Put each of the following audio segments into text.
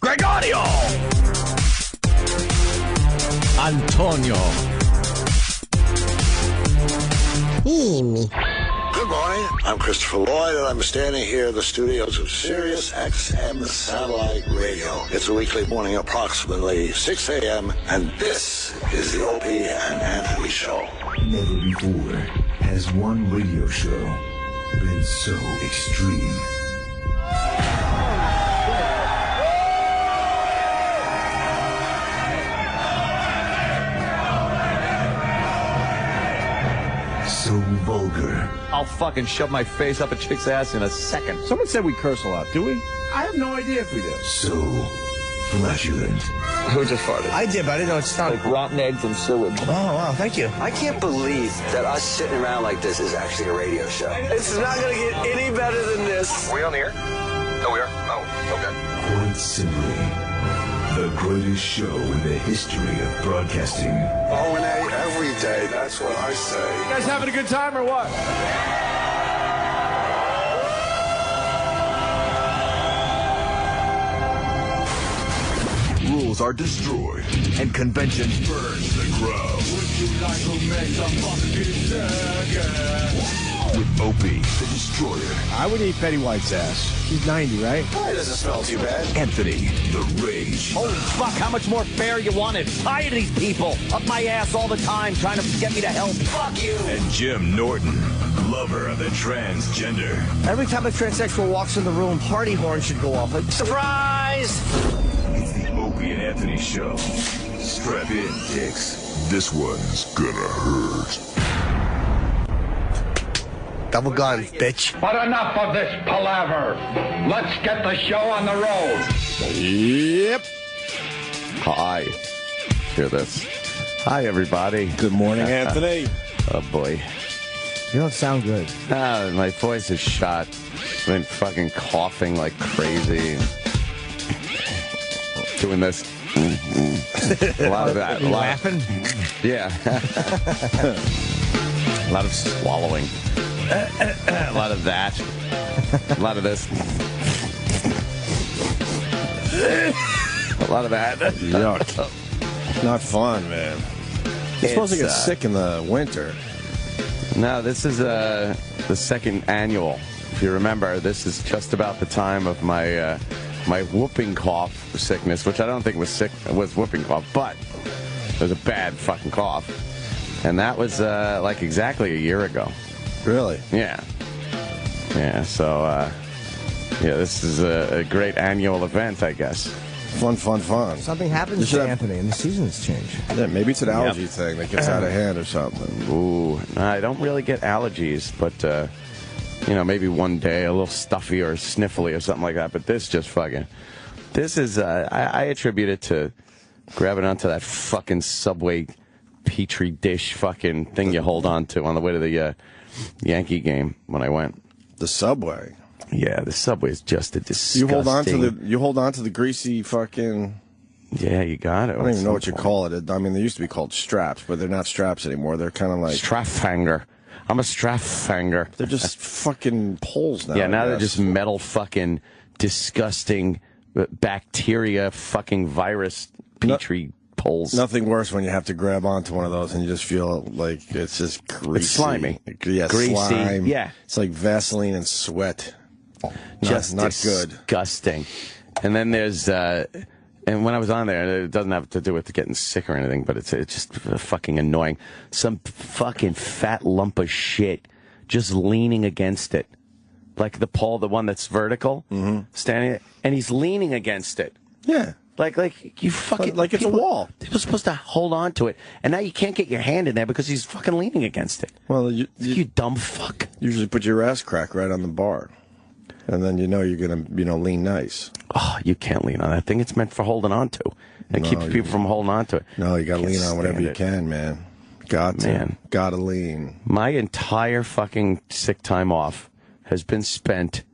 Gregorio. Antonio. Good morning. I'm Christopher Lloyd, and I'm standing here in the studios of Sirius XM Satellite Radio. It's a weekly morning, approximately 6 a.m., and this is the Opie and Anthony Show. Never before has one radio show been so extreme. So vulgar. I'll fucking shove my face up a chick's ass in a second. Someone said we curse a lot. Do we? I have no idea if we do. So flatulent. Who just farted? I did, but I didn't know it sounded Like rotten eggs and sewage. Oh, wow, thank you. I can't believe that us sitting around like this is actually a radio show. It's not going to get any better than this. Are we on the air? No, we are? Oh, okay. Quite simply, the greatest show in the history of broadcasting. O&A every day, that's what I say. You guys having a good time or what? Rules are destroyed, and convention burns the crowd. Would you like to make some with Opie, the Destroyer. I would eat Betty White's ass. She's 90, right? It doesn't smell too bad. Anthony, the Rage. Holy fuck, how much more fair you want it? Tired of these people up my ass all the time trying to get me to help. Fuck you. And Jim Norton, lover of the transgender. Every time a transsexual walks in the room, party horns should go off. Like, surprise! It's the Opie and Anthony Show. Strap in, dicks. This one's gonna hurt. Double guns, bitch. But enough of this palaver. Let's get the show on the road. Yep. Hi. Hear this. Hi, everybody. Good morning, Anthony. Oh, boy. You don't sound good. My voice is shot. I've been fucking coughing like crazy. Doing this. A lot of that. Laughing? Yeah. A lot of swallowing. A lot of that. A lot of this. A lot of that. Yuck. Not fun, man. You're supposed to get sick in the winter. No, this is the second annual. If you remember, this is just about the time of my my whooping cough sickness, which I don't think was whooping cough, but it was a bad fucking cough. And that was like exactly a year ago. Really? Yeah. Yeah, so, yeah, this is a great annual event, I guess. Fun. Something happens to Anthony and the seasons change. Yeah, maybe it's an allergy thing that gets out of hand or something. Ooh, no, I don't really get allergies, but, you know, maybe one day a little stuffy or sniffly or something like that, but this just fucking, this is, I attribute it to grabbing onto that fucking Subway Petri dish fucking thing you hold on to on the way to the Yankee game when I went. The Subway. Yeah, the Subway is just a disgusting. You hold on to the greasy fucking. Yeah, you got it. I don't even know what you call it. I mean, they used to be called straps, but they're not straps anymore. They're kind of like strap hanger. I'm a strap hanger. They're just fucking poles now. Yeah, now they're just metal fucking disgusting bacteria fucking virus Petri poles. Nothing worse when you have to grab onto one of those and you just feel like it's just greasy. It's slimy. Yeah, greasy. Slime. Yeah. It's like Vaseline and sweat. Just not good. Disgusting. And then there's, and when I was on there, it doesn't have to do with getting sick or anything, but it's just fucking annoying. Some fucking fat lump of shit just leaning against it. Like the pole, the one that's vertical, standing, and he's leaning against it. Yeah. Like you fucking like it's a wall. People are supposed to hold on to it, and now you can't get your hand in there because he's fucking leaning against it. Well, you dumb fuck. Usually put your ass crack right on the bar, and then you know you're gonna lean nice. Oh, you can't lean on that thing. It's meant for holding on to, and keeps people from holding on to it. No, you gotta lean on whatever you can, man. Gotta lean. My entire fucking sick time off has been spent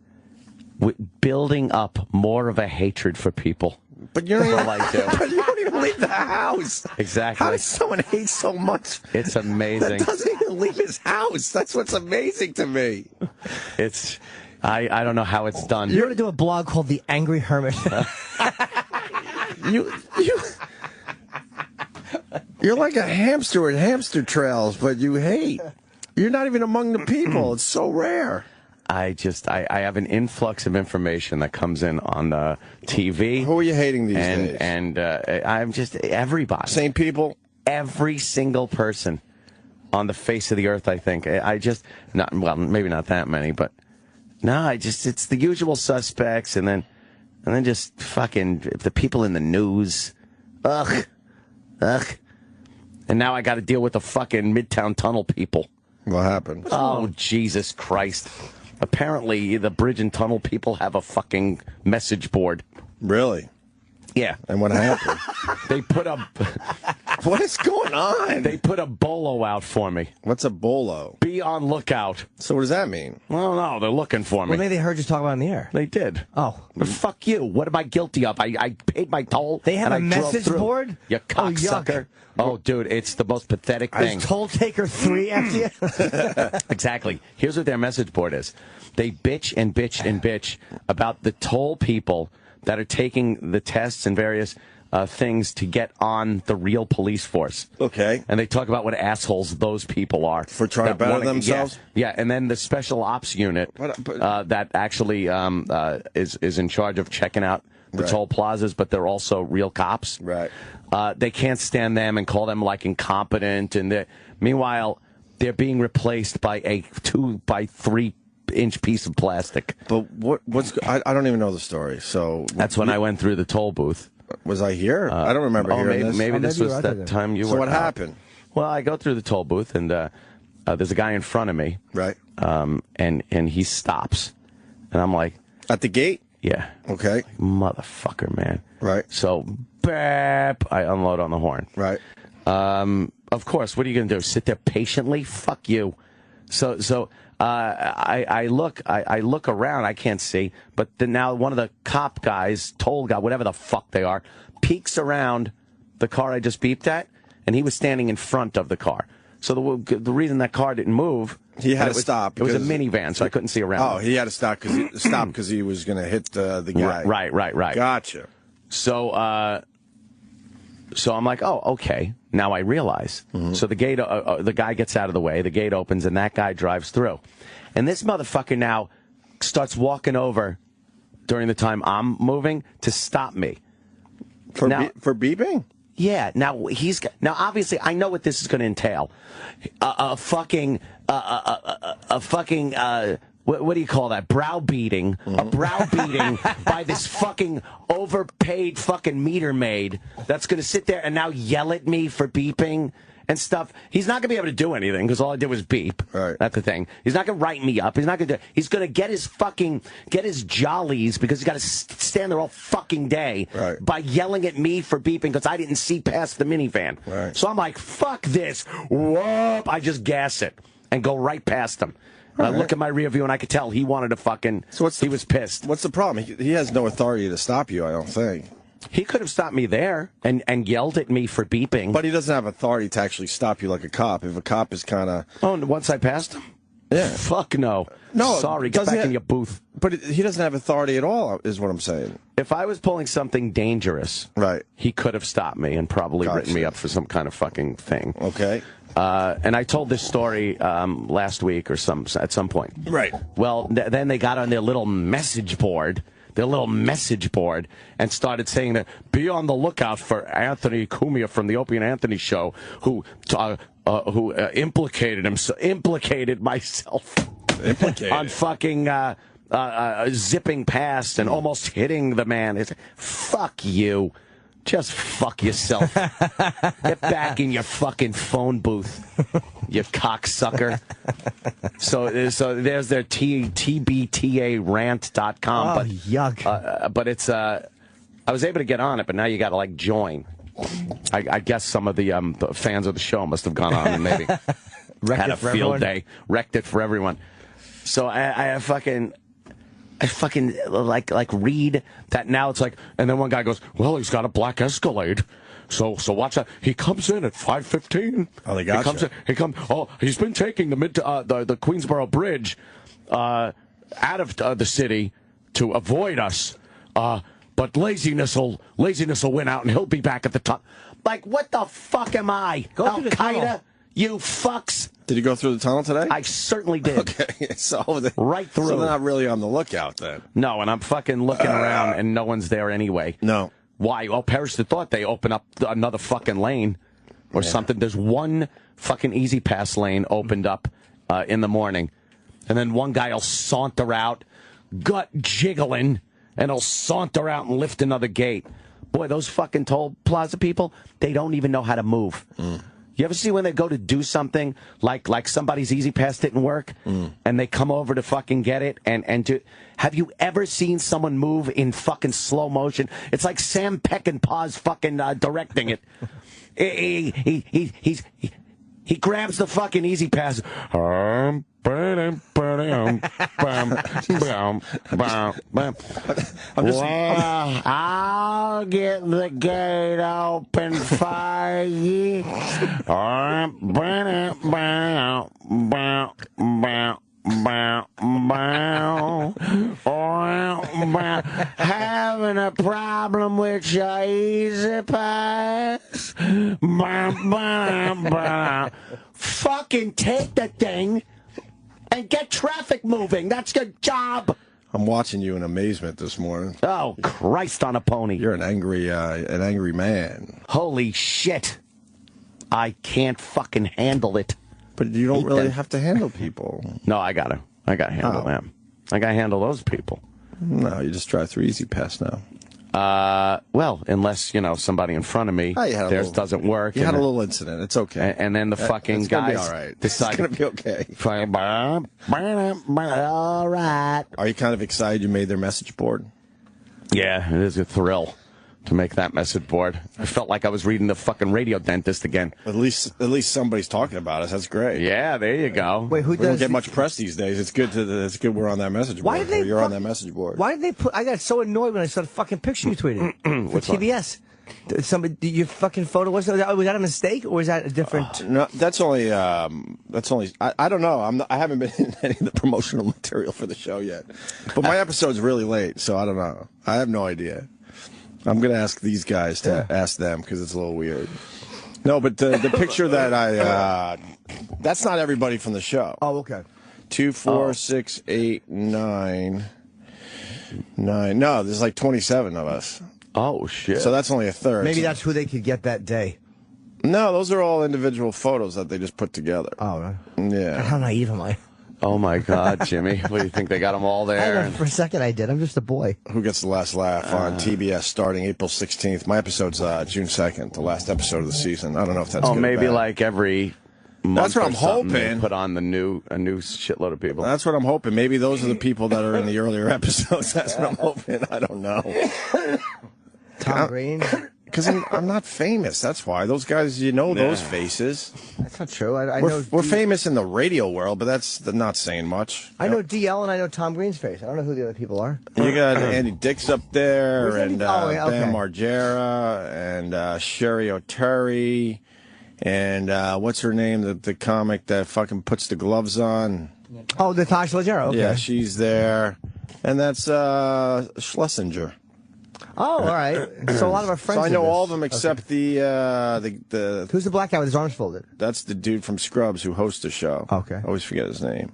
building up more of a hatred for people. But you don't, but you don't even leave the house. Exactly. How does someone hate so much? It's amazing. That doesn't even leave his house. That's what's amazing to me. It's, I don't know how it's done. You're going to do a blog called The Angry Hermit. You're like a hamster with hamster trails, but you hate. You're not even among the people. It's so rare. I have an influx of information that comes in on the TV. Who are you hating these days? And I'm just everybody. Same people? Every single person on the face of the earth, I think. Maybe not that many, but no, it's the usual suspects, and then just fucking the people in the news. Ugh. And now I got to deal with the fucking Midtown Tunnel people. What happened? Oh, Jesus Christ. Apparently, the bridge and tunnel people have a fucking message board. Really? Yeah. And what happened? They put a... What is going on? They put a bolo out for me. What's a bolo? Be on lookout. So what does that mean? Well, no, they're looking for me. Well, maybe they heard you talk about it on the air. They did. Oh. But fuck you. What am I guilty of? I paid my toll. They have and a I drove message through. board? You cocksucker. Oh, dude, it's the most pathetic thing. Is Toll Taker 3 after you? Exactly. Here's what their message board is. They bitch and bitch and bitch about the toll people that are taking the tests and various things to get on the real police force. Okay. And they talk about what assholes those people are. For trying to better themselves? Yeah, and then the special ops unit that actually is in charge of checking out the toll plazas, but they're also real cops. Right. They can't stand them and call them like incompetent. And meanwhile, they're being replaced by a 2 by 3 inch piece of plastic. But I don't even know the story. So that's when I went through the toll booth. Was I here? I don't remember hearing this. Maybe this was that time you were. So what happened? Well, I go through the toll booth, and there's a guy in front of me. Right. And he stops. And I'm like... At the gate? Yeah. Okay. Motherfucker, man. Right. So, bap, I unload on the horn. Right. Of course, what are you going to do? Sit there patiently? Fuck you. So I look around. I can't see. But now one of the cop guys, toll guy, whatever the fuck they are, peeks around the car I just beeped at, and he was standing in front of the car. So the reason that car didn't move, he had to stop. It was a minivan, so I couldn't see around. Oh, he had to stop because he was going to hit the guy. Right. Gotcha. So I'm like, oh, okay. Now I realize. Mm-hmm. So the gate, the guy gets out of the way. The gate opens, and that guy drives through. And this motherfucker now starts walking over during the time I'm moving to stop me. For beeping? Yeah. Now obviously I know what this is going to entail. What do you call that? Browbeating. Mm-hmm. A browbeating by this fucking overpaid fucking meter maid that's going to sit there and now yell at me for beeping and stuff. He's not going to be able to do anything because all I did was beep. Right. That's the thing. He's not going to write me up. He's not going to do. He's going to get his jollies because he's got to stand there all fucking day by yelling at me for beeping because I didn't see past the minivan. Right. So I'm like, fuck this. Whoop. I just gas it and go right past him. I look at my rear view and I could tell he wanted to fucking. He was pissed. What's the problem? He has no authority to stop you, I don't think. He could have stopped me there and yelled at me for beeping. But he doesn't have authority to actually stop you like a cop. If a cop is kind of... Oh, and once I passed him? Yeah. Fuck no. No. Sorry, get back in your booth. But he doesn't have authority at all, is what I'm saying. If I was pulling something dangerous, he could have stopped me and probably written me up for some kind of fucking thing. Okay. And I told this story last week or at some point. Right. Well, then they got on their little message board, and started saying that be on the lookout for Anthony Cumia from the Opie and Anthony show, who implicated myself on fucking zipping past and almost hitting the man. It's fuck you. Just fuck yourself. Get back in your fucking phone booth, you cocksucker. So there's their tbtarant.com. Oh, yuck. But it's I was able to get on it, but now you got to like join. I guess some of the fans of the show must have gone on and maybe had a field day, wrecked it for everyone. So I fucking like read that now. It's like, and then one guy goes, well, he's got a black Escalade. So watch that. He comes in at 5:15. Oh, they got he's been taking the Queensboro Bridge out of the city to avoid us. but laziness will win out, and he'll be back at the top. Like, what the fuck am I? Al-Qaeda? You fucks. Did you go through the tunnel today? I certainly did. Okay, right through. So they're not really on the lookout then. No, and I'm fucking looking around, and no one's there anyway. No. Why? Well, perish the thought they open up another fucking lane or something. There's one fucking easy pass lane opened up in the morning, and then one guy will saunter out, gut jiggling, and he'll saunter out and lift another gate. Boy, those fucking toll plaza people, they don't even know how to move. You ever see when they go to do something like somebody's easy pass didn't work and they come over to fucking get it and to have you ever seen someone move in fucking slow motion? It's like Sam Peckinpah's fucking directing it. He grabs the fucking easy pass. I'll get the gate open for you. Having a problem with your easy pass? Fucking take the thing and get traffic moving. That's your job. I'm watching you in amazement this morning. Oh, Christ on a pony. You're an angry man. Holy shit. I can't fucking handle it. But you don't really have to handle people. No, I gotta handle them. I gotta handle those people. No, you just drive through Easy Pass now. Well, unless, somebody in front of me, theirs doesn't work. You had a little incident. It's okay. And then the fucking guys all right. decide. It's going to be okay. All right. Are you kind of excited you made their message board? Yeah, it is a thrill to make that message board. I felt like I was reading the fucking Radio Dentist again. At least somebody's talking about us. That's great. Yeah, there you go. Wait, we don't get much press these days. It's good we're on that message board. Why did they You're on that message board. Why did they put? I got so annoyed when I saw the fucking picture you tweeted for TBS. Somebody, your fucking photo was that a mistake or was that a different? No, that's only. I don't know. I haven't been in any of the promotional material for the show yet. But my episode's really late, so I don't know. I have no idea. I'm going to ask these guys to ask them because it's a little weird. No, but the picture that that's not everybody from the show. Oh, okay. 2, 4, 6, 8, 9. No, there's like 27 of us. Oh, shit. So that's only a third. Maybe that's who they could get that day. No, those are all individual photos that they just put together. Oh, right. Yeah. How naive am I? Oh, my God, Jimmy. What do you think? They got them all there? For a second, I did. I'm just a boy. Who Gets the Last Laugh on TBS starting April 16th. My episode's June 2nd, the last episode of the season. I don't know if that's good maybe or bad. Like every month. That's what I'm hoping. They put on a new shitload of people. That's what I'm hoping. Maybe those are the people that are in the earlier episodes. That's what I'm hoping. I don't know. Tom Green? Because I'm not famous. That's why. Those guys, those faces. That's not true. We're famous in the radio world, but that's not saying much. I know DL and I know Tom Green's face. I don't know who the other people are. You got Andy Dix up there, and Bam Margera, and Sherry O'Terry, and what's her name? The comic that fucking puts the gloves on. Oh, Natasha Leggero. Okay. Yeah, she's there. And that's Schlesinger. Oh, all right. So a lot of our friends. So I know all of them except the Who's the black guy with his arms folded? That's the dude from Scrubs who hosts the show. Okay. I always forget his name.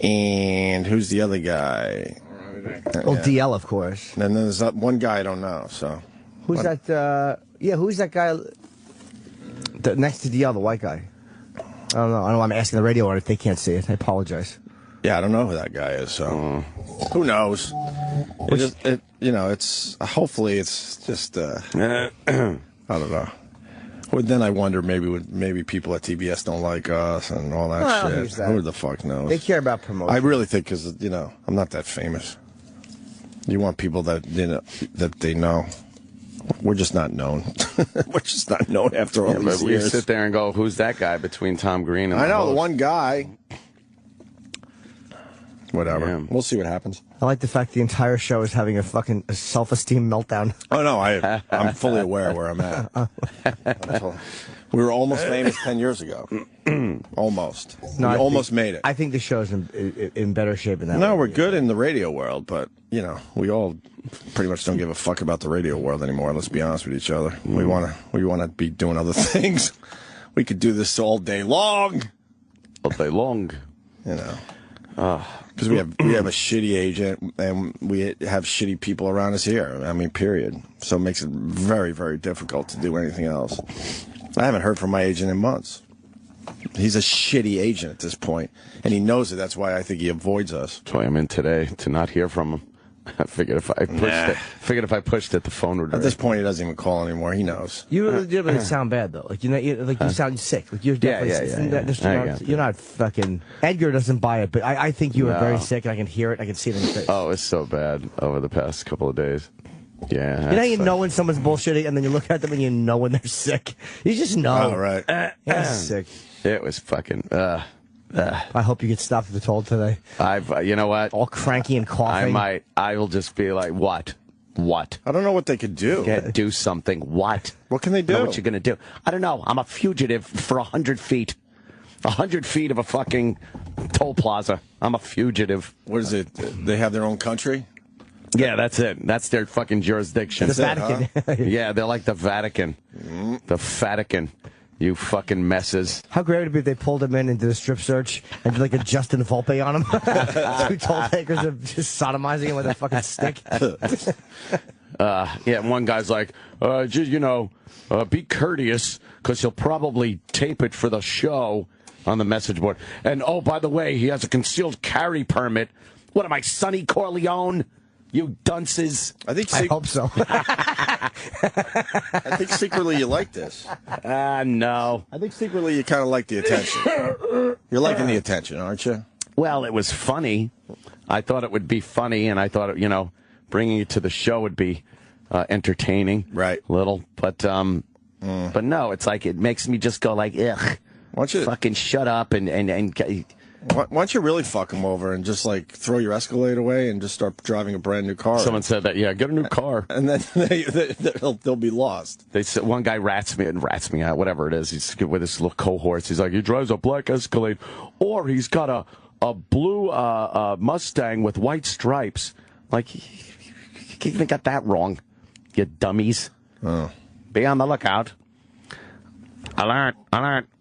And who's the other guy? DL, of course. And then there's that one guy I don't know. So who's that? Who's that guy next to DL, the white guy? I don't know. I'm asking the radio if they can't see it. I apologize. Yeah, I don't know who that guy is. So who knows? It's hopefully it's just I don't know. Well, then I wonder maybe people at TBS don't like us and all that shit. Who the fuck knows? They care about promotion. I really think because I'm not that famous. You want people that that they know. We're just not known. We're just not known after all these years. We sit there and go, who's that guy between Tom Green and I know the one guy. Whatever. Yeah. We'll see what happens. I like the fact the entire show is having a fucking self-esteem meltdown. Oh, no, I'm fully aware where I'm at. We were almost famous 10 years ago. Almost. No, we almost made it. I think the show's in better shape than that. No, we're good in the radio world, but, you know, we all pretty much don't give a fuck about the radio world anymore, let's be honest with each other. We want to be doing other things. We could do this all day long. All day long. You know. Because we have a shitty agent and we have shitty people around us here. I mean, period. So it makes it very, very difficult to do anything else. I haven't heard from my agent in months. He's a shitty agent at this point, and he knows it. That's why I think he avoids us. That's why I'm in today, to not hear from him. I figured if I pushed it, the phone would ring. At this point, he doesn't even call anymore. He knows. You legitimately sound bad though. Like you sound sick. Like you're definitely you're not fucking. Edgar doesn't buy it, but I think you are very sick, and I can hear it. I can see it in your face. Oh, it's so bad over the past couple of days. Yeah. You know when someone's bullshitting, and then you look at them and you know when they're sick. You just know. Oh, right. Sick. It was fucking. I hope you get stopped at the toll today. You know what? All cranky and coughing. I will just be like, what? I don't know what they could do. Do something. What? What can they do? I don't know what you're going to do. I don't know. I'm a fugitive for 100 feet. 100 feet of a fucking toll plaza. I'm a fugitive. What is it? They have their own country? Yeah, that's it. That's their fucking jurisdiction. The Vatican. Huh? Yeah, they're like the Vatican. The Vatican. You fucking messes. How great would it be if they pulled him in and did a strip search and did like a Justin Volpe on him? 2 toll takers are just sodomizing him with a fucking stick. Yeah, one guy's like, be courteous, because he'll probably tape it for the show on the message board. And, oh, by the way, he has a concealed carry permit. What am I, Sonny Corleone? You dunces. I hope so. I think secretly you like this. No. I think secretly you kind of like the attention. You're liking the attention, aren't you? Well, it was funny. I thought it would be funny, and I thought, bringing it to the show would be entertaining. Right. Little. But no, it's like it makes me just go like, ugh. Why don't you fucking shut up and why don't you really fuck them over and just like throw your Escalade away and just start driving a brand new car? Someone said that. Yeah, get a new car, and then they'll be lost. They said one guy rats me out, whatever it is. He's with his little cohorts. He's like, he drives a black Escalade, or he's got a blue Mustang with white stripes. Like, you even got that wrong, you dummies. Oh. Be on the lookout. Alert!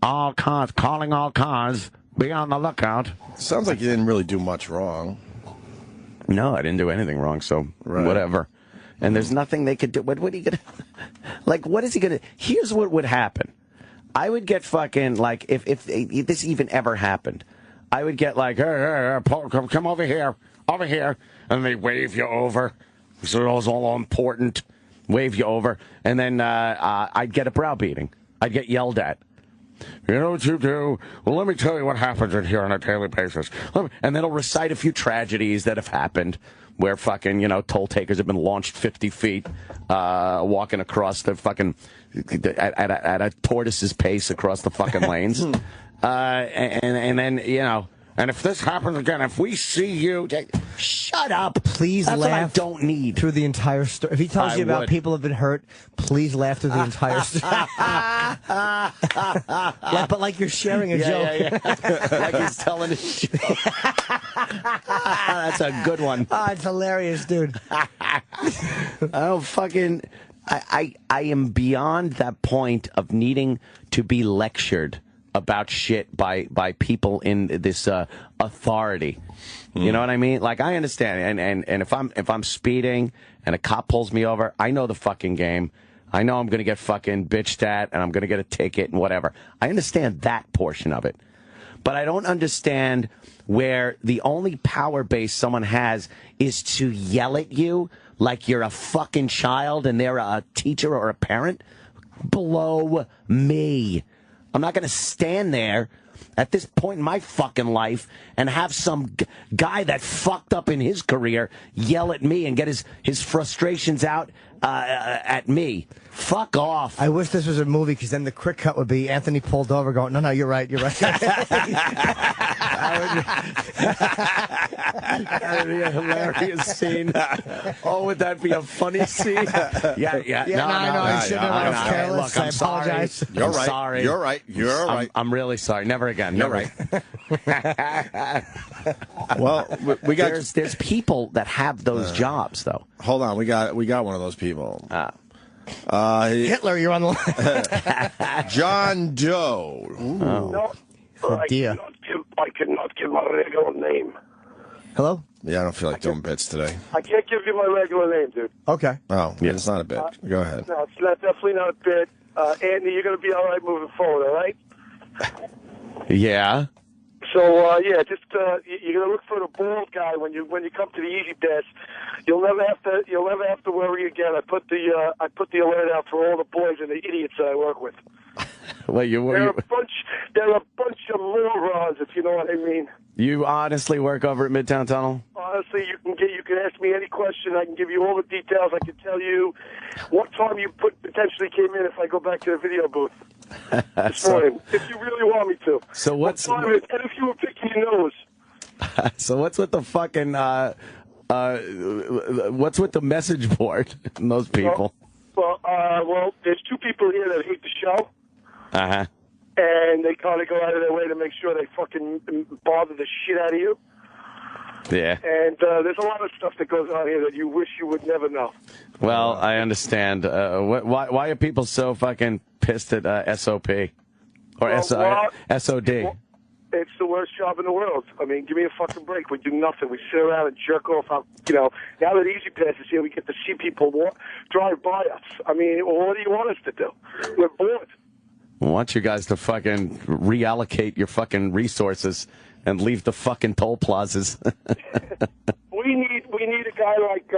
All cars, calling all cars. Be on the lookout. Sounds like you didn't really do much wrong. No, I didn't do anything wrong, so whatever. And there's nothing they could do. What are you going to... Like, what is he going to... Here's what would happen. I would get fucking, like, if this even ever happened, I would get like, hey, come over here. And they wave you over. So it was all important. Wave you over. And then I'd get a browbeating. I'd get yelled at. You know what you do? Well, let me tell you what happens in here on a daily basis. And then it'll recite a few tragedies that have happened where fucking, toll takers have been launched 50 feet, walking across the fucking, at a tortoise's pace across the fucking lanes. And then, and if this happens again, if we see you, shut up. Please That's laugh. What I don't need through the entire story. If he tells you about people have been hurt, please laugh through the entire story. Yeah, but like you're sharing a joke. Yeah. Like he's telling a joke. That's a good one. Oh, it's hilarious, dude. Oh, fucking... I am beyond that point of needing to be lectured about shit by people in this authority. You know what I mean? Like, I understand, and if I'm speeding and a cop pulls me over, I know the fucking game. I know I'm going to get fucking bitched at and I'm going to get a ticket and whatever. I understand that portion of it. But I don't understand where the only power base someone has is to yell at you like you're a fucking child and they're a teacher or a parent. Blow me. I'm not going to stand there at this point in my fucking life and have some guy that fucked up in his career yell at me and get his frustrations out at me Fuck off. I wish this was a movie, because then the quick cut would be Anthony pulled over going, no, you're right, you're right. That would be a hilarious scene. Oh, would that be a funny scene? Yeah. No, I shouldn't have. I was careless. Look, I apologize. You're right. Sorry. You're right. You're right. I'm really sorry. Never again. You're right. Well, we got. There's people that have those jobs, though. Hold on, we got one of those people. Hitler, you're on the line. John Doe. No, I cannot give my regular name. Hello? Yeah, I don't feel like doing bits today. I can't give you my regular name, dude. Okay. Oh, yeah. It's not a bit. Go ahead. No, it's definitely not a bit. Anthony, you're going to be all right moving forward, all right? Yeah. So you're gonna look for the bald guy when you come to the Easy Pass. You'll never have to worry again. I put the alert out for all the boys and the idiots that I work with. Well, They're a bunch of morons, if you know what I mean. You honestly work over at Midtown Tunnel? Honestly, you can ask me any question. I can give you all the details. I can tell you what time you potentially came in if I go back to the video booth. This morning, if you really want me to. So what's and if you were picking your nose. So what's with the fucking what's with the message board and those people? Well, there's two people here that hate the show. Uh-huh. And they kind of go out of their way to make sure they fucking bother the shit out of you. Yeah. And there's a lot of stuff that goes on here that you wish you would never know. Well, I understand. Why are people so fucking pissed at SOP? Or SOD? It's the worst job in the world. I mean, give me a fucking break. We do nothing. We sit around and jerk off. Now that Easy Pass is here, we get to see people drive by us. I mean, what do you want us to do? We're bored. I want you guys to fucking reallocate your fucking resources and leave the fucking toll plazas. We need a guy like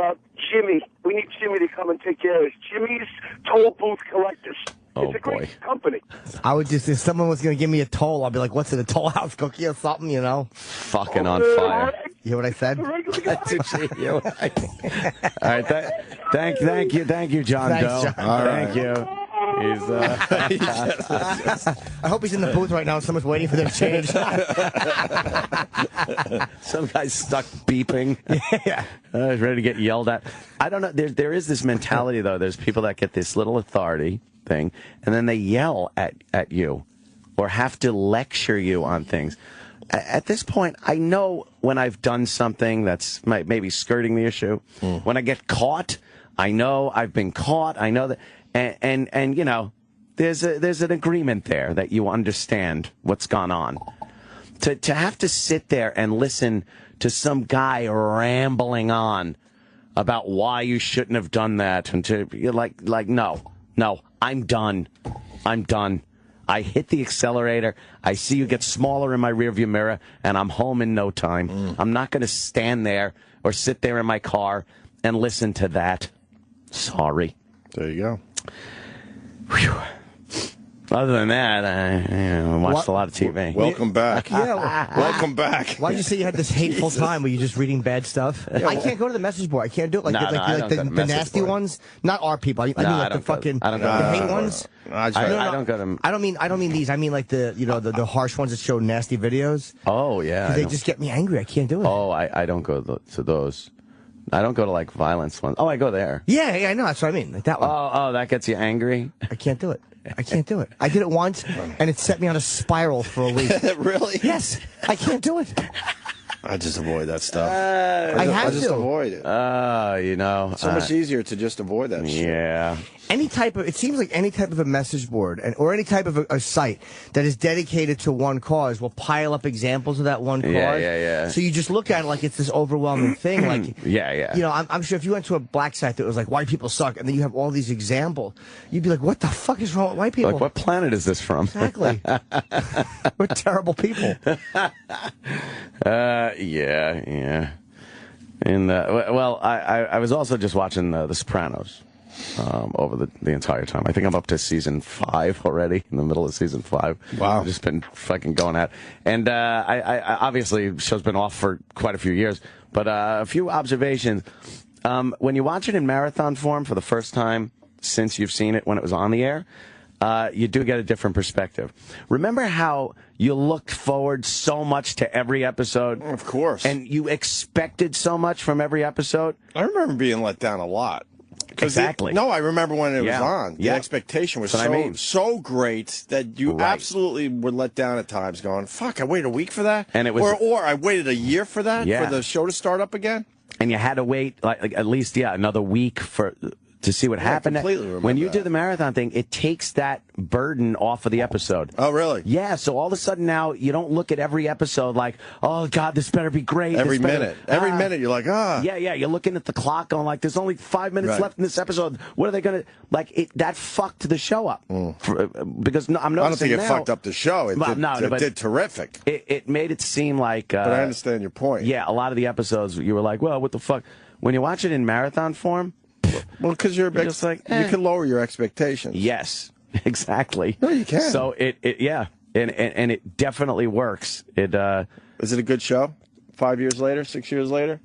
Jimmy. We need Jimmy to come and take care of us. Jimmy's Toll Booth Collectors. It's a great company. I would just, if someone was going to give me a toll, I'd be like, what's in a toll house cookie or something, you know? Fucking on fire. You hear what I said? All right, thank you, John Doe. John. Thank you. He's, I hope he's in the booth right now and someone's waiting for them to change. Some guy's stuck beeping. Yeah. Ready to get yelled at. I don't know. There is this mentality, though. There's people that get this little authority thing, and then they yell at you or have to lecture you on things. At this point, I know when I've done something that's maybe skirting the issue. When I get caught, I know I've been caught. I know that. And you know, there's an agreement there that you understand what's gone on. To have to sit there and listen to some guy rambling on about why you shouldn't have done that, and you're like no, I'm done. I hit the accelerator. I see you get smaller in my rearview mirror, and I'm home in no time. I'm not going to stand there or sit there in my car and listen to that. Sorry. There you go. Whew. Other than that, I watched a lot of TV. Welcome back. Yeah. Welcome back. Why'd you say you had this hateful time where you're just reading bad stuff? I can't go to the message board. I can't do it. The nasty ones. Not our people. I mean like the fucking the hate ones. I don't go to. I don't mean these. I mean like the harsh ones that show nasty videos. Oh yeah. They just get me angry. I can't do it. Oh, I don't go to those. I don't go to like violence ones. Oh, I go there. Yeah, I know. That's what I mean. Like that one. Oh, that gets you angry? I can't do it. I can't do it. I did it once, and it set me on a spiral for a week. Really? Yes. I can't do it. I just avoid that stuff. I just avoid it. You know. So much easier to just avoid that shit. Yeah. It seems like any type of a message board or any type of a site that is dedicated to one cause will pile up examples of that one cause. Yeah. So you just look at it like it's this overwhelming thing. Like, yeah. You know, I'm sure if you went to a black site that was like, white people suck, and then you have all these examples, you'd be like, what the fuck is wrong with white people? Like, what planet is this from? Exactly. We're terrible people. Yeah. And well, I was also just watching The Sopranos over the entire time. I think I'm up to season 5 already, in the middle of season 5. Wow. I've just been fucking going at. And I obviously the show's been off for quite a few years, but a few observations. When you watch it in marathon form for the first time, since you've seen it when it was on the air, you do get a different perspective. Remember how you looked forward so much to every episode? Of course. And you expected so much from every episode? I remember being let down a lot. Exactly. I remember when it was on. The expectation was so great that you absolutely were let down at times going, fuck, I waited a week for that? And it was, or I waited a year for that, for the show to start up again? And you had to wait like at least, another week to see what happened. When you do the marathon thing, it takes that burden off of the episode. Oh, really? Yeah, so all of a sudden now you don't look at every episode like, oh, God, this better be great. Every minute you're like, Yeah, you're looking at the clock going like, there's only 5 minutes left in this episode. What are they going to, like, that fucked the show up. Because I'm noticing I don't think it fucked up the show. It did terrific. It made it seem like... but I understand your point. Yeah, a lot of the episodes, you were like, well, what the fuck? When you watch it in marathon form... Well, because you're just like, you can lower your expectations. Yes, exactly. No, you can. So and it definitely works. Is it a good show? 5 years later, 6 years later?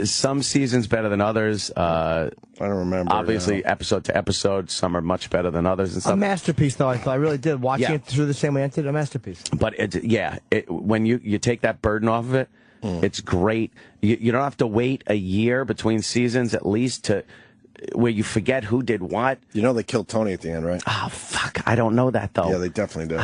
Some seasons better than others. I don't remember. Obviously, episode to episode, some are much better than others and stuff. A masterpiece, though. I really did. Watching it through the same way I did, a masterpiece. But when you take that burden off of it, it's great. You don't have to wait a year between seasons at least to. Where you forget who did what. You know they killed Tony at the end, right? Oh, fuck. I don't know that, though. Yeah, they definitely did.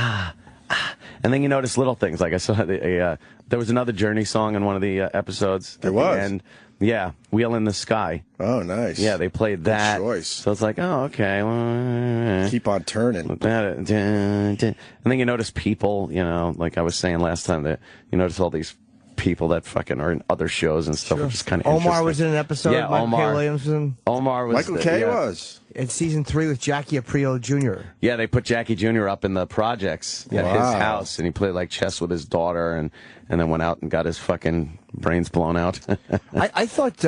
And then you notice little things. Like I saw there was another Journey song in one of the episodes. There was? And yeah, Wheel in the Sky. Oh, nice. Yeah, they played that. Good choice. So it's like, oh, okay. Well, keep on turning. And then you notice people, like I was saying last time, that you notice all these people that fucking are in other shows and stuff, which is kind of interesting. Omar was in an episode. Yeah, Michael K. Williamson. Omar was. Michael K. was. In season 3 with Jackie Aprio Jr. Yeah, they put Jackie Jr. up in the projects at his house, and he played like chess with his daughter, and then went out and got his fucking brains blown out. I thought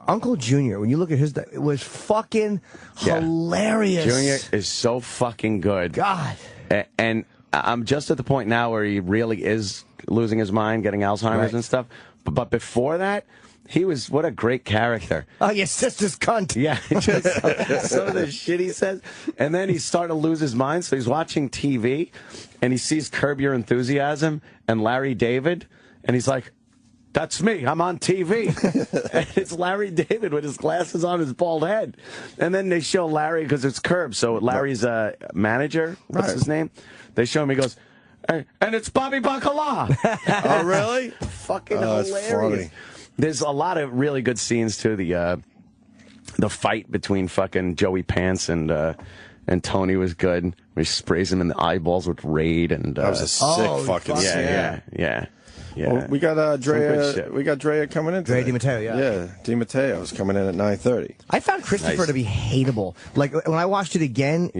Uncle Junior, when you look at his, it was fucking hilarious. Junior is so fucking good. God. And I'm just at the point now where he really is losing his mind, getting Alzheimer's and stuff. But before that, he was, what a great character. Oh, your sister's cunt. Yeah, just some of the shit he says. And then he's starting to lose his mind, so he's watching TV, and he sees Curb Your Enthusiasm and Larry David, and he's like, that's me. I'm on TV. And it's Larry David with his glasses on, his bald head. And then they show Larry, because it's Curb, so Larry's a manager. What's his name? They show him, he goes, and it's Bobby Bacala. Oh, really? Fucking hilarious. There's a lot of really good scenes, too. The fight between fucking Joey Pants and Tony was good. Where he sprays him in the eyeballs with Raid. And that was a sick fucking scene. Yeah. Well, we got Drea coming in today. Drea DiMatteo, Yeah, DiMatteo's coming in at 9:30. I found Christopher to be hateable. Like, when I watched it again,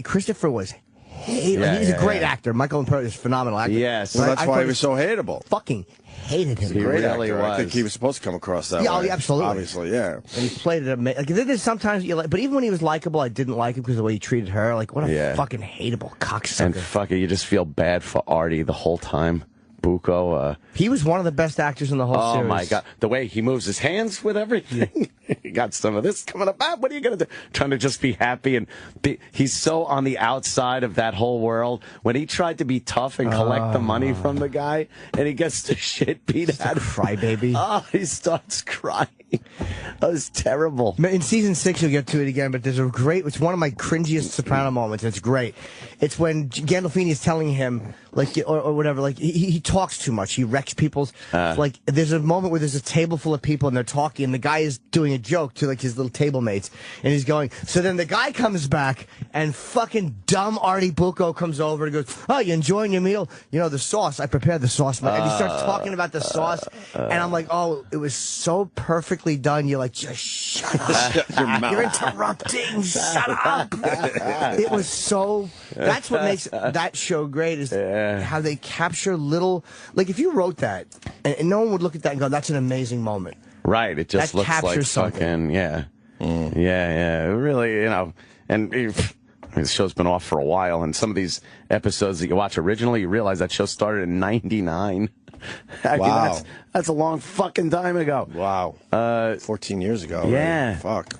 Christopher was hateable. Yeah, he's a great actor. Michael Imperial is a phenomenal actor. Yes. Well, that's why he was so hateable. Fucking hated him. He really was. I think he was supposed to come across that way. Yeah, absolutely. Obviously, yeah. And he played it amazing. Like, there's sometimes you like, but even when he was likable, I didn't like him because of the way he treated her. Like, what a fucking hateable cocksucker. And fucking, you just feel bad for Artie the whole time. Bucco. He was one of the best actors in the whole series. Oh, my God. The way he moves his hands with everything. He got some of this coming up. What are you going to do? Trying to just be happy. And he's so on the outside of that whole world. When he tried to be tough and collect the money from the guy, and he gets the shit beat out of him. Crybaby. Oh, he starts crying. That was terrible. In season 6, you'll get to it again, but there's it's one of my cringiest Soprano moments. It's great. It's when Gandolfini is telling him, like, or whatever, like, he talks too much. He wrecks people's, like, there's a moment where there's a table full of people and they're talking, and the guy is doing a joke to, like, his little table mates, and he's going, so then the guy comes back, and fucking dumb Artie Bucco comes over and goes, oh, you enjoying your meal? You know, the sauce, I prepared the sauce. And he starts talking about the sauce, and I'm like, oh, it was so perfectly done. You're like, just shut up. You're interrupting. Shut up. It was so, that's what makes that show great, is how they capture little, like, if you wrote that, and no one would look at that and go, that's an amazing moment. Right. It just looks like fucking, yeah. Really, you know, and the show's been off for a while, and some of these episodes that you watch originally, you realize that show started in '99. Wow. That's a long fucking time ago. Wow. 14 years ago. Yeah. Right? Fuck.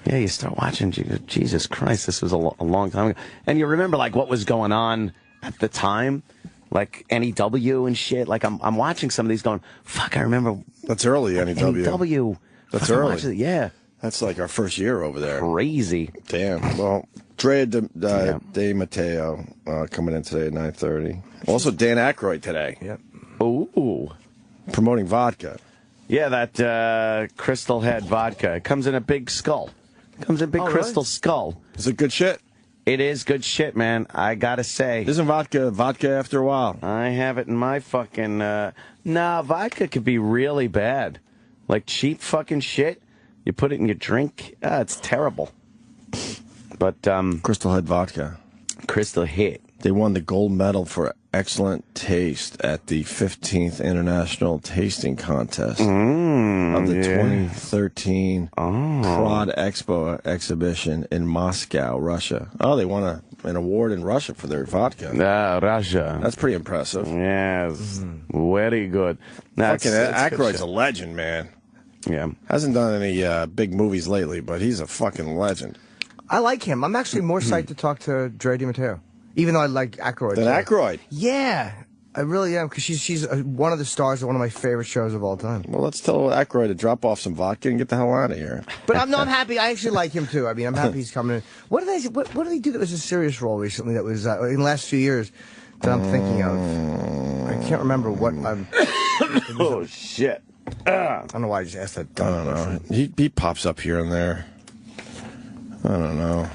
Yeah, you start watching, Jesus Christ, this was a long time ago. And you remember, like, what was going on at the time? Like, NEW and shit. Like, I'm watching some of these going, fuck, I remember. That's early, NEW. NEW. That's early. Yeah. That's like our first year over there. Crazy. Damn. Well, Dre De Matteo coming in today at 9:30. Also, Dan Aykroyd today. Yep. Ooh. Promoting vodka. Yeah, that Crystal Head Vodka. It comes in a big skull. It comes in a big crystal skull. Is it good shit? It is good shit, man. I gotta say. Isn't vodka after a while? I have it in my fucking... Nah, vodka could be really bad. Like cheap fucking shit. You put it in your drink. It's terrible. But, Crystal Head Vodka. Crystal Head. They won the gold medal for excellent taste at the 15th International Tasting Contest of the 2013 Prod Expo exhibition in Moscow, Russia. Oh, they won an award in Russia for their vodka. Russia. That's pretty impressive. Yes. Very good. Fucking Aykroyd's a legend, man. Yeah. Hasn't done any big movies lately, but he's a fucking legend. I like him. I'm actually more psyched to talk to Dre DiMatteo, even though I like Aykroyd. Than Aykroyd? Yeah, I really am, because she's one of the stars of one of my favorite shows of all time. Well, let's tell Aykroyd to drop off some vodka and get the hell out of here. But I'm happy. I actually like him too. I mean, I'm happy he's coming in. What did he do that was a serious role recently? That was in the last few years that I'm thinking of. I can't remember what I'm. Oh shit! I don't know why I just asked that. I don't know. He pops up here and there. I don't know.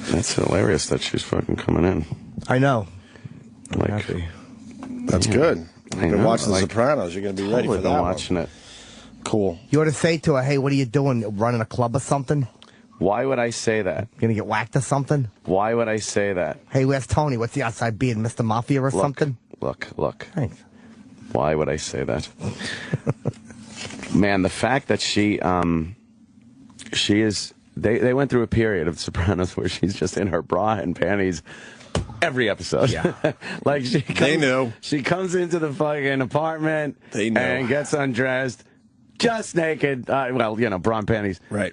That's hilarious that she's fucking coming in. I know. Like, happy. That's good. You've been watching The like, Sopranos. You're going to be ready for that been watching it. Cool. You ought to say to her, hey, what are you doing? Running a club or something? Why would I say that? Gonna get whacked or something? Why would I say that? Hey, where's Tony? What's the outside being? Mr. Mafia or something? Look. Thanks. Why would I say that? Man, the fact that she is... They went through a period of Sopranos where she's just in her bra and panties every episode. Yeah. Like they knew. She comes into the fucking apartment and gets undressed, just naked. Well, you know, bra and panties. Right.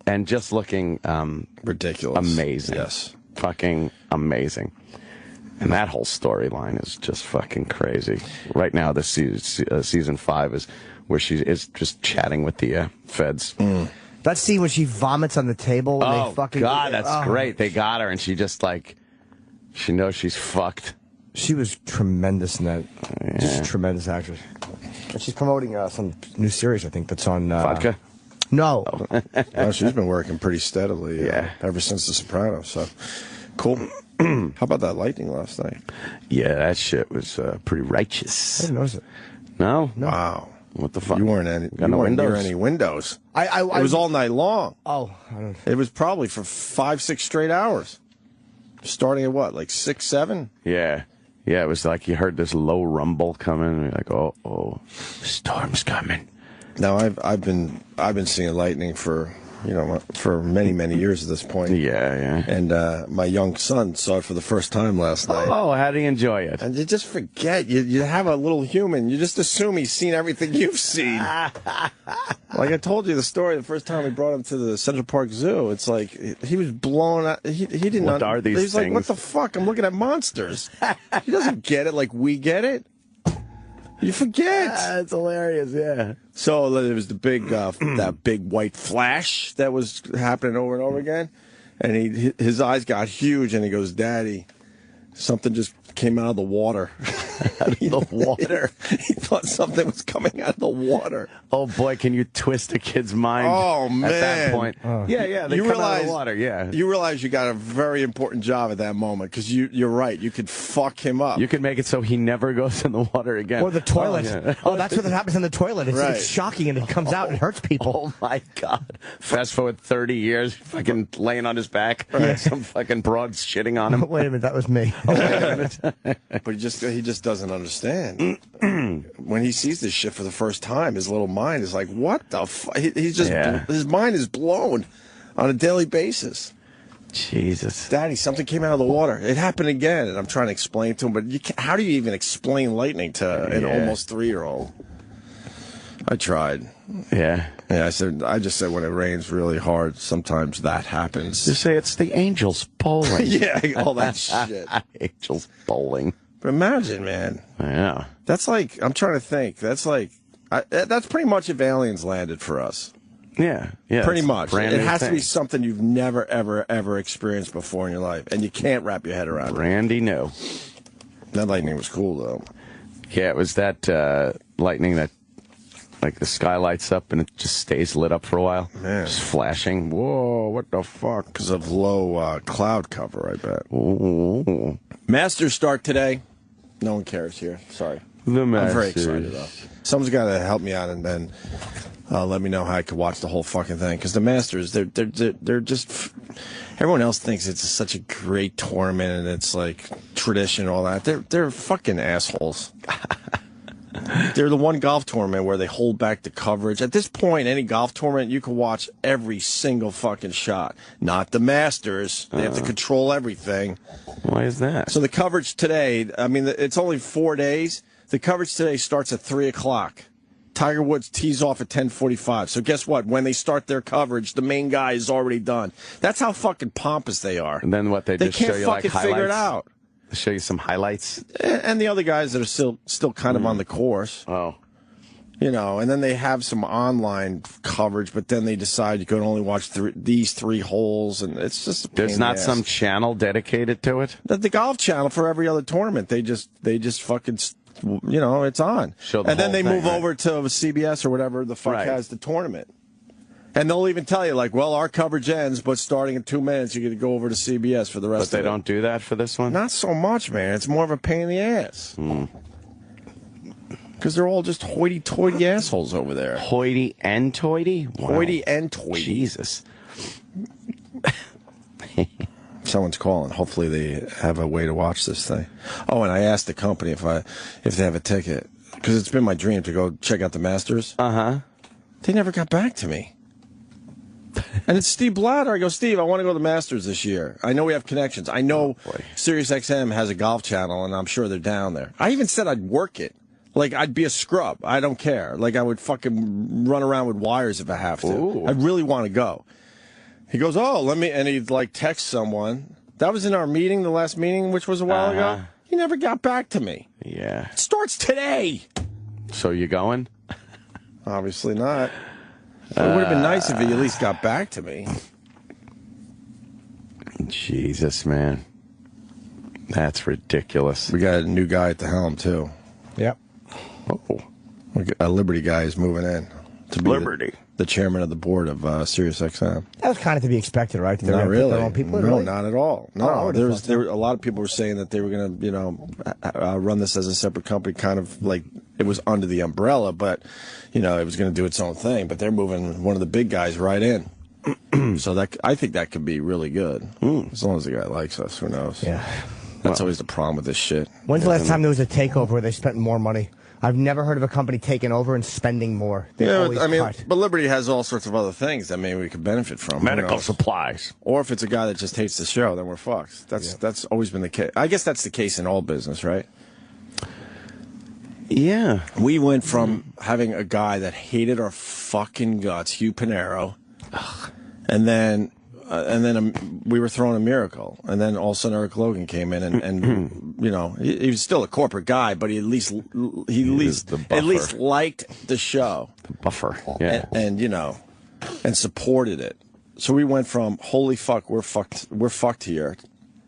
And just looking ridiculous. Amazing. Yes. Fucking amazing. And that whole storyline is just fucking crazy. Right now, this season 5 is where she is just chatting with the feds. That scene when she vomits on the table. And Oh, they fucking, God, that's great. They got her, and she just, like, she knows she's fucked. She was tremendous in that. Yeah. Just a tremendous actress. And she's promoting some new series, I think, that's on... Vodka? No. Oh, she's been working pretty steadily ever since The Sopranos. So, cool. How about that lightning last night? Yeah, that shit was pretty righteous. I didn't notice it. No? Wow. What the fuck? You weren't near any windows. It was all night long. Oh, I don't. It was probably for 5-6 straight hours. Starting at what, like 6, 7? Yeah. Yeah, it was like you heard this low rumble coming, and you're like, oh, the storm's coming. Now I've been seeing lightning for many years at this point. Yeah. And my young son saw it for the first time last night. Oh, how do you enjoy it? And you just forget. You have a little human. You just assume he's seen everything you've seen. Like I told you the story the first time we brought him to the Central Park Zoo. It's like he was blown out. He didn't. What are these He's things? like, what the fuck? I'm looking at monsters. He doesn't get it like we get it. You forget. It's hilarious, yeah. So there was the big, that big white flash that was happening over and over again, and his eyes got huge, and he goes, "Daddy, something just came out of the water." Out of the water? He thought something was coming out of the water. Oh boy, can you twist a kid's mind? Oh man! At that point, yeah, they come out of the water. Yeah, you realize you got a very important job at that moment because you're right. You could fuck him up. You could make it so he never goes in the water again. Or the toilet. Oh, yeah. Oh, that's what happens in the toilet. It's, Right. it's shocking, and it comes out and hurts people. Oh my God! Fast forward 30 years, fucking laying on his back, some fucking broad shitting on him. Wait a minute, that was me. Oh, wait a minute. But he just doesn't understand. When he sees this shit for the first time, his little mind is like, "What the fuck?" He's just his mind is blown on a daily basis. Jesus, Daddy, something came out of the water. It happened again, and I'm trying to explain to him. But how do you even explain lightning to an almost 3-year-old? I tried. Yeah. Yeah, I just said when it rains really hard, sometimes that happens. You say it's the Angels bowling. Yeah, all that shit. Angels bowling. But imagine, man. Yeah. That's like, I'm trying to think. That's like, that's pretty much if aliens landed for us. Yeah. Pretty much. It has to be thing. something you've never, ever, ever experienced before in your life, and you can't wrap your head around it. Brandy, no. That lightning was cool, though. Yeah, it was that lightning that, like, the sky lights up and it just stays lit up for a while. Man. Just flashing. Whoa, what the fuck? Because of low cloud cover, I bet. Ooh. Masters start today. No one cares here. Sorry. The Masters. I'm very excited, though. Someone's got to help me out and then let me know how I could watch the whole fucking thing. Because the Masters, they're just... Everyone else thinks it's such a great tournament and it's like tradition and all that. They're fucking assholes. They're the one golf tournament where they hold back the coverage. At this point, any golf tournament, you can watch every single fucking shot. Not the Masters. They have to control everything. Why is that? So the coverage today, I mean, it's only 4 days. The coverage today starts at 3 o'clock. Tiger Woods tees off at 10:45. So guess what? When they start their coverage, the main guy is already done. That's how fucking pompous they are. And then what, they just show can't you like fucking highlights? figure it out. They show you some highlights? And the other guys that are still kind of on the course. Oh. You know, and then they have some online coverage, but then they decide you can only watch these 3 holes, and it's just a pain There's in not the some ass. channel dedicated to it? The Golf Channel for every other tournament. They just fucking, you know, it's on. Show the and then whole they thing, move right? over to CBS or whatever the fuck Right. has the tournament. And they'll even tell you, like, well, our coverage ends, but starting in 2 minutes, you're going to go over to CBS for the rest But of they it. don't do that for this one? Not so much, man. It's more of a pain in the ass. Because they're all just hoity-toity assholes over there. Hoity and toity? Wow. Hoity and toity. Jesus. Someone's calling. Hopefully they have a way to watch this thing. Oh, and I asked the company if they have a ticket. Because it's been my dream to go check out the Masters. Uh-huh. They never got back to me. And it's Steve Blatter. I go, Steve, I want to go to the Masters this year. I know we have connections. I know SiriusXM has a golf channel, and I'm sure they're down there. I even said I'd work it. Like, I'd be a scrub. I don't care. Like, I would fucking run around with wires if I have to. Ooh. I really want to go. He goes, oh, let me, and he'd like text someone. That was in our meeting, the last meeting, which was a while ago. He never got back to me. Yeah. It starts today. So you going? Obviously not. It would have been nice if he at least got back to me. Jesus, man. That's ridiculous. We got a new guy at the helm, too. Yep. Oh. A Liberty guy is moving in to be Liberty. the chairman of the board of SiriusXM. That was kind of to be expected, right? They're Not gonna pick really. their own people, No, really? not at all. No, Oh, there were a lot of people were saying that they were going to, you know, run this as a separate company, kind of like it was under the umbrella, but you know, it was going to do its own thing. But they're moving one of the big guys right in, so that I think that could be really good, as long as the guy likes us. Who knows? Yeah. That's always the problem with this shit. When's the last time there was a takeover where they spent more money? I've never heard of a company taking over and spending more. They always I mean, cut. but Liberty has all sorts of other things that maybe we could benefit from. Who Medical knows? supplies. Or if it's a guy that just hates the show, then we're fucked. That's always been the case. I guess that's the case in all business, right? Yeah. We went from having a guy that hated our fucking guts, Hugh Pinero, and then we were throwing a miracle, and then all of a sudden Eric Logan came in, and you know, he was still a corporate guy, but he at least liked the show, The buffer. Yeah. and you know, and supported it. So we went from holy fuck, we're fucked here,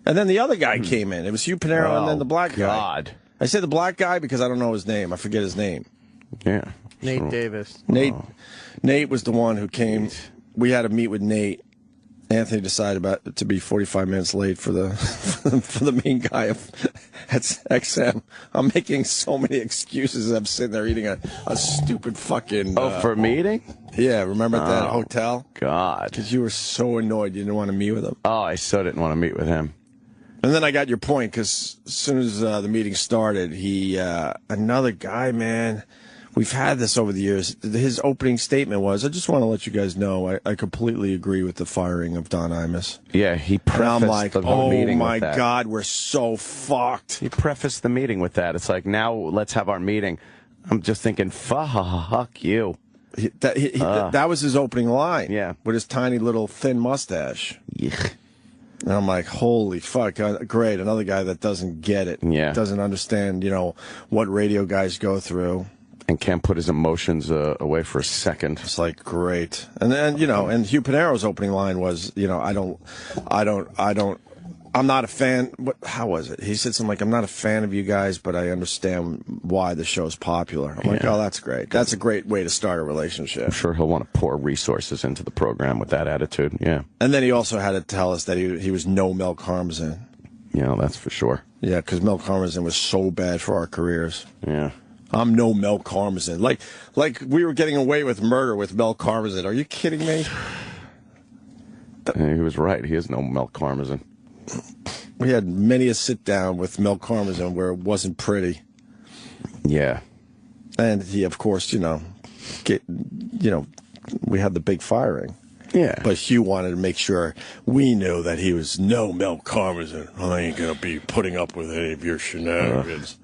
and then the other guy came in. It was Hugh Pinero, and then the black guy. God. I say the black guy because I don't know his name. I forget his name. Yeah. Nate Davis. Nate was the one who came. We had to meet with Nate. Anthony decided to be 45 minutes late for the for the main guy at XM. I'm making so many excuses. I'm sitting there eating a stupid fucking. For a meeting? Yeah, remember at that hotel? God. Because you were so annoyed you didn't want to meet with him. Oh, I so didn't want to meet with him. And then I got your point, because as soon as the meeting started, another guy, man, we've had this over the years. His opening statement was, I just want to let you guys know, I completely agree with the firing of Don Imus. Yeah, he prefaced And I'm like, the meeting my with that. God, we're so fucked. He prefaced the meeting with that. It's like, now let's have our meeting. I'm just thinking, fuck you. That was his opening line. Yeah. With his tiny little thin mustache. Yuck. And I'm like, holy fuck, great. Another guy that doesn't get it. Yeah. Doesn't understand, what radio guys go through. And can't put his emotions away for a second. It's like, great. And then, and Hugh Pinero's opening line was, I'm not a fan. How was it? He said something like, I'm not a fan of you guys, but I understand why the show's popular. I'm like, oh, that's great. That's a great way to start a relationship. I'm sure he'll want to pour resources into the program with that attitude. Yeah. And then he also had to tell us that he was no Mel Karmazin. Yeah, that's for sure. Yeah, because Mel Karmazin was so bad for our careers. Yeah. I'm no Mel Karmazin. Like we were getting away with murder with Mel Karmazin. Are you kidding me? He was right. He is no Mel Karmazin. We had many a sit down with Mel Karmazin where it wasn't pretty. Yeah. And he, of course, we had the big firing. Yeah. But Hugh wanted to make sure we knew that he was no Mel Karmazin. I ain't going to be putting up with any of your shenanigans.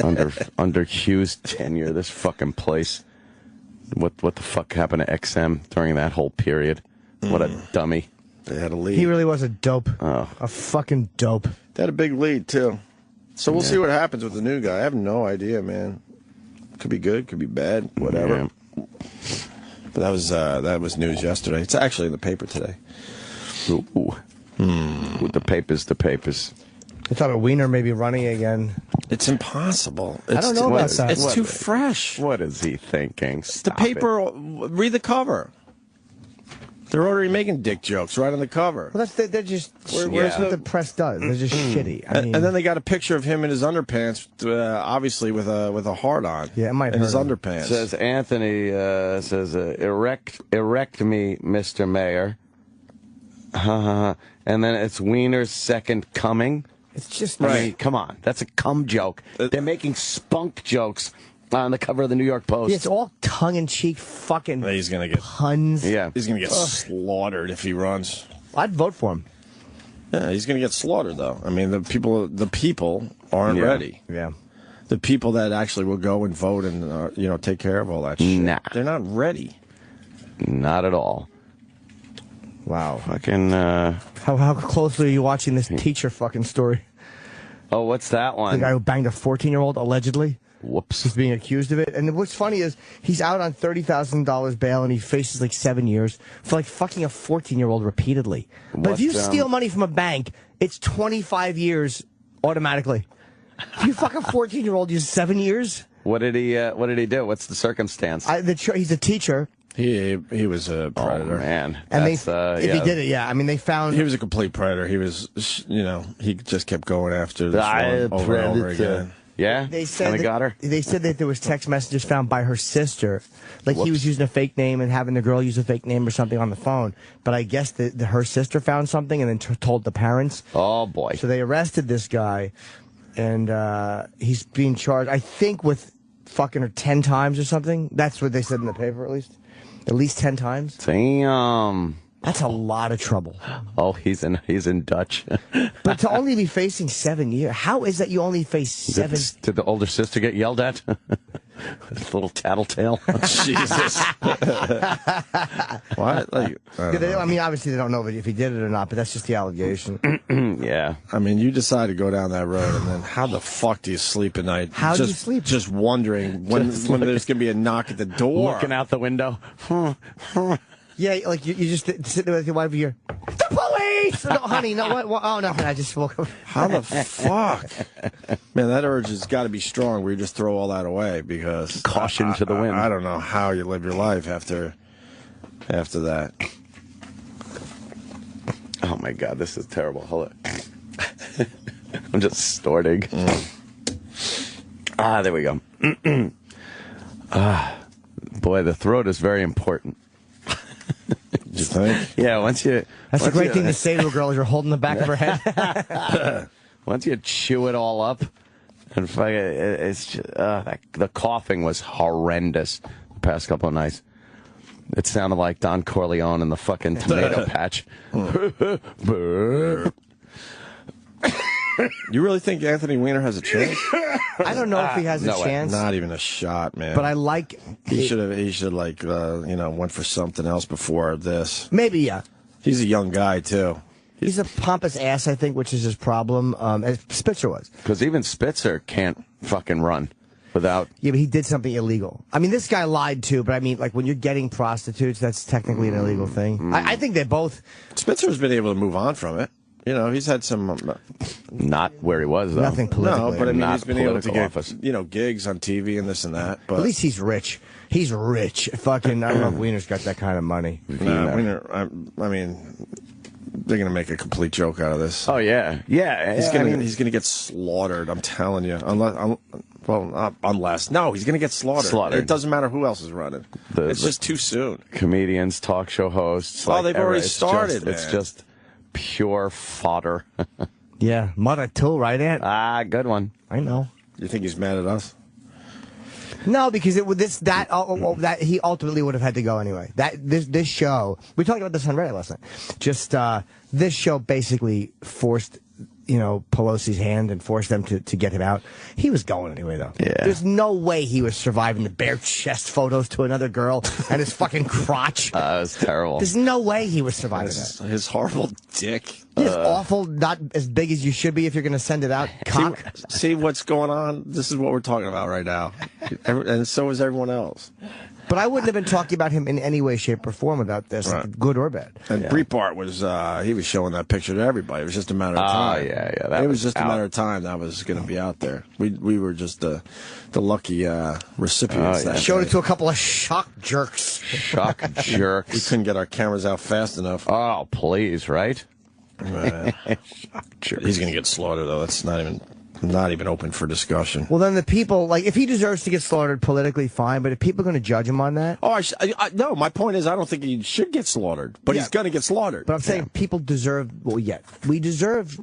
Under Hugh's tenure, this fucking place. What the fuck happened to XM during that whole period? What a dummy. They had a lead. He really was a dope. Oh. A fucking dope. They had a big lead, too. So we'll see what happens with the new guy. I have no idea, man. Could be good, could be bad, whatever. Yeah. But that was news yesterday. It's actually in the paper today. Ooh. With the papers. I thought Weiner may be running again. It's impossible. I don't know about that. It's too fresh. What is he thinking? The paper, read the cover. They're already making dick jokes right on the cover. Well, they're just. That's what the press does. They're just shitty. And then they got a picture of him in his underpants, obviously with a heart on. Yeah, it might in hurt his him. underpants. Says Anthony, erect me, Mr. Mayor. And then it's Weiner's second coming. It's just. I mean, come on. That's a cum joke. They're making spunk jokes on the cover of the New York Post. Yeah, it's all tongue-in-cheek fucking He's going to get puns. Yeah. He's going to get slaughtered if he runs. I'd vote for him. Yeah, he's going to get slaughtered, though. I mean, the people aren't ready. Yeah. The people that actually will go and vote and take care of all that shit. Nah. They're not ready. Not at all. Wow. Fucking, How closely are you watching this teacher fucking story? Oh, what's that one? The guy who banged a 14-year-old, allegedly. Whoops. He's being accused of it. And what's funny is he's out on $30,000 bail and he faces like 7 years for like fucking a 14-year-old repeatedly. But if you steal money from a bank, it's 25 years automatically. If you fuck a 14-year-old, you're 7 years? What did he do? What's the circumstance? He's a teacher. He was a predator. Oh, man. And if he did it, yeah. I mean, they found... He was a complete predator. He was, he just kept going after this one over and over again. Yeah? They said got her? They said that there was text messages found by her sister. Like he was using a fake name and having the girl use a fake name or something on the phone. But I guess her sister found something and then told the parents. Oh, boy. So they arrested this guy. And he's being charged, I think, with fucking her 10 times or something. That's what they said in the paper, at least. At least 10 times. Damn. That's a lot of trouble. Oh, he's in Dutch. But to only be facing 7 years, how is that you only face 7? Did the older sister get yelled at? This little tattletale. Jesus. What? I mean, obviously they don't know if he did it or not, but that's just the allegation. Yeah. I mean, you decide to go down that road, and then how the fuck do you sleep at night? How do you sleep? Just wondering when there's going to be a knock at the door. Looking out the window. Yeah, like you just sit there with your wife and you're, the police! No, honey, no, what? Oh, no, I just woke up. How the fuck? Man, that urge has got to be strong where you just throw all that away because... Caution to the wind. I don't know how you live your life after that. Oh, my God, this is terrible. Hold on. I'm just snorting. There we go. Boy, the throat is very important. You think? Yeah, once you... That's a great thing to say to a girl as you're holding the back of her head. Once you chew it all up, and it's just, the coughing was horrendous the past couple of nights. It sounded like Don Corleone in the fucking tomato patch. You really think Anthony Weiner has a chance? I don't know if he has a chance. Not even a shot, man. But I like... He should like, went for something else before this. Maybe, yeah. He's a young guy, too. He's a pompous ass, I think, which is his problem, as Spitzer was. Because even Spitzer can't fucking run without... Yeah, but he did something illegal. I mean, this guy lied, too, but I mean, like, when you're getting prostitutes, that's technically an illegal thing. I think they both... Spitzer's been able to move on from it. You know, he's had some... Not where he was, though. Nothing political. No, but I mean, he's been able to get, office. Gigs on TV and this and that. But at least he's rich. He's rich. Fucking, I don't know if Weiner's got that kind of money. Weiner, I mean... They're gonna make a complete joke out of this. Oh yeah, yeah. He's gonna get slaughtered. I'm telling you. Unless he's gonna get slaughtered. It doesn't matter who else is running. It's just too soon. Comedians, talk show hosts. Oh, they've already started. It's just pure fodder. Yeah, mother too, right, Ant? Good one. I know. You think he's mad at us? No, because that he ultimately would have had to go anyway. This show, we talked about this on Reddit last night. Just this show basically forced Pelosi's hand and forced them to get him out. He was going anyway, though. Yeah. There's no way he was surviving the bare chest photos to another girl and his fucking crotch. That was terrible. There's no way he was surviving that. His horrible dick. His awful, not as big as you should be if you're going to send it out. Cock. See what's going on? This is what we're talking about right now. And so is everyone else. But I wouldn't have been talking about him in any way, shape, or form about this, good or bad. And Breitbart was, he was showing that picture to everybody. It was just a matter of time. Oh, yeah. It was just a matter of time that was going to be out there. We were just the lucky recipients. That showed it to a couple of shock jerks. Shock jerks. We couldn't get our cameras out fast enough. Oh, please, right? Shock jerks. He's going to get slaughtered, though. That's not even open for discussion. Well, then the people, like, if he deserves to get slaughtered politically, fine, but if people are going to judge him on that... Oh, no, my point is I don't think he should get slaughtered, but he's going to get slaughtered. But I'm saying people deserve, we deserve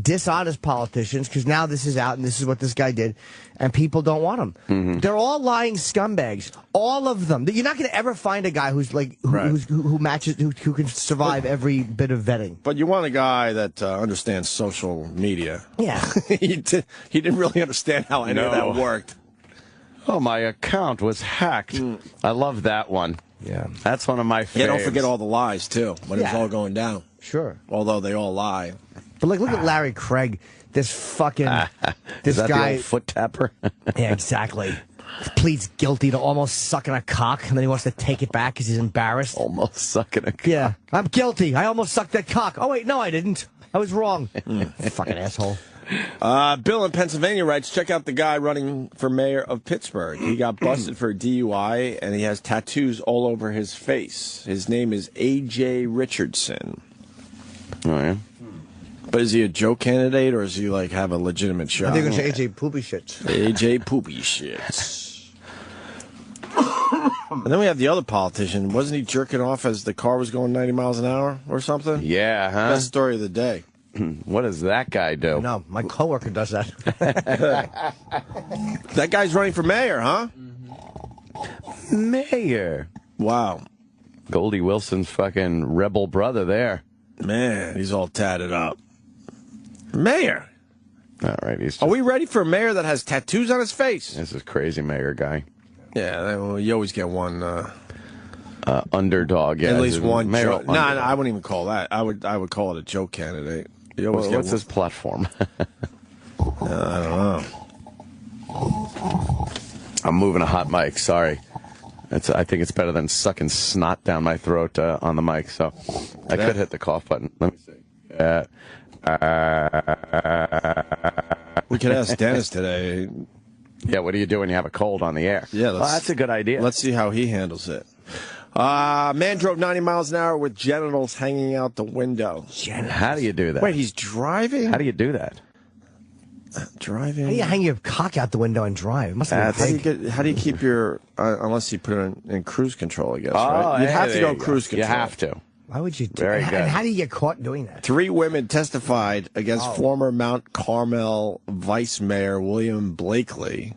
dishonest politicians, because now this is out and this is what this guy did, and people don't want him. Mm-hmm. They're all lying scumbags. All of them. You're not going to ever find a guy who's like, who matches, who can survive every bit of vetting. But you want a guy that understands social media. Yeah. He didn't really understand how any of that worked. Oh, my account was hacked. I love that one. Yeah. That's one of my faves. Yeah, don't forget all the lies, too, when it's all going down. Sure. Although they all lie. But like, look at Larry Craig, this fucking this is that guy, the old foot tapper. Yeah, exactly. Pleads guilty to almost sucking a cock, and then he wants to take it back because he's embarrassed. Almost sucking a cock. Yeah, I'm guilty. I almost sucked that cock. Oh wait, no, I didn't. I was wrong. Fucking asshole. Bill in Pennsylvania writes, check out the guy running for mayor of Pittsburgh. He got busted for a DUI, and he has tattoos all over his face. His name is A.J. Richardson. Oh, yeah? But is he a joke candidate, or does he, like, have a legitimate shot? I think it's A.J. Poopy Shits. A.J. Poopy Shits. And then we have the other politician. Wasn't he jerking off as the car was going 90 miles an hour or something? Yeah, huh? Best story of the day. What does that guy do? No, my coworker does that. That guy's running for mayor, huh? Mayor. Wow. Goldie Wilson's fucking rebel brother there. Man, he's all tatted up. Mayor. All right, Are we ready for a mayor that has tattoos on his face? This is crazy mayor guy. Yeah, you always get one underdog. Yeah, at least one mayor. joke. No, I wouldn't even call that. I would call it a joke candidate. You always what's his platform? I don't know. I'm moving a hot mic. Sorry. I think it's better than sucking snot down my throat on the mic. So I could hit the cough button. Let me see. We could ask Dennis today. Yeah, what do you do when you have a cold on the air? Yeah, that's a good idea. Let's see how he handles it. Man drove 90 miles an hour with genitals hanging out the window. How do you do that? Wait, he's driving? How do you do that? Driving? How do you hang your cock out the window and drive? It must be how do you keep your, unless you put it in cruise control, I guess, right? You have to go cruise control. You have to. Why would you do Very that? good. And how do you get caught doing that? 3 women testified against former Mount Carmel Vice Mayor William Blakely,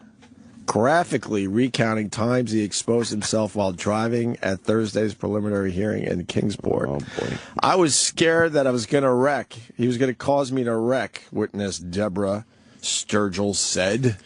graphically recounting times he exposed himself while driving at Thursday's preliminary hearing in Kingsport. Oh, boy. I was scared that I was going to wreck. He was going to cause me to wreck, witness Deborah Sturgill said.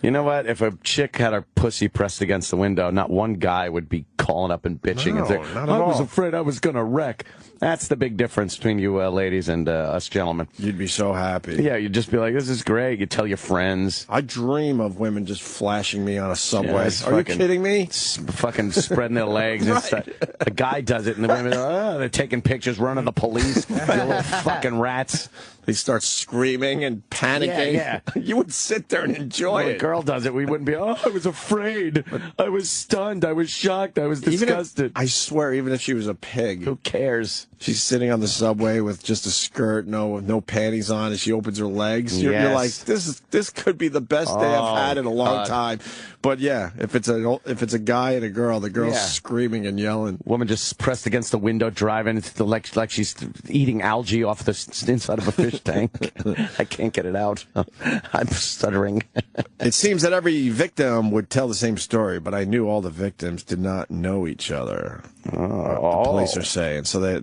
You know what? If a chick had her pussy pressed against the window, not one guy would be calling up and bitching and saying, I was afraid I was going to wreck. That's the big difference between you ladies and us gentlemen. You'd be so happy. Yeah, you'd just be like, this is great. You tell your friends. I dream of women just flashing me on a subway. Are you kidding me? Fucking spreading their legs. Right. A guy does it, and the women are they're taking pictures, running the police. You little fucking rats. They start screaming and panicking. Yeah. You would sit there and enjoy it. When a girl does it, we wouldn't be, I was afraid. I was stunned. I was shocked. I was disgusted. I swear, even if she was a pig. Who cares? She's sitting on the subway with just a skirt, no panties on, and she opens her legs. You're like, this could be the best day I've had in a long time. But yeah, if it's a guy and a girl, the girl's screaming and yelling. Woman just pressed against the window, driving like she's eating algae off the inside of a fish tank. I can't get it out. I'm stuttering. It seems that every victim would tell the same story, but I knew all the victims did not know each other. The police are saying. So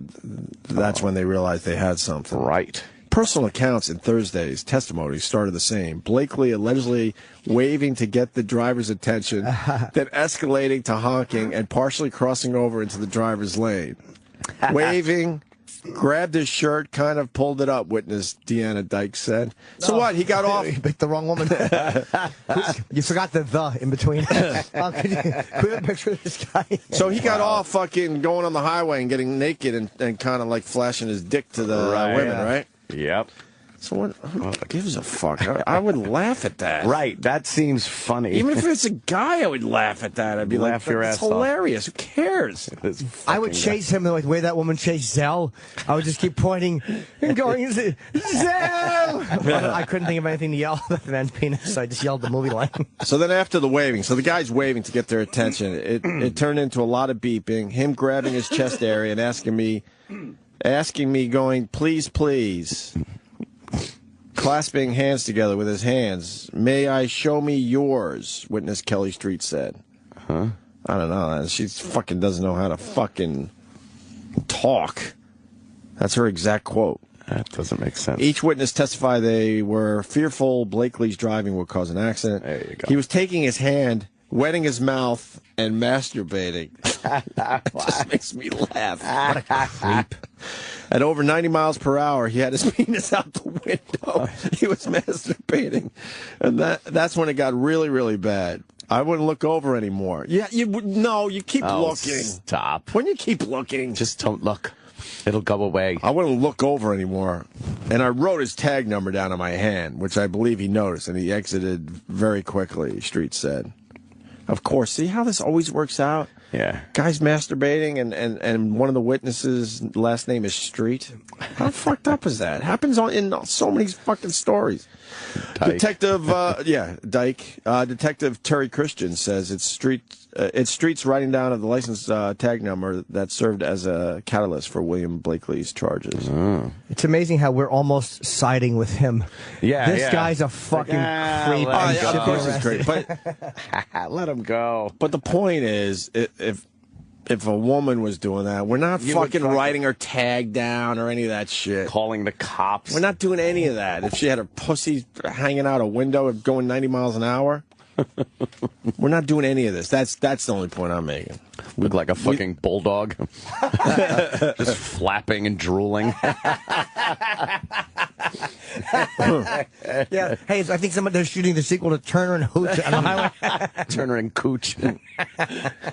that's when they realized they had something. Right. Personal accounts in Thursday's testimony started the same. Blakely allegedly waving to get the driver's attention, then escalating to honking and partially crossing over into the driver's lane. Waving, grabbed his shirt, kind of pulled it up, witness Deanna Dyke said. So what? He got off? He picked the wrong woman. You forgot the in between. Could you put a picture of this guy? So he got off fucking going on the highway and getting naked and kind of like flashing his dick to the women, right? Yep. So who gives a fuck? I would laugh at that. Right. That seems funny. Even if it's a guy, I would laugh at that. I'd be laugh like, your that's ass hilarious. Off. Who cares? I would chase him the way that woman chased Zell. I would just keep pointing and going, Zell! I couldn't think of anything to yell at the man's penis, so I just yelled the movie line. So then after the waving, so the guy's waving to get their attention. It turned into a lot of beeping, him grabbing his chest area and asking me going, please, please. Clasping hands together with his hands. May I show me yours? Witness Kelly Street said. Huh? I don't know. She fucking doesn't know how to fucking talk. That's her exact quote. That doesn't make sense. Each witness testified they were fearful Blakely's driving would cause an accident. There you go. He was taking his hand, wetting his mouth, and masturbating. It just makes me laugh. What a creep. At over 90 miles per hour, he had his penis out the window. He was masturbating. And that's when it got really, really bad. I wouldn't look over anymore. Yeah, you keep looking. Stop. When you keep looking. Just don't look. It'll go away. I wouldn't look over anymore. And I wrote his tag number down on my hand, which I believe he noticed, and he exited very quickly, Street said. Of course. See how this always works out? Yeah. Guy's masturbating, and one of the witnesses' last name is Street. How fucked up is that? Happens in so many fucking stories. Dyke. Dyke. Detective Terry Christian says it's Street's writing down of the license tag number that served as a catalyst for William Blakely's charges. Oh. It's amazing how we're almost siding with him. Yeah, this guy's a fucking creep. Of course he's great, but let him go. But the point is, if a woman was doing that, we're not fucking writing her tag down or any of that shit. Calling the cops. We're not doing any of that. If she had her pussy hanging out a window going 90 miles an hour, we're not doing any of this. That's the only point I'm making. Look like a fucking bulldog. Just flapping and drooling. Yeah. Hey, I think they're shooting the sequel to Turner and Hooch on the highway. Turner and Cooch.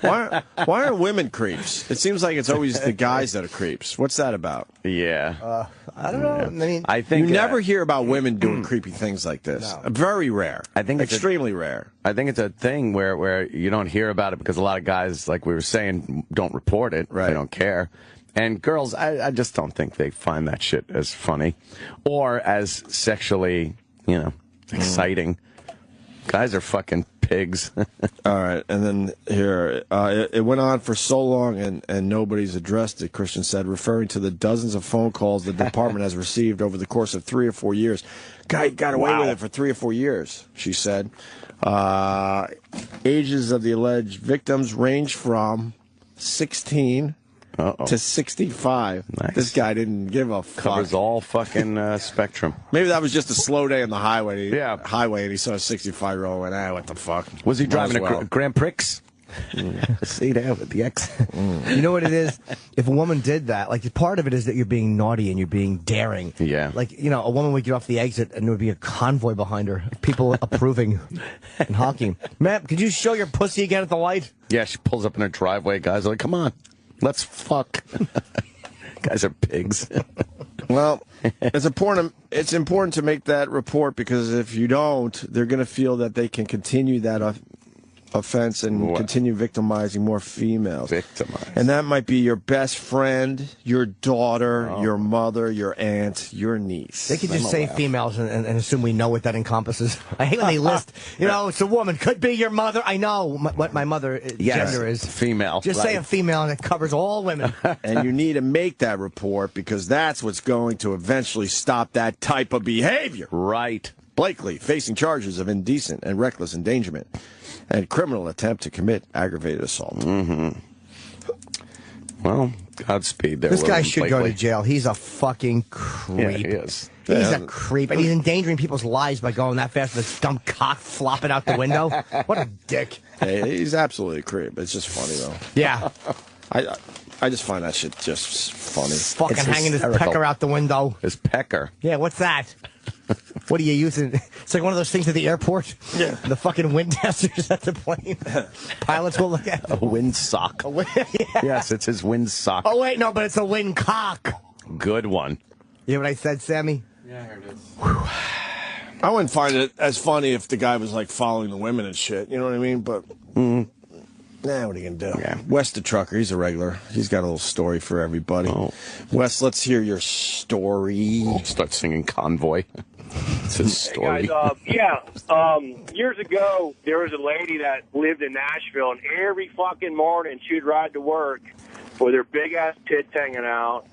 Why are women creeps? It seems like it's always the guys that are creeps. What's that about? Yeah. I don't know. I mean, I think you never hear about women doing creepy things like this. No. Very rare. I think it's extremely rare. I think it's a thing where you don't hear about it because a lot of guys, like we were saying, don't report it. Right. They don't care. And girls, I just don't think they find that shit as funny or as sexually, exciting. Guys are fucking pigs. All right, and then here, it went on for so long and nobody's addressed it, Christian said, referring to the dozens of phone calls the department has received over the course of 3 or 4 years. Guy got away with it for 3 or 4 years, she said. Ages of the alleged victims range from 16 to 65. Nice. This guy didn't give a fuck. Covers all fucking spectrum. Maybe that was just a slow day on the highway. Yeah. And he saw a 65-year-old and went, what the fuck? Was he driving a Grand Prix? See there with the X. You know what it is? If a woman did that, like, part of it is that you're being naughty and you're being daring. Yeah. Like, you know, a woman would get off the exit and there would be a convoy behind her, people approving and honking. Ma'am, could you show your pussy again at the light? Yeah, she pulls up in her driveway. Guys are like, come on, let's fuck. Guys are pigs. Well, it's important to make that report, because if you don't, they're going to feel that they can continue that offense and continue victimizing more females. And that might be your best friend, your daughter, your mother, your aunt, your niece. They could just say females and assume we know what that encompasses. I hate when they list, you know, it's a woman. Could be your mother. I know what my mother gender is. Female. Just say a female and it covers all women. And you need to make that report, because that's what's going to eventually stop that type of behavior. Right. Blakely facing charges of indecent and reckless endangerment and criminal attempt to commit aggravated assault. Mm-hmm. Well, Godspeed there. This guy should go to jail. He's a fucking creep. Yeah, he is. He's a creep, and he's endangering people's lives by going that fast with his dumb cock flopping out the window. What a dick. Hey, he's absolutely a creep. It's just funny, though. Yeah. I just find that shit just funny. Fucking hanging his pecker out the window. His pecker? Yeah, what's that? What are you using? It's like one of those things at the airport. Yeah. The fucking wind testers at the plane. Pilots will look at a wind sock. Yeah. Yes, it's his wind sock. Oh, wait, no, but it's a wind cock. Good one. You know what I said, Sammy? Yeah, I heard it. I wouldn't find it as funny if the guy was like following the women and shit. You know what I mean? But nah, what are you gonna do? Yeah. Wes the trucker, he's a regular. He's got a little story for everybody. Oh. Wes, let's hear your story. Start singing Convoy. It's his story. Hey guys, years ago, there was a lady that lived in Nashville, and every fucking morning she'd ride to work with her big-ass tits hanging out,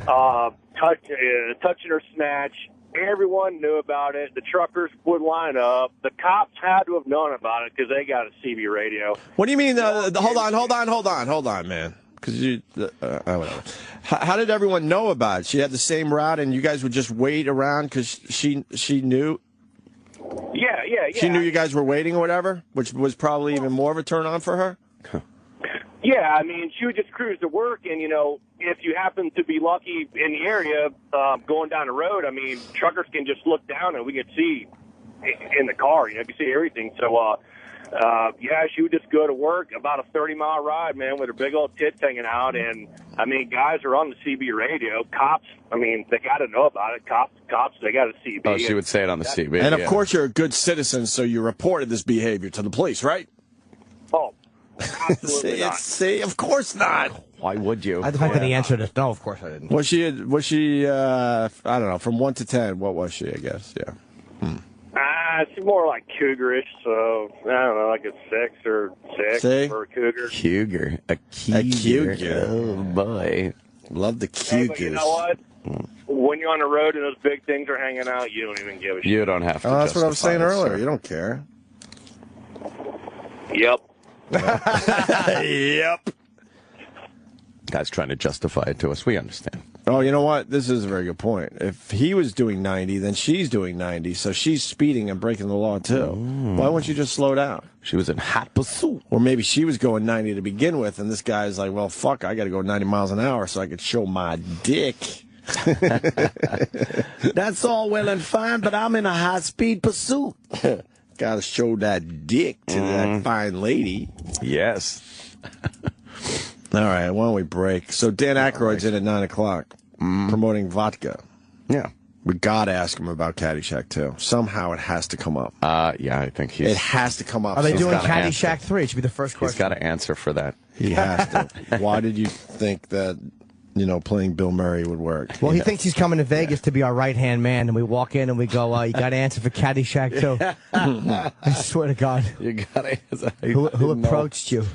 touching her snatch. Everyone knew about it. The truckers would line up. The cops had to have known about it because they got a CB radio. What do you mean? Hold on, man. Because you, whatever. How did everyone know about it? She had the same route, and you guys would just wait around because she knew. Yeah. She knew you guys were waiting or whatever, which was probably even more of a turn on for her. Yeah, I mean, she would just cruise to work, and, you know, if you happen to be lucky in the area going down the road, I mean, truckers can just look down and we can see in the car, you know, you can see everything. So, yeah, she would just go to work, about a 30-mile ride, man, with her big old tits hanging out. And, I mean, guys are on the CB radio. Cops, I mean, they got to know about it. Cops, they got a CB. Oh, she would say it on the CB. And, of course, you're a good citizen, so you reported this behavior to the police, right? Oh. Absolutely not. See, of course not. Why would you? I think the answer is no, of course I didn't. Was she, I don't know, from 1 to 10, what was she, I guess? Yeah. She's more like cougarish, so I don't know, like a 6 or 6 for a cougar. A cougar. Oh, boy. Love the cougars. Hey, but you know what? When you're on the road and those big things are hanging out, you don't even give a shit. You don't have to. Oh, that's what I was saying earlier. You don't care. Yep. Yep. Guy's trying to justify it to us. We understand. Oh, you know what? This is a very good point. If he was doing 90, then she's doing 90, so she's speeding and breaking the law, too. Why wouldn't you just slow down? She was in hot pursuit. Or maybe she was going 90 to begin with, and this guy's like, well, fuck, I got to go 90 miles an hour so I could show my dick. That's all well and fine, but I'm in a high-speed pursuit. Got to show that dick to that fine lady. Yes. All right, why don't we break? So Dan Aykroyd's in at 9 o'clock, promoting vodka. Yeah. We got to ask him about Caddyshack, too. Somehow it has to come up. Yeah, I think it has to come up. Are they doing Caddyshack 3? It should be the first question. He's got to answer for that. He has to. Why did you think that playing Bill Murray would work. Well, he thinks he's coming to Vegas to be our right-hand man, and we walk in and we go, you got to answer for Caddyshack, too. I swear to God. You got to answer. Who approached you?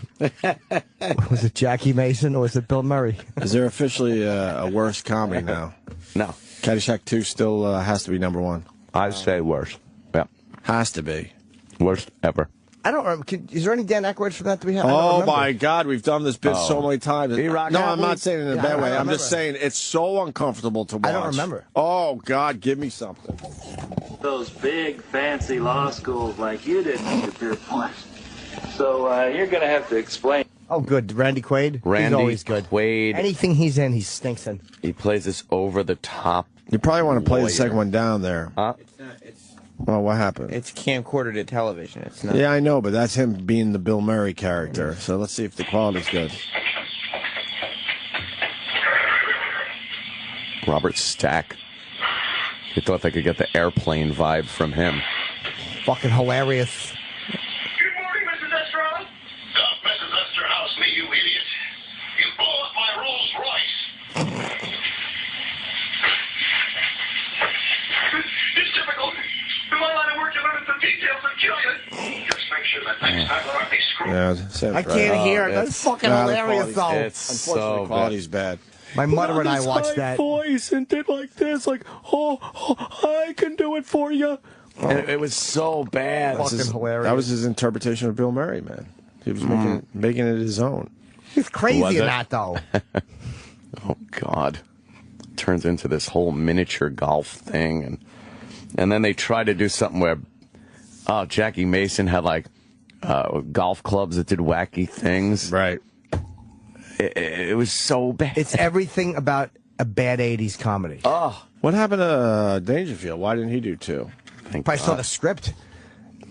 Was it Jackie Mason or was it Bill Murray? Is there officially a worse comedy now? No. Caddyshack 2 still has to be number one. I'd say worse. Yeah. Has to be. Worst ever. I don't remember. Is there any Dan Aykroyd from that? Do we have? Oh, my God. We've done this bit so many times. Erock, no, I'm not saying it in a bad way. I'm just saying it's so uncomfortable to watch. I don't remember. Oh, God, give me something. Those big, fancy law schools like you didn't need to Pierpoint. So you're going to have to explain. Oh, good. Randy Quaid? Randy he's always good. Quaid. Anything he's in, he stinks in. He plays this over-the-top. You probably want to play the second one down there. It's Well, what happened? It's camcorder to television. It's not. Yeah, I know, but that's him being the Bill Murray character. So let's see if the quality's good. Robert Stack. They thought they could get the airplane vibe from him. Fucking hilarious. Good morning, Mrs. Esterhaus. Mrs. Esterhaus, me, you idiot. You blew up my Rolls Royce. It's typical. In my line of work, you learn the details that kill you. Just make sure that next time there aren't any screws. I can't hear it. That's fucking hilarious, though. It's Unfortunately, so quality's bad. My mother and I watched that. Voice and did like this, like, I can do it for you. And it was so bad. Fucking hilarious. That was his interpretation of Bill Murray, man. He was making it his own. He's crazy in that, though. Oh, God. Turns into this whole miniature golf thing. And then they try to do something where, Jackie Mason had, like, golf clubs that did wacky things. Right. It was so bad. It's everything about a bad 80s comedy. Oh. What happened to Dangerfield? Why didn't he do two? Probably saw the script.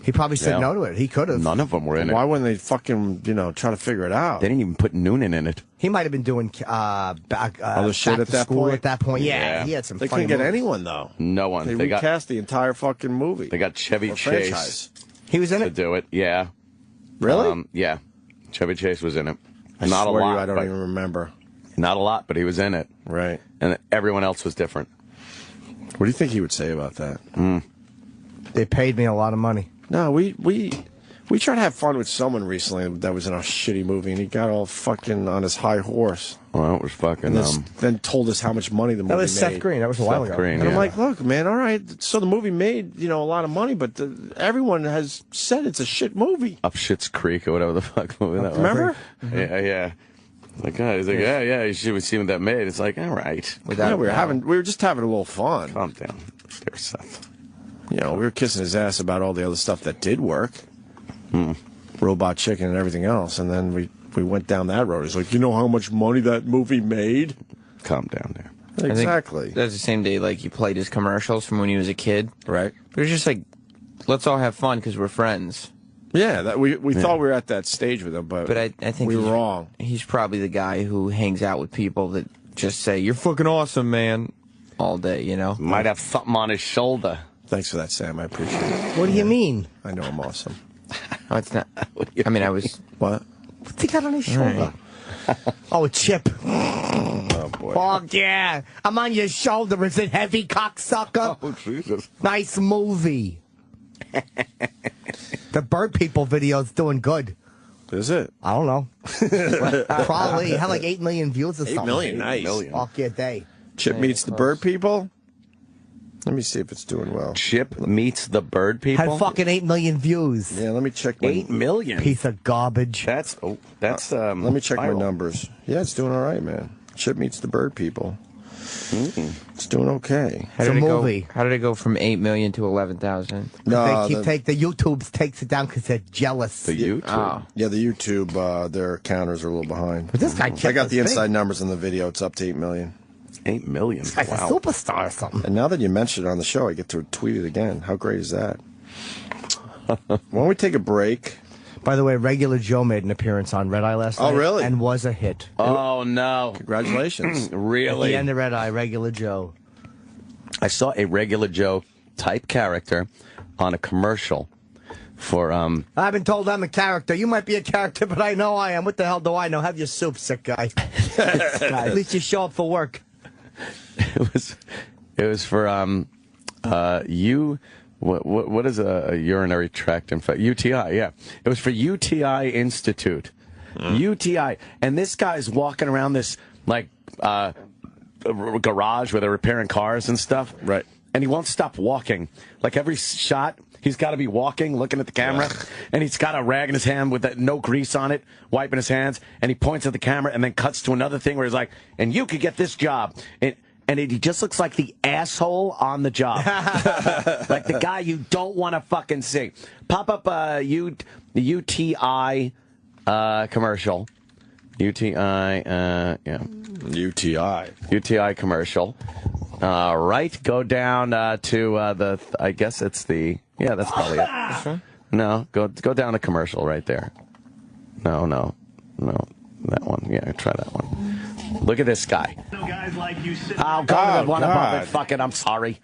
He probably said no to it. He could have. None of them were in it. Why wouldn't they fucking, try to figure it out? They didn't even put Noonan in it. He might have been doing other shit back to school at that point. Yeah, he had some They funny couldn't get movies. anyone, though. No one. They recast the entire fucking movie. They got Chevy Or Chase. franchise. He was in to it? do it, yeah. Really? Yeah. Chevy Chase was in it. I Not a swear lot. I don't but- even remember. Not a lot, but he was in it. Right. And everyone else was different. What do you think he would say about that? They paid me a lot of money. No, we tried to have fun with someone recently that was in a shitty movie, and he got all fucking on his high horse. Well, it was fucking. And then told us how much money the movie made. That was Seth Green. That was a while ago. Green, And I'm like, look, man, all right. So the movie made, a lot of money, but everyone has said it's a shit movie. Up Schitt's Creek or whatever the fuck movie that was. Remember? Yeah. Like, he's like, yeah, you should see what that made. It's like, all right. We were just having a little fun. Calm down. Dear Seth. We were kissing his ass about all the other stuff that did work. Robot Chicken and everything else. And then we went down that road. He's like, you know how much money that movie made? Calm down there. Exactly. That's the same day, like, he played his commercials from when he was a kid. Right. But it was just like, let's all have fun because we're friends. Yeah, we thought we were at that stage with him, but I think we were wrong. He's probably the guy who hangs out with people that just say, you're fucking awesome, man, all day, Might have something on his shoulder. Thanks for that, Sam. I appreciate it. What do you mean? I know I'm awesome. Oh, it's not. I mean, I was. What? What's he got on his shoulder? Oh, a chip. Oh, boy. Oh, yeah. I'm on your shoulder. Is it heavy, cocksucker? Oh, Jesus. Nice movie. The Bird People video's doing good. Is it? I don't know. Probably. It had like 8 million views or 8 something. million, nice. Fuck yeah, day. Chip meets the Bird People? Let me see if it's doing well. Chip meets the Bird People? Had fucking 8 million views. Yeah, let me check. 8 million? Piece of garbage. That's let me check viral. my numbers. Yeah, it's doing all right, man. Chip meets the Bird People. It's doing okay. It's a movie. How did it go from 8 million to 11,000? No, the YouTube takes it down because they're jealous. The YouTube? Oh. Yeah, the YouTube, their counters are a little behind. But this guy I got the big. inside numbers in the video. It's up to 8 million. 8 million. This guy's Wow. a superstar or something. And now that you mentioned it on the show, I get to tweet it again. How great is that? Why don't we take a break? By the way, Regular Joe made an appearance on Red Eye last night. Oh, really? And was a hit. Oh, no. Congratulations. At the Really? end of Red Eye, Regular Joe. I saw a Regular Joe type character on a commercial I've been told I'm a character. You might be a character, but I know I am. What the hell do I know? Have your soup, sick guy. At least you show up for work. It was for you. What is a urinary tract infection? UTI. Yeah, it was for UTI Institute. UTI, and this guy's walking around this like garage where they're repairing cars and stuff. Right. And he won't stop walking. Like every shot, he's got to be walking, looking at the camera, and he's got a rag in his hand with no grease on it, wiping his hands, and he points at the camera and then cuts to another thing where he's like, and you could get this job. And he just looks like the asshole on the job. Like the guy you don't want to fucking see. Pop up UTI commercial. UTI, UTI commercial. Right, go down to I guess it's the, that's probably it. No, go down to commercial right there. No, that one. Yeah, try that one. Look at this guy. Oh, go to the one above it. Fuck it, I'm sorry.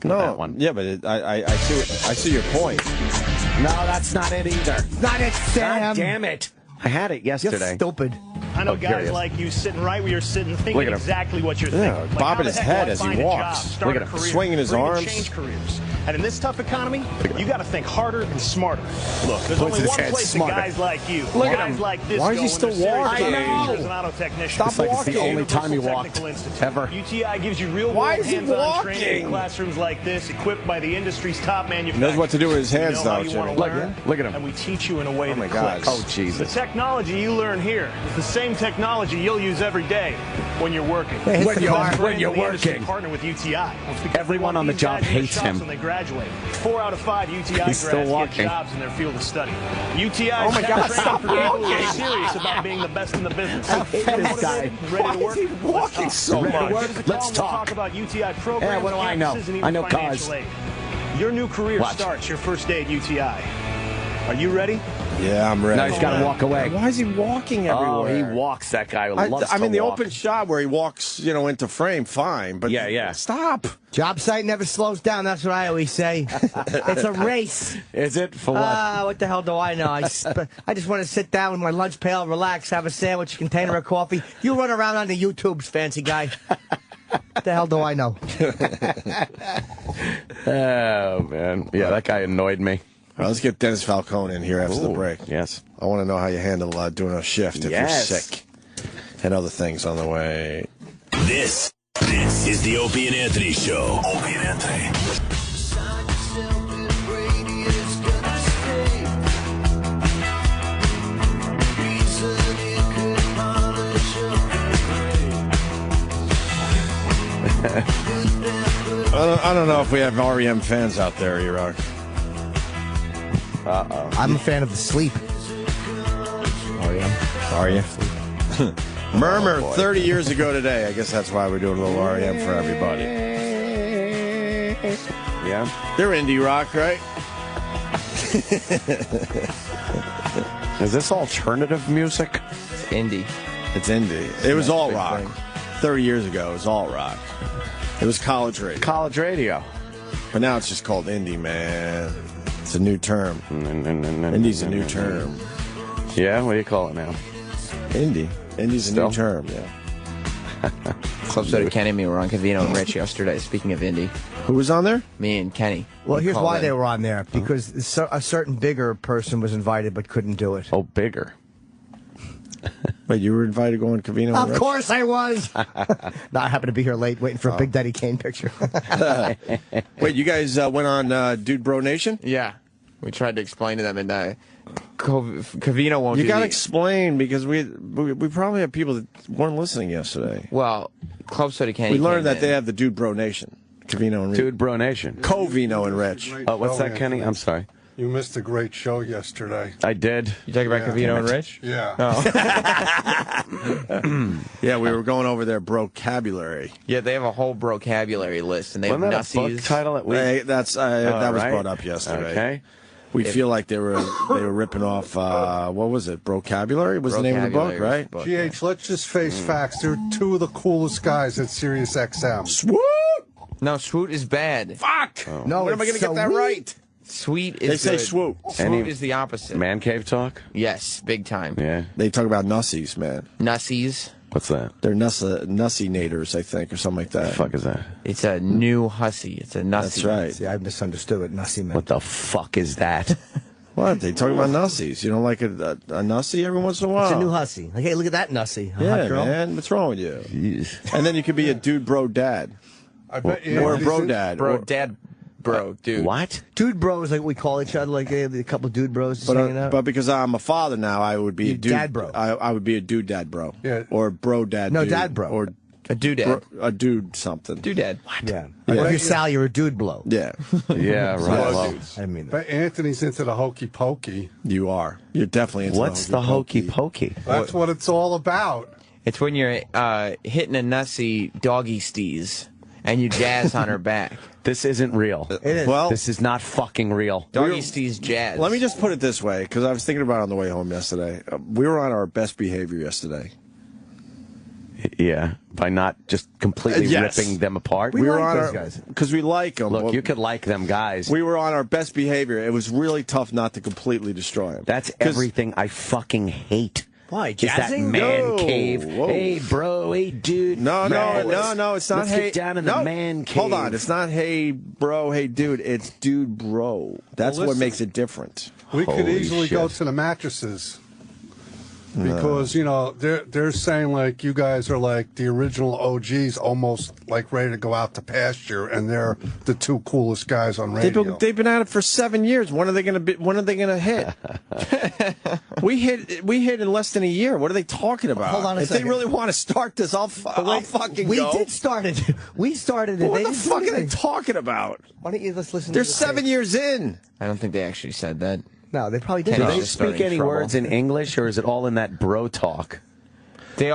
No, that one. Yeah, but I see your point. No, that's not it either. Not it, Sam. God damn it. I had it yesterday. You're stupid. I know guys like you sitting right where you're sitting, thinking exactly what you're thinking. Like, bobbing his head as he walks. Look at him, swinging his arms. Change careers. And in this tough economy, you got to think harder and smarter. Look, there's only one place that guys like you, guys like this, why is he still walking? I know. As an auto technician. Stop walking. It's the only time he walked ever. UTI gives you real-world hands-on training in classrooms like this, equipped by the industry's top manufacturers. He knows what to do with his hands, though, Jimmy. Look at him. And we teach you in a way that clicks. Oh, Jesus. The technology you learn here is the same technology you'll use every day when you're working. When you're working. Partner with UTI. Everyone on the job hates him. When they graduate. 4 out of 5 UTI grads get jobs in their field of study. UTI Oh my God, stop people who are serious about being the best in the business. I hate this guy. Ready to work? Why is he walking so much? Let's talk about UTI programs. Yeah, what do I know? I know cars. Your new career starts your first day at UTI. Are you ready? Yeah, I'm ready. No, he's got to walk away. Why is he walking everywhere? Oh, he walks, that guy. I mean, the open shot where he walks, into frame, fine. But stop. Job site never slows down. That's what I always say. It's a race. Is it? For what? What the hell do I know? I just want to sit down with my lunch pail, relax, have a sandwich, a container of coffee. You run around on the YouTubes, fancy guy. What the hell do I know? Oh, man. Yeah, that guy annoyed me. All right, let's get Dennis Falcone in here after the break. Yes. I want to know how you handle doing a shift if you're sick. And other things on the way. This is the Opie and Anthony Show. Opie and Anthony. I don't know if we have REM fans out there, Erock. I'm a fan of the sleep. REM. Are you? Murmur 30 years ago today. I guess that's why we're doing a little REM for everybody. Yeah. They're indie rock, right? Is this alternative music? It's indie. It's indie. It was all rock. 30 years ago, it was all rock. It was college radio. College radio. But now it's just called indie, man. It's a new term. Indie's a new term. Yeah? What do you call it now? Indie. Indie's a new term, yeah. Club Soda Kenny and me were on Covino and Rich yesterday, speaking of indie. Who was on there? Me and Kenny. Well, here's why they were on there. Because a certain bigger person was invited but couldn't do it. Oh, bigger. Wait, you were invited to go on Covino and Rich? Of course I was. No, I happened to be here late waiting for a Big Daddy Kane picture. Wait, you guys went on Dude Bro Nation? Yeah. We tried to explain to them, and Covino won't do You got to explain, because we probably have people that weren't listening yesterday. Well, Club Soda Kenny. We learned that they have the Dude Bro Nation. Covino and Rich. Dude Bro Nation. Covino and Rich. Oh, what's that, Kenny? I'm sorry. You missed a great show yesterday. I did. You talking about Covino and Rich? Yeah. Oh. Yeah, we were going over their vocabulary. Yeah, they have a whole vocabulary list, and they have Wasn't that a book title at least? That was brought up yesterday. Okay. We feel like they were ripping off, what was it, Vocabulary was the name of the book, right? GH, let's just face facts. They're two of the coolest guys at Sirius XM. Swoop! No, Swoot is bad. Fuck! No, when am I going to get that right? Sweet is They say good. swoop. Swoop is the opposite. Man cave talk? Yes, big time. Yeah. They talk about nussies, man. Nussies. What's that? They're nussinators, I think, or something like that. What the fuck is that? It's a new hussy. It's a nussie. That's right. See, I misunderstood what nussie meant. What the fuck is that? What? They talk about nussies. You don't like a nussie every once in a while? It's a new hussy. Like, hey, look at that nussie. A Yeah, hot girl. man. What's wrong with you? And then you could be a dude, bro, dad. I bet you Or a bro, dad. Bro, or- dad, bro, dude. What? Dude bro is like what we call each other, like hey, a couple of dude bros just hanging out. But because I'm a father now, I would be a dude. dad bro. I would be a dude dad bro. Yeah. Or bro dad No, dude. dad bro. Or A doodad. a dude something. Doodad. Yeah. Or if you're Sal, you're a dude blow. Yeah. Yeah, right. Well, I didn't mean that. But Anthony's into the hokey pokey. You are. You're definitely into what's the hokey pokey? That's what it's all about. It's when you're hitting a nussy doggy steez and you jazz on her back. This isn't real. It is. Well, This is not fucking real. Doggy steez jazz. let me just put it this way, because I was thinking about it on the way home yesterday. We were on our best behavior yesterday. Yeah, by not just completely Yes. ripping them apart. We were like on those our guys. because we like them. Look, you could like them guys. We were on our best behavior. It was really tough not to completely destroy them. That's everything I fucking hate. Why? Is that Jazzing? man No. cave? Whoa. Hey, bro. Hey, dude. No, it's not. Let's Hey, get down in the no. man cave. Hold on, it's not. Hey, bro. Hey, dude. It's dude, bro. That's Well, what listen. makes it different. We could Holy easily go shit. to the mattresses. Because, you know, they're saying, like, you guys are like the original OGs, almost like ready to go out to pasture, and they're the two coolest guys on radio. They've been at it for 7 years. When are they going to hit? we hit in less than a year. What are they talking about? Hold on a if second. they really want to start this, I'll fucking we go. did start it. We started it. But what They the didn't do fuck are they anything. talking about? Why don't you let's listen They're to the 7 tape. years in. I don't think they actually said that. No, they probably did. Do Kenny's they just starting speak any trouble. words in English, or is it all in that bro talk? They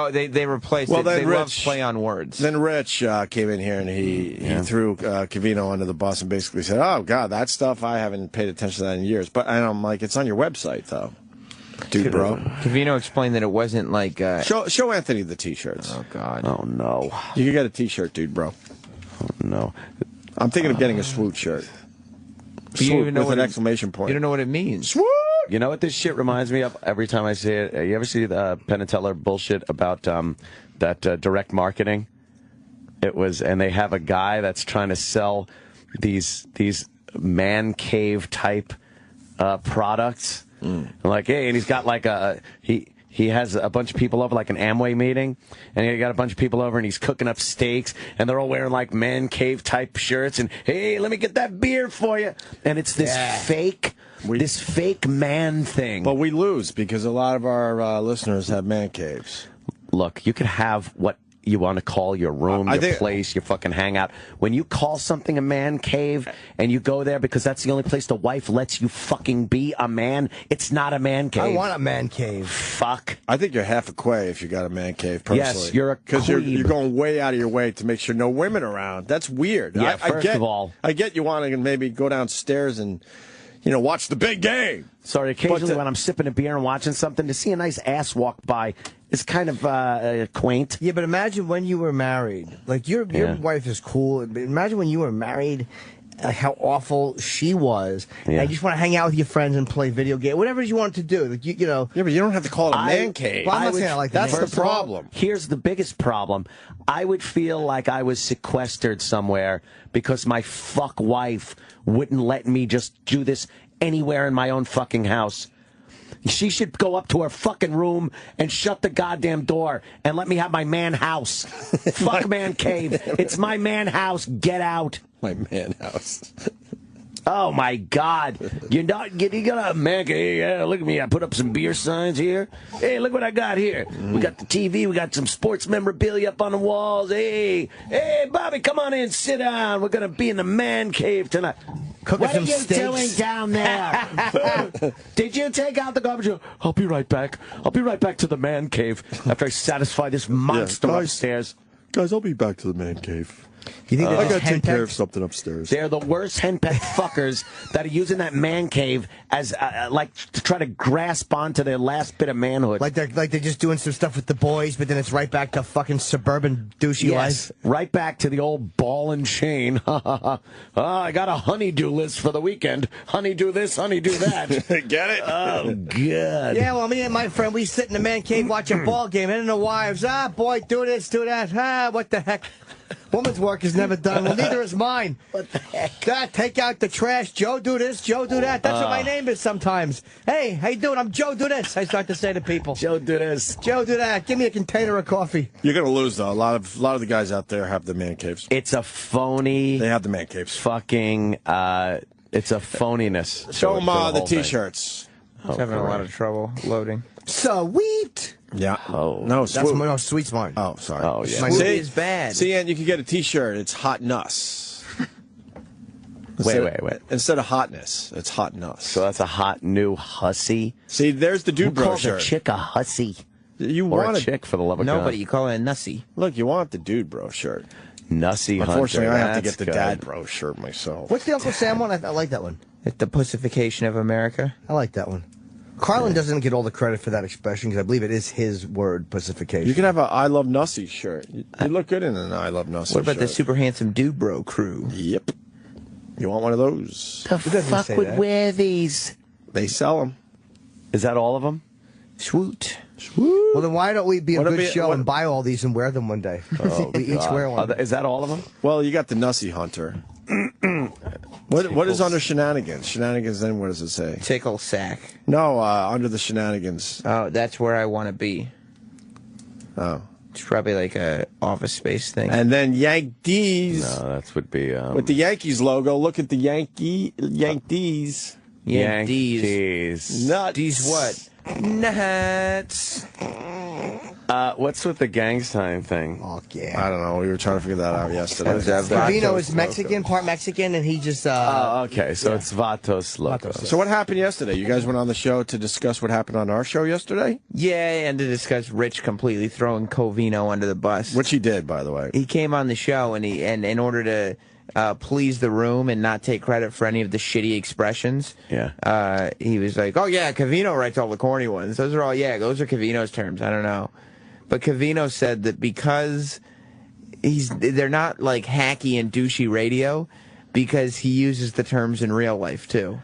replaced Well, it. then They love Rich- play on words. Then Rich came in here and he threw Covino under the bus and basically said, "Oh God, that stuff I haven't paid attention to that in years." But I'm like, it's on your website though, dude, bro. Covino explained that it wasn't like. Show Anthony the T-shirts. Oh God. Oh no. You can get a T-shirt, dude, bro. Oh no. I'm thinking of getting a swoop shirt. But you Swoop even know with what an it- exclamation point. You don't know what it means. Swoop! You know what this shit reminds me of every time I see it? You ever see the Penn and Teller bullshit about that direct marketing? It was, and they have a guy that's trying to sell these man cave type products. Like, hey, and he's got like he has a bunch of people over, like an Amway meeting, and he got a bunch of people over, and he's cooking up steaks, and they're all wearing like man cave type shirts, and hey, let me get that beer for you, and it's this this fake man thing. But we lose because a lot of our listeners have man caves. Look, you could have what you want to call your room, your place, your fucking hangout. When you call something a man cave and you go there because that's the only place the wife lets you fucking be a man, it's not a man cave. I want a man cave. Fuck. I think you're half a quay if you got a man cave, personally. Yes, you're a Because queeb. you're going way out of your way to make sure no women around. That's weird. Yeah, first of all. I get you want to maybe go downstairs and, watch the big game. Sorry, occasionally when I'm sipping a beer and watching something, to see a nice ass walk by is kind of quaint. Yeah, but imagine when you were married. Like, your wife is cool. But imagine when you were married, how awful she was. Yeah. And you just want to hang out with your friends and play video games. Whatever you want to do. Like, you know. Yeah, but you don't have to call it a man cave. Well, I'm not saying I like the That's name. the problem. Here's the biggest problem. I would feel like I was sequestered somewhere because my fuck wife wouldn't let me just do this anywhere in my own fucking house. She should go up to her fucking room and shut the goddamn door and let me have my man house. Fuck man cave. It's my man house. Get out. My man house. Oh my God! You got a man cave. Yeah, look at me. I put up some beer signs here. Hey, look what I got here. We got the TV. We got some sports memorabilia up on the walls. Hey, Bobby, come on in. Sit down. We're gonna be in the man cave tonight. Cooking What are some you steaks. doing down there? Did you take out the garbage? I'll be right back. I'll be right back to the man cave after I satisfy this monster guys. upstairs. Guys, I'll be back to the man cave. You think I got to take care of something upstairs. They're the worst henpecked fuckers that are using that man cave as like to try to grasp onto their last bit of manhood. Like they're just doing some stuff with the boys, but then it's right back to fucking suburban douchey life. Right back to the old ball and chain. I got a honeydew list for the weekend. Honeydew this, honeydew that. Get it? Oh, good. Yeah, well, me and my friend, we sit in the man cave, watch a ball game, and the wives, boy, do this, do that. What the heck? Woman's work is never done. Well, neither is mine. What the heck? God, take out the trash. Joe, do this. Joe, do that. That's what my name is sometimes. Hey, how you doing? I'm Joe, do this. I start to say to people. Joe, do this. Joe, do that. Give me a container of coffee. You're going to lose, though. A lot of the guys out there have the man caves. It's a phony. They have the man caves. Fucking, it's a phoniness. Show them the T-shirts. He's having a lot of trouble loading. Sweet. Yeah. Oh. No, Sweet's mine. Oh, sorry. Oh, yeah. My Sweet is bad. See, and you can get a T-shirt. It's hot nuss. Wait. Instead of hotness, it's hot nuss. So that's a hot new hussy. See, there's the dude Who bro calls shirt. a chick a hussy? You Or want a chick, for the love of God. Nobody, you call it a nussy. Look, you want the dude bro shirt. Nussy Hunter. Unfortunately, I have to That's get the good. dad bro shirt myself. What's the Uncle Sam one? I like that one. It's the pussification of America. I like that one. Carlin doesn't get all the credit for that expression because I believe it is his word, pussification. You can have a I Love Nussy shirt. You look good in an I Love Nussy shirt. What about the super handsome dude bro crew? Yep. You want one of those? The fuck would wear these? They sell them. Is that all of them? Swoot. Well, then why don't we be a What good if show what- and buy all these and wear them one day? Oh, we each God. wear one. Is that all of them? Well, you got the Nussy Hunter. What is under shenanigans? Shenanigans, then what does it say? Tickle sack. No, under the shenanigans. Oh, that's where I want to be. Oh. It's probably like a Office Space thing. And then Yankees. No, that would be... with the Yankees logo. Look at the Yankees. Yankees. Nuts. These what? Nuts. What's with the gang sign thing? Oh, yeah. I don't know. We were trying to figure that out yesterday. Covino is Mexican, part Mexican, and he just... Oh, okay. So it's Vatos Locos. So what happened yesterday? You guys went on the show to discuss what happened on our show yesterday? Yeah, and to discuss Rich completely throwing Covino under the bus. Which he did, by the way. He came on the show, and in order to please the room and not take credit for any of the shitty expressions, he was like, oh, yeah, Covino writes all the corny ones. Those are Covino's terms. I don't know. But Covino said that because they're not like hacky and douchey radio, because he uses the terms in real life, too.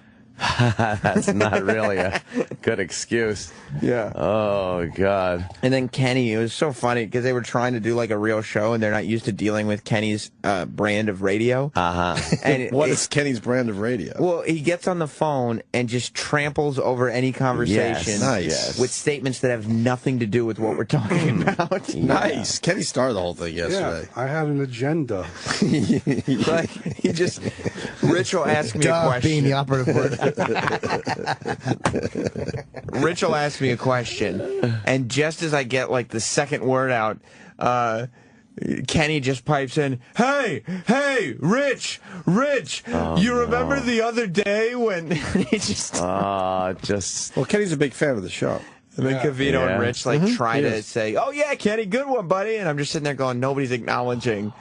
That's not really a good excuse. Yeah. Oh, God. And then Kenny, it was so funny because they were trying to do like a real show and they're not used to dealing with Kenny's brand of radio. Uh-huh. What is Kenny's brand of radio? Well, he gets on the phone and just tramples over any conversation with statements that have nothing to do with what we're talking about. Nice. Kenny started the whole thing yesterday. Yeah, I had an agenda. Like, he just... Rich will ask me a question. being the operative word. Rich will ask me a question, and just as I get like the second word out, Kenny just pipes in, hey, Rich, you remember the other day when he just... Well, Kenny's a big fan of the show. And then Covino and Rich try to say, oh yeah, Kenny, good one, buddy. And I'm just sitting there going, nobody's acknowledging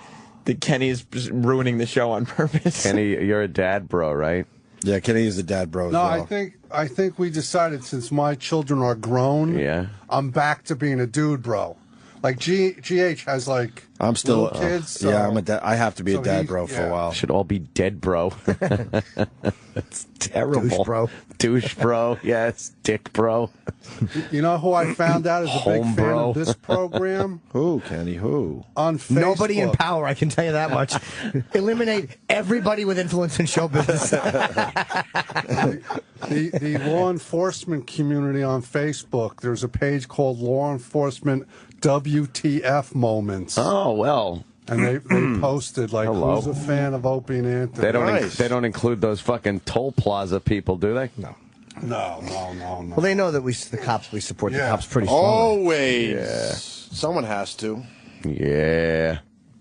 that Kenny is ruining the show on purpose. Kenny, you're a dad bro, right? Yeah, Kenny is the dad bro as No, well. I think we decided since my children are grown, I'm back to being a dude bro. Like GH has like I'm still little kids. So, I'm a I have to be a dad bro for a while. Should all be dead bro. That's terrible. Douche bro. Yes, dick bro. You know who I found out is a big fan of this program? Who, Kenny? Who? On Facebook. Nobody in power, I can tell you that much. Eliminate everybody with influence in show business. The law enforcement community on Facebook, there's a page called Law Enforcement WTF Moments. Oh, well. And they posted, like, who's a fan of Opie and Anthony? They don't include those fucking toll plaza people, do they? No. Well, they know that we support the cops pretty strongly. Always. Yeah. Someone has to. Yeah.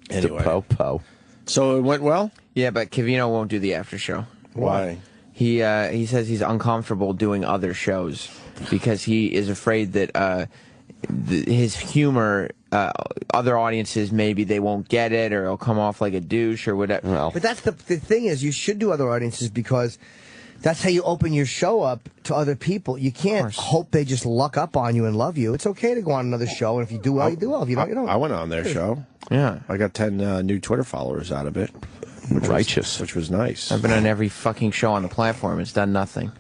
Anyway. Po. So it went well? Yeah, but Covino won't do the after show. Why? He says he's uncomfortable doing other shows because he is afraid that his humor other audiences, maybe they won't get it, or it'll come off like a douche or whatever. Well, but that's the thing is, you should do other audiences because that's how you open your show up to other people. You can't hope they just luck up on you and love you. It's okay to go on another show, and if you do well, you do well. If you don't, you don't. I went on their show. Yeah. I got 10 new Twitter followers out of it. Which was nice. I've been on every fucking show on the platform. It's done nothing.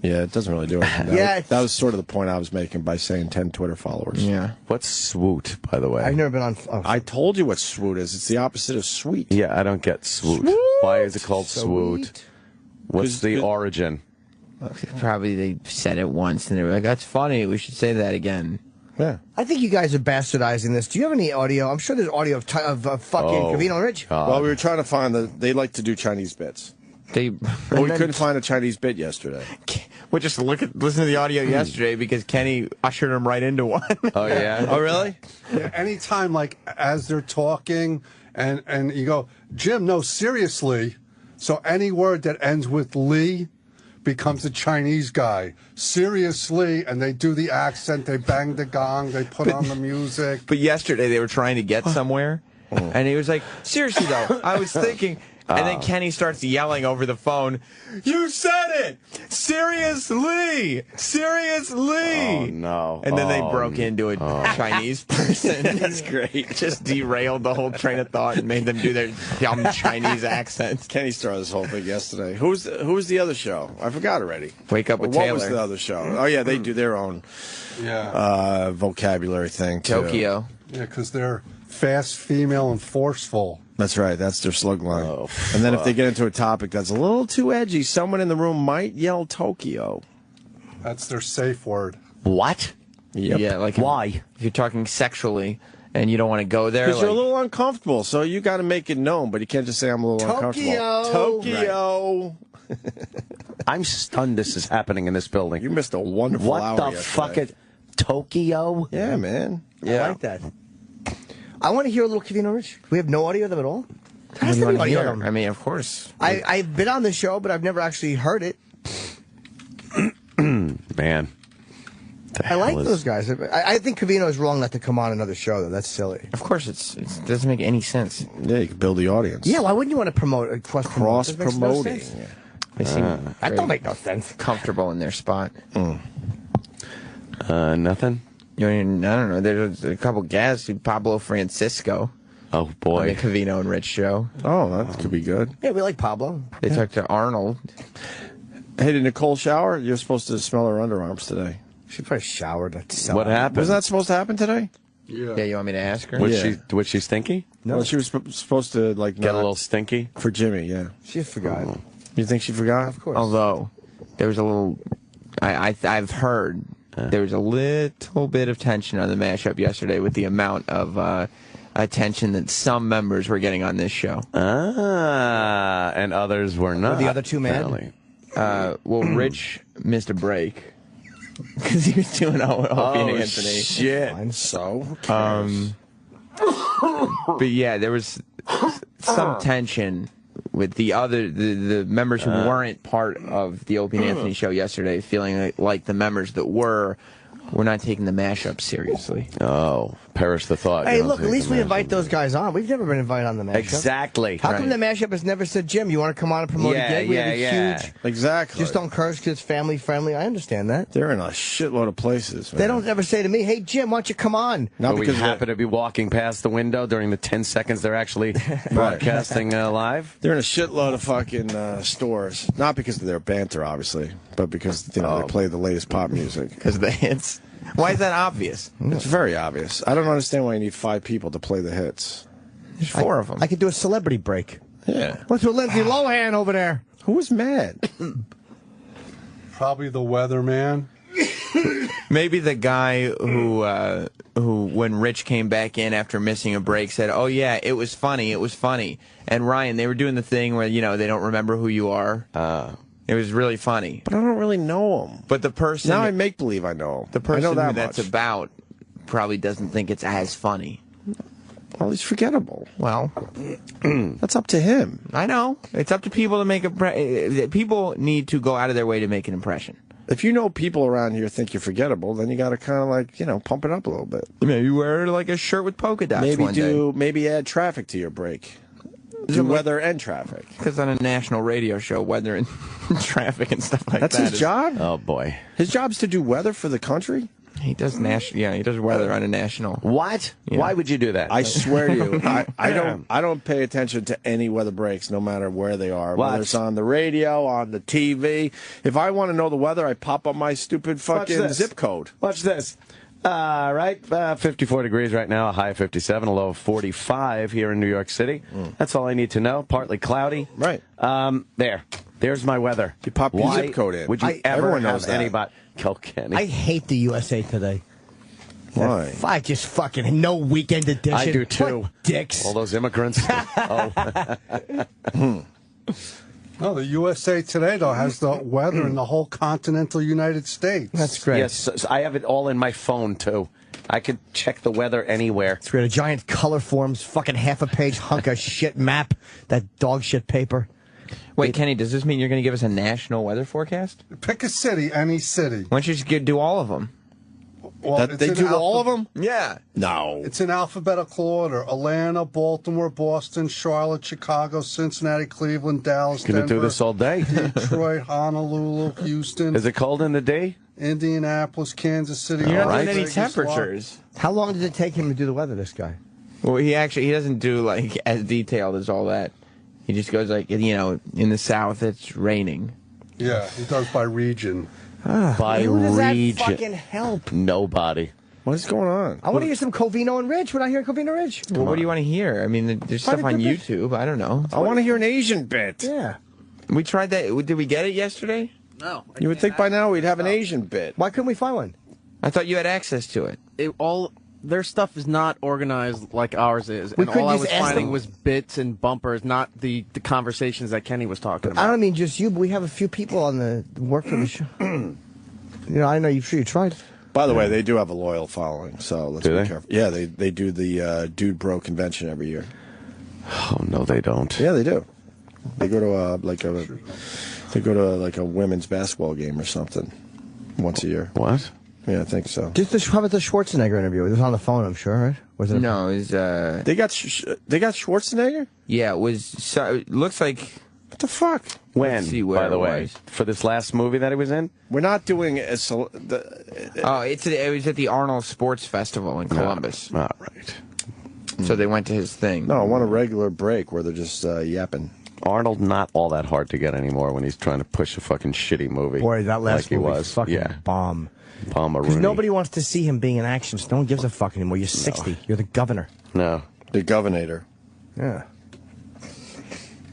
Yeah, it doesn't really do anything. That was sort of the point I was making by saying 10 Twitter followers. Yeah. What's swoot, by the way? I've never been on... I told you what swoot is. It's the opposite of sweet. Yeah, I don't get swoot. Why is it called swoot? What's the origin? Probably they said it once, and they were like, that's funny. We should say that again. Yeah. I think you guys are bastardizing this. Do you have any audio? I'm sure there's audio of fucking Covino and Rich. Well, we were trying to find they like to do Chinese bits. We couldn't find a Chinese bit yesterday. We'll just listen to the audio yesterday because Kenny ushered him right into one. Oh, yeah? Oh, really? Yeah, anytime, like, as they're talking, and you go, Jim, no, seriously. So any word that ends with Lee becomes a Chinese guy. Seriously, and they do the accent, they bang the gong, they put on the music. But yesterday they were trying to get somewhere, and he was like, seriously, though, I was thinking... And then Kenny starts yelling over the phone, "You said it! Seriously! Seriously!" Oh, no. And then they broke into a Chinese person. That's great. Just derailed the whole train of thought and made them do their dumb Chinese accents. Kenny started this whole thing yesterday. Who was the other show? I forgot already. Wake Up with What Taylor. was the other show? Oh, yeah, they do their own vocabulary thing, too. Tokyo. Yeah, because they're fast, female, and forceful. That's right. That's their slug line. Oh, and then if they get into a topic that's a little too edgy, someone in the room might yell Tokyo. That's their safe word. What? Yep. Yeah, like why? If you're talking sexually and you don't want to go there, because you're a little uncomfortable, so you got to make it known. But you can't just say I'm a little uncomfortable. Tokyo. Right. I'm stunned this is happening in this building. You missed a wonderful hour What the yesterday. fuck is Tokyo? Yeah, man. I like that. I want to hear a little Covino Rich. We have no audio of them at all? I mean, of course. I've been on the show, but I've never actually heard it. Man. I like those guys. I think Covino is wrong not to come on another show, though. That's silly. Of course, it doesn't make any sense. Yeah, you can build the audience. Yeah, why wouldn't you want to promote cross-promoting? They seem that don't make no sense. Comfortable in their spot. Nothing? I don't know. There's a couple guests, Pablo Francisco. Oh, boy. On the Covino and Rich show. Oh, that could be good. Yeah, we like Pablo. They talked to Arnold. Hey, did Nicole shower? You're supposed to smell her underarms today. She probably showered. What happened? Wasn't that supposed to happen today? Yeah, you want me to ask her? Was she stinky? No. Well, she was supposed to, like, get a little stinky? For Jimmy, yeah. She forgot. Oh. You think she forgot? Of course. Although, there was a little... I've heard... There was a little bit of tension on the mashup yesterday with the amount of attention that some members were getting on this show. And others were not. Were the other two mad? Well, Rich missed a break because he was doing Opie and Anthony. Shit. So? But yeah, there was some tension with the members who weren't part of the Opie and Anthony show yesterday, feeling like the members that were not taking the mashup seriously. Oh, perish the thought. Hey, look, at least we invite those guys on. We've never been invited on the mashup. Exactly. How come the mashup has never said, Jim, you want to come on and promote a gig? We have a huge... Exactly. Just don't curse because it's family friendly. I understand that. They're in a shitload of places, man. They don't ever say to me, hey, Jim, why don't you come on? Not because we happen to be walking past the window during the 10 seconds they're actually broadcasting live. They're in a shitload of fucking stores. Not because of their banter, obviously, but because they play the latest pop music. Because of the hits. Why is that obvious? It's very obvious. I don't understand why you need 5 people to play the hits. There's 4 of them. I could do a celebrity break. Yeah. What's with Lindsay Lohan over there? Who was mad? Probably the weatherman. Maybe the guy who when Rich came back in after missing a break said, "Oh yeah, it was funny, it was funny." And Ryan, they were doing the thing where they don't remember who you are. It was really funny. But I don't really know him. But the person... Now I make believe I know him. The person I know that that's much. about probably doesn't think it's as funny. Well, he's forgettable. Well, that's up to him. I know. It's up to people to make a... People need to go out of their way to make an impression. If you know people around here think you're forgettable, then you got to kind of like, pump it up a little bit. Maybe wear like a shirt with polka dots one day. Maybe add traffic to your break. Do weather and traffic. Because on a national radio show, weather and traffic and stuff like That's that. his job? Oh, boy. His job's to do weather for the country? He does he does weather on a national. What? Yeah. Why would you do that? I swear to you, I don't pay attention to any weather breaks, no matter where they are. What? Whether it's on the radio, on the TV. If I want to know the weather, I pop up my stupid fucking zip code. Watch this. 54 degrees right now, a high of 57, a low of 45 here in New York City. That's all I need to know. Partly cloudy. Right. There's my weather. You pop your zip code in. Would you ever have anybody? Kilkenny. I hate the USA Today. Why? I just fucking no weekend edition. I do too. What dicks. All those immigrants. No, the USA Today, though, has the weather in the whole continental United States. That's great. Yes, so I have it all in my phone, too. I could check the weather anywhere. It's great. A giant color forms, fucking half-a-page hunk of shit map, that dog shit paper. Wait, Kenny, does this mean you're going to give us a national weather forecast? Pick a city, any city. Why don't you just do all of them? Well, they do all of them? Yeah. No. It's in alphabetical order. Atlanta, Baltimore, Boston, Charlotte, Chicago, Cincinnati, Cleveland, Dallas, Gonna Denver. do this all day. Detroit, Honolulu, Houston. Is it cold in the day? Indianapolis, Kansas City. You're not Right. doing any temperatures. How long did it take him to do the weather, this guy? Well, he doesn't do like as detailed as all that. He just goes like, in the south it's raining. Yeah, he does by region. By Who does region. that fucking help? Nobody. What is going on? I want to hear some Covino and Rich. We're not hearing Covino and Rich. Well, what do you want to hear? I mean, there's stuff on YouTube. I don't know. I want to hear an Asian bit. Yeah. We tried that. Did we get it yesterday? No. You would think by now we'd have an Asian bit. Why couldn't we find one? I thought you had access to it. Their stuff is not organized like ours is. We And couldn't all I just was ask finding them. was bits and bumpers, not the conversations that Kenny was talking I about. don't mean just you, but we have a few people on the work for the show. I know you tried. By the way, they do have a loyal following, so let's Do be they? careful. Yeah, they do the Dude Bro convention every year. Oh, no, they don't. Yeah, they do. They go to like a women's basketball game or something once a year. What? Yeah, I think so. How about the Schwarzenegger interview? It was on the phone, I'm sure, right? Was it? No, it was. They got Schwarzenegger? Yeah, it was. So, it looks like. What the fuck? When, Let's see where by the it way? was. For this last movie that he was in? We're not doing it was at the Arnold Sports Festival in Columbus. All right. So they went to his thing. No, I want a regular break where they're just yapping. Arnold, not all that hard to get anymore when he's trying to push a fucking shitty movie. Boy, that last like movie he was. fucking Yeah. bomb. Palmer Because Rooney. nobody wants to see him being in action. So no one gives a fuck anymore. You're 60. You're the governor. No. The governor. Yeah.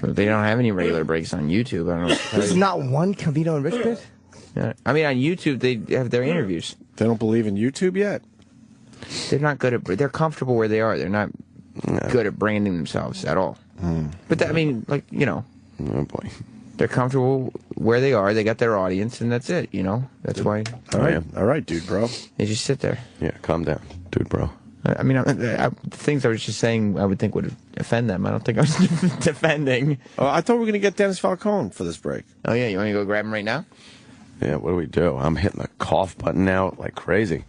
But they don't have any regular breaks on YouTube. I don't know. There's not one Covino and Rich bit? Yeah. I mean, on YouTube, they have their interviews. They don't believe in YouTube yet? They're not good at. They're comfortable where they are. They're not good at branding themselves at all. But I mean, Oh, boy. they're comfortable where they are. They got their audience, and that's it. That's why. All right, Dude Bro. They just sit there. Yeah, calm down, Dude Bro. I mean, the things I was just saying, I would think would offend them. I don't think I was defending. Oh, I thought we were going to get Dennis Falcone for this break. Oh yeah, you want to go grab him right now? Yeah, what do we do? I'm hitting the cough button now like crazy.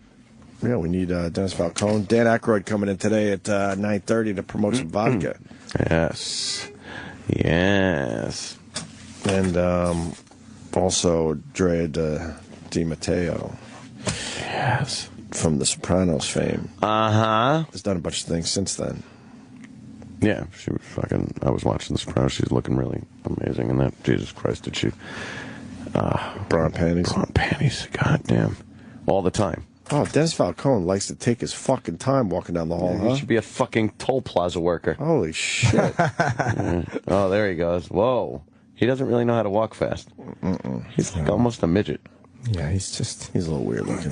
Yeah, we need Dennis Falcone. Dan Aykroyd coming in today at 9:30 to promote some vodka. Yes. Yes. And also Drea Di Matteo. Yes. From the Sopranos fame. Uh-huh. Has done a bunch of things since then. Yeah, she was fucking... I was watching The Sopranos. She's looking really amazing in that. Jesus Christ, did she... bra and panties. Bra and panties. Goddamn. All the time. Oh, Dennis Falcone likes to take his fucking time walking down the hall, Yeah, huh? He should be a fucking toll plaza worker. Holy shit. Yeah. Oh, there he goes. Whoa. He doesn't really know how to walk fast. He's like almost a midget. Yeah, he's a little weird looking.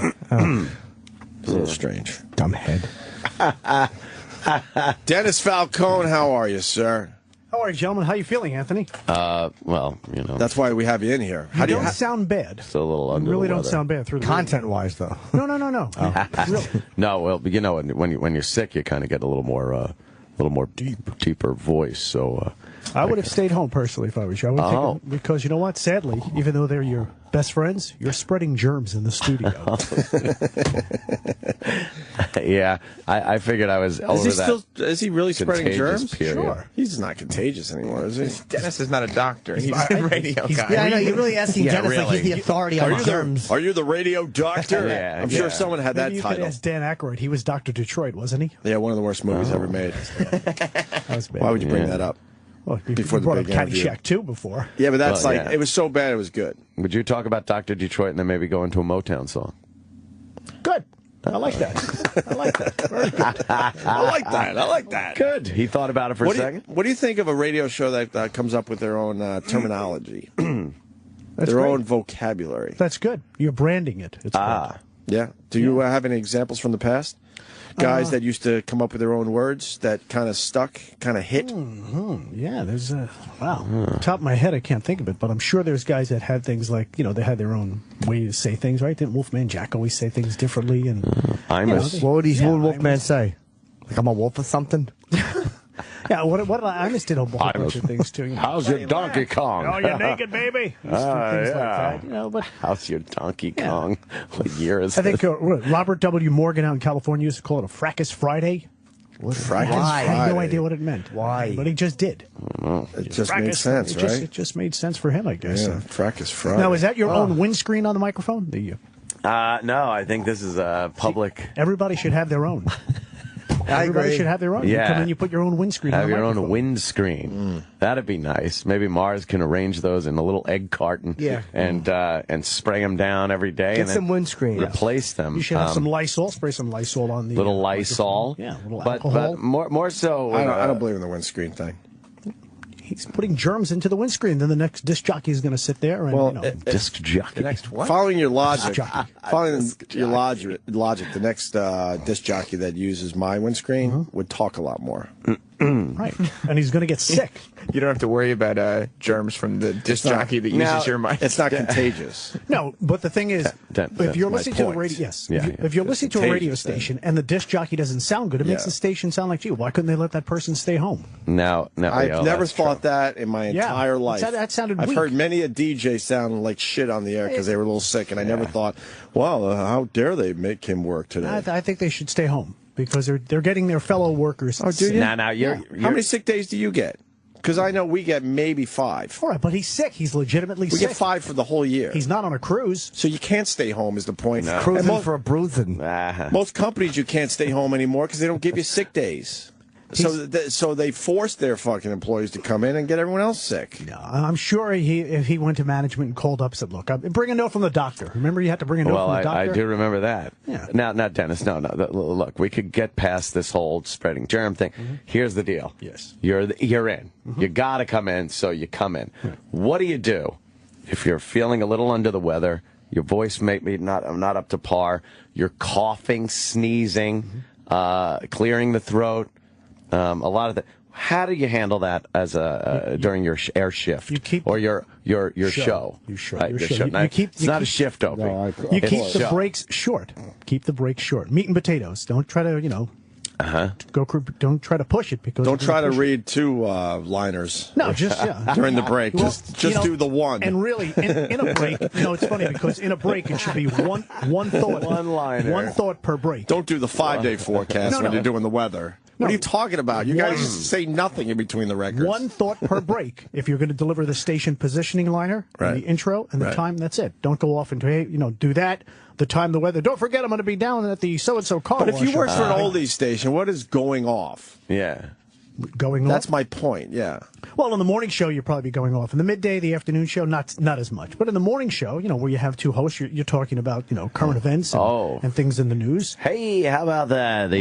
He's a little strange. Dumb head. Dennis Falcone, how are you, sir? How are you, gentlemen? How are you feeling, Anthony? Well, That's why we have you in here. You don't sound bad. Still a little under You really the don't weather. sound bad through the Content-wise, though. No. No, well, you know, when you're sick, you kind of get a little more deeper voice. So I would have stayed home personally if I was you. I would take it, because you know what? Sadly, even though they're your best friends, you're spreading germs in the studio. Yeah, I figured I was over that. Is he really spreading germs? Period. Sure. He's not contagious anymore, is he? Dennis is not a doctor. He's a radio guy. Yeah, I know. You're really asking Dennis like he's the authority on germs. Are you the radio doctor? Yeah, I'm sure someone had Maybe that you title. could ask Dan Aykroyd. He was Dr. Detroit, wasn't he? Yeah, one of the worst movies ever made. That was bad. Why would you bring that up? Well, Before the brought up big interview. Caddyshack 2 before. Yeah, but that's it was so bad it was good. Would you talk about Dr. Detroit and then maybe go into a Motown song? Good. I like that. I like that. Very good. I like that. I like that. Good. He thought about it for a second. What do you think of a radio show that comes up with their own terminology, That's their great. own vocabulary? That's good. You're branding it. It's good. Yeah. Do you have any examples from the past? Guys that used to come up with their own words that kind of stuck, kind of hit? Yeah, there's top of my head, I can't think of it, but I'm sure there's guys that had things like, they had their own way to say things, right? Didn't Wolfman Jack always say things differently? And What would Wolfman say? Like I'm a wolf or something? Yeah, what Imus did a whole bunch of things too. How's your Donkey Kong? Oh, you're naked, baby. Things like that. But how's your Donkey Kong? What year is I think it? Robert W. Morgan out in California used to call it a fracas Friday. Fracas I had no Friday? idea what it meant. Why? But he just did. It just made sense, right? It just made sense for him, I guess. Yeah, Fracas Friday. Now, is that your own windscreen on the microphone? No, I think this is public. Everybody should have their own. I Everybody agree. should have their own. Yeah. You come in, you put your own windscreen Have on the your own microphone. windscreen. That'd be nice. Maybe Mars can arrange those in a little egg carton. Yeah. And spray them down every day. Get and then some windscreen. Replace them. You should have some Lysol. Spray some Lysol on the little Lysol. Yeah, little but alcohol. more so. I don't believe in the windscreen thing. He's putting germs into the windscreen. Then the next disc jockey is going to sit there and disc jockey. The next what? Following your logic, jockey. logic, the next disc jockey that uses my windscreen would talk a lot more. right, and he's going to get sick. You don't have to worry about germs from the disc jockey that uses your mic. It's not contagious. No, but the thing is, if you're listening to the radio, yes, if you're listening to a radio station and the disc jockey doesn't sound good, it makes the station sound like, gee, why couldn't they let that person stay home? No, I've never thought that in my entire life. That sounded I've weak. heard many a DJ sound like shit on the air because they were a little sick, and I never thought, well, how dare they make him work today? I think they should stay home because they're getting their fellow workers. Oh, do you? Now, you're How many sick days do you get? Because I know we get maybe 5. All right, but he's sick. He's legitimately We sick. get 5 for the whole year. He's not on a cruise. So you can't stay home is the point. No. Cruising for a bruising. Most companies you can't stay home anymore because they don't give you sick days. So they force their fucking employees to come in and get everyone else sick. No, I'm sure if he went to management and called up and said, look, bring a note from the doctor. Remember you had to bring a note from the doctor? I do remember that. Yeah. Now, Dennis, no. Look, we could get past this whole spreading germ thing. Here's the deal. Yes. You're in. You got to come in, so you come in. Right. What do you do if you're feeling a little under the weather, your voice may be not up to par, you're coughing, sneezing, clearing the throat, a lot of that. How do you handle that as during your air shift or your show? It's not a shift, Opie. No, you keep the breaks short. Keep the breaks short. Meat and potatoes. Don't try to, don't try to push it because don't try to read 2 liners. No, just during the break. Well, just do the one. And really, in a break, it's funny because in a break it should be one thought, one thought per break. Don't do the 5-day forecast when you're doing the weather. What are you talking about? You guys just say nothing in between the records. One thought per break. If you're going to deliver the station positioning liner, and the intro, and the time, that's it. Don't go off into, do that. The time, the weather. Don't forget, I'm going to be down at the so-and-so car But if you work wash. for an oldies station, what is going off? Yeah. Going off? That's my point, yeah. Well, in the morning show, you'll probably be going off. In the midday, the afternoon show, not as much. But in the morning show, where you have 2 hosts, you're talking about, current events and things in the news. Hey, how about that?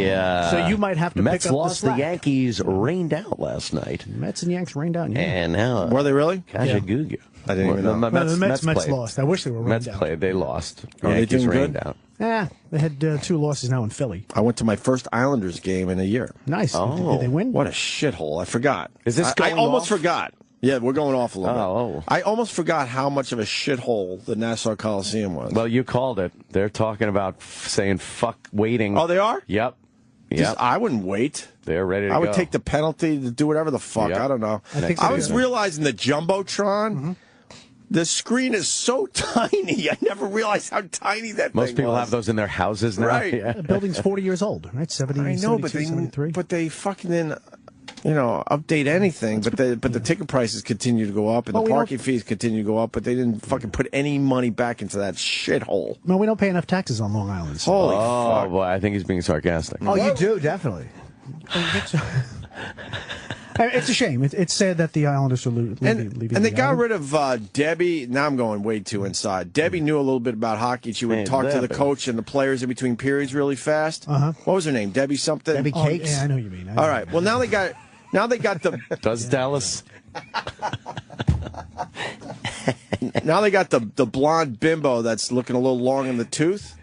So you might have to Mets pick up lost the slack. Yankees rained out last night. Mets and Yanks rained out. Yeah. And now were they really? Kajagoogoo. I didn't even know. The Mets played. lost. I wish they were rained Mets out. played. They lost. Are they Yankees doing rained good? out. They had 2 losses now in Philly. I went to my first Islanders game in a year. Nice. Oh. Did they win? What a shithole. I forgot. Is this I going almost off? forgot. Yeah, we're going off a little bit. Oh. I almost forgot how much of a shithole the Nassau Coliseum was. Well, you called it. They're talking about saying fuck waiting. Oh, they are? Yep. I wouldn't wait. They're ready to go. I would take the penalty to do whatever the fuck. Yep. I don't know. I think I was realizing the Jumbotron, The screen is so tiny. I never realized how tiny that thing was. Most people have those in their houses now. Right. Yeah. The building's 40 years old, right? 70, I know, 73. but they fucking didn't, update anything. But the ticket prices continue to go up, and the parking fees continue to go up. But they didn't fucking put any money back into that shithole. No, we don't pay enough taxes on Long Island. So. Holy fuck! Boy, I think he's being sarcastic. Oh, you do, definitely. It's a shame. It's sad that the Islanders are leaving. And they got rid of Debbie. Now I'm going way too inside. Debbie knew a little bit about hockey. She would talk to the coach and the players in between periods really fast. What was her name? Debbie something? Debbie Cakes? Yeah, I know what you mean. All right. Well, now they got the... Does Dallas? Now they got the blonde bimbo that's looking a little long in the tooth.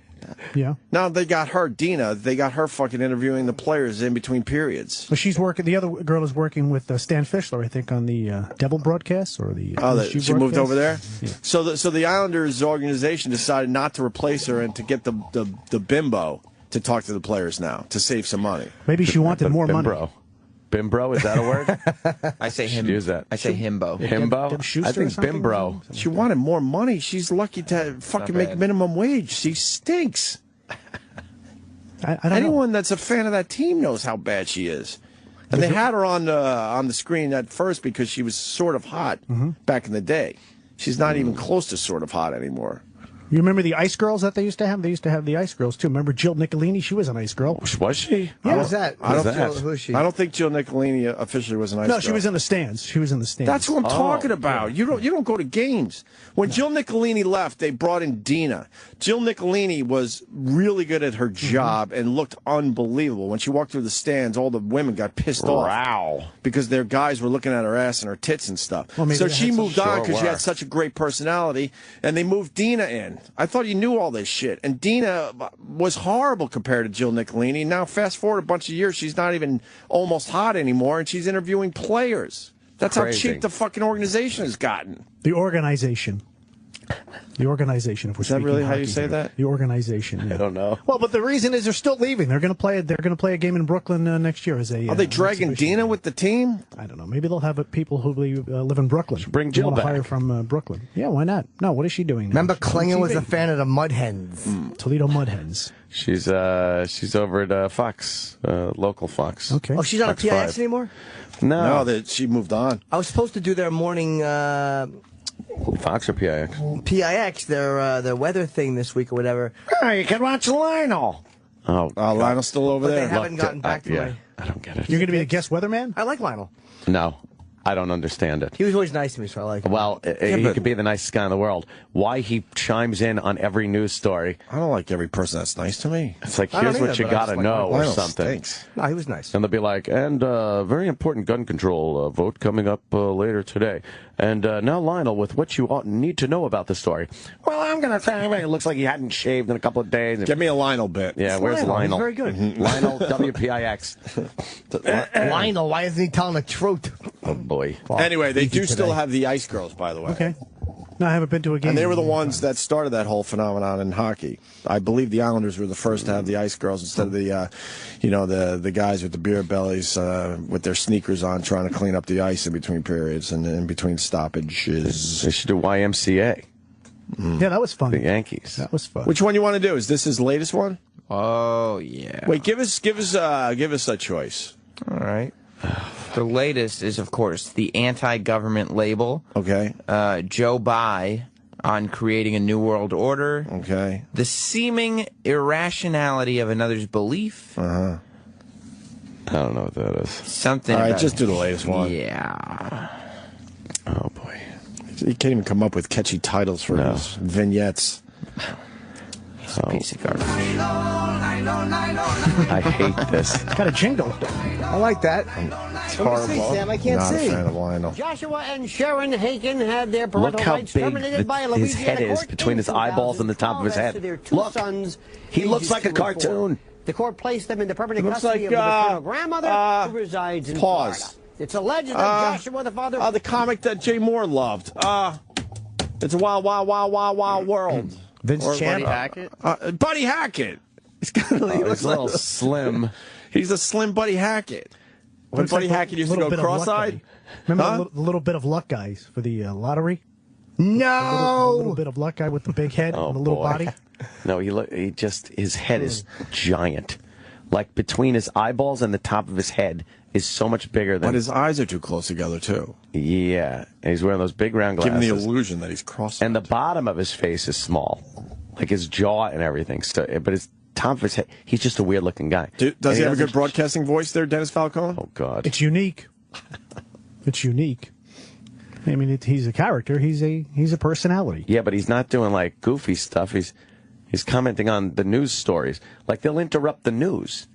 Yeah. Now they got her, Dina. They got her fucking interviewing the players in between periods. Well, she's working. The other girl is working with Stan Fischler, I think, on the Devil broadcast or the. She moved over there. Yeah. So the Islanders organization decided not to replace her and to get the bimbo to talk to the players now to save some money. Maybe she wanted more money. Bimbro, is that a word? I say him. Use that. I say himbo. Himbo? I think bimbro. She wanted more money. She's lucky to fucking make minimum wage. She stinks. I don't Anyone that's a fan of that team knows how bad she is. And they had her on the screen at first because she was sort of hot back in the day. She's not even close to sort of hot anymore. You remember the Ice Girls that they used to have? They used to have the Ice Girls, too. Remember Jill Nicolini? She was an Ice Girl. Was she? Yeah. Who was that? Who is she? I don't think Jill Nicolini officially was an Ice Girl. No, she was in the stands. She was in the stands. That's what I'm talking about. You don't go to games. When Jill Nicolini left, they brought in Dina. Jill Nicolini was really good at her job and looked unbelievable. When she walked through the stands, all the women got pissed off. Wow. Because their guys were looking at her ass and her tits and stuff. Well, so she moved on because she had were. such a great personality, and they moved Dina in. I thought you knew all this shit. And Dina was horrible compared to Jill Nicolini. Now, fast forward a bunch of years, she's not even almost hot anymore, and she's interviewing players. That's Crazy. how cheap the fucking organization has gotten. The organization. The organization. If we're Is that really how you say that? The organization. Yeah. I don't know. Well, but the reason is they're still leaving. They're going to play. They're going to play a game in Brooklyn next year as a. Are they dragging Dina with the team? I don't know. Maybe they'll have people who live in Brooklyn. Bring Jill back. Hire from Brooklyn. Yeah, why not? No, what is she doing now? Remember, She's on Klingon was TV. a fan of the Mud Hens. Toledo Mud Hens. She's over at Fox, local Fox. Okay. Oh, she's not Fox at PIX 5. anymore? No, she moved on. I was supposed to do their morning Fox or PIX? PIX, their weather thing this week or whatever. Hey, you can watch Lionel. Oh, Lionel's still over But there? they haven't gotten back to yeah. me. I don't get it. You're going to be the guest weatherman? I like Lionel. No, I don't understand it. He was always nice to me, so I like him. Well, he could be the nicest guy in the world. Why he chimes in on every news story? I don't like every person that's nice to me. It's like, I don't here's what either, you but I got just to like know or Lionel something. stinks. No, he was nice. And they'll be like, and very important gun control vote coming up later today. And now, Lionel, with what you need to know about the story. Well, I'm going to say it looks like he hadn't shaved in a couple of days. Get me a Lionel bit. Yeah, It's where's Lionel? He's very good. Lionel, WPIX. Lionel, why isn't he telling the truth? Oh, boy. Anyway, they do still today. have the Ice Girls, by the way. Okay. No, I haven't been to a game. And they were the ones that started that whole phenomenon in hockey. I believe the Islanders were the first to have the Ice Girls instead of the guys with the beer bellies with their sneakers on trying to clean up the ice in between periods and in between stoppages. They should do YMCA. Yeah, that was fun. The Yankees. That was fun. Which one you want to do? Is this his latest one? Oh, yeah. Wait, give us a choice. All right. The latest is, of course, the anti-government label. Okay. Joe Biden on creating a new world order. Okay. The seeming irrationality of another's belief. Uh-huh. I don't know what that is. Something. All right, about- just do the latest one. Yeah. Oh, boy. He can't even come up with catchy titles for his vignettes. He's a piece of garbage. I hate this. Got a jingle. I like that. It's Let me see, horrible. Sam, I can't Not see. a fan of Lionel. Joshua and Sharon Hagen had their parental Look how rights big terminated by a his Louisiana head is court between in his eyeballs and the top of his 2012 head. as to their two Look. sons, He looks ages like a 2 and 4. cartoon. The court placed them into permanent Looks custody like, of the maternal grandmother who resides in pause. Florida. It's alleged that Joshua, the father... The comic that Jay Moore loved. It's a wild, wild, wild, wild, wild world. Vince Chan. Buddy Hackett? Buddy Hackett. He's got He's a little slim. He's a slim Buddy Hackett. When Looks Buddy like Hackett used to little go bit of luck cross-eyed. guy. Remember the little bit of luck guys for the lottery? No! A little bit of luck guy with the big head and the little body. No, his head is giant. Like between his eyeballs and the top of his head is so much bigger than. But his eyes are too close together too. Yeah, and he's wearing those big round glasses. Giving the illusion that he's crossing. And the bottom of his face is small, like his jaw and everything. So, but his top of his head, he's just a weird looking guy. Does he have a good broadcasting voice there, Dennis Falcone? Oh God, it's unique. It's unique. I mean, he's a character. He's a personality. Yeah, but he's not doing like goofy stuff. He's commenting on the news stories. Like they'll interrupt the news.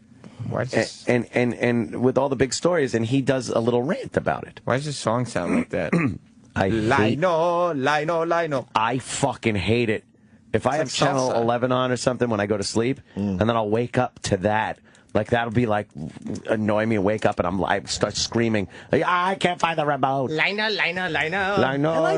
And with all the big stories, and he does a little rant about it. Why does this song sound like that? Lino. I fucking hate it. If I have channel 11 on or something when I go to sleep, and then I'll wake up to that. Like, that'll be, like, annoy me and wake up, and I start screaming, I can't find the remote. Lino. I like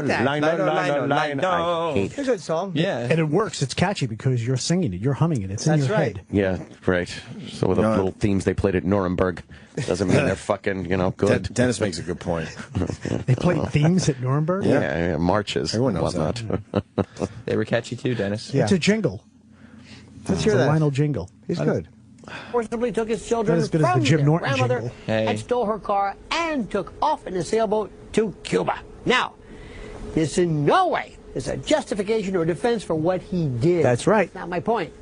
that. Lino. I hate it. It's a good song. Yeah. And it works. It's catchy because you're singing it. You're humming it. It's in your head. Yeah, right. So with the little themes they played at Nuremberg doesn't mean they're fucking, good. Dennis makes a good point. They played themes at Nuremberg? Yeah, marches. Everyone knows that. They were catchy too, Dennis. Yeah. It's a jingle. Let's hear that. Lionel jingle. He's good. Forcibly took his children Not as good as from the Jim their Norton grandmother jingle. and stole her car and took off in a sailboat to Cuba. Now, this in no way is a justification or defense for what he did. That's right. That's not my point.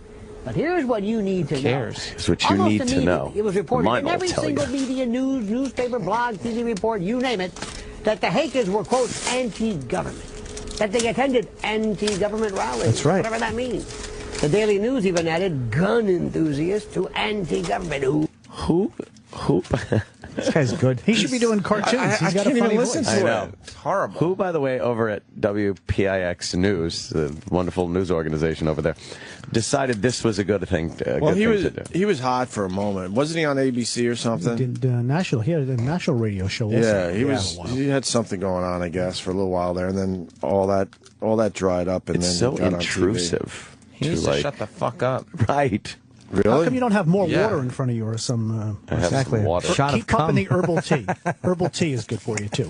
But here's what you need to know. It's what you Almost need to know. It was reported Mine in will every tell single you. media, news, newspaper, blog, TV report, you name it, that the Hakers were, quote, anti-government. That they attended anti-government rallies. That's right. Whatever that means. The Daily News even added gun enthusiast to anti-government. Who? This guy's good. He should be doing cartoons. He's got a funny voice. I know. It's horrible. Who, by the way, over at WPIX News, the wonderful news organization over there, decided this was a good thing. He was hot for a moment. Wasn't he on ABC or something? He had a national radio show also. Yeah, he had something going on, I guess, for a little while there, and then all that dried up, and It's then so got on intrusive. He needs to shut the fuck up. Right. Really? How come you don't have more water in front of you or some... I have some water. Keep pumping the herbal tea. Herbal tea is good for you, too.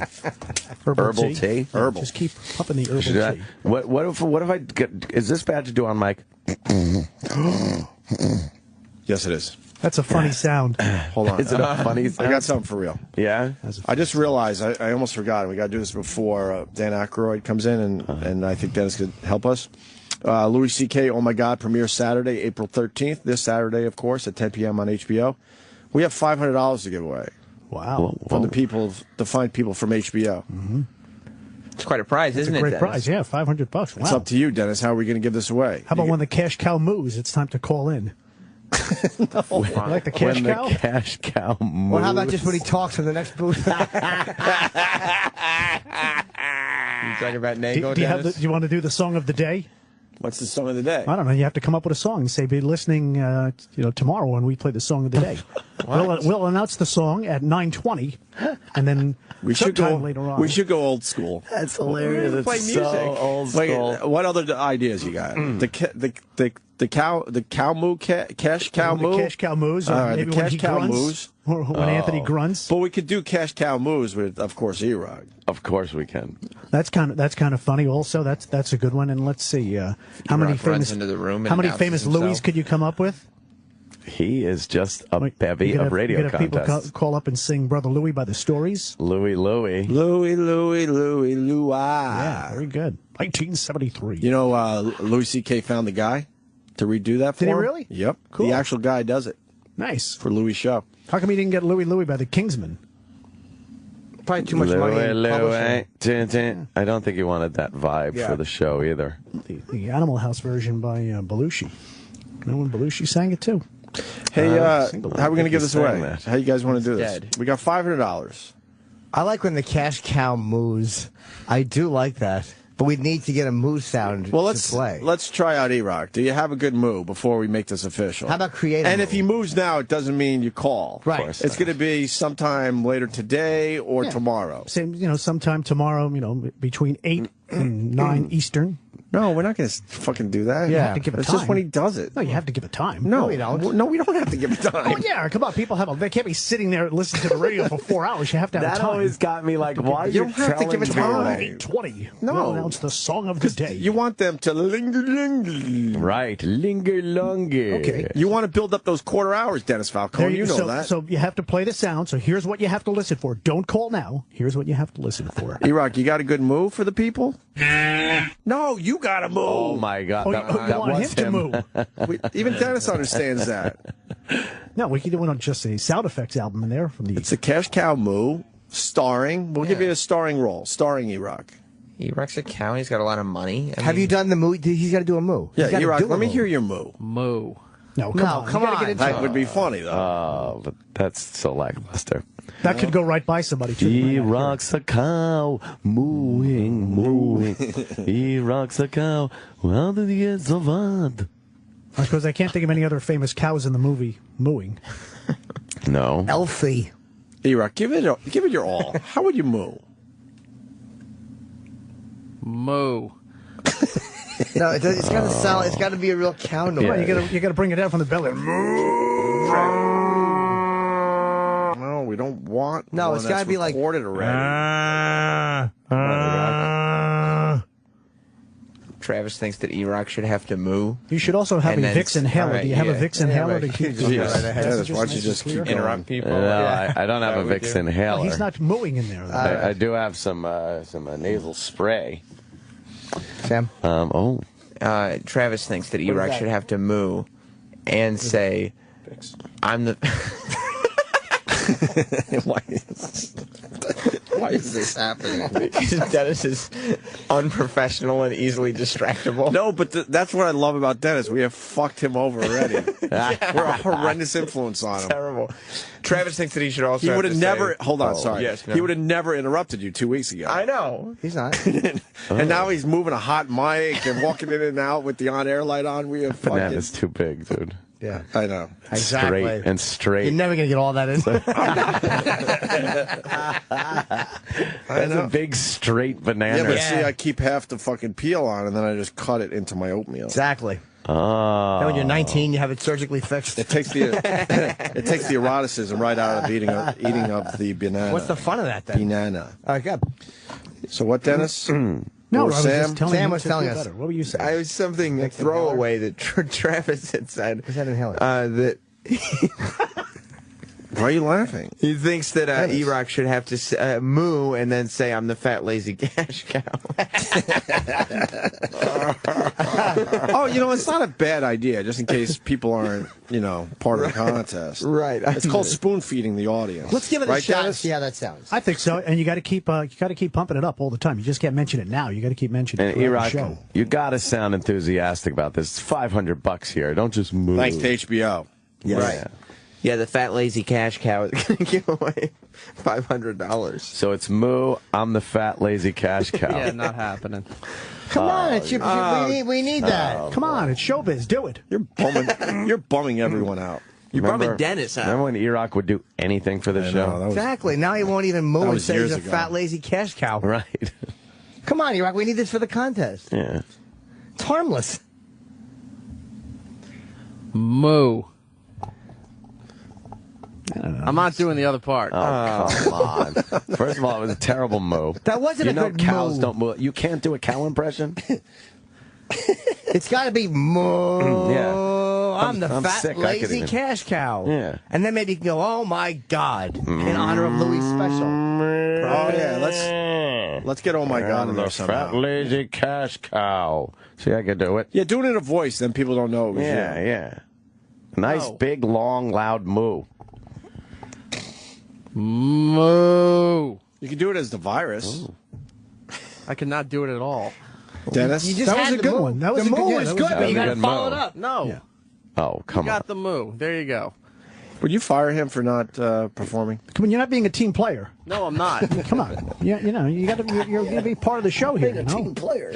Herbal tea? Herbal. Just keep pumping the herbal tea. What if I get... Is this bad to do on mic? Yes, it is. That's a funny sound. Hold on. Is it a funny sound? I got something for real. Yeah? I just realized, I almost forgot. We got to do this before Dan Aykroyd comes in, and I think Dennis could help us. Louis CK', Oh My God, premieres Saturday, April 13th. This Saturday, of course, at 10 p.m. on HBO. We have $500 to give away. Wow. From the fine people from HBO. Mm-hmm. It's quite a prize, isn't it, It's a great Dennis? prize, yeah, $500. Wow. It's up to you, Dennis. How are we going to give this away? How about when the cash cow moves? It's time to call in. You like the cash cow? When the cash cow moves. Or how about just when he talks in the next booth? You talking about Nago, do you want to do the song of the day? What's the song of the day? I don't know. You have to come up with a song and say, be listening tomorrow when we play the song of the day. We'll announce the song at 9:20, and then sometime later on. We should go old school. That's hilarious. It's play music. so old Wait, school. what other ideas you got? The cash cow When moo? the cash cow moves, or All right, maybe the when cash he cow grunts, moves. or when Anthony grunts. But we could do cash cow moves with, of course, Erock. Of course we can. That's kind of funny. Also, that's a good one. And let's see, how many runs into the room and how many announces famous himself. Louis could you come up with? He is just a bevy You could of have- radio you could have contests. people call up and sing Brother Louie by the Stories. Louie Louie. Louie, Louie, Louie, Louie. Yeah, very good. 1973. You know, Louis CK found the guy to redo that for Did he him. really? Yep. Cool. The actual guy does it Nice. for Louis' show. How come he didn't get Louie Louie by the Kingsmen? Probably too much money in publishing. Tin, tin. I don't think he wanted that vibe Yeah. for the show either. The Animal House version by Belushi. You know when Belushi sang it too. Hey, how single. are we going to give He's this away? saying that. How you guys want to do this? Dead. We got $500. I like when the cash cow moves. I do like that. But we need to get a moo sound Well, to play. let's try out Erock. Do you have a good move before we make this official? How about creative? And if he moves now, it doesn't mean you call. Right. Of course. It's going to be sometime later today or tomorrow. Same, sometime tomorrow. Between 8 and 9 Eastern. No, we're not going to fucking do that. You have to give it It's time. just when he does it. No, you have to give it time. No, we don't. No, we don't have to give it time. Oh, yeah. Come on. People they can't be sitting there listening to the radio for 4 hours. You have to have That time. always got me like, why are You don't have to give it time. 8:20. No. We'll announce the song of the day. You want them to linger. Right, linger longer. Okay. You want to build up those quarter hours, Dennis Falcone. You know that. So you have to play the sound. So here's what you have to listen for. Don't call now. Here's what you have to listen for. Erock, you got a good move for the people? No, you got to move. Oh my God, Oh, that you want was him to move. Even Dennis understands that. No, we could do one on just a sound effects album in there from the. It's a Cash Cow moo, starring. We'll give you a starring role, starring Erock. Erock's a cow. He's got a lot of money. Have you done the moo? He's got to do a moo. Yeah, He's gotta Erock, do a let me moo. hear your moo. Moo. No, come on. Come You gotta on. get into That it. would be funny, though. Oh, but that's so lackluster. That could go right by somebody, too. Erock's a cow, mooing, mooing. Erock's a cow, well, did he get so bad? I suppose I can't think of any other famous cows in the movie mooing. No. Elfie. Erock, give it your all. How would you moo? Moo. No, it's got to sound. It's got to be a real cow noise. Right, you gotta bring it out from the belly. No, we don't want. No, one it's gotta that's be like- recorded already. Travis thinks that Erock should have to moo. You should also have And a then- Vicks inhaler. all right, Do you have a yeah. Vicks inhaler to keep Yes. the Dennis, why don't you just keep going? Interrupt people. No, Yeah. I don't have a Vicks inhaler. Oh, he's not mooing in there. Though. I do have some nasal spray. Sam. Travis thinks that is Erock that? should have to moo and say, "I'm the." Why is this happening? Because Dennis is unprofessional and easily distractible. No, but that's what I love about Dennis. We have fucked him over already. We're a horrendous influence on him. Terrible. Travis thinks that he should also. He have would to have never. say, Hold on, oh, sorry. Yes, no. He would have never interrupted you 2 weeks ago. I know. He's not. And now he's moving a hot mic and walking in and out with the on-air light on. We have fucking. Banana's too big, dude. Yeah, I know. Exactly. Straight and straight. You're never gonna get all that in. That's a big straight banana. Yeah, but see, I keep half the fucking peel on, and then I just cut it into my oatmeal. Exactly. Oh. Then when you're 19, you have it surgically fixed. It takes the eroticism right out of eating of the banana. What's the fun of that then? Banana. All right, good. So what, Dennis? No, Or I was Sam? just telling Sam you was to telling do us. better. What were you saying? I was something a throwaway that Travis had said. Is that inhaler? That Why are you laughing? he thinks that Erock should have to moo and then say, "I'm the fat lazy cash cow." Oh, it's not a bad idea, just in case people aren't, part of the contest. Right. It's called spoon feeding the audience. Let's give it a Right, shot and Dennis? see how that sounds. I think so, and you got to keep pumping it up all the time. You just can't mention it now. You got to keep mentioning And it throughout the show. Erock, you got to sound enthusiastic about this. It's $500 here. Don't just move. Thanks to HBO. Yes. Right. Yeah, the fat lazy cash cow is going to give away $500. So it's moo. I'm the fat lazy cash cow. Yeah, not happening. Come on, it's we need that. Come on, it's showbiz. Do it. You're bumming everyone out. You're bumming Dennis out. Remember when Erock would do anything for the show? Exactly. Now he won't even moo and say he's a fat lazy cash cow. Right. Come on, Erock. We need this for the contest. Yeah. It's harmless. Moo. I'm not doing the other part. Oh, come on. First of all, it was a terrible moo. That wasn't a good cows moo. don't moo. You can't do a cow impression? It's got to be moo. Yeah. I'm the fat sick. I could lazy even- cash cow. Yeah. And then maybe you can go, oh my God, in honor of Louis' special. Oh yeah, let's get oh my God in there the somehow. fat lazy cash cow. See, I could do it. Yeah, do it in a voice, then people don't know it was you. Yeah. Nice, big, long, loud moo. Moo. You can do it as the virus. Ooh. I cannot do it at all. Dennis? That was a good one. That was a good moo yeah, is that good, was a but you got to good follow moo. it up. No. Yeah. Oh, come You on. got the moo. There you go. Would you fire him for not performing? Come on, you're not being a team player. No, I'm not. Come on. Yeah, you know, you're going to be part of the show here. Being a team player.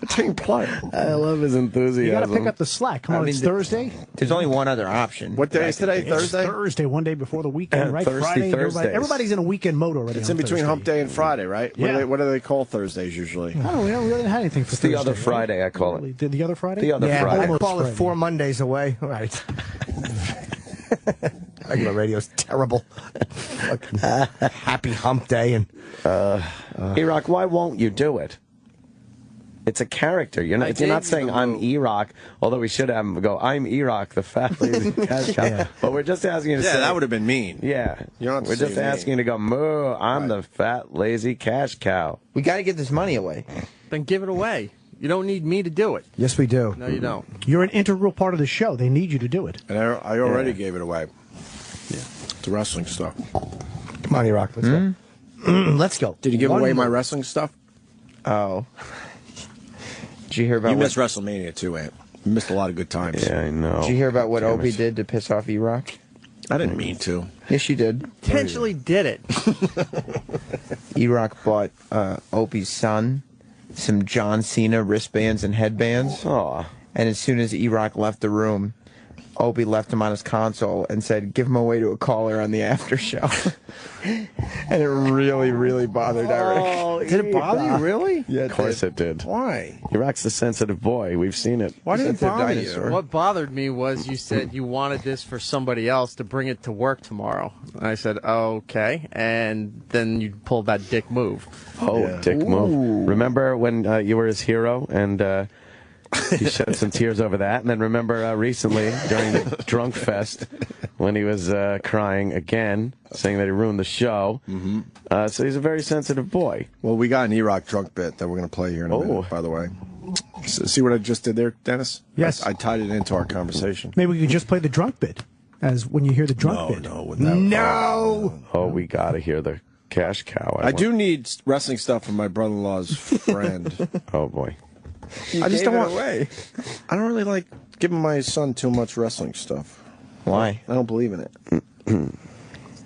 A team player. I love his enthusiasm. You got to pick up the slack. Come on, it's Thursday. There's only one other option. What day is today? It's Thursday? Thursday, one day before the weekend, right? Thursdays. Everybody's in a weekend mode already. It's in between hump day and Friday, right? Yeah. What do they call Thursdays usually? I don't know. We haven't really had anything for It's Thursday. the other Friday, I call it. The other Friday? The other Friday. I call it 4 Mondays away. Right. Regular radio's terrible. Happy hump day and Erock, why won't you do it? It's a character. You're not saying I'm Erock, although we should have him go, I'm Erock, the fat lazy cash cow. Yeah. But we're just asking you to say... that would have been mean. Yeah. You're not We're just asking you to go, moo, I'm the fat lazy cash cow. We got to get this money away. Then give it away. You don't need me to do it. yes, we do. No, you don't. You're an integral part of the show. They need you to do it. And I already gave it away. Yeah. The wrestling stuff. Come on, Erock. Let's go. Let's go. Did you give One away my more. wrestling stuff? Oh. Did you hear about You what... missed WrestleMania too, Ant. You missed a lot of good times. Yeah, I know. Did you hear about what Damn Opie it. did to piss off Erock? I didn't mean to. Yes, you did. Intentionally did it. Erock bought Opie's son some John Cena wristbands and headbands. Aw. And as soon as Erock left the room, Opie left him on his console and said, give him away to a caller on the after show. And it really, really bothered Eric. Did it bother you, really? Yeah, Of course it did. Why? Erock's a sensitive boy. We've seen it. Why did it Sensitive bother dinosaur. you? What bothered me was you said you wanted this for somebody else to bring it to work tomorrow. And I said, okay. And then you pulled that dick move. Oh, dick move. Remember when you were his hero and he shed some tears over that? And then remember recently during the drunk fest when he was crying again, saying that he ruined the show. Mm-hmm. So he's a very sensitive boy. Well, we got an Erock drunk bit that we're going to play here in a minute, by the way. See what I just did there, Dennis? Yes. I tied it into our conversation. Maybe we could just play the drunk bit as when you hear the drunk bit. No. Oh, we got to hear the cash cow. I do need wrestling stuff from my brother-in-law's friend. Oh, boy. I just don't want away. I don't really like giving my son too much wrestling stuff. Why? I don't believe in it.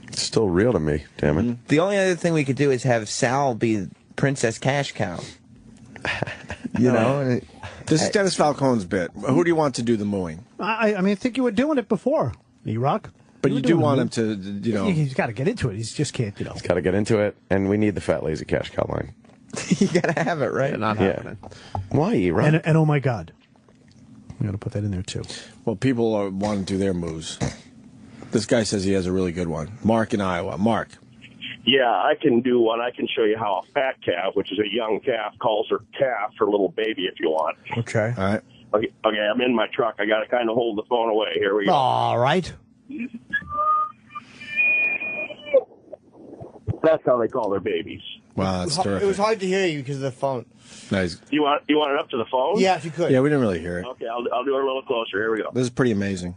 It's still real to me, damn it. The only other thing we could do is have Sal be Princess Cash Cow. You know? And this is Dennis Falcone's bit. Who do you want to do the mooing? I mean, I think you were doing it before, Erock. But you do want him to, you know. He's got to get into it. He just can't, you know. He's got to get into it, and we need the fat lazy cash cow line. You got to have it, right? Not happening. Why, Erock? And oh my God. I'm going to put that in there, too. Well, people want to do their moves. This guy says he has a really good one. Mark in Iowa. Mark. Yeah, I can do one. I can show you how a fat calf, which is a young calf, calls her calf her little baby if you want. Okay. All right. Okay, I'm in my truck. I got to kind of hold the phone away. Here we go. All right. That's how they call their babies. Wow, that's terrific. It was hard to hear you because of the phone. Nice. You want it up to the phone? Yeah, if you could. Yeah, we didn't really hear it. Okay, I'll do it a little closer. Here we go. This is pretty amazing.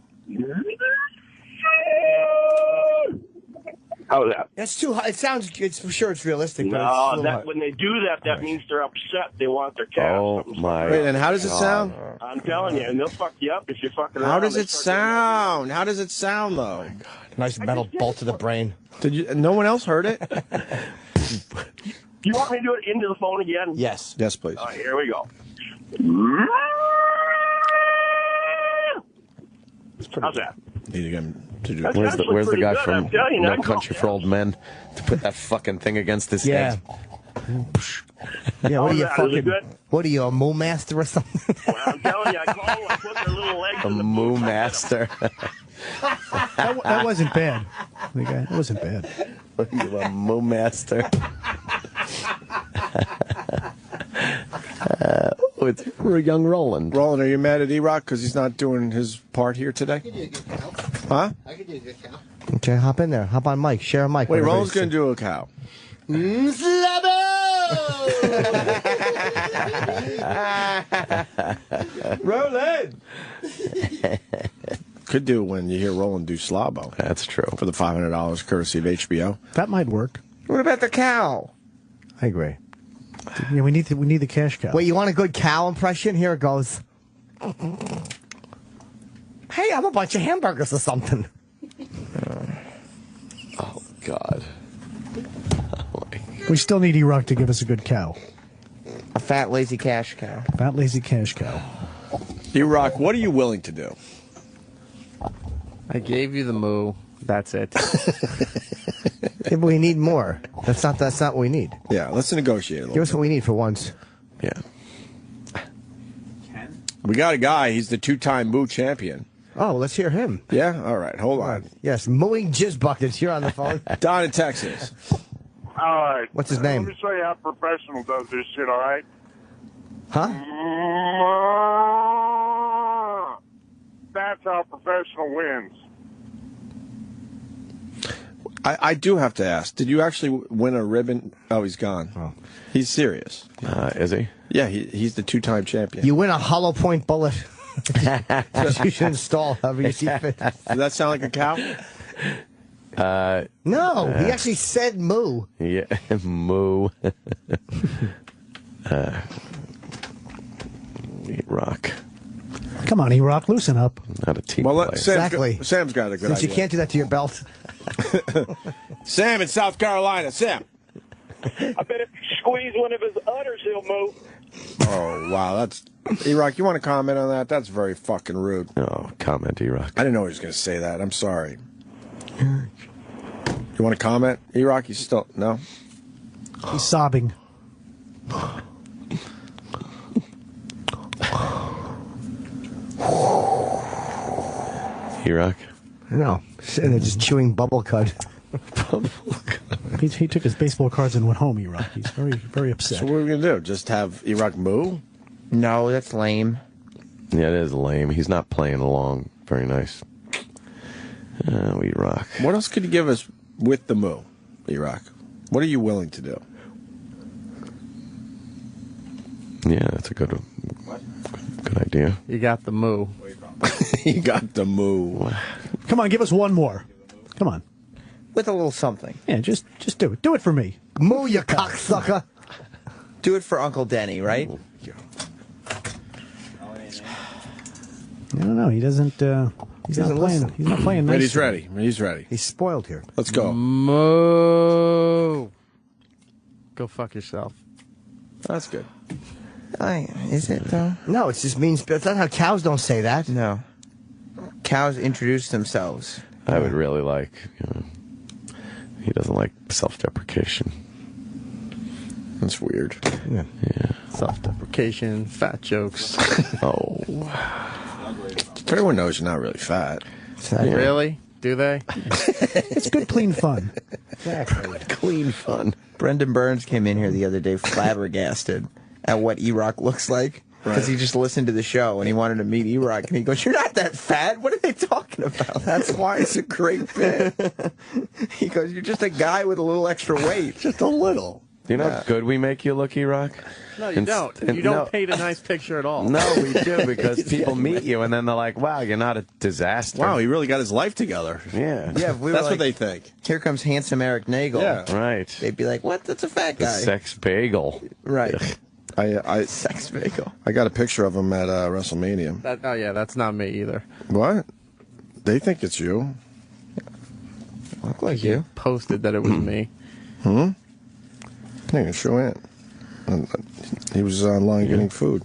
How's that? That's too high. It sounds, for sure it's realistic. But No, it's that when they do that, that means they're upset. They want their calf. Oh, my. Wait, and how does it sound? I'm telling you, and they'll fuck you up if you fucking around. How does They it start sound? How does it sound, though? Nice metal bolt to the brain. Did you? No one else heard it? You want me to do it into the phone again? Yes. Yes, please. All right, here we go. How's that? Need to get him to do That's it. Where's the actually guy pretty good, from I'm telling you, No I'm Country for Old Men to put that fucking thing against his Yeah. head? Yeah, what are you How's that? Is it fucking? good? What are you, a moo master or something? Well, I'm telling you, I call them, I put their little legs The in the Moo booth, I hit 'em. Master. That wasn't bad. That wasn't bad. What are you, a Moo Master? Oh, it's for young Roland. Roland, are you mad at Erock because he's not doing his part here today? Huh? I could do a good cow. Okay, hop in there. Hop on mic. Share a mic. Wait, Roland's going to do a cow. Roland! Could do it when you hear Roland do Slabo. That's true. For the $500 courtesy of HBO. That might work. What about the cow? I agree. Yeah, we need the cash cow. Wait, you want a good cow impression? Here it goes. Hey, I'm a bunch of hamburgers or something. God. We still need Erock to give us a good cow. A fat, lazy cash cow. Fat, lazy cash cow. Erock, what are you willing to do? I gave you the moo. That's it. Yeah, but we need more. That's not what we need. Yeah, let's negotiate a little Give us what we need for once. Yeah. We got a guy. He's the 2-time Moo champion. Oh, let's hear him. Yeah? All right. Hold on. Yes, mooing jizz buckets. You're on the phone. Don in Texas. All right. What's his name? Let me show you how professional does this shit, all right? Huh? That's how professional wins. I do have to ask, did you actually win a ribbon? Oh, he's gone. Oh. He's serious. Is he? Yeah, he's the 2-time champion. You win a hollow point bullet. You should install however you see fit. Does that sound like a cow? No, he actually said moo. Yeah, moo. Erock. Come on, Erock, loosen up. Not a team Well, player. Sam's got a good Since idea. you can't do that to your belt. Sam in South Carolina. Sam. I bet if you squeeze one of his udders, he'll move. Oh, wow. That's... Erock, you want to comment on that? That's very fucking rude. No, comment, Erock. I didn't know he was going to say that. I'm sorry. You want to comment, Erock? You still... No? He's sobbing. Erock? No, sitting there just chewing bubble cud. He took his baseball cards and went home, Erock. He's very, very upset. So what are we going to do? Just have Erock moo? No, that's lame. Yeah, it is lame. He's not playing along. Very nice. Erock. What else could you give us with the moo, Erock? What are you willing to do? Yeah, that's a good idea. You got the moo. You got the moo. Come on, give us one more. Come on. With a little something. Yeah, just do it. Do it for me. Moo, you cocksucker. Do it for Uncle Denny, right? I don't know. He doesn't. He's not playing. He's not playing nice. He's ready. He's ready. He's spoiled here. Let's go. Moo. Go fuck yourself. That's good. Is it though? No, it just means that's not how cows don't say that. No. Cows introduce themselves. I would really like, he doesn't like self-deprecation. That's weird. Yeah. Self-deprecation, fat jokes. Oh. Everyone knows you're not really fat. Really? Do they? It's good, clean fun. Exactly. Clean fun. Brendan Burns came in here the other day flabbergasted at what Erock looks like. Because he just listened to the show and he wanted to meet Erock. And he goes, "You're not that fat. What are they talking about?" That's why it's a great bit. He goes, "You're just a guy with a little extra weight." Just a little. Do you know how good we make you look, Erock? No, you don't. You don't paint a nice picture at all. No, we do, because people meet you and then they're like, wow, you're not a disaster. Wow, he really got his life together. Yeah. Yeah, if we were That's like, what they think. Here comes handsome Eric Nagel. Yeah. Right. They'd be like, "What? That's a fat The guy." sex bagel. Right. Sex bagel. I got a picture of him at WrestleMania. Oh, yeah, that's not me either. What? They think it's you. Look like you. Posted that it was me. Hmm? I can show it. He was online getting food.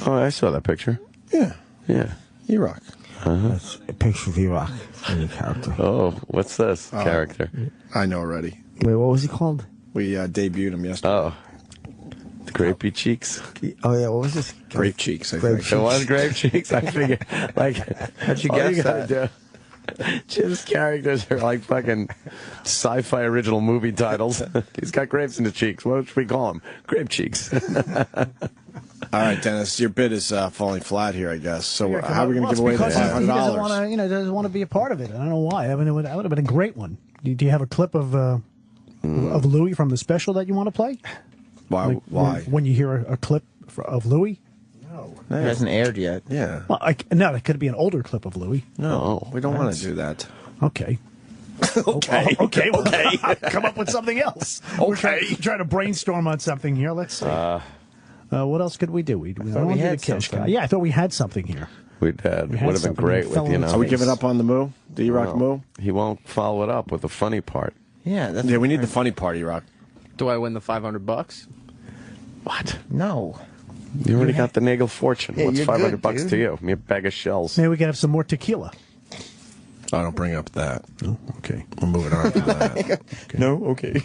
Oh, I saw that picture. Yeah. Yeah. Erock. That's a picture of Erock. Any character. Oh, what's this character? I know already. Wait, what was he called? We debuted him yesterday. Oh. The grapey cheeks. Oh, yeah, what was this? Grape cheeks, I Grape think. cheeks. It was grape cheeks. I figured. Like, How'd you all guess you gotta that? do. Jim's characters are like fucking sci-fi original movie titles. He's got grapes in the cheeks. What should we call him? Grape cheeks. All right, Dennis, your bid is falling flat here, I guess. So how are we going to give away the because he doesn't $500? want to, doesn't want to be a part of it. I don't know why. I mean, that would have been a great one. Do you have a clip of Louie from the special that you want to play? Why? Like, Why? When you hear a clip of Louie? It hasn't aired yet. Yeah. Well, no, it could be an older clip of Louie. No, we don't want to do that. Okay. Okay. Okay. Come up with something else. We're trying to brainstorm on something here. Let's see. What else could we do? I don't want to do the cash guy. Yeah, I thought we had something here. would have been great with, you know. Are we giving up on the moo? The Erock moo? He won't follow it up with the funny part. Yeah, we need the funny part, Erock. Do I win the $500? What? No. You already got the Nagel fortune. Yeah, What's you're $500 good, bucks dude. to you? Me a bag of shells. Maybe we could have some more tequila. I don't bring up that. Oh, okay. We're moving on from that. Okay. No? Okay.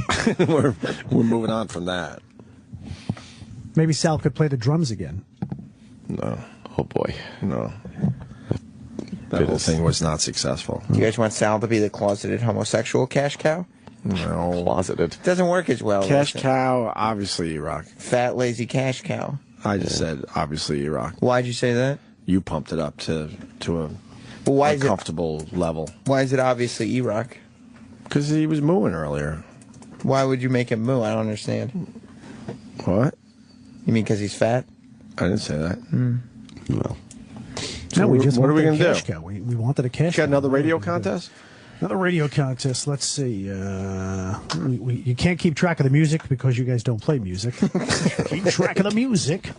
we're moving on from that. Maybe Sal could play the drums again. No. Oh, boy. No. That whole thing was not successful. You guys want Sal to be the closeted homosexual cash cow? No. Closeted. Doesn't work as well. Cash does it? cow, obviously Erock. Fat, lazy cash cow. I just said, obviously Erock. Why'd you say that? You pumped it up to a why is comfortable level. Why is it obviously Erock? Because he was mooing earlier. Why would you make him moo? I don't understand. What? You mean because he's fat? I didn't say that. No. No, we just what are we wanted going a to cash do? cow. We wanted a cash Got cow. another radio contest? Another radio contest. Let's see. You can't keep track of the music because you guys don't play music. Keep track of the music.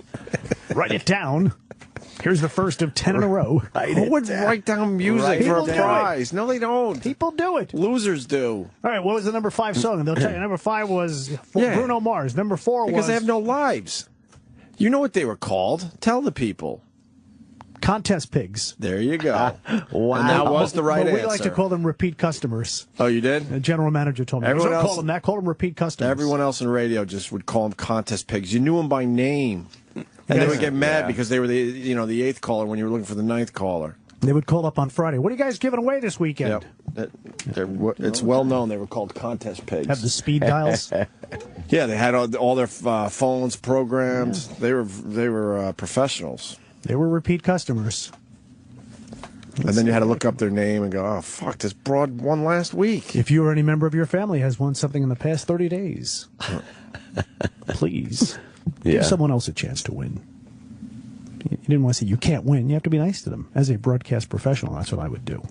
Write it down. Here's the first of 10 in a row. Who would write down music for a prize? No, they don't. People do it. Losers do. All right, what was the number 5 song? They'll tell you. Number 5 was Bruno Mars. Number 4 was... Because they have no lives. You know what they were called. Tell the people. Contest Pigs. There you go. Wow. And that was the right but answer. we like to call them repeat customers. Oh, you did? The general manager told me. Everyone Don't else- call them that. Call them repeat customers. Everyone else in radio just would call them contest pigs. You knew them by name. And they would get mad because they were the 8th caller when you were looking for the 9th caller. They would call up on Friday. What are you guys giving away this weekend? Yep. It's well known they were called contest pigs. Have the speed dials? Yeah, they had all their phones programmed. Yeah. They were professionals. They were repeat customers. And then you had to look up their name and go, oh, fuck, this broad won last week. If you or any member of your family has won something in the past 30 days, please give someone else a chance to win. You didn't want to say you can't win. You have to be nice to them. As a broadcast professional, that's what I would do.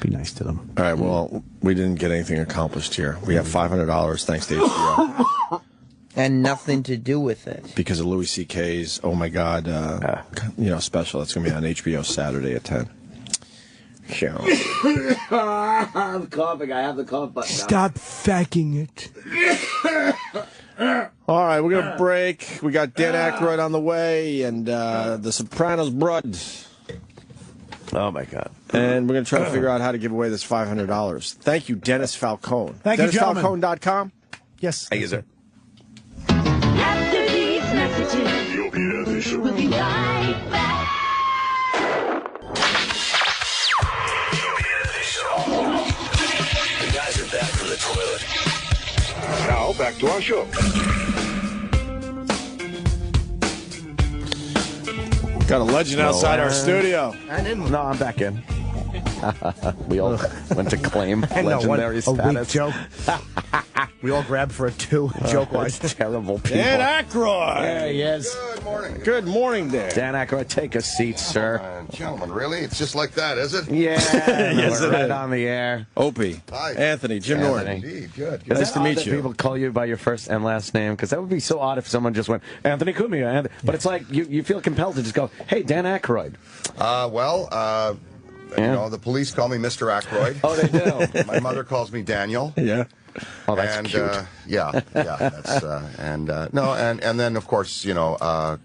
Be nice to them. All right, well, we didn't get anything accomplished here. We have $500 thanks to HBO. And nothing to do with it. Because of Louis CK's Oh My God special. That's going to be on HBO Saturday at 10. I'm coughing. I have the cough button. Stop faking it. All right, we're going to break. We got Dan Aykroyd on the way and the Sopranos blood. Oh, my God. And we're going to try to figure out how to give away this $500. Thank you, Dennis Falcone. Thank you, gentlemen. DennisFalcone.com? Yes. Thank you, sir. After these messages, The Opie and Anthony Show. we'll be right back. The guys are back from the toilet. Now, back to our show. Got a legend outside our studio. I didn't. No, I'm back in. We all went to claim I know, legendary a weak status. joke. We all grabbed for a 2, joke-wise. Terrible people. Dan Aykroyd. There he is. Good morning. Good morning, Dan. Dan Aykroyd, take a seat, sir. Gentlemen, really? It's just like that, is it? Yeah, Yes, we're it right is. on the air. Opie. Hi. Anthony. Jim Norton. Indeed, good. Nice Is that to odd meet that you. People call you by your first and last name, because that would be so odd if someone just went Anthony Cumia. But it's like you feel compelled to just go, hey, Dan Aykroyd. You know, the police call me Mr. Aykroyd. Oh, they do. My mother calls me Daniel. Yeah. Oh, that's cute. That's and then of course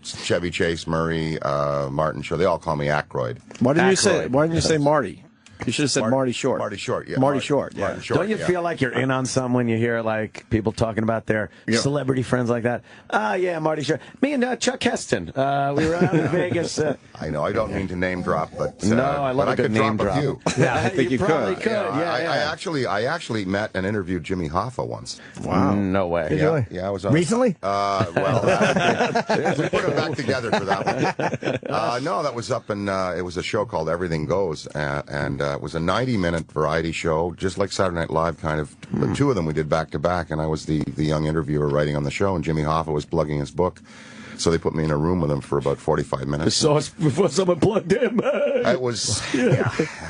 Chevy Chase, Murray, Martin Short. They all call me Aykroyd. Why didn't Aykroyd. you say Marty? You should have said Marty Short. Marty Short, yeah. Marty Short, yeah. Martin Short, Don't you feel like you're in on some when you hear like people talking about their celebrity friends like that? Yeah, Marty Short. Me and Chuck Heston. We were out in Vegas. I know. I don't mean to name drop, but No, I love but a good could name drop a drop. few. Yeah, I think you probably could. could. Yeah, I actually met and interviewed Jimmy Hoffa once. Wow. No way. Did you? Yeah, I was on Recently? Well, we put them back together for that one. No, that was up in. It was a show called Everything Goes, and it was a 90-minute variety show, just like Saturday Night Live, kind of. But 2 of them we did back to back, and I was the young interviewer writing on the show, and Jimmy Hoffa was plugging his book. So they put me in a room with him for about 45 minutes. Saw us before someone plugged him. It was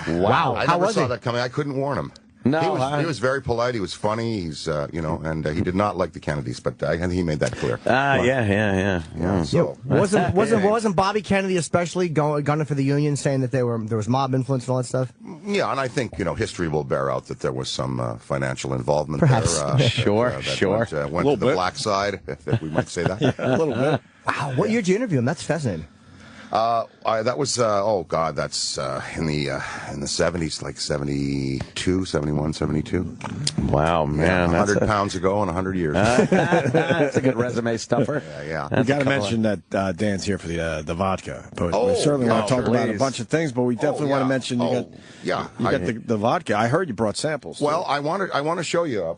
Wow. I How never was saw it? that coming. I couldn't warn him. No, he was very polite. He was funny. He's and he did not like the Kennedys, but he made that clear. Yeah. So wasn't Bobby Kennedy especially gunning for the Union, saying that there was mob influence and all that stuff? Yeah, and I think history will bear out that there was some financial involvement Perhaps. there. Sure. Went to the black side, if we might say that. A little bit. Wow, what year did you interview him? That's fascinating. That was that's in the 70s, like 72, 71, 72. Wow, man, 100 pounds ago in 100 years. That's a good resume stuffer. Yeah. We got to mention that Dan's here for the vodka. But we certainly want to talk about a bunch of things, but we definitely want to mention you got the vodka. I heard you brought samples. Well, I want to show you.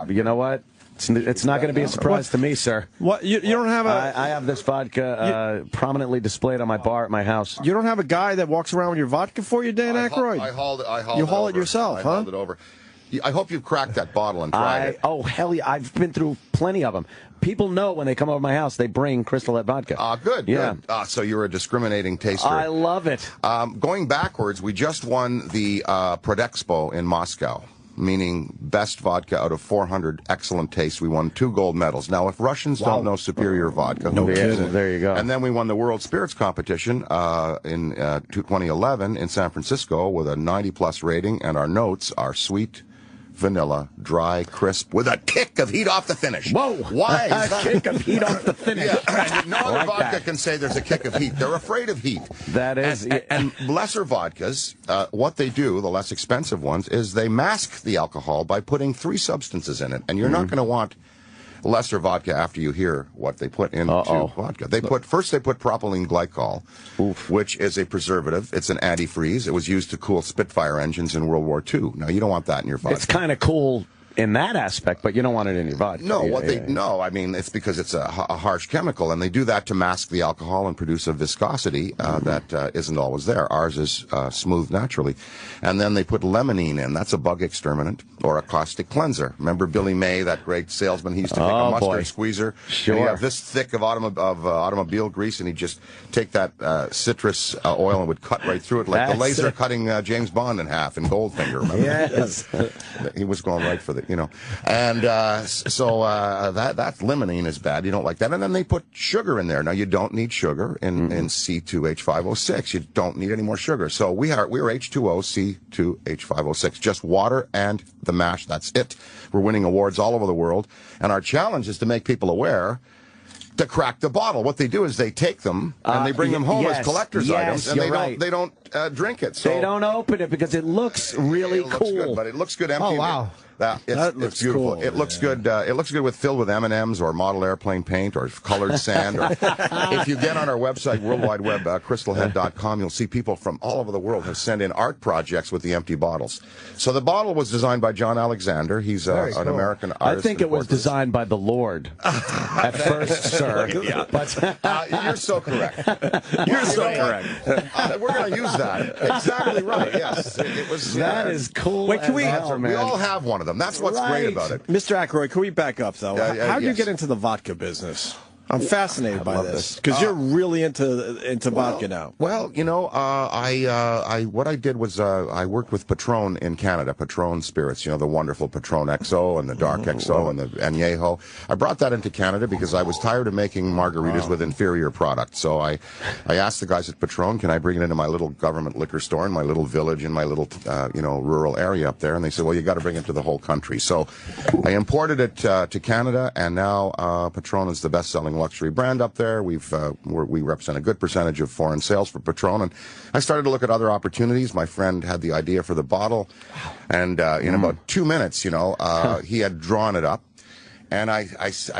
You know what? It's not going to be a surprise to me, sir. What you don't have I have this vodka prominently displayed on my bar at my house. You don't have a guy that walks around with your vodka for you, Dan Aykroyd? I hauled You it haul over. it yourself, I huh? hauled it over. I hope you've cracked that bottle and tried it. Oh, hell yeah. I've been through plenty of them. People know when they come over to my house, they bring Crystal Head vodka. Good. Yeah. Good. So you're a discriminating taster. I love it. Going backwards, we just won the Prodexpo in Moscow, meaning best vodka out of 400 excellent tastes. We won 2 gold medals. Now, if Russians don't know superior vodka, no kidding. There you go. And then we won the World Spirits Competition in 2011 in San Francisco with a 90-plus rating, and our notes are sweet, vanilla, dry, crisp, with a kick of heat off the finish. Whoa! Why is that? Kick of heat off the finish. Yeah, and no other like vodka that. can say there's a kick of heat. They're afraid of heat. That is... And lesser vodkas, what they do, the less expensive ones, is they mask the alcohol by putting 3 substances in it. And you're not going to want lesser vodka after you hear what they put into vodka. They put propylene glycol, which is a preservative. It's an antifreeze. It was used to cool Spitfire engines in World War II. Now, you don't want that in your vodka. It's kind of cool in that aspect, but you don't want it in your vodka. No, I mean, it's because it's a harsh chemical, and they do that to mask the alcohol and produce a viscosity that isn't always there. Ours is smooth naturally. And then they put limonene in. That's a bug exterminant or a caustic cleanser. Remember Billy May, that great salesman? He used to take a mustard squeezer. Sure. And he'd have this thick of automobile grease, and he'd just take that citrus oil and would cut right through it like the laser cutting James Bond in half in Goldfinger. Remember? Yes. He was going right for the and so that limonene is bad. You don't like that. And then they put sugar in there. Now, you don't need sugar in C2H5O6. You don't need any more sugar. So we're H2O C2H5O6, just water and the mash. That's it. We're winning awards all over the world. And our challenge is to make people aware to crack the bottle. What they do is they take them and they bring them home as collector's items, and they don't drink it. So they don't open it because it looks really cool. Looks good, but it looks good empty. Oh, wow. It's beautiful. Cool. It looks good. It looks good filled with M&Ms or model airplane paint or colored sand. Or if you get on our website, World Wide Web, crystalhead.com, you'll see people from all over the world have sent in art projects with the empty bottles. So the bottle was designed by John Alexander. He's an American artist. I think it was designed by the Lord at first, sir. Yeah. But you're so correct. You're so correct. We're going to use that. Exactly right. Yes, it was. That is cool. Wait, can we all have one of them. That's what's great about it. Mr. Aykroyd, can we back up, though? How did you get into the vodka business? I'm fascinated by this because you're really into vodka now. Well, what I did was I worked with Patron in Canada, Patron Spirits, the wonderful Patron XO and the Dark XO and the Añejo. I brought that into Canada because I was tired of making margaritas with inferior product. So I asked the guys at Patron, can I bring it into my little government liquor store in my little village in my little rural area up there? And they said, well, you got to bring it to the whole country. So I imported it to Canada, and now Patron is the best-selling luxury brand up there. We represent a good percentage of foreign sales for Patron, and I started to look at other opportunities. My friend had the idea for the bottle, and in about 2 minutes, he had drawn it up. And I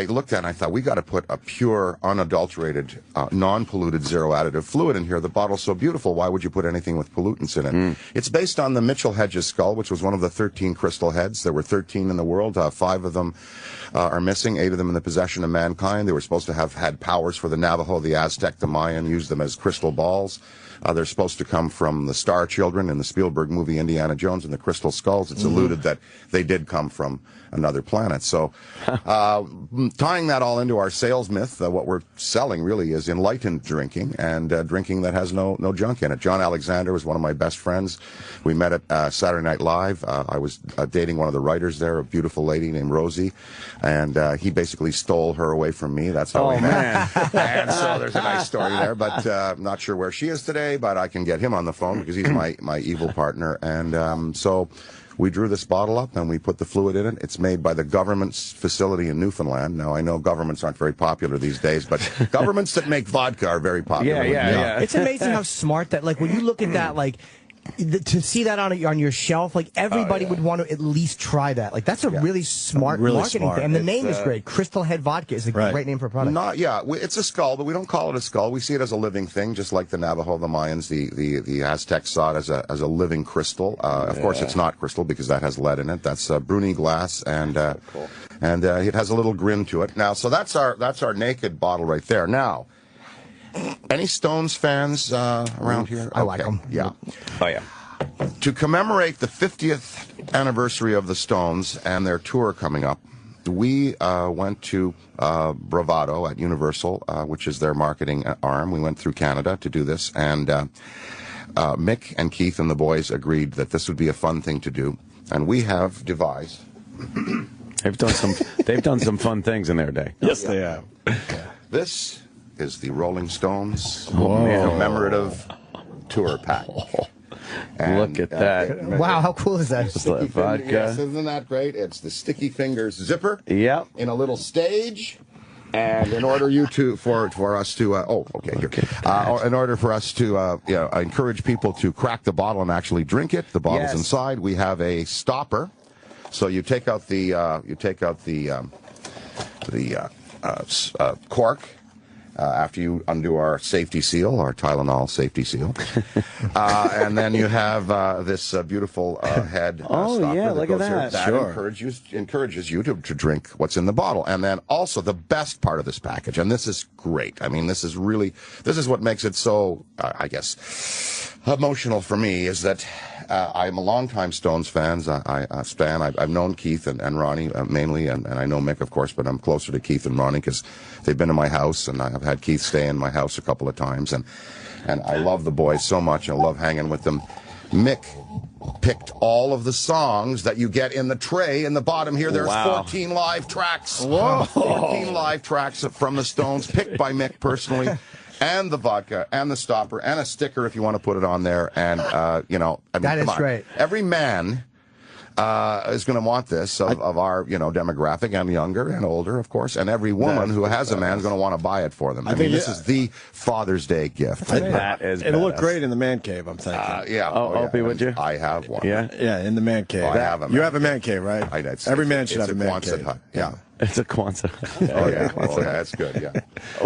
looked at it and I thought, we got to put a pure, unadulterated, non-polluted, zero-additive fluid in here. The bottle's so beautiful, why would you put anything with pollutants in it? It's based on the Mitchell Hedges skull, which was one of the 13 crystal heads. There were 13 in the world. 5 of them are missing, 8 of them in the possession of mankind. They were supposed to have had powers for the Navajo, the Aztec, the Mayan, used them as crystal balls. They're supposed to come from the Star Children in the Spielberg movie Indiana Jones and the Crystal Skulls. It's alluded that they did come from another planet. So Tying that all into our sales myth, what we're selling really is enlightened drinking and drinking that has no junk in it. John Alexander was one of my best friends. We met at Saturday Night Live. I was dating one of the writers there, a beautiful lady named Rosie, and he basically stole her away from me. That's how we met. And so there's a nice story there, but I'm not sure where she is today, but I can get him on the phone because he's my evil partner. And so we drew this bottle up and we put the fluid in it. It's made by the government's facility in Newfoundland. Now, I know governments aren't very popular these days, but governments that make vodka are very popular. Yeah. It's amazing how smart that, like, when you look at that, like, to see that on your shelf, like, everybody would want to at least try that. Like, that's a really smart marketing thing. And the name is great. Crystal Head Vodka is a great name for a product. It's a skull, but we don't call it a skull. We see it as a living thing, just like the Navajo, the Mayans, the Aztecs saw it as a living crystal. Of course, it's not crystal because that has lead in it. That's Bruni glass, and it has a little grin to it. Now, so that's our naked bottle right there. Now, any Stones fans around here? I like them. Yeah. Oh, yeah. To commemorate the 50th anniversary of the Stones and their tour coming up, we went to Bravado at Universal, which is their marketing arm. We went through Canada to do this, and Mick and Keith and the boys agreed that this would be a fun thing to do, and we have devised. They've done some fun things in their day. Yes, they have. This is the Rolling Stones commemorative tour pack. Look at that. Wow, how cool is that? Vodka. Yes, isn't that great? It's the Sticky Fingers zipper. Yep. In a little stage. And in order for us to in order for us to encourage people to crack the bottle and actually drink it, the bottle's inside. We have a stopper. So you take out the cork. After you undo our safety seal, our Tylenol safety seal. And then you have this beautiful head stopper that goes here. That encourages you to drink what's in the bottle. And then also the best part of this package, and this is great. I mean, this is what makes it so, I guess, emotional for me, is that I'm a longtime Stones fan. I've known Keith and Ronnie mainly, and I know Mick, of course, but I'm closer to Keith and Ronnie because they've been in my house, and I've had Keith stay in my house a couple of times, and I love the boys so much. I love hanging with them. Mick picked all of the songs that you get in the tray in the bottom here. There's 14 live tracks. Whoa. 14 live tracks from the Stones, picked by Mick personally. And the vodka, and the stopper, and a sticker if you want to put it on there. And, that is great. Every man is going to want this of our, demographic, and younger and older, of course. And every woman who has a man is going to want to buy it for them. I mean, this is the Father's Day gift. It'll look great in the man cave, I'm thinking. Opie, would you? I have one. Yeah, in the man cave. I have a man You have a man cave, right? Every man should have a man cave. Hut. Yeah. It's a Quonset. That's good. Yeah.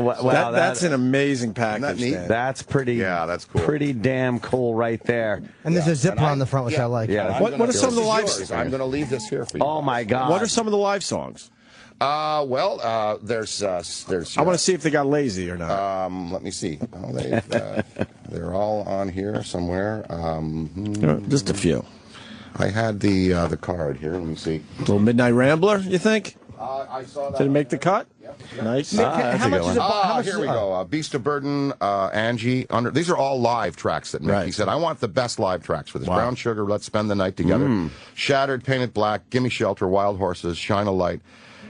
Wow, that's an amazing package. Isn't that neat? That's pretty. Yeah, that's cool. Pretty damn cool right there. And there's a zipper on the front, which I like. Yeah. What are some of the live songs? I'm going to leave this here for you. Oh my God. What are some of the live songs? There's. I want to see if they got lazy or not. Let me see. They're all on here somewhere. Just a few. I had the card here. Let me see. Little Midnight Rambler, you think? I saw that. Did it make the cut? Yep. Nice. How much is it? Here we go. Beast of Burden, Angie. These are all live tracks that Mick. He said, I want the best live tracks for this. Brown Sugar, Let's Spend the Night Together. Shattered, Painted Black, Gimme Shelter, Wild Horses, Shine a Light,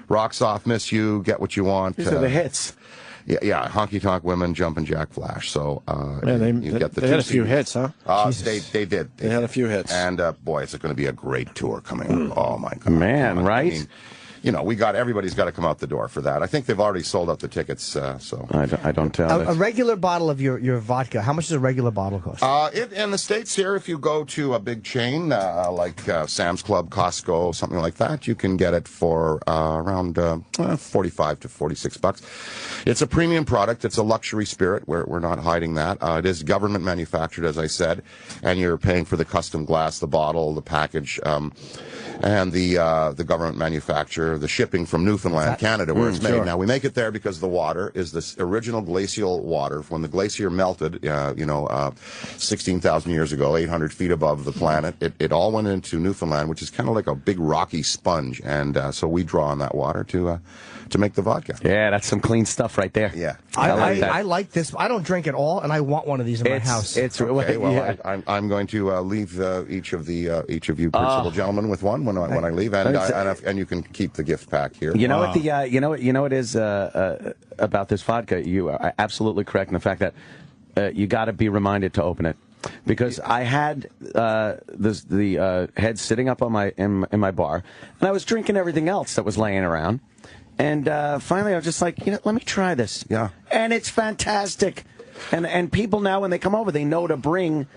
Rocks Off, Miss You, Get What You Want. These are the hits. Yeah, Honky Tonk Women, Jumpin' Jack Flash. So you get the they had a few hits, huh? They did. They had a few hits. And boy, it's going to be a great tour coming up. Oh my God, man, right? I mean, everybody's got to come out the door for that. I think they've already sold out the tickets. So I don't tell a regular bottle of your vodka. How much does a regular bottle cost? In the States here, if you go to a big chain like Sam's Club, Costco, something like that, you can get it for around $45 to $46. It's a premium product. It's a luxury spirit. We're not hiding that. It is government manufactured, as I said, and you're paying for the custom glass, the bottle, the package, and the government manufacturer. the shipping from Newfoundland, Canada, where it's made. Sure. Now, we make it there because the water is this original glacial water. When the glacier melted, 16,000 years ago, 800 feet above the planet, it all went into Newfoundland, which is kind of like a big rocky sponge. And so we draw on that water to make the vodka. Yeah, that's some clean stuff right there. Yeah. I like this. I don't drink at all, and I want one of these in my house. It's okay. Well, yeah. I'm going to leave each of you principal gentlemen with one when I leave, and you can keep the gift pack here. You know what it is about this vodka. You are absolutely correct in the fact that you got to be reminded to open it. Because I had the head sitting up on in my bar, and I was drinking everything else that was laying around. And finally, I was just like, let me try this. Yeah. And it's fantastic. And people now, when they come over, they know to bring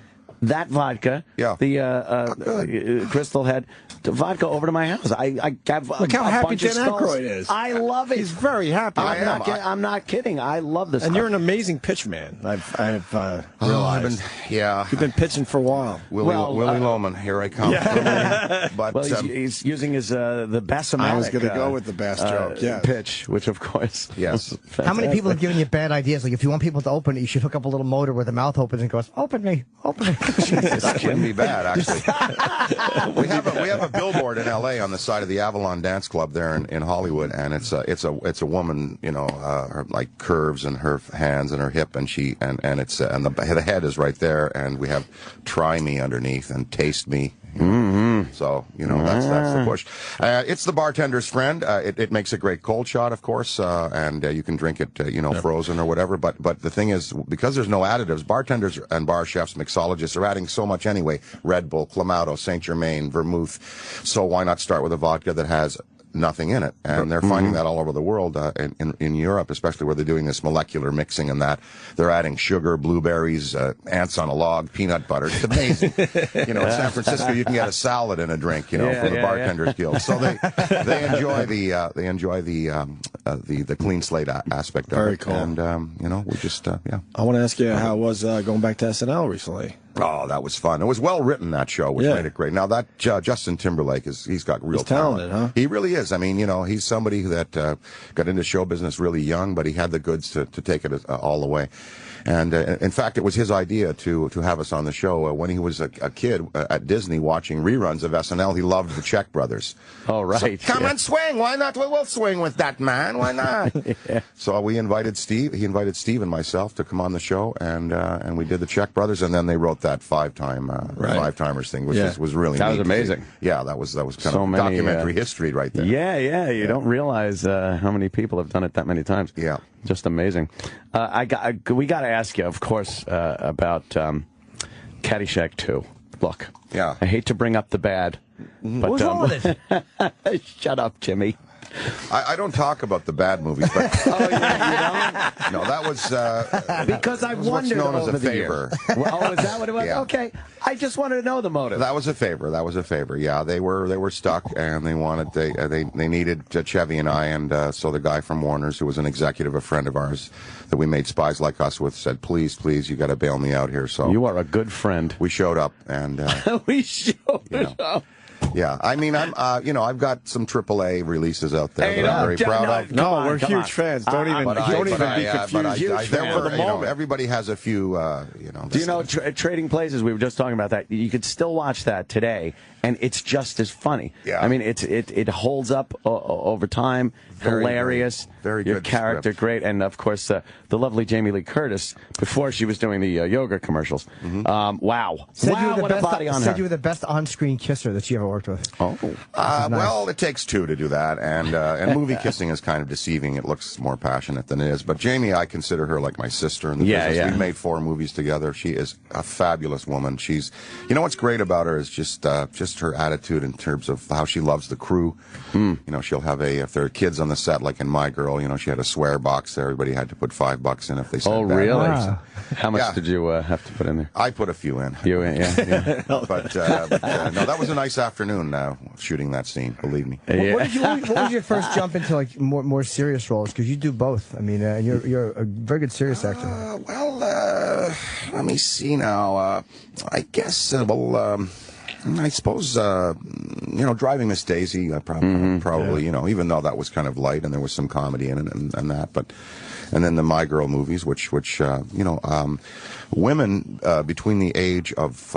that vodka, the Crystal Head vodka, over to my house. I have Look how happy Jen Aykroyd is. I love it. He's very happy. I'm not kidding. I love this. And you're an amazing pitch man. I've realized. You've been pitching for a while. Willie Loman, here I come. Yeah. But he's using his the Bassomatic. I was going to go with the bass joke. Yeah, pitch, which of course, yes. How many people have given you bad ideas? Like, if you want people to open it, you should hook up a little motor where the mouth opens and goes, "Open me, open me." That wouldn't be bad, actually. we have a billboard in L.A. on the side of the Avalon Dance Club there in Hollywood, and it's a woman, her like curves in her hands and her hip, and the head is right there, and we have "Try Me" underneath and "Taste Me." Mm-hmm. So that's the push. It's the bartender's friend. It makes a great cold shot, of course, and you can drink it, frozen or whatever. But the thing is, because there's no additives, bartenders and bar chefs, mixologists are adding so much anyway. Red Bull, Clamato, Saint Germain, vermouth. So why not start with a vodka that has nothing in it? And they're finding that all over the world, in Europe, especially where they're doing this molecular mixing and that. They're adding sugar, blueberries, ants on a log, peanut butter. It's amazing. In San Francisco, you can get a salad in a drink, from the Bartenders Guild. So they enjoy the clean slate aspect of it. Very cool. And we just I want to ask you how it was going back to SNL recently. Oh, that was fun. It was well written, that show, which made it great. Now, that Justin Timberlake, he's got real talented, huh? He really is. I mean, he's somebody that got into show business really young, but he had the goods to take it all the way. And in fact, it was his idea to have us on the show. When he was a kid at Disney watching reruns of SNL, he loved the Czech Brothers. Oh, right. So, come and swing. Why not? We'll swing with that man. Why not? So we invited Steve. He invited Steve and myself to come on the show, and we did the Czech Brothers, and then they wrote that five-timers thing, which was really that neat. Was amazing. Yeah, that was kind of documentary history right there. Yeah. You don't realize how many people have done it that many times. Yeah. Just amazing. We got to ask you, of course, about Caddyshack 2. Look, I hate to bring up the bad, but what's wrong with it? Shut up, Jimmy. I don't talk about the bad movies, but you don't? No, that was because I wondered known over as a the favor. Well, is that what it was? Yeah. Okay, I just wanted to know the motive. That was a favor. Yeah, they were stuck, and they needed Chevy and I, and so the guy from Warner's, who was an executive, a friend of ours, that we made Spies Like Us with, said, "Please, you got to bail me out here." So you are a good friend. We showed up, and we showed up. Yeah, I mean, I've got some AAA releases out there that I'm very proud of. No, we're huge fans. Don't even be confused. For the moment, everybody has a few. Do you know Trading Places? We were just talking about that. You could still watch that today, and it's just as funny. Yeah. I mean, it holds up over time. Hilarious. Very good. Your character, great, and of course the lovely Jamie Lee Curtis before she was doing the yoga commercials. Wow! Said What a body on her. Said you were the best on-screen kisser that she ever worked with. Oh, nice. Well, it takes two to do that, and movie kissing is kind of deceiving. It looks more passionate than it is. But Jamie, I consider her like my sister in the business. Yeah. We've made 4 movies together. She is a fabulous woman. She's, what's great about her is just her attitude in terms of how she loves the crew. She'll have if there are kids on the set, like in My Girl, she had a swear box there. Everybody had to put $5 in if they said bad really? words. How much did you have to put in there? I put a few in. Yeah. But no, that was a nice afternoon shooting that scene. Believe me. What was your first jump into like more serious roles? Because you do both. I mean, you're a very good serious actor. Let me see now. I guess. I suppose Driving Miss Daisy, probably, even though that was kind of light and there was some comedy in it and that, and then the My Girl movies, which women between the age of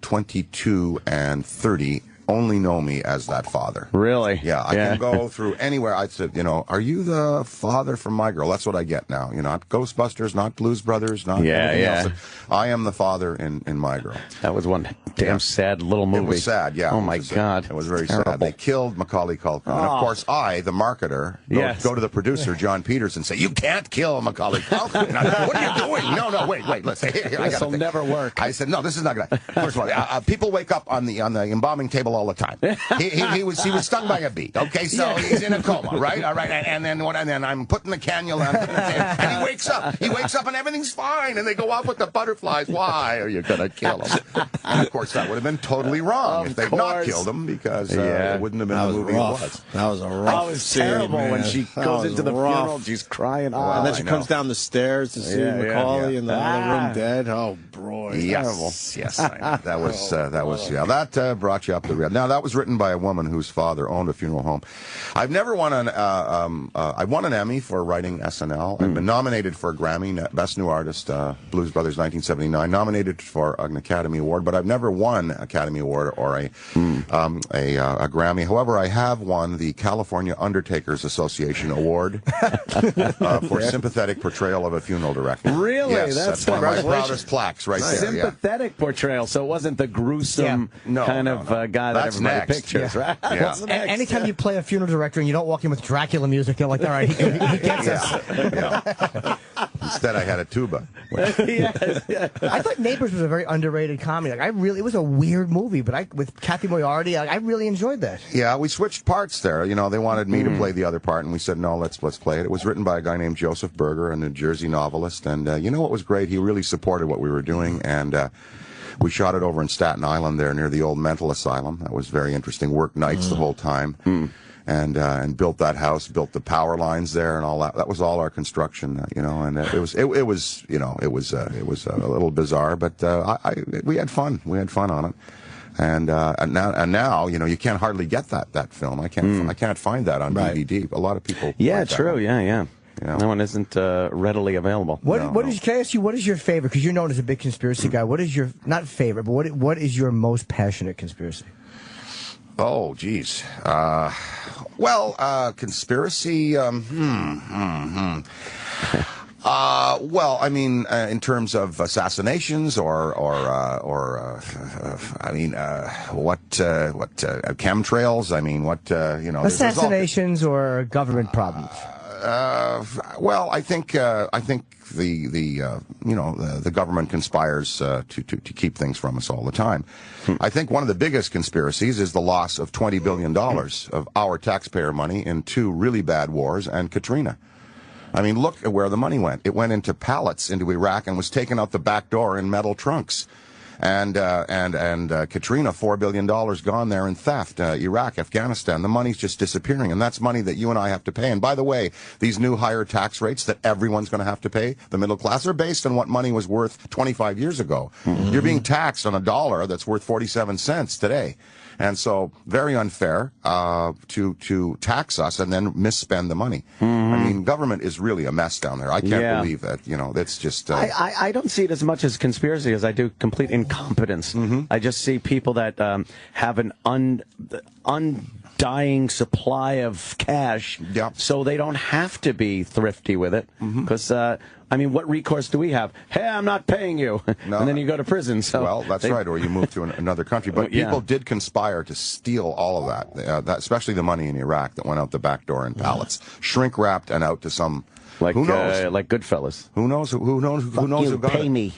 22 and 30 only know me as that father. Really? Yeah, I can go through anywhere. I said, are you the father from My Girl? That's what I get now. Not Ghostbusters, not Blues Brothers, not anything else. I am the father in My Girl. That was one damn sad little movie. It was sad, yeah. Oh, my God. It was very sad. They killed Macaulay Culkin. And, of course, I, the marketer, go to the producer, John Peters, and say, you can't kill Macaulay Culkin. What are you doing? No, wait. Let's say, this will never work. I said, no, this is not going to. First of all, people wake up on the embalming table all the time. He was stung by a bee. Okay, so he's in a coma, right? All right, and then I'm putting the cannula on, and he wakes up. He wakes up and everything's fine, and they go off with the butterflies. Why are you gonna kill him? And of course, that would have been totally wrong if they'd not killed him, because it wouldn't have been the movie it was. That was a rough scene, terrible man. when she goes into the funeral. She's crying, and then she comes down the stairs to see Macaulay in the other room dead. Oh, boy, yes, I know. That brought you up the real. Now that was written by a woman whose father owned a funeral home. I've never won I won an Emmy for writing SNL. I've been nominated for a Grammy, Best New Artist, Blues Brothers 1979. Nominated for an Academy Award, but I've never won an Academy Award or a Grammy. However, I have won the California Undertakers Association Award for sympathetic portrayal of a funeral director. Really? Yes, that's one of my proudest plaques right there. Sympathetic portrayal, so it wasn't the gruesome guy that everybody pictures, right? Yeah. Anytime you play a funeral director and you don't walk in with Dracula music, you're like, all right, he gets us. Instead, I had a tuba. I thought Neighbors was a very underrated comedy. It was a weird movie, but with Kathy Moriarty, I really enjoyed that. Yeah, we switched parts there. They wanted me to play the other part, and we said, no, let's play it. It was written by a guy named Joseph Berger, a New Jersey novelist, and you know what was great? He really supported what we were doing, and we shot it over in Staten Island there near the old mental asylum. That was very interesting. Worked nights the whole time. And built that house, built the power lines there, and all that. That was all our construction, And it was a little bizarre, but we had fun. We had fun on it, and now you can't hardly get that film. I can't find that on DVD. A lot of people. Yeah, true. Yeah. That one isn't readily available. Can I ask you, what is your favorite? Because you're known as a big conspiracy guy. What is your not favorite, but what is your most passionate conspiracy? Oh, geez. Conspiracy. Well, I mean, in terms of assassinations or chemtrails. I mean, assassinations or government problems. Well, I think the government conspires to keep things from us all the time. I think one of the biggest conspiracies is the loss of $20 billion of our taxpayer money in two really bad wars and Katrina. I mean, look at where the money went. It went into pallets into Iraq and was taken out the back door in metal trunks. And Katrina, $4 billion gone there in theft. Iraq, Afghanistan, the money's just disappearing, and that's money that you and I have to pay. And by the way, these new higher tax rates that everyone's going to have to pay, the middle class, are based on what money was worth 25 years ago. You're being taxed on a dollar that's worth 47 cents today. And so, very unfair to tax us and then misspend the money. I mean, government is really a mess down there. I can't believe that. That's just. I don't see it as much as conspiracy as I do complete incompetence. I just see people that have an undying supply of cash, so they don't have to be thrifty with it. Because I mean, what recourse do we have? Hey, I'm not paying you, and then you go to prison. So well, that's right, or you move to another country. But people did conspire to steal all of that, especially the money in Iraq that went out the back door in pallets, shrink wrapped and out to some. Who knows? Like Goodfellas. Who knows? Who knows? Who knows? Who got pay it? me.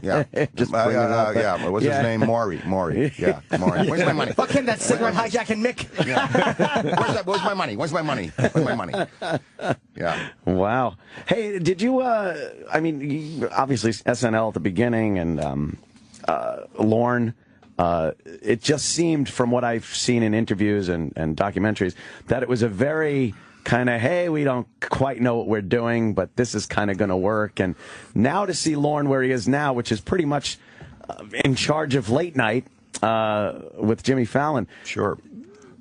Yeah, just bring it up. What was his name? Maury. Yeah, Maury. Where's my money? Fuck him, that cigarette hijacking Mick. Yeah. Where's my money? Where's my money? Where's my money? Yeah. Wow. Hey, did you? I mean, obviously SNL at the beginning and Lorne. It just seemed, from what I've seen in interviews and documentaries, that it was a very kind of, hey, we don't quite know what we're doing, but this is kind of going to work. And now to see Lorne where he is now, which is pretty much in charge of late night with Jimmy Fallon. Sure.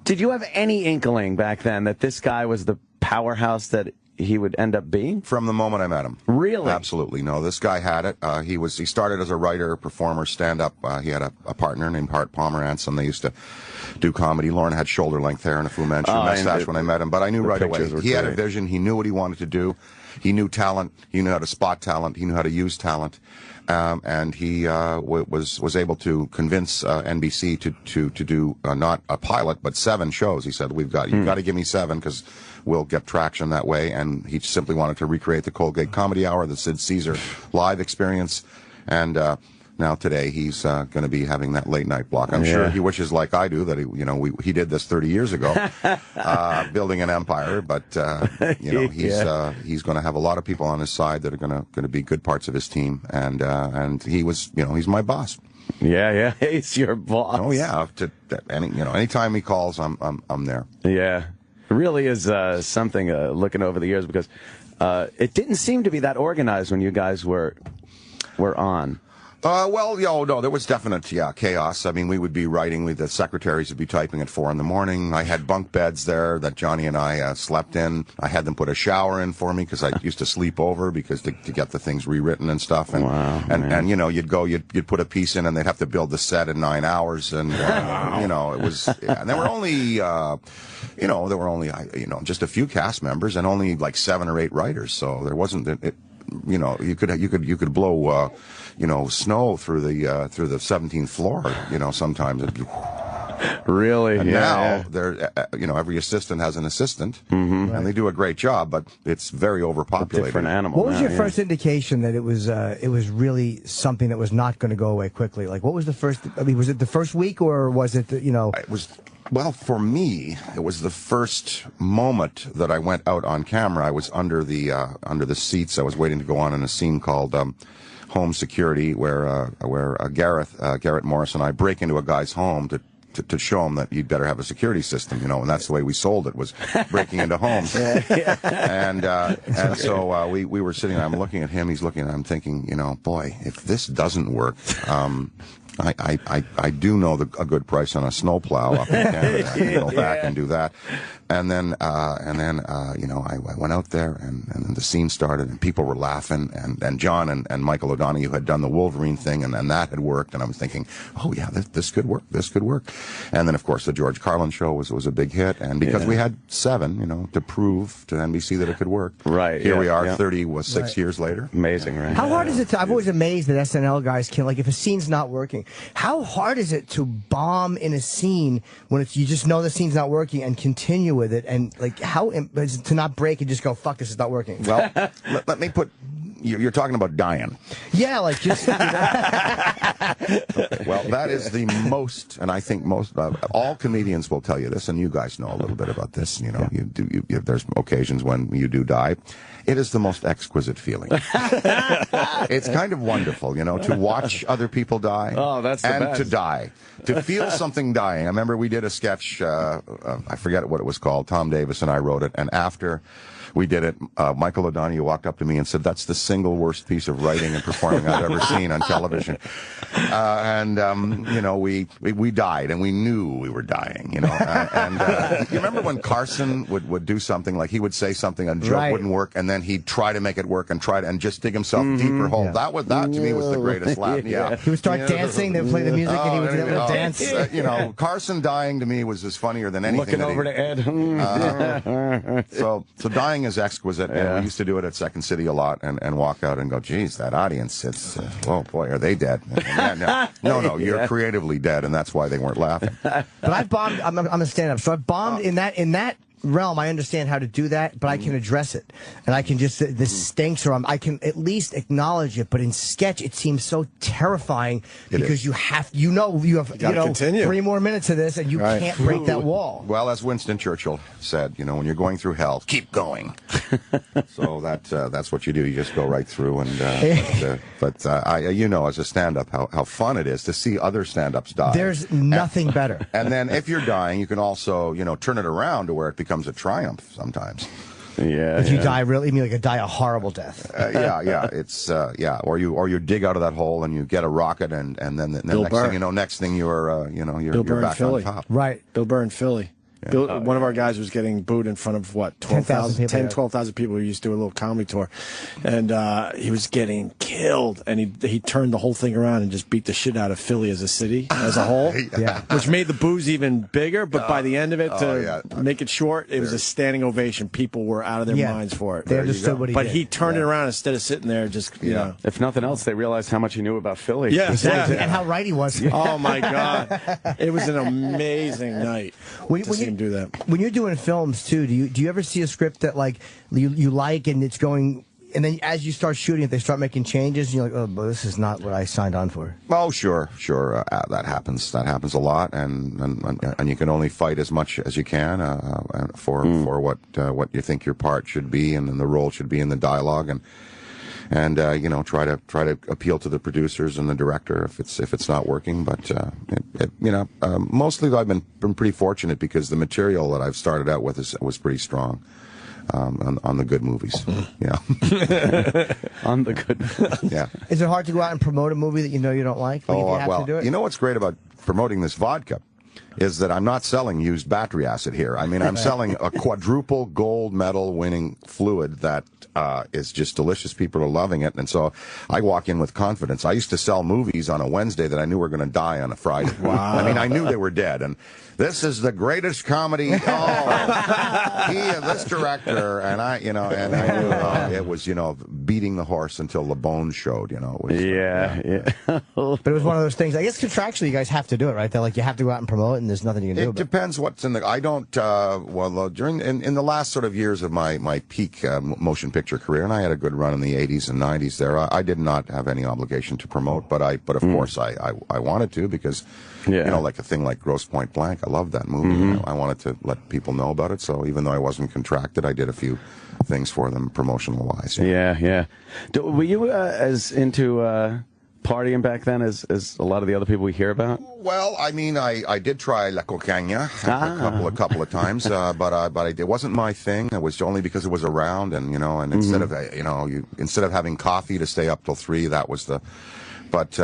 Did you have any inkling back then that this guy was the powerhouse that he would end up being? From the moment I met him. Really? Absolutely. No, this guy had it. He started as a writer, performer, stand-up. He had a partner named Hart Pomeranz, they used to do comedy. Lauren had shoulder-length hair and a Fu Manchu mustache when I met him, but I knew right away. He had a vision. He knew what he wanted to do. He knew talent. He knew how to spot talent. He knew how to use talent. And he was able to convince NBC to do not a pilot but 7 shows. He said, you've got to give me 7 because we'll get traction that way. And he simply wanted to recreate the Colgate Comedy Hour, the Sid Caesar live experience, and now today he's going to be having that late night block. I'm sure he wishes, like I do, that he did this 30 years ago, building an empire. But he's going to have a lot of people on his side that are going to be good parts of his team. And he's my boss. Yeah, he's your boss. Oh yeah, anytime he calls, I'm there. Yeah, it really is something looking over the years, because it didn't seem to be that organized when you guys were on. No, there was definite, chaos. I mean, we would be writing, the secretaries would be typing at 4 a.m. I had bunk beds there that Johnny and I slept in. I had them put a shower in for me because I used to sleep over to get the things rewritten and stuff. And you'd put a piece in and they'd have to build the set in 9 hours. And, it was, and there were only, just a few cast members and only like 7 or 8 writers. So there wasn't, you could blow, snow through the 17th floor, sometimes. Really? And now they're, every assistant has an assistant, and they do a great job, but it's very overpopulated. Different animal. What was your first indication that it was really something that was not going to go away quickly? Like, what was the first? I mean, was it the first week, or was it? It was. Well, for me, it was the first moment that I went out on camera. I was under the seats. I was waiting to go on in a scene called Home Security, where Garrett Morris and I break into a guy's home to show him that you'd better have a security system, and that's the way we sold it, was breaking into homes. And so we were sitting there. I'm looking at him. He's looking at him. I'm thinking, boy, if this doesn't work. I do know a good price on a snowplow up in Canada. I can go back and do that. And then I went out there and then the scene started and people were laughing and John and Michael O'Donoghue had done the Wolverine thing and that had worked and I was thinking, oh yeah, this could work. This could work. And then of course the George Carlin show was a big hit, and because we had 7, to prove to NBC that it could work. Right. Here we are, 36 years later. Amazing, right? How hard is it I'm always amazed that SNL guys can, like, if a scene's not working, how hard is it to bomb in a scene when you just know the scene's not working and continue with it, and like how is it to not break and just go, fuck, this is not working? Well, let me put. You're talking about dying. Yeah, like just. Okay, well, that is the most, and I think most all comedians will tell you this, and you guys know a little bit about this. There's occasions when you do die. It is the most exquisite feeling. It's kind of wonderful, to watch other people die. Oh, that's the best. To die. To feel something dying. I remember we did a sketch, I forget what it was called. Tom Davis and I wrote it, and after we did it, Michael O'Donoghue walked up to me and said, "That's the single worst piece of writing and performing I've ever seen on television." We died, and we knew we were dying, you remember when Carson would do something, like he would say something and joke wouldn't work, and then he'd try to make it work and just dig himself a deeper hole. That to me was the greatest laugh. Yeah. He would start dancing, they would play the music, and he would be able to dance. Carson dying to me was just funnier than anything. Looking over to Ed. So dying is exquisite, and we used to do it at Second City a lot, and walk out and go, geez, that audience, it's, oh boy, are they dead? No, you're creatively dead, and that's why they weren't laughing. But I've bombed, I'm a stand-up, so I've bombed in that realm. I understand how to do that, but I can address it, and I can just this stinks, or I can at least acknowledge it. But in sketch, it seems so terrifying because you have 3 more minutes of this, and you can't break that wall. Well, as Winston Churchill said, when you're going through hell, keep going. So that's what you do. You just go right through, and but as a stand-up, how fun it is to see other stand-ups die. There's nothing better. And then if you're dying, you can also turn it around to where it becomes a triumph sometimes. Yeah. If you die really, you mean like die a horrible death. It's or you dig out of that hole and you get a rocket, and then the next thing you know, you're back on top. Right. Bill Burr in Philly. One of our guys was getting booed in front of, what, 12,000 people. We used to do a little comedy tour. And he was getting killed. And he turned the whole thing around and just beat the shit out of Philly as a city, as a whole. Which made the boos even bigger. But by the end of it, to make it short, it was a standing ovation. People were out of their minds for it. They understood what he did. But he turned it around instead of sitting there just, you know. If nothing else, they realized how much he knew about Philly. Yeah, exactly. And how right he was. Oh, my God. It was an amazing night to see him do that. When you're doing films, too, do you ever see a script that, like, you like and it's going... And then as you start shooting it, they start making changes, and you're like, oh, but this is not what I signed on for. Oh, sure. That happens. That happens a lot, and you can only fight as much as you can for what you think your part should be, and then the role should be in the dialogue, and you know, try to appeal to the producers and the director if it's not working. But you know, mostly I've been pretty fortunate because the material that I've started out with was pretty strong. On the good movies, yeah. On the good, yeah. Is it hard to go out and promote a movie that you know you don't like? But you have to do it? You know what's great about promoting this vodka is that I'm not selling used battery acid here. I mean, I'm selling a quadruple gold medal winning fluid that is just delicious. People are loving it. And so I walk in with confidence. I used to sell movies on a Wednesday that I knew were going to die on a Friday. Wow. I mean, I knew they were dead. And this is the greatest comedy. This director. And I knew it was, beating the horse until the bones showed, It was, But it was one of those things. I guess contractually you guys have to do it, right? They're like, you have to go out and promote it, and there's nothing you can do. It depends what's in the. I don't. During in the last sort of years of my peak motion picture career, and I had a good run in the 80s and 90s. There, I did not have any obligation to promote, but of course I wanted to because, like a thing like Grosse Pointe Blank, I loved that movie. I wanted to let people know about it. So even though I wasn't contracted, I did a few things for them promotional wise. Yeah. Were you as into partying back then as a lot of the other people we hear about? Well, I mean, I did try La Cocaña a couple of times, but it wasn't my thing. It was only because it was around, and instead of having coffee to stay up till 3, that was the. But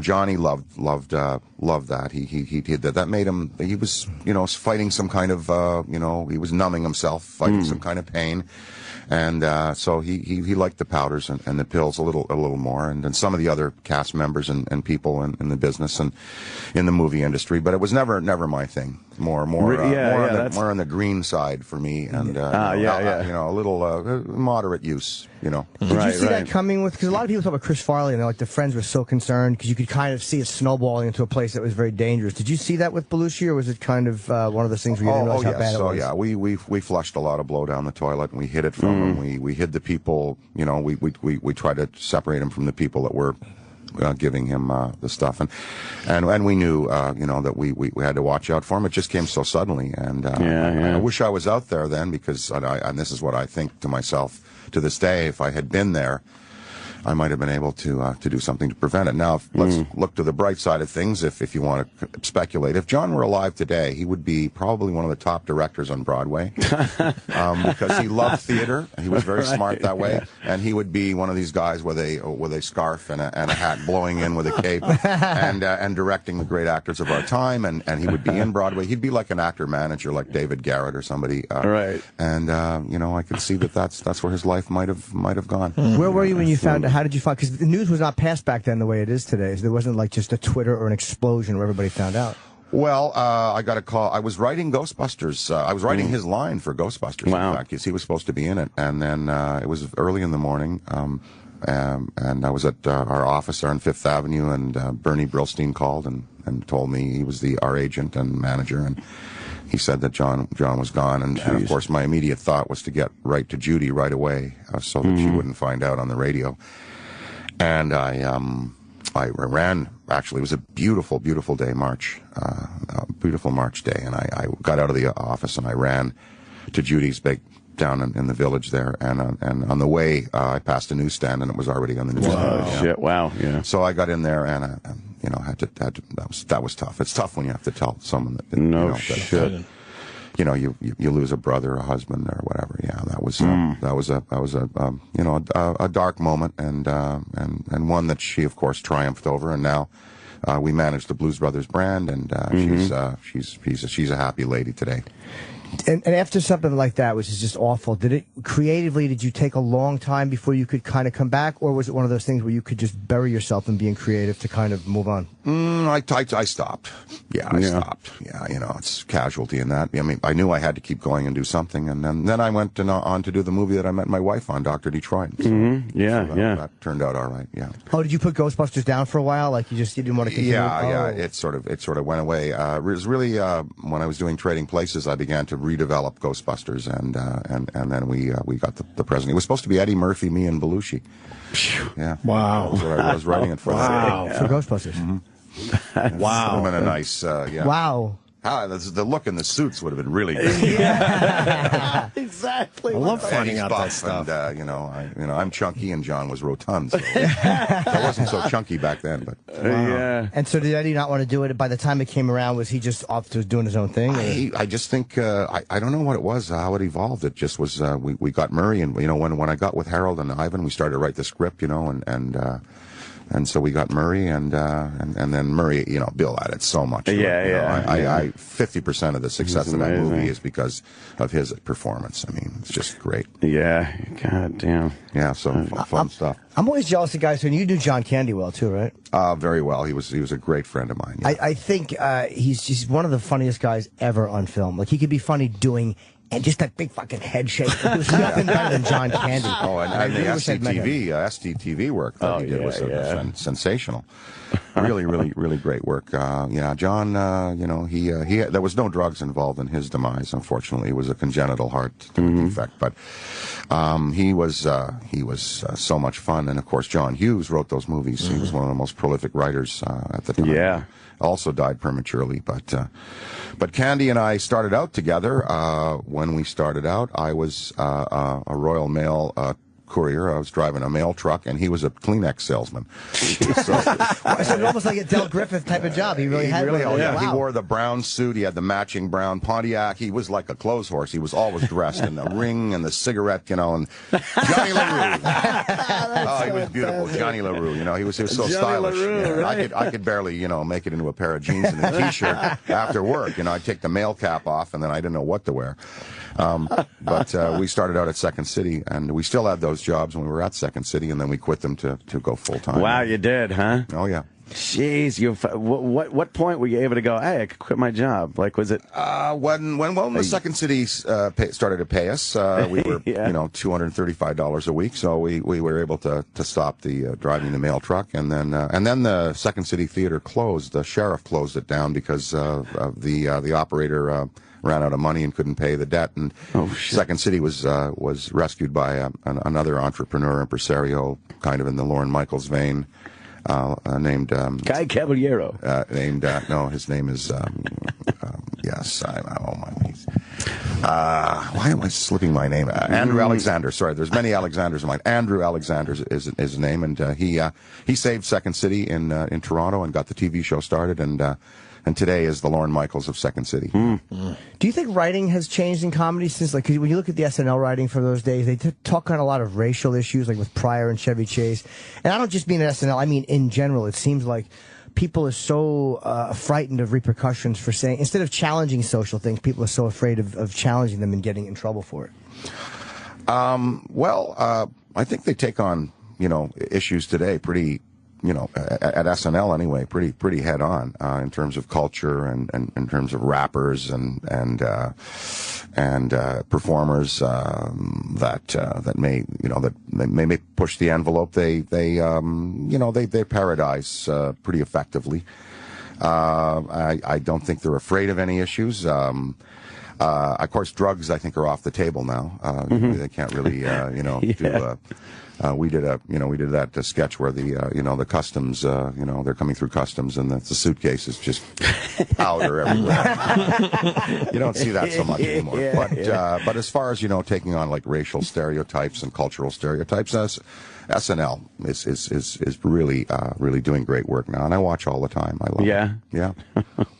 Johnny loved that. He did that. That made him. He was fighting some kind of he was numbing himself, fighting some kind of pain. And so he liked the powders and the pills a little more, and then some of the other cast members and people in the business and in the movie industry. But it was never my thing. More on the green side for me, and a little moderate use. Did you see that coming with? Because a lot of people talk about Chris Farley, and they're like, the friends were so concerned because you could kind of see it snowballing into a place that was very dangerous. Did you see that with Belushi, or was it kind of one of those things where you didn't realize how bad it was? Yeah, we flushed a lot of blow down the toilet, and we hid it from him. We hid the people. We tried to separate him from the people that were giving him the stuff, and we knew that we had to watch out for him. It just came so suddenly, and I wish I was out there then, because and this is what I think to myself to this day. If I had been there, I might have been able to do something to prevent it. Now, let's look to the bright side of things. If you want to speculate, if John were alive today, he would be probably one of the top directors on Broadway because he loved theater. He was very smart that way, and he would be one of these guys with a scarf and a hat, blowing in with a cape, and directing the great actors of our time. And he would be in Broadway. He'd be like an actor manager, like David Garrett or somebody. Right. And I could see that's where his life might have gone. Where were you when you found out? How did you find? Because the news was not passed back then the way it is today. So there wasn't like just a Twitter or an explosion where everybody found out. Well, I got a call. I was writing Ghostbusters. I was writing his line for Ghostbusters. Wow. In fact, because he was supposed to be in it. And then it was early in the morning, and I was at our office there on Fifth Avenue, and Bernie Brillstein called and told me he was our agent and manager, and he said that John was gone, and of course my immediate thought was to get right to Judy right away so that she wouldn't find out on the radio. And I ran. Actually, it was a beautiful, beautiful day, a beautiful March day, and I got out of the office and I ran to Judy's down in the village there, and on the way I passed a newsstand, and it was already on the newsstand. Wow. Shit! Wow. Yeah. So I got in there and had to. That was tough. It's tough when you have to tell someone that. Shit. You lose a brother, a husband, or whatever. Yeah, that was a dark moment, and one that she of course triumphed over, and now we manage the Blues Brothers brand, and she's a happy lady today. And after something like that, which is just awful, did you take a long time before you could kind of come back, or was it one of those things where you could just bury yourself in being creative to kind of move on? I stopped. Yeah, I stopped. Yeah, it's casualty in that. I mean, I knew I had to keep going and do something, and then I went on to do the movie that I met my wife on, Dr. Detroit. So, that turned out all right. Yeah. Oh, did you put Ghostbusters down for a while? Like you didn't want to continue? Yeah. It sort of went away. It was really when I was doing Trading Places, I began to redevelop Ghostbusters, and then we got the president. It was supposed to be Eddie Murphy, me, and Belushi. Yeah. Wow. That's what I was writing it for. Wow. For Ghostbusters. Mm-hmm. Wow. Would have been a nice. Wow. The look in the suits would have been really good. Yeah. Exactly. I love finding out that stuff. And, I'm chunky and John was rotund. So I wasn't so chunky back then, but yeah. And so did Eddie not want to do it? By the time it came around, was he just off to doing his own thing? I just think I don't know what it was, how it evolved. It just was we got Murray, and when I got with Harold and Ivan, we started to write the script, and so we got Murray, and then Murray, Bill added so much. I 50% of the success of that movie is because of his performance. I mean, it's just great. Yeah, god damn. Yeah, so fun stuff. I'm always jealous of guys, and you knew John Candy well too, right? Very well. He was a great friend of mine. Yeah. I think he's one of the funniest guys ever on film. Like he could be funny doing. And just that big fucking head shake. There's nothing better than John Candy. Oh, and the SDTV work that he did was sensational. Really, really, really great work. John, he there was no drugs involved in his demise, unfortunately. It was a congenital heart defect, but he was so much fun. And of course, John Hughes wrote those movies. He was one of the most prolific writers at the time. Yeah. Also died prematurely, but Candy and I started out together. When we started out, I was a Royal Mail courier. I was driving a mail truck, and he was a Kleenex salesman. So almost like a Del Griffith type of job. He really had one. Wow. He wore the brown suit. He had the matching brown Pontiac. He was like a clothes horse. He was always dressed in the ring and the cigarette, and Johnny LaRue. He was beautiful. Johnny LaRue, he was so Johnny stylish. LaRue, right? I could barely, make it into a pair of jeans and a T-shirt after work. I'd take the mail cap off, and then I didn't know what to wear. But we started out at Second City, and we still had those jobs when we were at Second City, and then we quit them to go full-time. Wow, you did, huh? Oh, yeah. Jeez, what point were you able to go, hey, I could quit my job? Like, was it? When the Second City started to pay us, we were, $235 a week, so we were able to stop the driving the mail truck, and then the Second City Theater closed. The sheriff closed it down because the operator ran out of money and couldn't pay the debt, and Second City was rescued by another entrepreneur, impresario, kind of in the Lorne Michaels vein, named Guy Caballero. No, his name is yes. Oh my knees. Why am I slipping my name? Andrew Alexander. Sorry, there's many Alexanders in mine. Andrew Alexander is his name, and he saved Second City in Toronto and got the TV show started, and today is the Lorne Michaels of Second City. Do you think writing has changed in comedy since, like, 'cause when you look at the SNL writing for those days, they talk on a lot of racial issues, like with Pryor and Chevy Chase. And I don't just mean at SNL, I mean in general. It seems like people are so frightened of repercussions for saying, instead of challenging social things, people are so afraid of challenging them and getting in trouble for it. I think they take on, issues today pretty, at SNL anyway, pretty head on in terms of culture and in terms of rappers and performers that may push the envelope. They parodize pretty effectively. I don't think they're afraid of any issues. Of course, drugs I think are off the table now. They can't really do. We did that sketch where the customs, they're coming through customs and the suitcase is just powder everywhere. You don't see that so much anymore. But as far as, taking on like racial stereotypes and cultural stereotypes, SNL is really doing great work now, and I watch all the time. I love it. Yeah.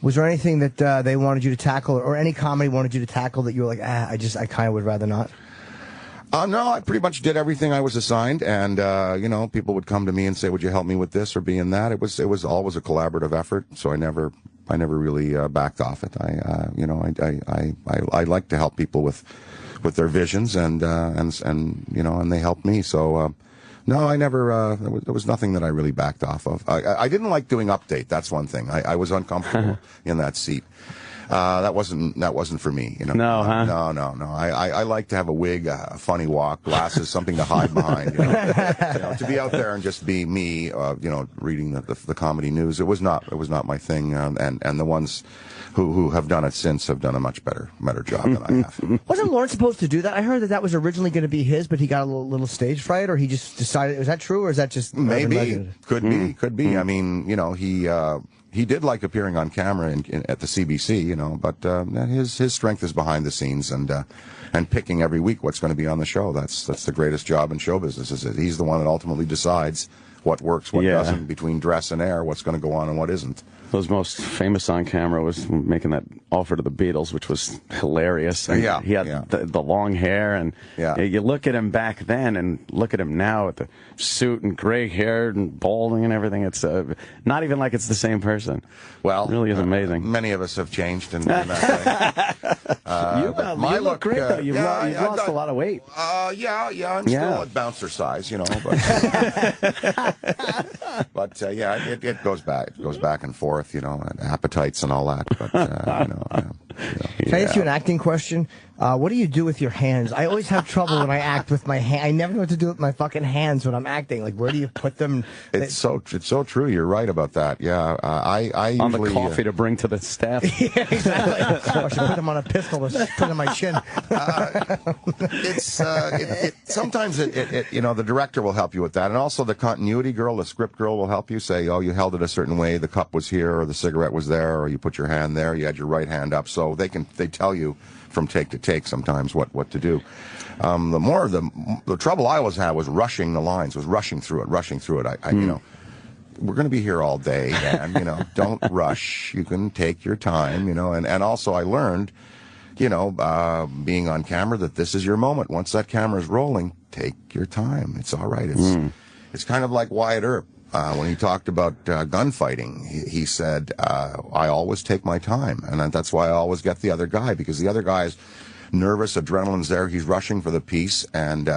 Was there anything that they wanted you to tackle, or any comedy wanted you to tackle that you were like, I kind of would rather not? No, I pretty much did everything I was assigned, and you know, people would come to me and say, "Would you help me with this or be in that?" It was always a collaborative effort, so I never really backed off it. I like to help people with their visions, and you know, and they helped me. So no, I never. There was nothing that I really backed off of. I didn't like doing Update. That's one thing. I was uncomfortable in that seat. That wasn't for me, you know. No, huh? No. I like to have a wig, a funny walk, glasses, something to hide behind. You know, to be out there and just be me, you know, reading the comedy news. It was not my thing. And the ones who have done it since have done a much better job than I have. Wasn't Lawrence supposed to do that? I heard that was originally going to be his, but he got a little stage fright, or he just decided. Was that true, or is that just maybe? Could be. I mean, you know, he did like appearing on camera at the CBC, you know, but his strength is behind the scenes and picking every week what's going to be on the show. That's the greatest job in show business. Is that he's the one that ultimately decides what works, what doesn't, between dress and air, what's going to go on and what isn't. His most famous on camera was making that offer to the Beatles, which was hilarious. And he had the long hair, and you look at him back then and look at him now with the suit and gray hair and balding and everything. It's not even like it's the same person. Well, it really is amazing. Many of us have changed in that way. You look great, though. You've lost a lot of weight. I'm still at bouncer size, you know. But it goes back. It goes back and forth, you know, and appetites and all that. But you know. Can I ask you an acting question? What do you do with your hands? I always have trouble when I act with my hand. I never know what to do with my fucking hands when I'm acting. Like, where do you put them? It's so true. You're right about that. Yeah, I on usually, the coffee to bring to the staff. Yeah, exactly. I should put them on a pistol or put it on my chin. Sometimes you know, the director will help you with that, and also the continuity girl, the script girl, will help you say, oh, you held it a certain way, the cup was here, or the cigarette was there, or you put your hand there, you had your right hand up, so they tell you from take to take sometimes what to do. The trouble I always had was rushing the lines, was rushing through it. I you know, we're going to be here all day, and you know, don't rush. You can take your time, you know, and also I learned, you know, being on camera, that this is your moment. Once that camera's rolling, take your time. It's all right. It's kind of like Wyatt Earp. When he talked about gunfighting, he said, I always take my time. And that's why I always get the other guy, because the other guy's nervous, adrenaline's there, he's rushing for the piece. And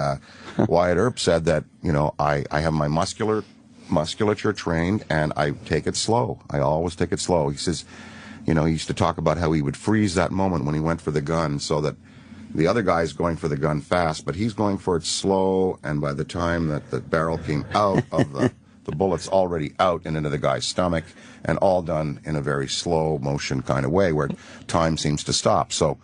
Wyatt Earp said that, you know, I have my musculature trained, and I take it slow. I always take it slow. He says, you know, he used to talk about how he would freeze that moment when he went for the gun, so that the other guy's going for the gun fast, but he's going for it slow, and by the time that the barrel came out of the bullet's already out and into the guy's stomach, and all done in a very slow motion kind of way where time seems to stop. So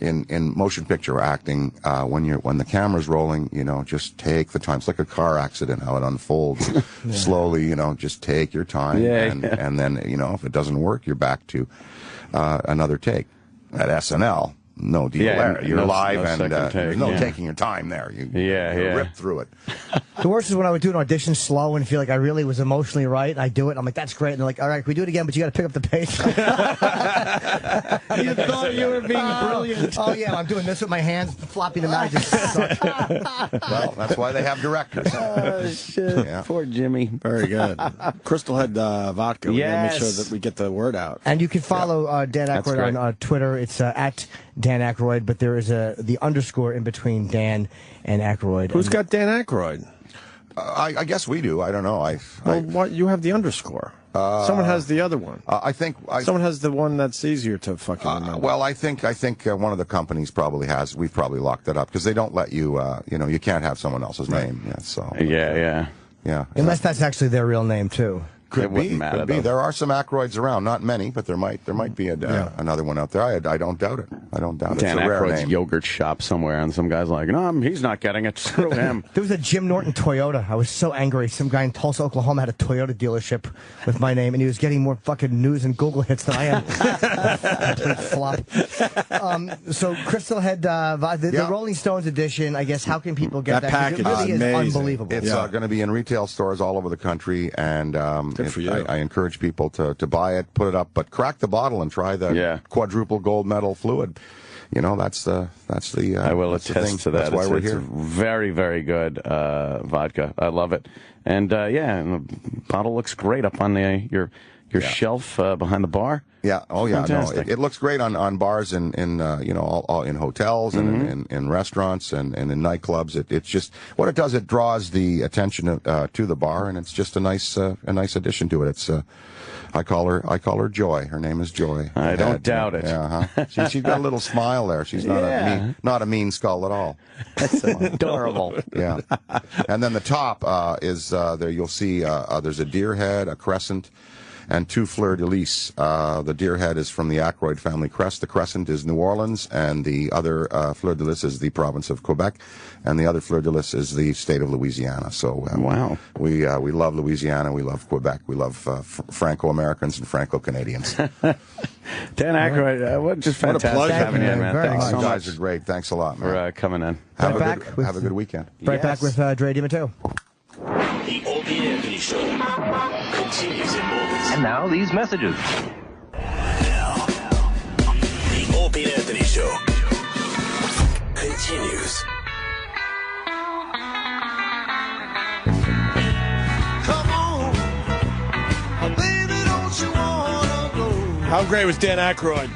in motion picture acting, when the camera's rolling, you know, just take the time. It's like a car accident, how it unfolds slowly, you know, just take your time. And then, you know, if it doesn't work, you're back to another take. At SNL, no deal there. You're live, and there's no taking your time there. You rip through it. The worst is when I would do an audition slow and feel like I really was emotionally right, and I do it, and I'm like, that's great. And they're like, all right, can we do it again, but you got to pick up the pace. You thought you were being brilliant. Oh, yeah, I'm doing this with my hands, flopping them out. Just suck. Well, that's why they have directors. Oh, shit. Yeah. Poor Jimmy. Very good. Crystal Head Vodka. We gotta make sure that we get the word out. And you can follow Dan Aykroyd on Twitter. It's at Dan Aykroyd, but there is the underscore in between Dan and Aykroyd. Who's got Dan Aykroyd? I guess we do. I don't know. What, you have the underscore. Someone has the other one. I think someone has the one that's easier to fucking remember. Well, I think one of the companies probably has. We've probably locked it up because they don't let you. You know, you can't have someone else's name. Yeah. So. Yeah. Unless that's actually their real name too. Could be. There are some Aykroyds around, not many, but there might be another one out there. I don't doubt it. I don't doubt it. Dan it's a rare Aykroyd's name. yogurt shop somewhere, and some guy's like, no, he's not getting it. Screw him. There was a Jim Norton Toyota. I was so angry. Some guy in Tulsa, Oklahoma had a Toyota dealership with my name, and he was getting more fucking news and Google hits than I am. Complete flop. So Crystal Head, the Rolling Stones edition, I guess, how can people get that? Package it really is unbelievable. It's going to be in retail stores all over the country, and I encourage people to buy it, put it up, but crack the bottle and try the quadruple gold medal fluid. you know, that's the. I will that's the attest thing. to that. That's why we're it's here. Very, very good vodka. I love it. And and the bottle looks great up on your shelf behind the bar. Yeah. Oh, yeah. Fantastic. No, it looks great on bars and in all in hotels and in restaurants and in nightclubs. It's just what it does. It draws the attention to the bar, and it's just a nice addition to it. It's I call her Joy. Her name is Joy. I don't doubt it. Yeah. She's got a little smile there. She's not a mean skull at all. That's adorable. Yeah. And then the top is there. You'll see there's a deer head, a crescent, and 2 fleur-de-lis. The deer head is from the Aykroyd family crest. The crescent is New Orleans, and the other fleur-de-lis is the province of Quebec, and the other fleur-de-lis is the state of Louisiana. So wow, we love Louisiana, we love Quebec, we love Franco-Americans and Franco-Canadians. Dan Aykroyd, just fantastic what a pleasure having you, man. Thanks so you guys much. are great. Thanks a lot, man. For coming in. Have a good weekend. Right back with Dre DiMatteo. The Opie and Anthony Show continues in moments. And now these messages. Now, the Opie and Anthony Show continues. Come on, baby, don't you wanna go? How great was Dan Aykroyd?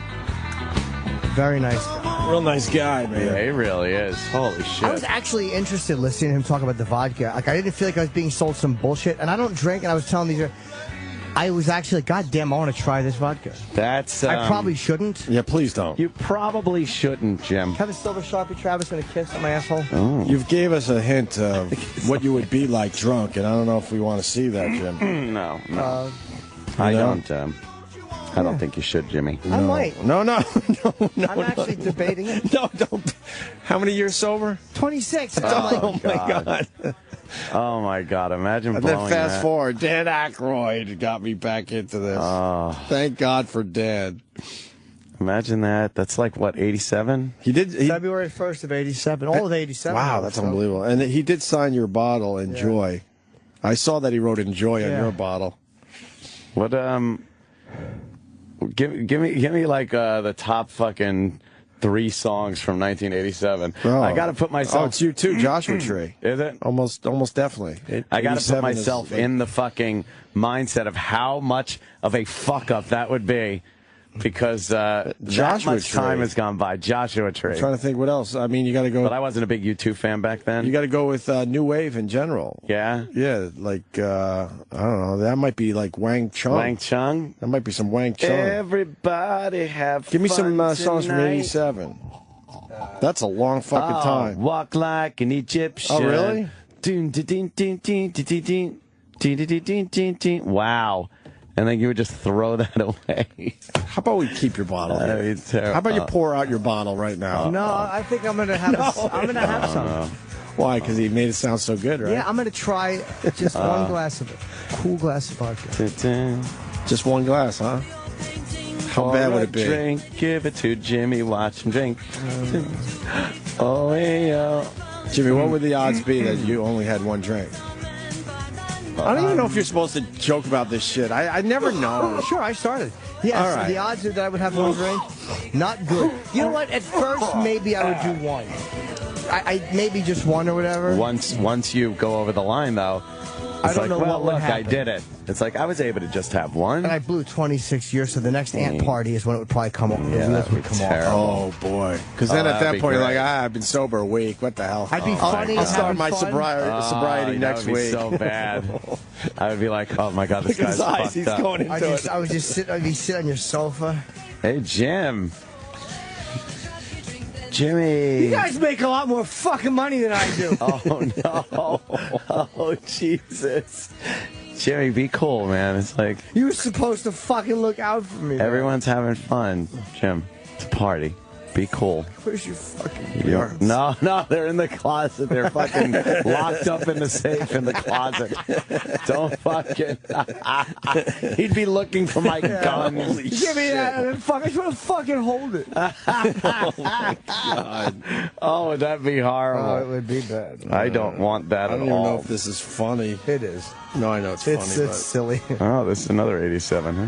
Very nice. Real nice guy, man. Yeah, he really is. Holy shit. I was actually interested listening to him talk about the vodka. Like, I didn't feel like I was being sold some bullshit. And I don't drink, and I was telling these I was actually like, God damn, I want to try this vodka. That's. I probably shouldn't. Yeah, please don't. You probably shouldn't, Jim. Have a silver Sharpie Travis and a kiss on my asshole. Oh. You've gave us a hint of what you would be like drunk, and I don't know if we want to see that, Jim. No. I don't think you should, Jimmy. I might. No. I'm actually debating it. No, don't. How many years sober? 26. Oh, my God. Oh, my God. Imagine And blowing then fast that. forward, Dan Aykroyd got me back into this. Thank God for Dan. Imagine that. That's like, what, 87? He did. February 1st of 87. All of 87. Wow, that's unbelievable. And he did sign your bottle, Enjoy. I saw that he wrote Enjoy on your bottle. What, Give me like the top fucking 3 songs from 1987. Oh. I got to put myself. Oh, it's you too, Joshua Tree. Is it? Almost definitely. I got to put myself in the fucking mindset of how much of a fuck up that would be, because that much time has gone by. Joshua Tree. I'm trying to think what else. I mean, you got to go. But I wasn't a big U2 fan back then. You got to go with New Wave in general. Yeah. Yeah, like I don't know. That might be like Wang Chung. Wang Chung. That might be some Wang Chung. Everybody have. Give me some fun songs from tonight. '87. That's a long fucking time. Walk like an Egyptian. Oh, really? Wow. And then you would just throw that away. How about we keep your bottle? How about you pour out your bottle right now? No, I think I'm gonna have. I'm gonna have some. No. Why? Because he made it sound so good, right? Yeah, I'm gonna try just one glass of it. Cool glass of vodka. Just one glass, huh? How bad would it be? Drink, give it to Jimmy, watch him drink. Oh, yeah. Jimmy, what would the odds be that you only had one drink? I don't even know if you're supposed to joke about this shit. I never know. Sure, I started. Yeah, All so right. the odds that I would have one drink, not good. You know what? At first, maybe I would do one. I maybe just one or whatever. Once you go over the line, though, it's I don't know well, what would look, I happen. did it. It's like I was able to just have one. And I blew 26 years, so the next ant party is when it would probably come off. Yeah, that would be terrible. Oh, boy. Because then at that point, you're like, I've been sober a week. What the hell? I'd be funny. I'll start having my fun. sobriety next that would week. be so bad. I would be like, oh, my God, this Look at guy's his eyes. fucked He's up. going into it. I would just sit. I'd be sitting on your sofa. Hey, Jim. Jimmy. You guys make a lot more fucking money than I do. Oh, no. Oh, Jesus. Jimmy, be cool, man. It's like You were supposed to fucking look out for me. everyone's having fun, Jim. It's a party. Be cool. Where's your fucking No, they're in the closet. They're fucking locked up in the safe in the closet. Don't fucking. He'd be looking for my gun. Holy Give me that, and then I just want to fucking hold it. Oh, my God. Oh, would that be horrible? Oh, it would be bad. I don't want that I don't at even all. know if this is funny. It is. No, I know it's funny. It's silly. Oh, this is another 87, huh?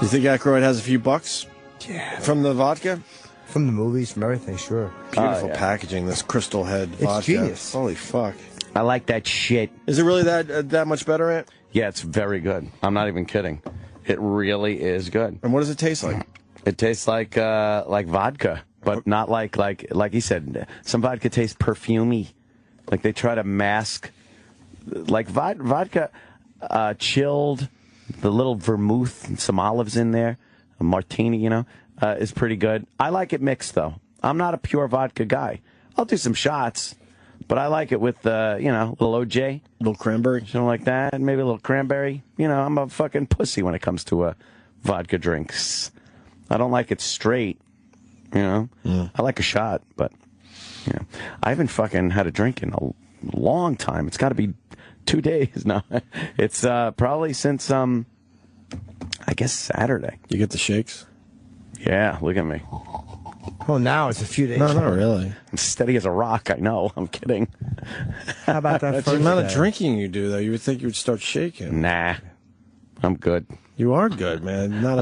You think Aykroyd has a few bucks? Yeah. From the vodka? From the movies, from everything, sure. Beautiful packaging, this Crystal Head vodka. It's genius. Holy fuck. I like that shit. Is it really that much better, Ant? Yeah, it's very good. I'm not even kidding. It really is good. And what does it taste like? It tastes like vodka, but not like he said. Some vodka tastes perfumey. Like they try to mask, like vodka, chilled, the little vermouth and some olives in there, a martini, is pretty good. I like it mixed though. I'm not a pure vodka guy. I'll do some shots, but I like it with a little OJ, little cranberry, something like that, and maybe a little cranberry. I'm a fucking pussy when it comes to vodka drinks. I don't like it straight, I like a shot, but I haven't fucking had a drink in a long time. It's got to be 2 days now. It's probably since I guess Saturday. You get the shakes? Yeah, look at me. Well, now it's a few days. No, not really. I'm steady as a rock. I know. I'm kidding. How about that That's first the amount of day? drinking you do, though. You would think you would start shaking. Nah, I'm good. You are good, man. Not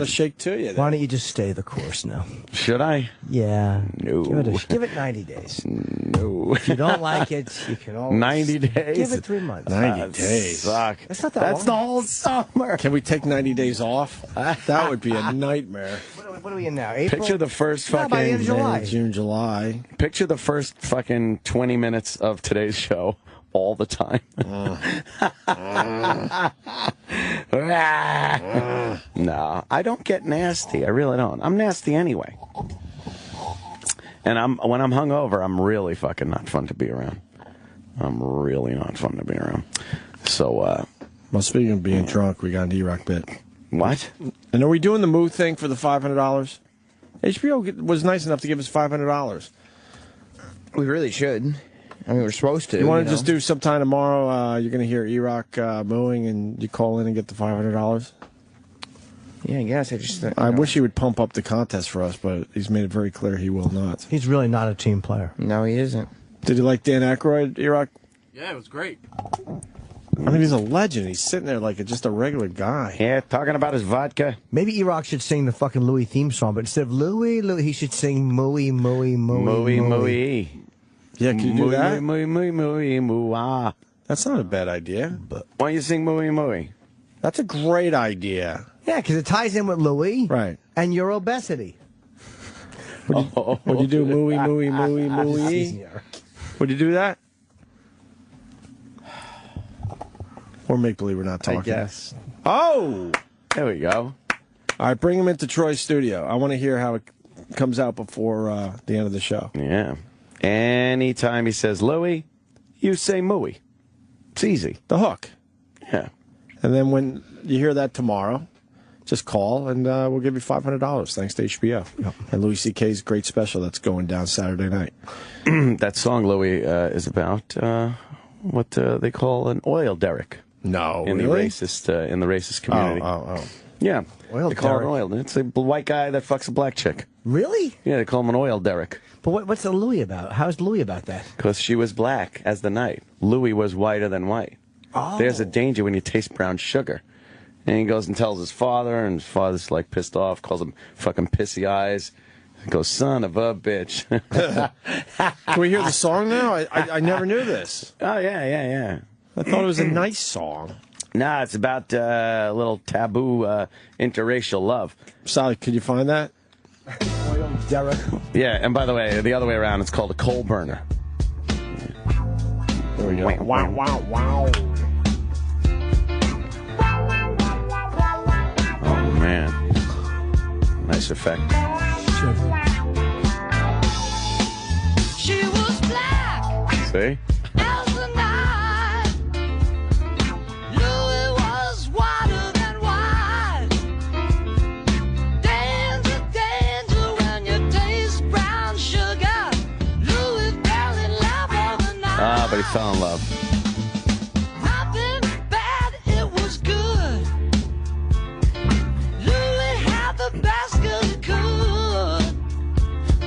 a shake to you. Why don't you just stay the course now? Should I? Yeah. No. Give it 90 days. No. If you don't like it, you can always 90 days. give it 3 months. 90 days. Suck. That's not that That's the long. whole summer. Can we take 90 days off? That would be a nightmare. What are we in now? April? Picture the first No, by the end of fucking July. May, June, July. Picture the first fucking 20 minutes of today's show all the time. No, I don't get nasty. I really don't. I'm nasty anyway. And when I'm hungover, I'm really fucking not fun to be around. I'm really not fun to be around. So, well, speaking of being drunk, we got an Erock bit. What? And are we doing the Moo thing for the $500? HBO was nice enough to give us $500. We really should. I mean, we're supposed to. You want to just do sometime tomorrow? You're going to hear Erock mooing, and you call in and get the $500. Yeah, I guess. I wish he would pump up the contest for us, but he's made it very clear he will not. He's really not a team player. No, he isn't. Did you like Dan Aykroyd, Erock? Yeah, it was great. I mean, he's a legend. He's sitting there like just a regular guy. Yeah, talking about his vodka. Maybe Erock should sing the fucking Louie theme song, but instead of Louie, Louie, he should sing Mooey, Mooey, Mooey, Mooey, Mooey. Yeah, can you do that? Mooey, Mooey, Mooey, Mooey. That's not a bad idea. But why don't you sing Mooey, Mooey? That's a great idea. Yeah, because it ties in with Louie. Right. And your obesity. Would you do Mooey, Mooey, Mooey, Mooey? Would you do that? Or make believe we're not talking. I guess. Oh! There we go. All right, bring him into Troy's studio. I want to hear how it comes out before the end of the show. Yeah. Anytime he says Louie, you say Mooey. It's easy. The hook. Yeah. And then when you hear that tomorrow, just call and we'll give you $500 thanks to HBO. Yep. And Louis CK's great special that's going down Saturday night. That song, Louie, is about what they call an oil derrick. No, in really? the racist community. Oh. Yeah. Oil they call derrick. it oil. It's a white guy that fucks a black chick. Really? Yeah, they call him an oil derrick. But what's the Louie about? How's Louie about that? Because she was black as the night. Louie was whiter than white. Oh. There's a danger when you taste brown sugar. And he goes and tells his father, and his father's like pissed off, calls him fucking pissy eyes. He goes, son of a bitch. Can we hear the song now? I never knew this. Oh, yeah. I thought it was a nice song. Nah, it's about a little taboo interracial love. Sally, could you find that? Oil derrick. Yeah, and by the way, the other way around, it's called a coal burner. There we go. Wow. Oh, man. Nice effect. She was black See? as the night. Louis was whiter than white. Danger when you taste brown sugar. Louis fell in love overnight. Ah, but he fell in love. Nothing bad, it was good. Louis had the best girl he could.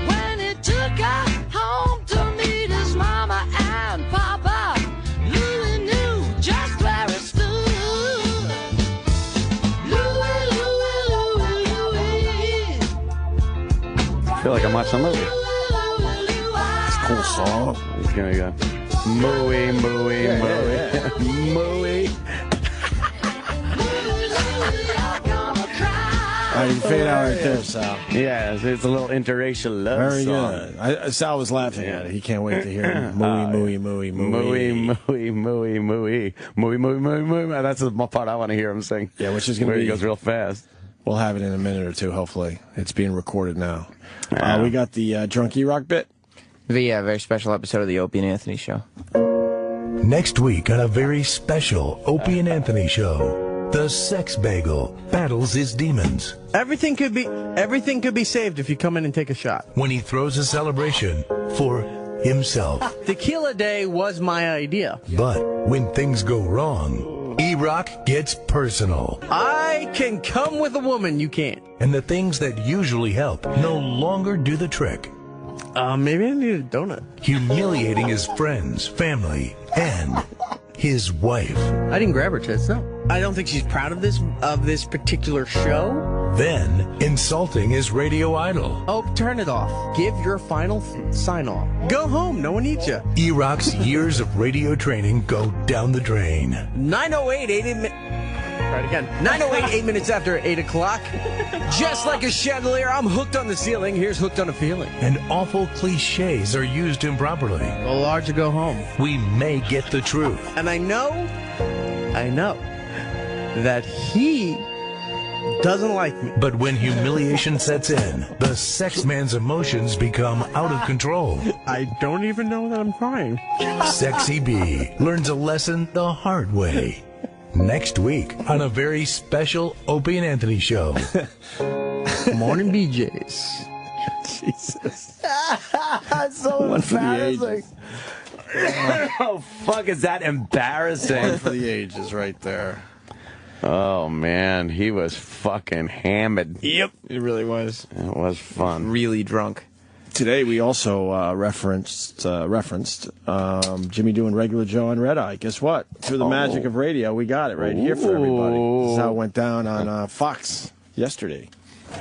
When he took her home to meet his mama and papa, Louis knew just where he stood. Louis, Louis, like I'm watching a movie. It's a cool song. He's gonna go mooey, mooey, mooey, mooey. You fade out right there, Sal. Yeah, it's a little interracial love Very song. good. Sal was laughing at it. He can't wait to hear it. Mooey, mooey, mooey, mooey. Mooey, mooey, mooey, mooey. Mooey, mooey, mooey, mooey. That's the part I want to hear him sing. Yeah, which is going to be... he goes real fast. We'll have it in a minute or two, hopefully. It's being recorded now. We got the drunk Erock bit. The very special episode of the Opie and Anthony Show. Next week on a very special Opie and Anthony Show, the sex bagel battles his demons. Everything could be saved if you come in and take a shot. When he throws a celebration for himself. Tequila Day was my idea. But when things go wrong, Erock gets personal. I can come with a woman, you can't. And the things that usually help no longer do the trick. Maybe I need a donut. Humiliating his friends, family, and his wife. I didn't grab her tits, no. I don't think she's proud of this particular show. Then insulting his radio idol. Oh, turn it off. Give your final sign off. Go home. No one needs you. Erock's years of radio training go down the drain. 9:08, 8 minutes. Try it again. 9:08, 8 minutes after 8 o'clock. Just like a chandelier, I'm hooked on the ceiling. Here's hooked on a feeling. And awful cliches are used improperly. Go large or go home. We may get the truth. And I know that he doesn't like me. But when humiliation sets in, the sex man's emotions become out of control. I don't even know that I'm crying. Sexy B learns a lesson the hard way. Next week on a very special Opie and Anthony Show. Morning BJs. Jesus. That's so embarrassing. Oh, fuck, is that embarrassing? One for the ages right there. Oh, man, he was fucking hammered. Yep, it really was. It was fun. Really drunk. Today we also referenced Jimmy doing Regular Joe on Red Eye. Guess what? Through the magic of radio, we got it right here for everybody. This is how it went down on Fox yesterday.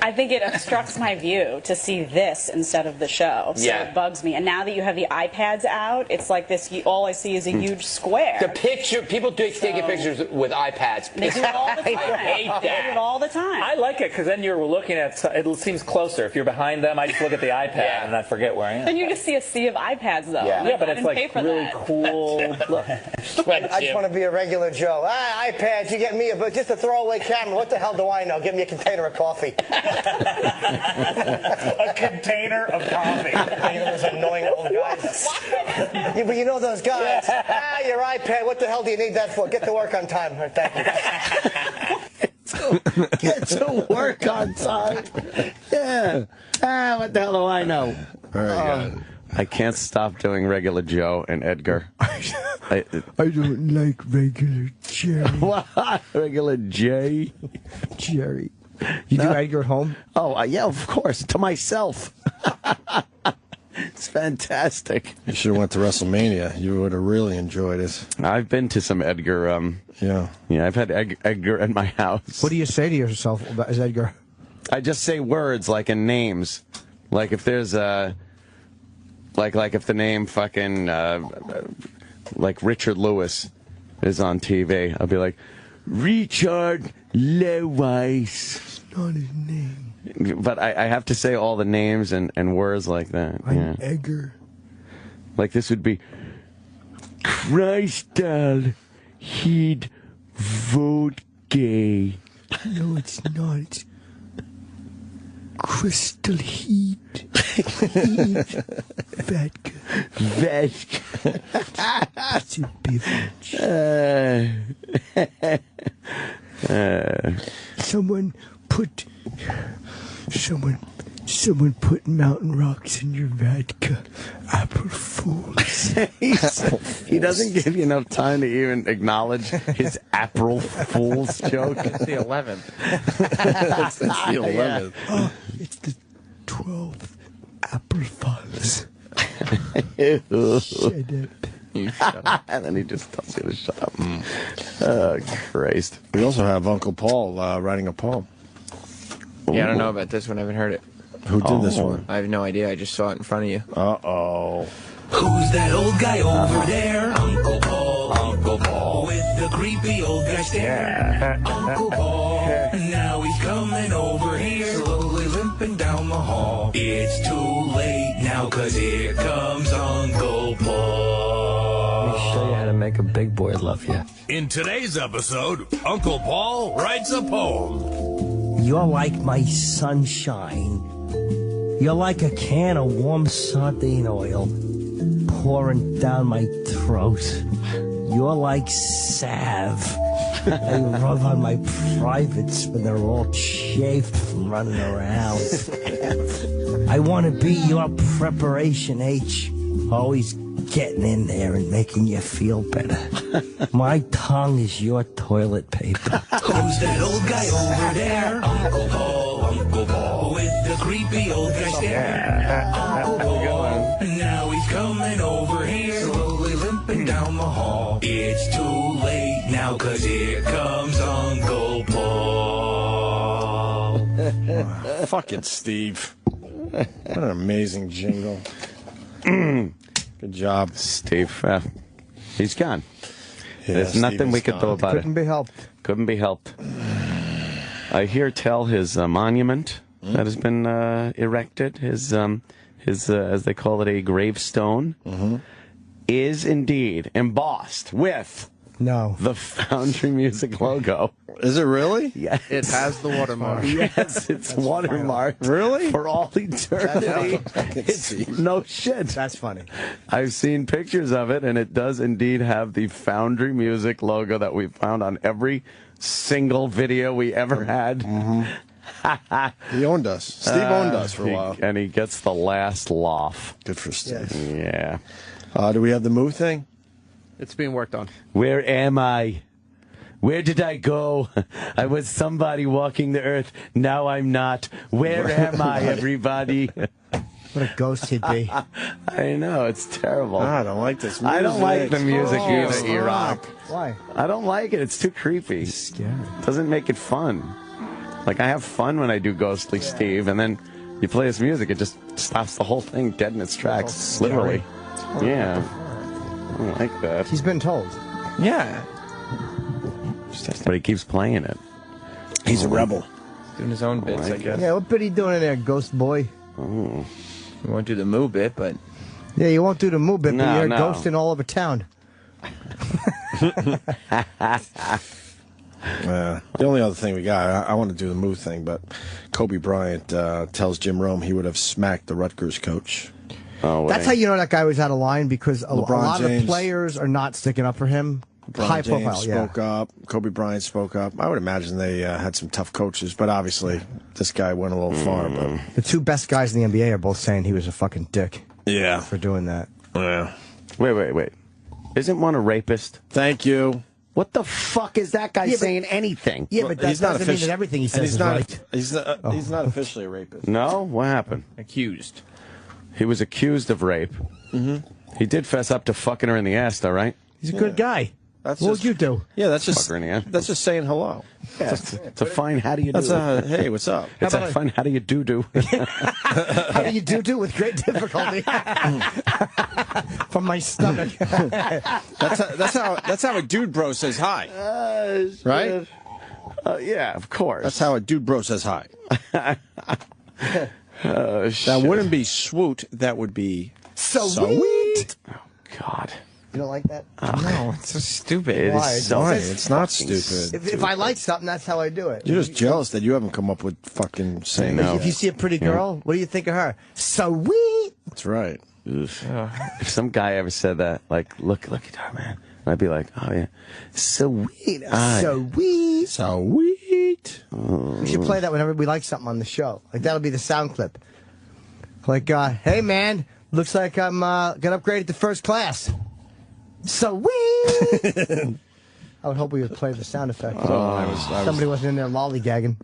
I think it obstructs my view to see this instead of the show. So it bugs me. And now that you have the iPads out, it's like this, all I see is a huge square. The picture, people taking pictures with iPads. They do it all the time. I hate that. They do it all the time. I like it because then you're looking at, it seems closer. If you're behind them, I just look at the iPad and I forget where I am. Then you just see a sea of iPads, though. Yeah, but it's like really that. cool. Look. I just want to be a regular Joe. iPads, you get me just a throwaway camera. What the hell do I know? Give me a container of coffee. A container of coffee. You know those annoying old guys. Yeah, but you know those guys. Your iPad. What the hell do you need that for? Get to work on time. Thank you. Get to work on time. Yeah. What the hell do I know? Very good. I can't stop doing Regular Joe and Edgar. I don't like Regular Jerry. What? Regular J? Jerry. You do Edgar at home? Oh, yeah, of course. To myself. It's fantastic. You should have went to WrestleMania. You would have really enjoyed it. I've been to some Edgar. Yeah, I've had Edgar at my house. What do you say to yourself as Edgar? I just say words like in names. Like if there's like if the name fucking like Richard Lewis is on TV, I'll be like, Richard Lewis. It's not his name. But I have to say all the names and words like that. I'm Edgar. Like this would be Crystal Head Vodka. No, it's not. It's Crystal Heat. Vodka. Vodka. It's a beverage. Someone put mountain rocks in your vodka. April Fools. He doesn't give you enough time to even acknowledge his April Fool's joke. It's the 11th. It's the 11th. Oh, it's the 12th. April Fools. Shut up. And then he just tells you to shut up. Oh, Christ. We also have Uncle Paul writing a poem. Yeah, I don't know about this one. I haven't heard it. Who did this one? I have no idea. I just saw it in front of you. Uh-oh. Who's that old guy over there? Uncle Paul. Uncle Paul. With the creepy old guy stare. Uncle Paul. Now he's coming over here. Slowly limping down the hall. It's too late now, 'cause here comes Uncle Paul. Let me show you how to make a big boy love you. In today's episode, Uncle Paul writes a poem. You're like my sunshine. You're like a can of warm sardine oil pouring down my throat. You're like salve. I rub on my privates when they're all chafed from running around. I want to be your preparation H. Always getting in there and making you feel better. My tongue is your toilet paper. Who's that old guy over there? Uncle Paul. Uncle Paul. With the creepy old guy stare. Uncle Paul. Now he's coming over here. Slowly limping down the hall. It's too late now, 'cause here comes Uncle Paul. Fucking Steve. What an amazing jingle. Good job, Steve. He's gone. Yeah, There's Steve nothing we is could do gone. about Couldn't be helped. Couldn't be helped. I hear tell his monument that has been erected, his as they call it, a gravestone, is indeed embossed with the Foundry Music logo. Is it really? Yes. It has the watermark. Yes, it's watermarked. Really? For all eternity. It's no shit. That's funny. I've seen pictures of it, and it does indeed have the Foundry Music logo that we found on every single video we ever had. He owned us. Steve owned us for a while. And he gets the last laugh. Good for Steve. Yeah. Do we have the Moo thing? It's being worked on. Where am I? Where did I go? I was somebody walking the earth. Now I'm not. Where am I, everybody? What a ghost he'd be. I know, it's terrible. I don't like this music. I don't like the music either, Erock. Why? I don't like it. It's too creepy. It's scary. Doesn't make it fun. Like, I have fun when I do Ghostly Steve, and then you play this music, it just stops the whole thing dead in its tracks. Literally. Yeah. I don't like that. He's been told. Yeah. But he keeps playing it. He's a rebel. Doing his own bits, I guess. Yeah, what bit are you doing in there, ghost boy? Oh. We won't do the moo bit, but... Yeah, you won't do the moo bit, but No, you're no. ghosting all over town. The only other thing we got, I want to do the Moo thing, but Kobe Bryant tells Jim Rome he would have smacked the Rutgers coach. Oh, That's how you know that guy was out of line, because a lot James. of players are not sticking up for him. LeBron High James profile, yeah. spoke up. Kobe Bryant spoke up. I would imagine they had some tough coaches, but obviously this guy went a little far. But The two best guys in the NBA are both saying he was a fucking dick. Yeah. For doing that. Yeah. Wait. Isn't one a rapist? Thank you. What the fuck is that guy saying anything? Yeah, but that doesn't mean that everything he says is right. He's not officially a rapist. No? What happened? Accused. He was accused of rape. He did fess up to fucking her in the ass, though, right? He's a good guy. What would you do? Yeah, that's just Fuck her in the ass. that's just saying hello. Yeah, it's a fine how do you do. That's hey, what's up? It's a fine how do you do. How do you do with great difficulty? From my stomach. That's how a dude bro says hi. Right? Yeah, of course. That's how a dude bro says hi. That wouldn't be swoot. That would be sweet. Oh God. You don't like that? No, it's so stupid. It Why? is so It's not stupid. If I like something, that's how I do it. You're just jealous that you haven't come up with fucking saying No. If you see a pretty girl, what do you think of her? Sweet. That's right. If some guy ever said that, like, look at her, man, I'd be like, oh yeah, sweet, Sweet. Sweet. We should play that whenever we like something on the show. Like, that'll be the sound clip. Like, hey man, looks like I'm got upgraded to first class. Sweet. I would hope we would play the sound effect. Somebody wasn't in there lollygagging.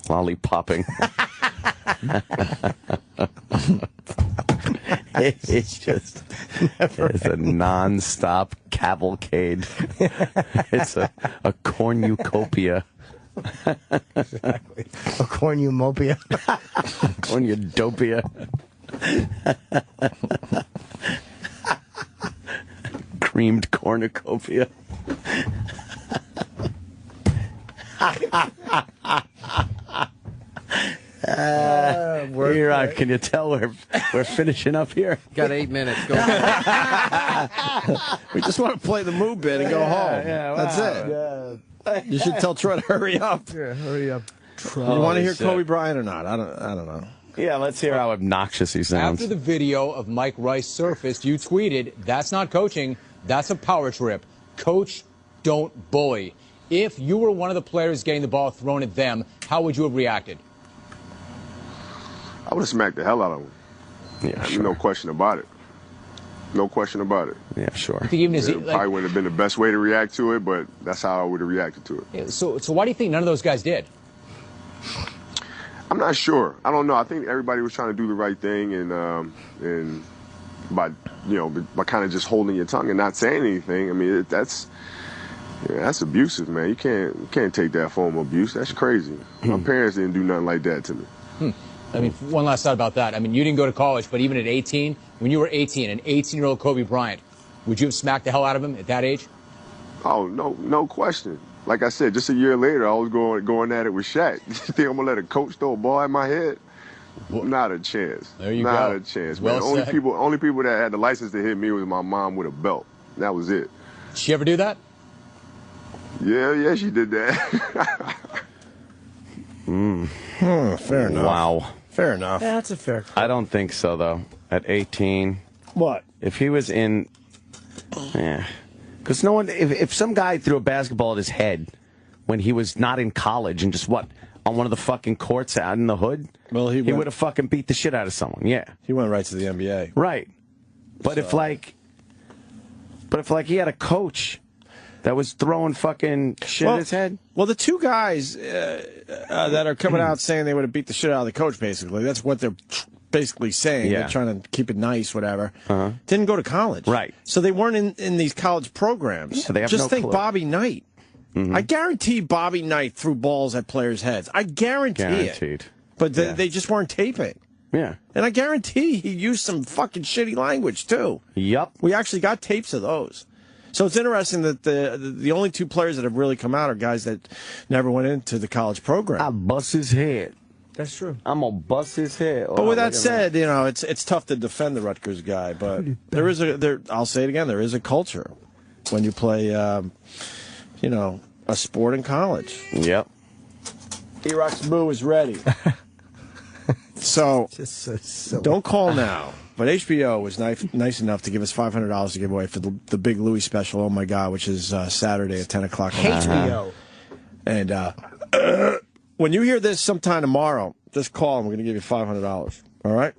Lollipopping. It's just, it's a non-stop cavalcade. It's a cornucopia Exactly. A cornucopia. Cornucopia. Creamed cornucopia. Erock, can you tell we're finishing up here? Got 8 minutes. Go We just want to play the move bit and go home. Yeah, That's it. You should tell Troy to hurry up. Yeah, hurry up. You want to hear Kobe Bryant or not? I don't know. Yeah, let's hear how obnoxious he sounds. After the video of Mike Rice surfaced, you tweeted, "That's not coaching, that's a power trip. Coach, don't bully." If you were one of the players getting the ball thrown at them, how would you have reacted? I would have smacked the hell out of him. Yeah, sure. No question about it. No question about it. Yeah, sure. I think even as probably wouldn't have been the best way to react to it, but that's how I would have reacted to it. Yeah, so why do you think none of those guys did? I'm not sure. I don't know. I think everybody was trying to do the right thing, and by kind of just holding your tongue and not saying anything. I mean, that's abusive, man. You can't take that form of abuse. That's crazy. My parents didn't do nothing like that to me. I mean, one last thought about that. I mean, you didn't go to college, but even at 18, when you were 18, an 18-year-old Kobe Bryant, would you have smacked the hell out of him at that age? Oh, no question. Like I said, just a year later, I was going at it with Shaq. You think I'm gonna let a coach throw a ball at my head? Not a chance. There you Not go. a chance, Well man. said. Only people that had the license to hit me was my mom with a belt. That was it. Did she ever do that? Yeah, she did that. Fair enough. Wow. Fair enough. Yeah, that's a fair. I don't think so, though. At 18. What? If he was in... Yeah. Because no one... If some guy threw a basketball at his head when he was not in college and just, on one of the fucking courts out in the hood, well, he would have fucking beat the shit out of someone, yeah. He went right to the NBA. Right. But if he had a coach that was throwing fucking shit at his head. Well, the two guys that are coming out saying they would have beat the shit out of the coach, basically, that's what they're basically saying. Yeah. They're trying to keep it nice, whatever. Didn't go to college. Right. So they weren't in these college programs. Yeah, they have Just no think clue. Bobby Knight. I guarantee Bobby Knight threw balls at players' heads. I guarantee Guaranteed. it. But they just weren't taping. Yeah. And I guarantee he used some fucking shitty language, too. Yup. We actually got tapes of those. So it's interesting that the only two players that have really come out are guys that never went into the college program. I bust his head. That's true. I'm gonna bust his head. But with that said, it's tough to defend the Rutgers guy. But I'll say it again, there is a culture when you play, a sport in college. Yep. Erock's boo is ready. So don't call now. But HBO was nice enough to give us $500 to give away for the big Louie special, Oh My God, which is Saturday at 10 o'clock. HBO. And when you hear this sometime tomorrow, just call and we're going to give you $500. All right?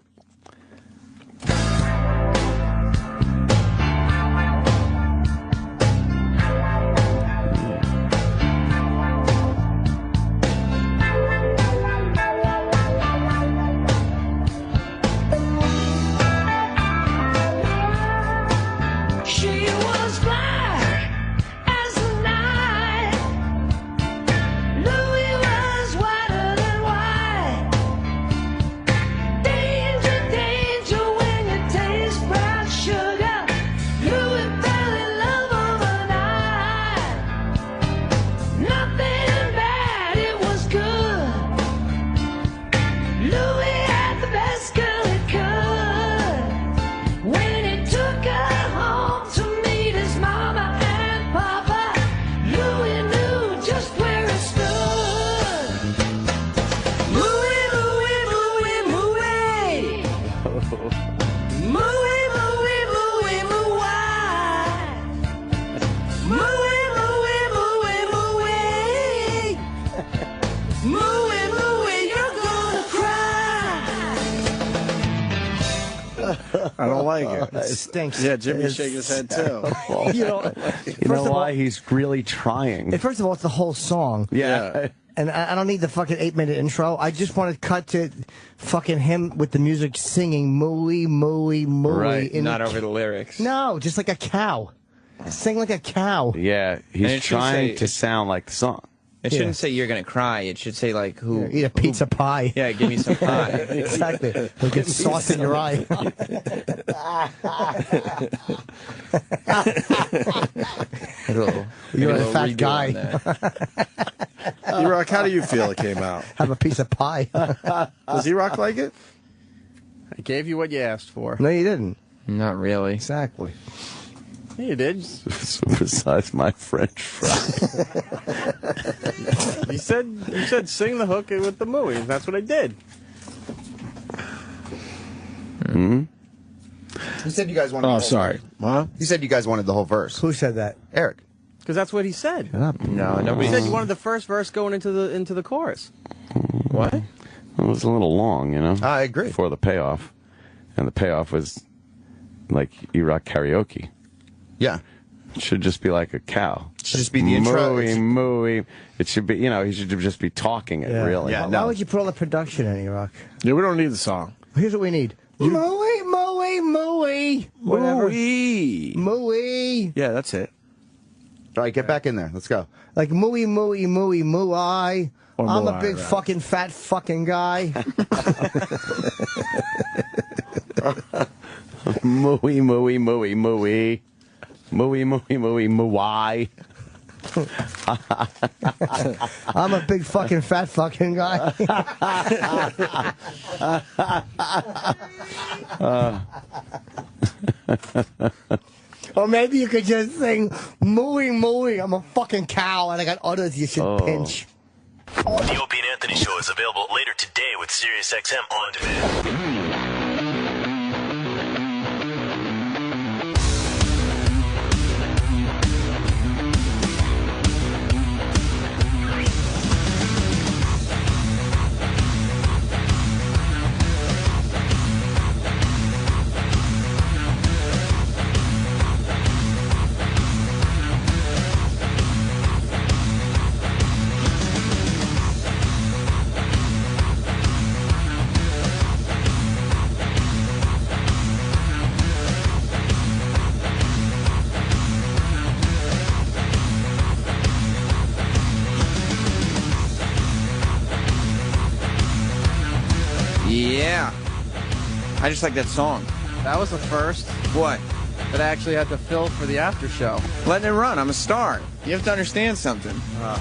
She was black as the night. Louis was whiter than white. Danger, danger when you taste brown sugar. Louis fell in love overnight. Nothing bad, it was good. Louis had the best girl he could. When he took her home to meet his mama and papa, Louis knew just where he stood. Louis, Louis, Louis, Louis. Louis, Louis, Louis, Louis. Louis, Louis, Louis, Louis. Louis, Louis, you're gonna cry. I don't like it. It stinks. Yeah, Jimmy's shaking his head, too. You know, You know why? He's really trying. First of all, it's the whole song. Yeah. And I don't need the fucking 8-minute intro. I just want to cut to fucking him with the music singing mooey, mooey, mooey. Right, not over the lyrics. No, just like a cow. Sing like a cow. Yeah, And it he's should trying say- to sound like the song. It shouldn't say you're gonna cry. It should say like who. Eat a pizza pie. Yeah, give me some pie. Exactly. We'll get sauce in your eye. You're a fat guy. Erock, how do you feel it came out? Have a piece of pie. Does Erock like it? I gave you what you asked for. No, you didn't. Not really. Exactly. Yeah, you did. Besides my French fry. You said sing the hook with the movie. That's what I did. Hmm? You said you guys wanted. Oh, sorry. Huh? You said you guys wanted the whole verse. Who said that? Eric. Because that's what he said. No, nobody He said you wanted the first verse going into the chorus. What? It was a little long, you know. I agree. For the payoff, and the payoff was like Erock karaoke. Yeah. It should just be like a cow. It should just be the intro. Mooey. It should be, he should just be talking it, really. Yeah, Why would you put all the production in, Erock? Yeah, we don't need the song. Here's what we need. Mooey, mooey, mooey. Whatever. Mooey. Yeah, that's it. All right, get back in there. Let's go. Like mooey, mooey, mooey, mooey. Or I'm a mooey, big right. fucking fat fucking guy. Mooey, mooey, mooey, mooey. Mooey, mooey, mooey, mooey. I'm a big fucking fat fucking guy. Or maybe you could just sing mooey, mooey. I'm a fucking cow and I got udders you should pinch. The Opie and Anthony Show is available later today with SiriusXM On Demand. Yeah. I just like that song. That was the first What? that I actually had to fill for the after show. Letting it run. I'm a star. You have to understand something.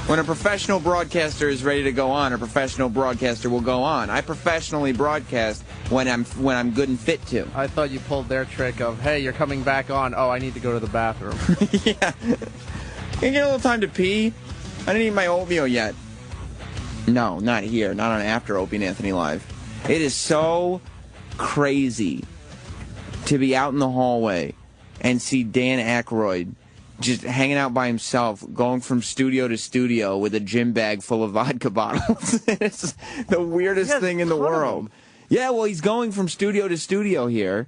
When a professional broadcaster is ready to go on, a professional broadcaster will go on. I professionally broadcast when I'm good and fit to. I thought you pulled their trick of, hey, you're coming back on. Oh, I need to go to the bathroom. Yeah. Can you get a little time to pee? I didn't eat my oatmeal yet. No, not here. Not on After Opie and Anthony Live. It is so crazy to be out in the hallway and see Dan Aykroyd just hanging out by himself, going from studio to studio with a gym bag full of vodka bottles. It's the weirdest thing in the world. Yeah, well, he's going from studio to studio here.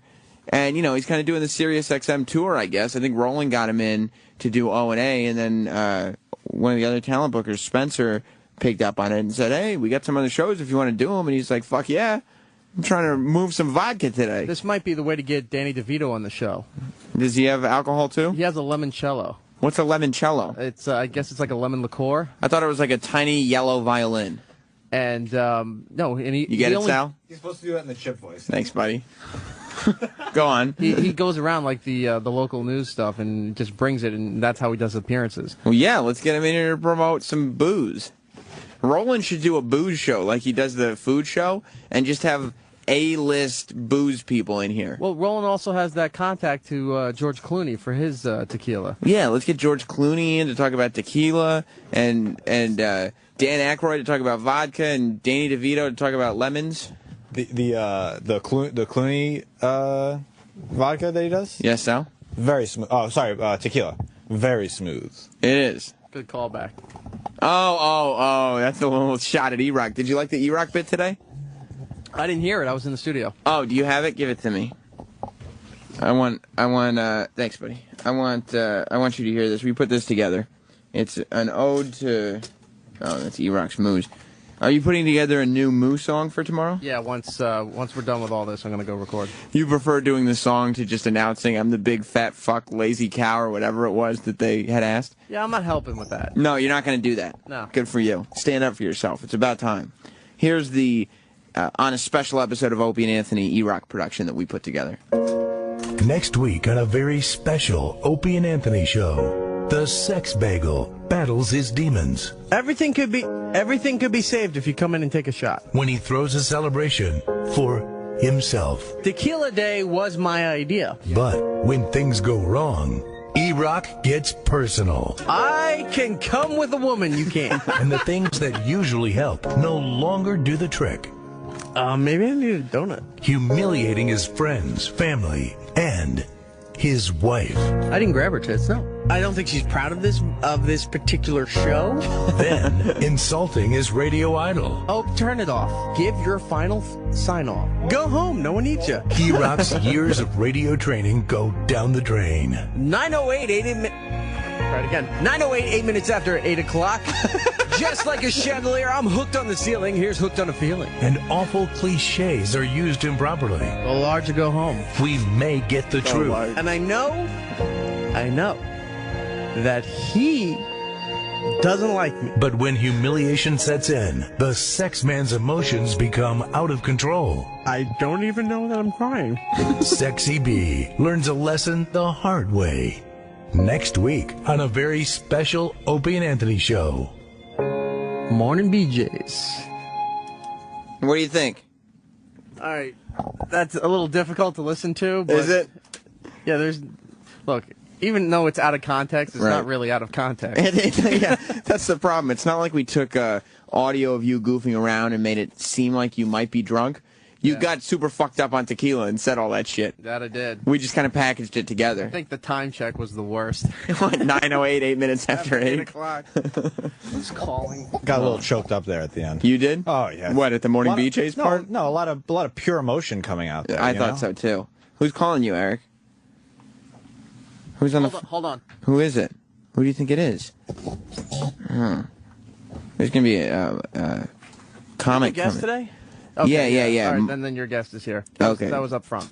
And, he's kind of doing the SiriusXM tour, I guess. I think Roland got him in to do O&A, and then one of the other talent bookers, Spencer, picked up on it and said, hey, we got some other shows if you want to do them. And he's like, fuck yeah. I'm trying to move some vodka today. This might be the way to get Danny DeVito on the show. Does he have alcohol, too? He has a limoncello. What's a limoncello? It's, I guess it's like a lemon liqueur. I thought it was like a tiny yellow violin. And, no. And You get it, Sal? He's supposed to do that in the chip voice. Thanks, buddy. Go on. He goes around like the local news stuff and just brings it, and that's how he does appearances. Well, yeah, let's get him in here to promote some booze. Roland should do a booze show like he does the food show and just have A-list booze people in here. Well, Roland also has that contact to George Clooney for his tequila. Yeah, let's get George Clooney in to talk about tequila and Dan Aykroyd to talk about vodka and Danny DeVito to talk about lemons. The Clooney vodka that he does? Yes, Sal? Very smooth. Oh, sorry, tequila. Very smooth. It is. Good callback. Oh, that's a little shot at Erock. Did you like the Erock bit today? I didn't hear it. I was in the studio. Oh, do you have it? Give it to me. Thanks, buddy. I want you to hear this. We put this together. It's an ode to, that's Erock's moves. Are you putting together a new Moo song for tomorrow? Yeah, once we're done with all this, I'm going to go record. You prefer doing the song to just announcing I'm the big fat fuck lazy cow or whatever it was that they had asked? Yeah, I'm not helping with that. No, you're not going to do that. No. Good for you. Stand up for yourself. It's about time. Here's the, on a special episode of Opie and Anthony Erock production that we put together. Next week on a very special Opie and Anthony show, the sex bagel battles his demons. Everything could be saved if you come in and take a shot. When he throws a celebration for himself. Tequila Day was my idea. But when things go wrong, Erock gets personal. I can come with a woman, you can't. And the things that usually help no longer do the trick. Maybe I need a donut. Humiliating his friends, family, and his wife. I didn't grab her tits, no. I don't think she's proud of this particular show. Then insulting his radio idol. Oh, turn it off. Give your final sign off. Go home. No one needs you. Erock's years of radio training go down the drain. 9:08, 8 minutes. Right again. 9:08, 8 minutes after 8 o'clock. Just like a chandelier, I'm hooked on the ceiling. Here's hooked on a feeling. And awful cliches are used improperly. Go large or go home. We may get the truth. And I know that he doesn't like me. But when humiliation sets in, the sex man's emotions become out of control. I don't even know that I'm crying. Sexy B learns a lesson the hard way. Next week on a very special Opie and Anthony show. Morning BJs. What do you think? All right. That's a little difficult to listen to. But is it? Yeah, look, even though it's out of context, it's not really out of context. Yeah, that's the problem. It's not like we took audio of you goofing around and made it seem like you might be drunk. You got super fucked up on tequila and said all that shit. That I did. We just kind of packaged it together. I think the time check was the worst. 9:08, 8 minutes after 8 o'clock. Who's calling? Got a little choked up there at the end. You did? Oh yeah. What, at the morning BJ's part? No, a lot of pure emotion coming out there. I thought so too. Who's calling you, Eric? Who's on Hold on. Who is it? Who do you think it is? There's gonna be a comic guest coming. today? Okay, yeah. All right, then your guest is here. Okay. That was up front.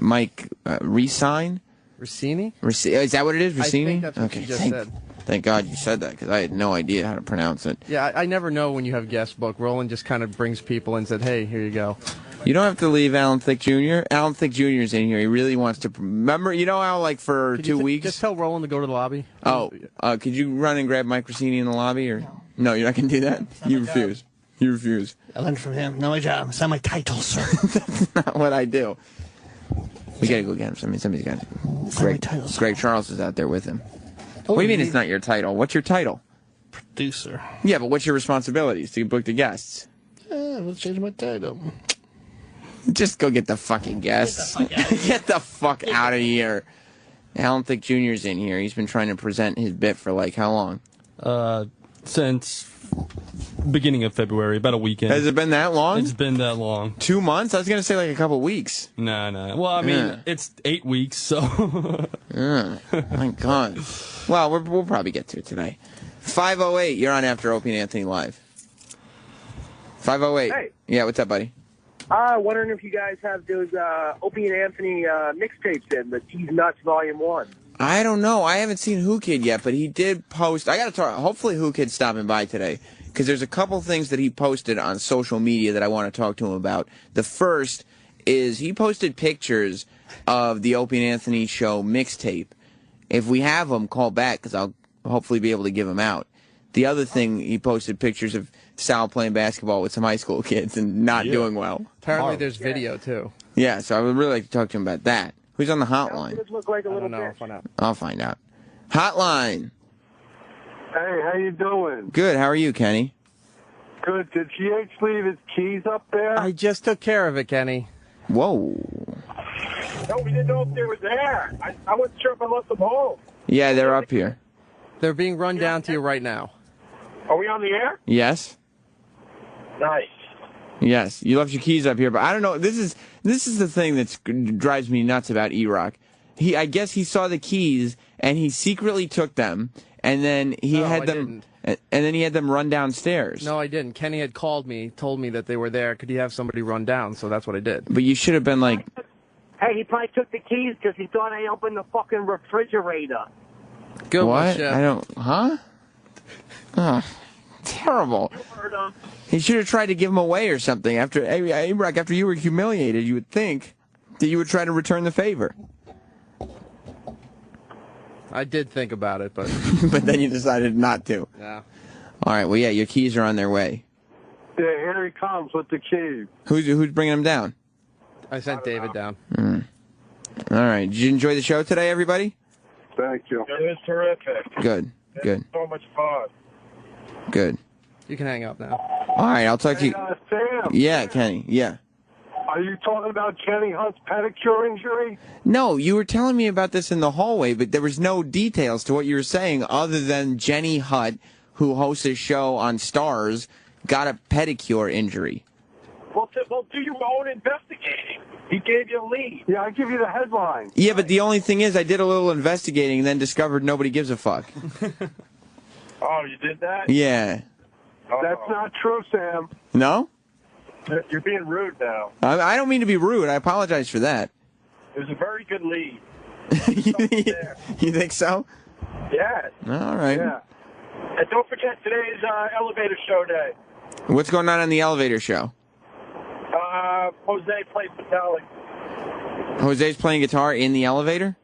Mike Recine? Ricini? Is that what it is? Ricini? I think that's what you just said. Thank God you said that, because I had no idea how to pronounce it. Yeah, I never know when you have guest book. Roland just kind of brings people in and said, hey, here you go. You don't have to leave Alan Thicke Jr. Alan Thicke Jr. is in here. He really wants to remember. You know how, like, for 2 weeks? Just tell Roland to go to the lobby. Oh, could you run and grab Mike Recine in the lobby? Or no, you're not going to do that? You refuse. You refuse. I learned from him. Not my job. It's not my title, sir. That's not what I do. We got to go get him. Somebody's got to. Greg Charles is out there with him. What do you mean it's not your title? What's your title? Producer. Yeah, but what's your responsibilities to book the guests? Let's change my title. Just go get the fucking guests. Get the fuck out of here. Alan Thicke Jr.'s in here. He's been trying to present his bit for, like, how long? Since beginning of February, about a weekend. Has it been that long? It's been that long. 2 months? I was going to say like a couple weeks. No. Well, I mean, it's 8 weeks, so. My God. Well, we'll probably get to it today. 508, you're on After Opie and Anthony Live. 508. Hey. Yeah, what's up, buddy? Wondering if you guys have those Opie and Anthony mixtapes in, the Tease Nuts Volume 1. I don't know. I haven't seen Whoo Kid yet, but he did post. I got to talk. Hopefully, Whoo Kid's stopping by today, because there's a couple things that he posted on social media that I want to talk to him about. The first is he posted pictures of the Opie and Anthony show mixtape. If we have them, call back, because I'll hopefully be able to give them out. The other thing, he posted pictures of Sal playing basketball with some high school kids and not doing well. Apparently, there's video too. Yeah, so I would really like to talk to him about that. Who's on the hotline? Look like a little I don't know. I'll find out. I'll find out. Hotline. Hey, how you doing? Good. How are you, Kenny? Good. Did GH leave his keys up there? I just took care of it, Kenny. Whoa. No, we didn't know if they were there. I wasn't sure if I left them home. Yeah, they're up here. They're being run down to you right now. Are we on the air? Yes. Nice. Yes, you left your keys up here, but I don't know. This is the thing that drives me nuts about Erock. I guess he saw the keys and he secretly took them and then he No, had I them, and then he had them run downstairs. No, I didn't. Kenny had called me, told me that they were there. Could he have somebody run down? So that's what I did. But you should have been like, Hey, he probably took the keys because he thought I opened the fucking refrigerator. Good what? one, Chef. I don't. Huh? Oh, terrible. He should have tried to give him away or something. After Erock, after you were humiliated, you would think that you would try to return the favor. I did think about it, but But then you decided not to. yeah. All right. Well, yeah, your keys are on their way. Yeah, here he comes with the keys. Who's bringing them down? I sent David down. All right. Did you enjoy the show today, everybody? Thank you. It was terrific. Good. Good. So much fun. Good. You can hang up now. All right. I'll talk to you. Sam, Yeah, Kenny. Yeah. are you talking about Jenny Hunt's pedicure injury? No, you were telling me about this in the hallway, but there was no details to what you were saying other than Jenny Hutt, who hosts a show on Stars, got a pedicure injury. Well, do your own investigating. He gave you a lead. Yeah, I give you the headline. Yeah, but the only thing is I did a little investigating and then discovered nobody gives a fuck. Oh, you did that? Yeah. That's not true, Sam. No? You're being rude now. I don't mean to be rude. I apologize for that. It was a very good lead. You think so? Yeah. All right. Yeah. And don't forget today's elevator show day. What's going on the elevator show? Jose plays metallic. Jose's playing guitar in the elevator?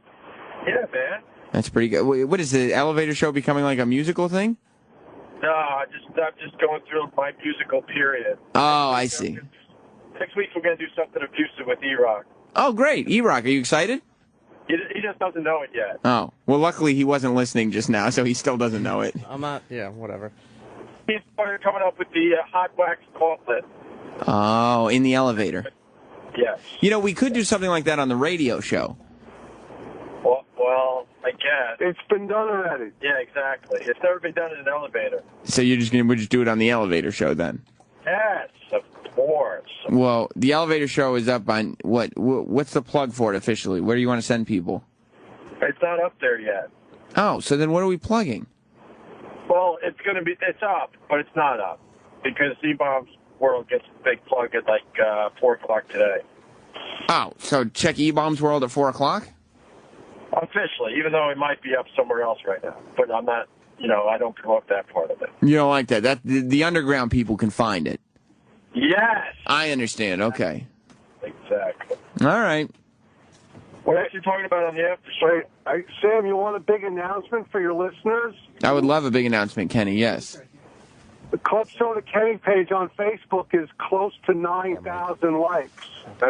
Yeah, man. That's pretty good. What is the elevator show becoming like a musical thing? No, I'm just going through my musical period. Oh, I see. Next week we're going to do something abusive with Erock. Oh, great. Erock, are you excited? He just doesn't know it yet. Oh, well, luckily he wasn't listening just now, so he still doesn't know it. I'm not. Yeah, whatever. He's coming up with the hot wax gauntlet. Oh, in the elevator. Yes. You know, we could do something like that on the radio show. Well, I guess. It's been done already. Yeah, exactly. It's never been done in an elevator. So we'll just do it on the elevator show then? Yes, of course. Well, the elevator show is up on what's the plug for it officially? Where do you want to send people? It's not up there yet. Oh, so then what are we plugging? Well, it's up, but it's not up because Z-Bomb's World gets a big plug at like 4 o'clock today. Oh, so check E-Bomb's World at 4 o'clock? Officially, even though it might be up somewhere else right now. But I'm not, I don't promote that part of it. You don't like that? The underground people can find it. Yes. I understand. Okay. Exactly. All right. What else are you talking about on the after show? Sam, you want a big announcement for your listeners? I would love a big announcement, Kenny. Yes. The Club Soda Kenny page on Facebook is close to 9,000 likes.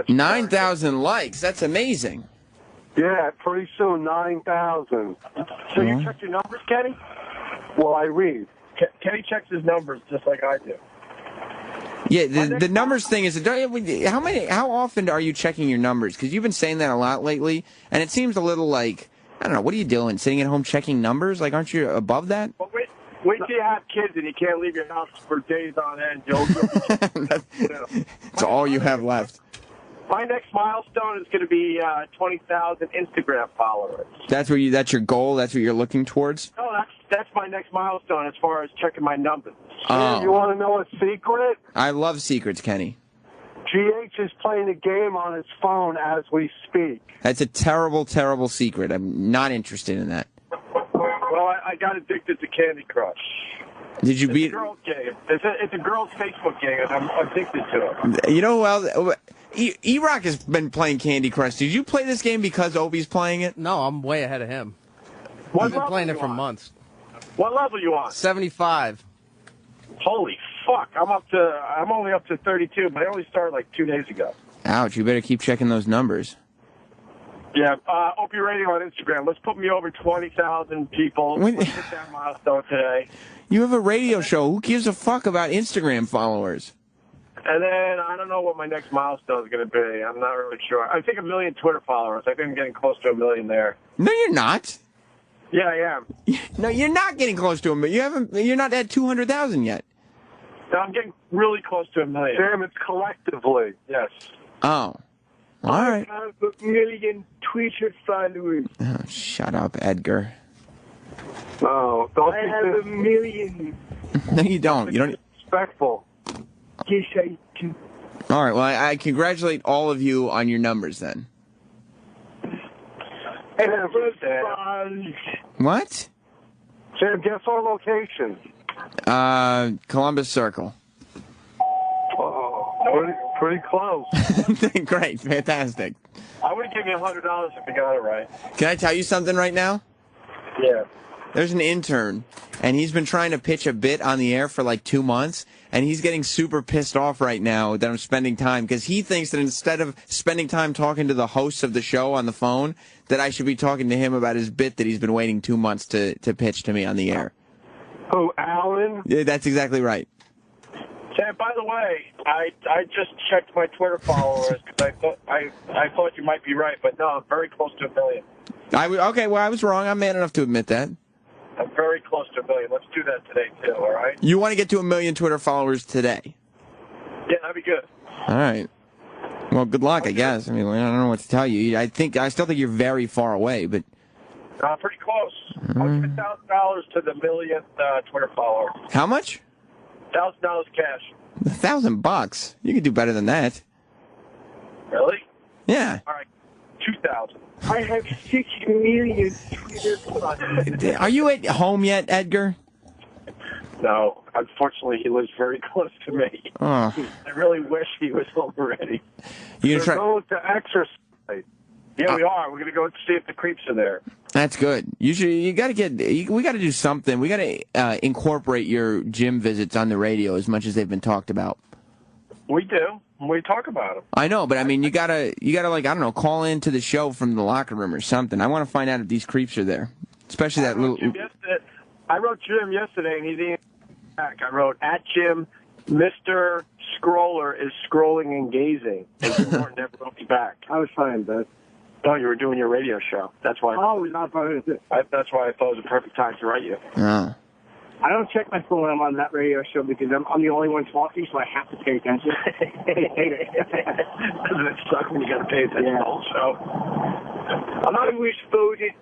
9,000 likes. That's amazing. Yeah, pretty soon, 9,000. So you check your numbers, Kenny? Well, I read. Kenny checks his numbers just like I do. Yeah, the numbers thing is, how often are you checking your numbers? Because you've been saying that a lot lately, and it seems a little like, I don't know, what are you doing? Sitting at home checking numbers? Like, aren't you above that? Well, wait till you have kids and you can't leave your house for days on end. That's all you have left. My next milestone is going to be 20,000 Instagram followers. That's your goal? That's what you're looking towards? No, that's my next milestone as far as checking my numbers. Oh. You want to know a secret? I love secrets, Kenny. GH is playing a game on his phone as we speak. That's a terrible, terrible secret. I'm not interested in that. Well, I got addicted to Candy Crush. Did you beat? It's a girl's game. It's a girl's Facebook game, and I'm addicted to it. You know, well, Erock has been playing Candy Crush. Did you play this game because Opie's playing it? No, I'm way ahead of him. What I've been playing it for months. What level you on? 75. Holy fuck! I'm only up to 32, but I only started like 2 days ago. Ouch! You better keep checking those numbers. Yeah, Opie Radio on Instagram. Let's put me over 20,000 people. Let's hit that milestone today. You have a radio show. Who gives a fuck about Instagram followers? And then I don't know what my next milestone is going to be. I'm not really sure. I think 1 million Twitter followers. I think I'm getting close to 1 million there. No, you're not. Yeah, I am. No, you're not getting close to 1 million. You're not at 200,000 yet. No, I'm getting really close to 1 million. Sam, it's collectively. Yes. Oh. All right. I have 1 million Twitter followers. Oh, shut up, Edgar. Oh, don't I have a million. No, you don't. You don't. Respectful. Yes, I do. All right. Well, I congratulate all of you on your numbers then. Hey, Sam. What? Sam, guess our location. Columbus Circle. Oh, pretty close. Great. Fantastic. I would give you $100 if you got it right. Can I tell you something right now? Yeah. There's an intern, and he's been trying to pitch a bit on the air for like 2 months, and he's getting super pissed off right now that I'm spending time, because he thinks that instead of spending time talking to the hosts of the show on the phone, that I should be talking to him about his bit that he's been waiting 2 months to pitch to me on the air. Who, Alan? Yeah, that's exactly right. Sam, by the way, I just checked my Twitter followers because I thought you might be right, but no, I'm very close to 1 million. Okay, well, I was wrong. I'm man enough to admit that. I'm very close to 1 million. Let's do that today, too, all right? You want to get to 1 million Twitter followers today? Yeah, that'd be good. All right. Well, good luck, I guess. I mean, I don't know what to tell you. I still think you're very far away, but... Pretty close. I'll give $1,000 to the 1 millionth Twitter follower. How much? $1,000 cash. $1,000? You could do better than that. Really? Yeah. All right, 2,000. I have 6 million Twitter followers. Are you at home yet, Edgar? No, unfortunately, he lives very close to me. Oh. I really wish he was home already. You We're going to exercise. Yeah, we are. We're going to go see if the creeps are there. That's good. We got to do something. We got to incorporate your gym visits on the radio as much as they've been talked about. We do. We talk about them. I know, but I mean, you gotta like, I don't know, call into the show from the locker room or something. I want to find out if these creeps are there, especially that little. I wrote Jim yesterday, and he didn't back. I wrote at Jim, Mr. Scroller is scrolling and gazing. And Jim Morton never wrote me back. I was fine, bud. No, you were doing your radio show. That's why. Oh, not fine. That's why I thought it was a perfect time to write you. Oh. I don't check my phone when I'm on that radio show because I'm the only one talking, so I have to pay attention. Doesn't it suck when you got to pay attention to the whole show? I was voted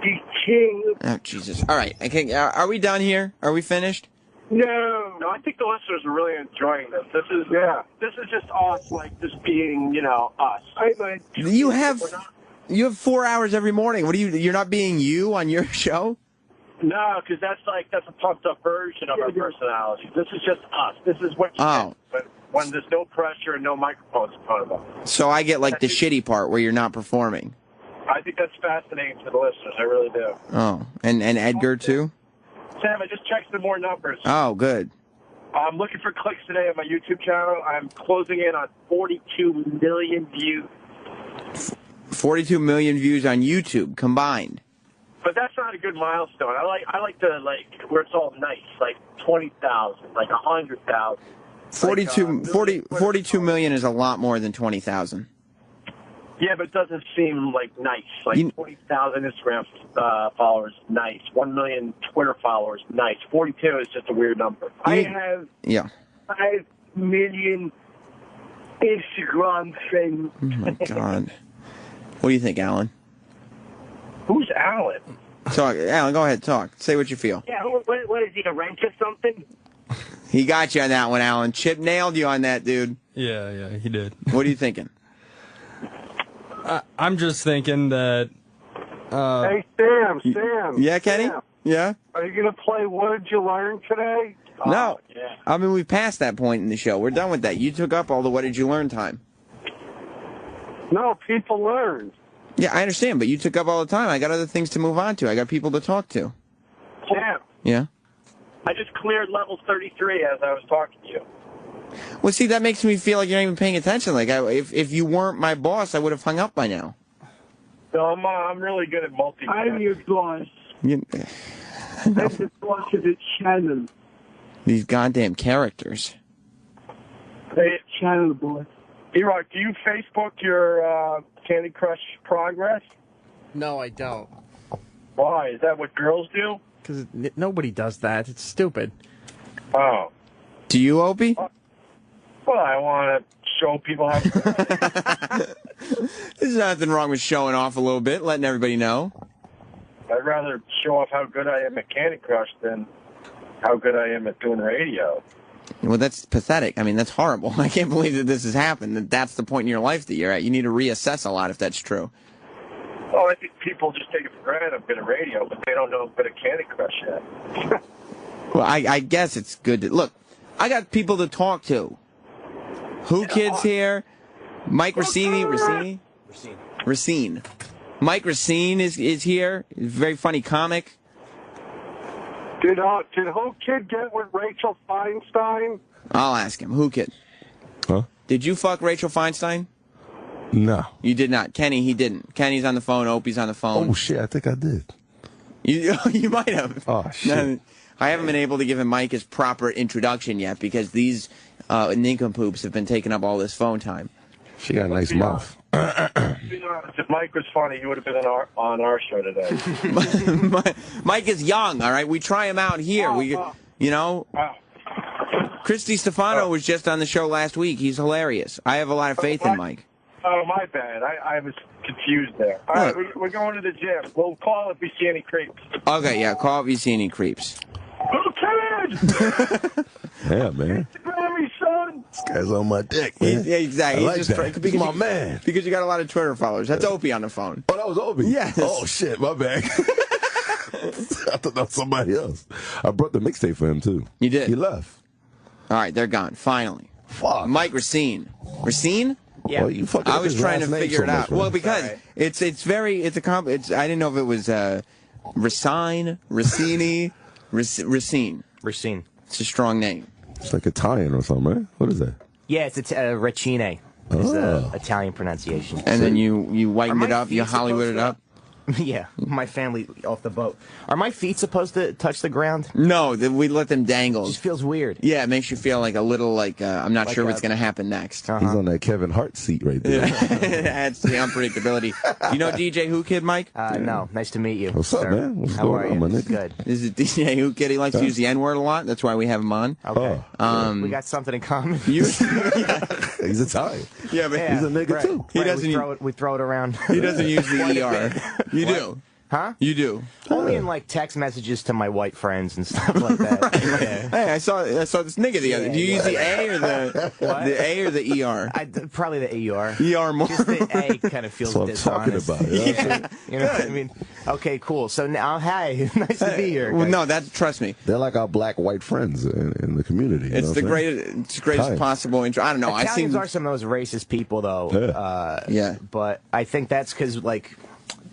the king. Oh, Jesus. All right. Okay, are we done here? Are we finished? No, I think the listeners are really enjoying this. This is just us, like just being, us. You have 4 hours every morning. What do you're not being you on your show? No, because that's a pumped up version of our personality. This is just us. This is what you get when there's no pressure and no microphones in front of them. So I get like the shitty part where you're not performing. I think that's fascinating to the listeners. I really do. Oh, and Edgar too? Sam, I just checked some more numbers. Oh, good. I'm looking for clicks today on my YouTube channel. I'm closing in on 42 million views. 42 million views on YouTube combined. But that's not a good milestone. I like to where it's all nice, like 20,000, like 100,000. 42 million is a lot more than 20,000. Yeah, but it doesn't seem like nice. Like 20,000 Instagram followers, nice. 1 million Twitter followers, nice. 42 is just a weird number. I have 5 million Instagram friends. Oh my God. What do you think, Alan? Who's Alan? Talk, Alan. Go ahead, talk. Say what you feel. Yeah, what is he, a wrench or something? He got you on that one, Alan. Chip nailed you on that, dude. Yeah, he did. What are you thinking? I'm just thinking that... Hey, Sam. Yeah, Kenny? Sam, yeah? are you going to play What Did You Learn today? No. Yeah. I mean, we've passed that point in the show. We're done with that. You took up all the What Did You Learn time. No, people learn. Yeah, I understand, but you took up all the time. I got other things to move on to. I got people to talk to. Sam. Yeah? I just cleared level 33 as I was talking to you. Well, see, that makes me feel like you're not even paying attention. Like, if you weren't my boss, I would have hung up by now. No, I'm really good at multitasking. I'm your boss. I'm the boss of the channel. These goddamn characters. Hey, channel boss. Erock, do you Facebook your Candy Crush progress? No, I don't. Why? Is that what girls do? Because nobody does that. It's stupid. Oh. Do you, Opie? Well, I want to show people how. There's nothing wrong with showing off a little bit, letting everybody know. I'd rather show off how good I am at Candy Crush than how good I am at doing radio. Well, that's pathetic. I mean, that's horrible. I can't believe that this has happened, that that's the point in your life that you're at. You need to reassess a lot if that's true. Oh, I think people just take it for granted I'm good at radio, but they don't know I'm good at Candy Crush yet. Well, I guess it's good to... Look, I got people to talk to. Whoo Kid's here. Mike Recine. Mike Recine is here. He's a very funny comic. Did Whoo Kid get with Rachel Feinstein? I'll ask him. Whoo Kid. Huh? Did you fuck Rachel Feinstein? No. You did not. Kenny, he didn't. Kenny's on the phone. Opie's on the phone. Oh, shit, I think I did. You might have. Oh, shit. I haven't been able to give him Mike his proper introduction yet because these nincompoops have been taking up all this phone time. She got a nice mouth. If Mike was funny, he would have been on our show today. Mike is young, all right? We try him out here. Christy Stefano was just on the show last week. He's hilarious. I have a lot of faith in Mike. Oh, my bad. I was confused there. All right, we're going to the gym. We'll call if we see any creeps. Okay, yeah, call if you see any creeps. Whoo Kid! Yeah, man. Grammy, son! This guy's on my dick, man. Yeah, exactly. I like that. He's my man. Because you got a lot of Twitter followers. That's Opie on the phone. Oh, that was Opie? Yes. Oh, shit, my bad. I thought that was somebody else. I brought the mixtape for him, too. You did? He left. All right, they're gone, finally. Fuck. Mike Recine. Recine? Yeah. Well, you fucking I was trying to figure it out. Man. Well, because I didn't know if it was Recine, Racine, Racine. Racine. It's a strong name. It's like Italian or something, right? What is that? Yeah, it's Racine. It's Italian pronunciation. And then you whitened it up, you Hollywooded it up. Yeah, my family off the boat. Are my feet supposed to touch the ground? No, we let them dangle. It just feels weird. Yeah, it makes you feel like a little I'm not sure what's going to happen next. He's on that Kevin Hart seat right there. It adds to the unpredictability. You know DJ Whoo Kid, Mike? No. Nice to meet you. What's up, sir. man? What's How going are on, you? my nigga? Good. This is DJ Whoo Kid. He likes to use the N-word a lot. That's why we have him on. Okay. We got something in common. He's Italian. Yeah, but he's a nigga, too. He doesn't. We throw it around. He doesn't use the ER. You do. Huh? You do. Only in like text messages to my white friends and stuff like that. Right. Yeah. Hey, I saw this nigga the other. Do you use the A or the A or the ER? Probably the ER. ER more. Just the A kind of feels That's what I'm dishonest. talking about. Yeah. You know what I mean? Okay, cool. So now, hi, nice to be here. Well, no, trust me. They're like our black white friends in the community. It's the greatest possible intro. I don't know. Italians are some of those racist people, though. Yeah. But I think that's because, like,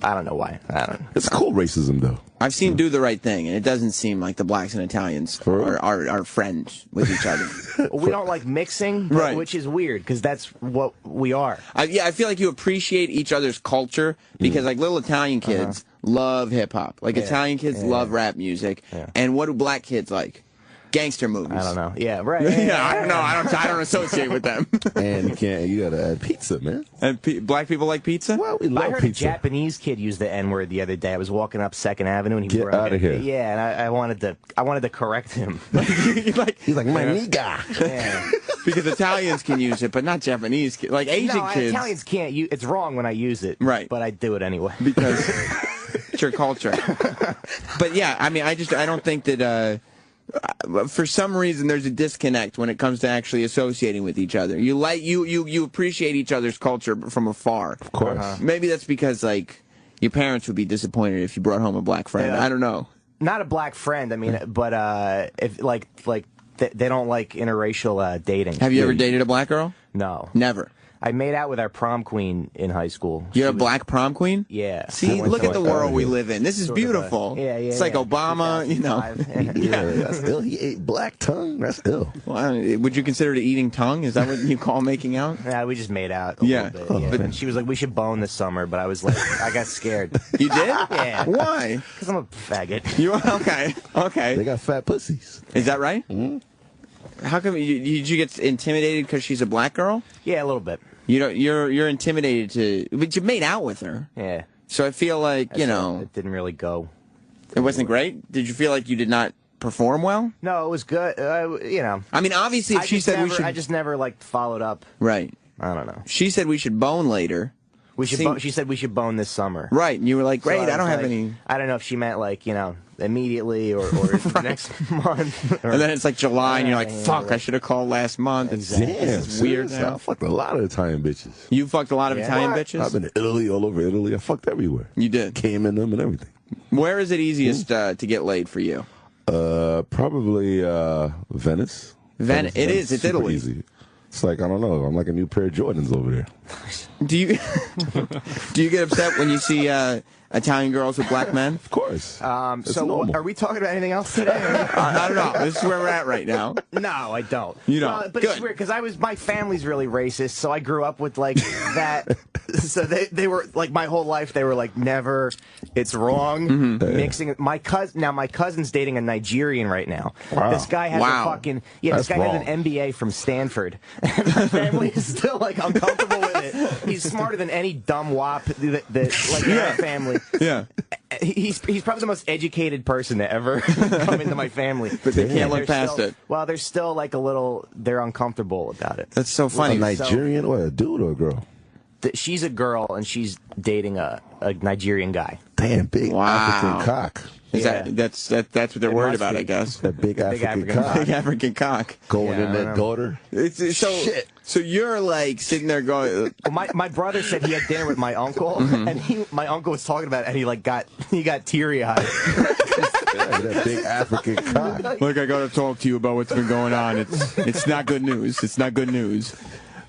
I don't know why. I don't know. It's cool racism, though. I've seen Do the Right Thing, and it doesn't seem like the blacks and Italians are friends with each other. We don't like mixing, Right. which is weird because that's what we are. I feel like you appreciate each other's culture because, like, little Italian kids love hip hop. Like, Italian kids love rap music. Yeah. And what do black kids like? Gangster movies. I don't know. Yeah, right. Yeah, I don't know. I don't associate with them. And you gotta add pizza, man. And black people like pizza? Well, we love I heard pizza. a Japanese kid use the N-word the other day. I was walking up 2nd Avenue and he was Get out of here. Yeah, and I wanted to correct him. He's like, my nigga. Yeah. Because Italians can use it, but not Japanese kids. Like Asian kids. Italians can't use it's wrong when I use it. Right. But I do it anyway. Because it's your culture. But yeah, I mean, I don't think that for some reason there's a disconnect when it comes to actually associating with each other. You appreciate each other's culture from afar. Of course. Maybe that's because like your parents would be disappointed if you brought home a black friend. Yeah. I don't know. Not a black friend, I mean, but if they don't like interracial dating. Have you ever dated a black girl? No. Never. I made out with our prom queen in high school. You're a black prom queen? Yeah. See, look at the world we live in. This is Sort of beautiful. It's like Obama, you know. Yeah, that's ill. He ate black tongue. That's ill. Well, would you consider it eating tongue? Is that what you call making out? Yeah, we just made out a little bit. Yeah. But she was like, we should bone this summer, but I was like, I got scared. You did? Yeah. Why? Because I'm a faggot. You okay? They got fat pussies. Is that right? Mm-hmm. How come did you get intimidated because she's a black girl? Yeah, a little bit. You're intimidated but you made out with her. Yeah. So I feel like it didn't really go. It wasn't great. Did you feel like you did not perform well? No, it was good. I mean, obviously, if she said we should, I just never like followed up. Right. I don't know. She said we should bone later. We should. She said we should bone this summer. Right, and you were like, great. So I don't was have like- any. I don't know if she meant like immediately or next month. And then it's like July, and you're like, fuck, I should have called last month. Damn, This is weird seriously, now. I fucked a lot of Italian bitches. You fucked a lot of Italian bitches? I've been to Italy, all over Italy. I fucked everywhere. You did? Came in them and everything. Where is it easiest to get laid for you? Probably Venice. It is. It's super Italy. Easy. It's like, I don't know. I'm like a new pair of Jordans over there. Do you get upset when you see Italian girls with black men? Of course. So are we talking about anything else today? I don't know. This is where we're at right now. No, I don't. You don't. Well, but Good. it's weird because my family's really racist, so I grew up with like that. So they were like my whole life. They were like never. It's wrong. Mm-hmm. Mixing my cousin's dating a Nigerian right now. Wow. This guy has Wow. a fucking This That's guy wrong. has an MBA from Stanford. And my family is still like uncomfortable with it. He's smarter than any dumb wop that like in our family. Yeah. He's probably the most educated person to ever come into my family. But they can't And look they're past still- it. Well, they're still like they're uncomfortable about it. That's so funny. A Nigerian or a dude or a girl? She's a girl and she's dating a Nigerian guy. Damn, big Wow. African cock. Is that's what they're worried about, I guess. That big African African cock. Big African cock. Going Yeah, in I that know. daughter. So you're like sitting there going. Well, my brother said he had dinner with my uncle, and my uncle was talking about it, and he got teary eyed. Yeah, that big African cock. Look, I got to talk to you about what's been going on. It's not good news. It's not good news.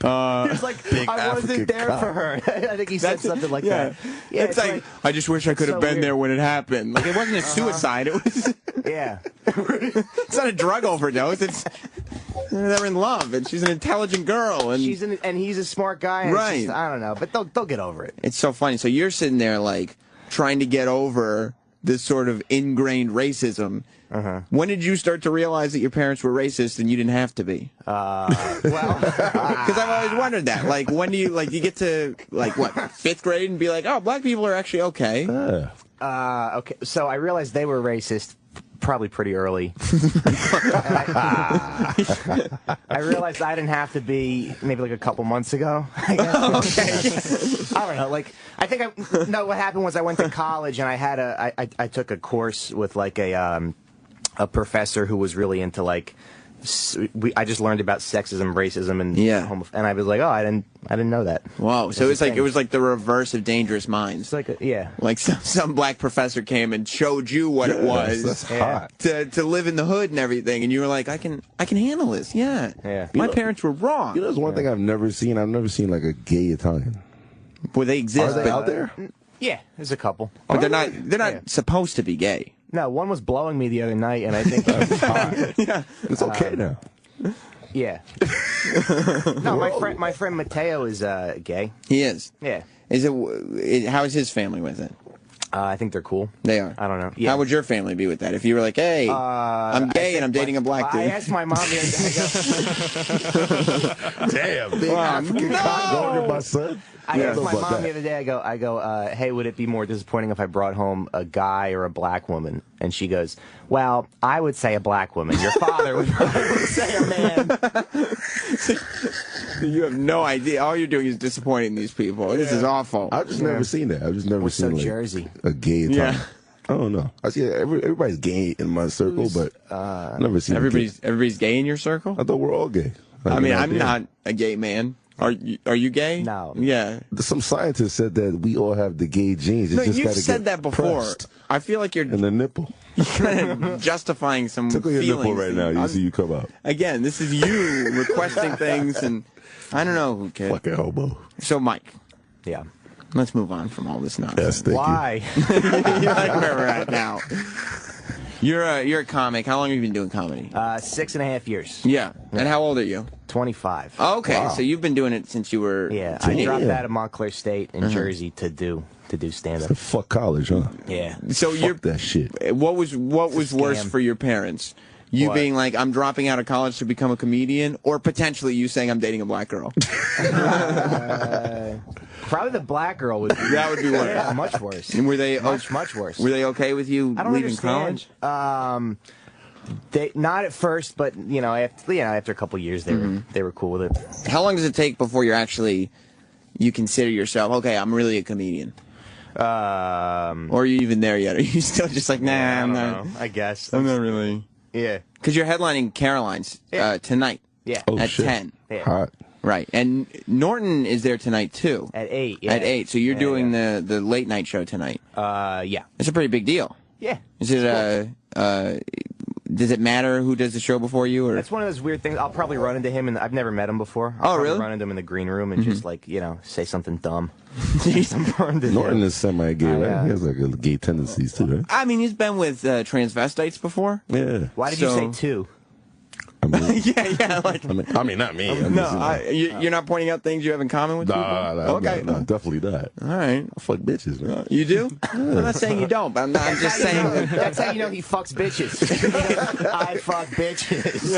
It's like Big I African wasn't there cock. for her. I think he said something like that. Yeah, it's like I just wish I could have so been weird. there when it happened. Like it wasn't a suicide. It was. Yeah. It's not a drug overdose. It's they're in love, and she's an intelligent girl, and and he's a smart guy. And it's Right. just- I don't know, but they'll get over it. it's so funny. So you're sitting there like trying to get over this sort of ingrained racism. When did you start to realize that your parents were racist and you didn't have to be? Well, Because I've always wondered that. Like, when do you you get to like what 5th grade and be like, oh, black people are actually okay? okay. So I realized they were racist probably pretty early. I realized I didn't have to be maybe like a couple months ago. I guess. I don't know. Like I think what happened was I went to college and I had I took a course with like a professor who was really into like I just learned about sexism, racism, and and I was like, oh, I didn't know that. Wow. So it was like the reverse of Dangerous Minds. It's like yeah. Like some black professor came and showed you what it was. That's hot. To live in the hood and everything, and you were like, I can handle this. Yeah. Yeah. My parents were wrong. You know, there's one thing I've never seen. I've never seen like a gay Italian. Well, they exist. Are they out there? Yeah, there's a couple. But they're not supposed to be gay. No, one was blowing me the other night, and I think It's okay now. yeah. No, my friend Matteo is gay. He is. Yeah. How is his family with it? I think they're cool. They are. I don't know. Yeah. How would your family be with that? If you were like, hey, I'm gay and I'm dating a black dude. I asked my mom the other day. Damn, big African cock going to my son. I asked my mom the other day, I go, hey, would it be more disappointing if I brought home a guy or a black woman? And she goes, well, I would say a black woman. Your father would probably say a man. You have no idea. All you're doing is disappointing these people. This is awful. I've just never seen that. I've just never seen so like Jersey. a gay Italian. Yeah. I don't know. I see everybody's gay in my circle, but I've never seen Everybody's gay in your circle? I thought we're all gay. I mean, I'm not a gay man. Are you gay? No. Yeah. Some scientists said that we all have the gay genes. It's No, just you've gotta said get that before. pressed I feel like you're in the nipple. kind of justifying some Tickle your feelings. nipple right now. You see you come out. Again, this is you requesting things, and I don't know, kid. Fucking homo. So, Mike. Yeah. Let's move on from all this nonsense. Yes, thank Why? You like where we're at now. You're a comic. How long have you been doing comedy? 6.5 years. Yeah. And how old are you? 25. Okay, Wow. so you've been doing it since you were. Yeah, I Damn. dropped out of Montclair State in Jersey to do stand-up. Fuck college, huh? Yeah. So Fuck that shit. What was worse scam. for your parents? You What? being like, I'm dropping out of college to become a comedian, or potentially you saying I'm dating a black girl? Probably the black girl would be. That would be worse. Yeah, much worse. And were they much worse? Were they okay with you I don't leaving understand. college? They not at first, but after a couple of years, they were cool with it. How long does it take before you're actually you consider yourself, okay, I'm really a comedian? Or are you even there yet? Are you still just like, nah, Yeah, I'm I don't not. know. I guess. I'm not really. Yeah. Because you're headlining Caroline's tonight. Yeah. At 10. Yeah. Hot. Right. And Norton is there tonight, too. At 8. Yeah. At 8. So you're doing the late night show tonight. Yeah. It's a pretty big deal. Yeah. Is it does it matter who does the show before you? Or That's one of those weird things. I'll probably run into him, and I've never met him before. I'll probably run into him in the green room and just like say something dumb. Norton is semi-gay, right? He has like gay tendencies too, right? I mean, he's been with transvestites before. Yeah. Why did you say 2? yeah, like. I mean, not me. I'm No, just, you're not pointing out things you have in common with people? Okay. No, definitely not. All right. I fuck bitches, man. You do? I'm not saying you don't, but I'm just saying. That's how you know he fucks bitches. I fuck bitches.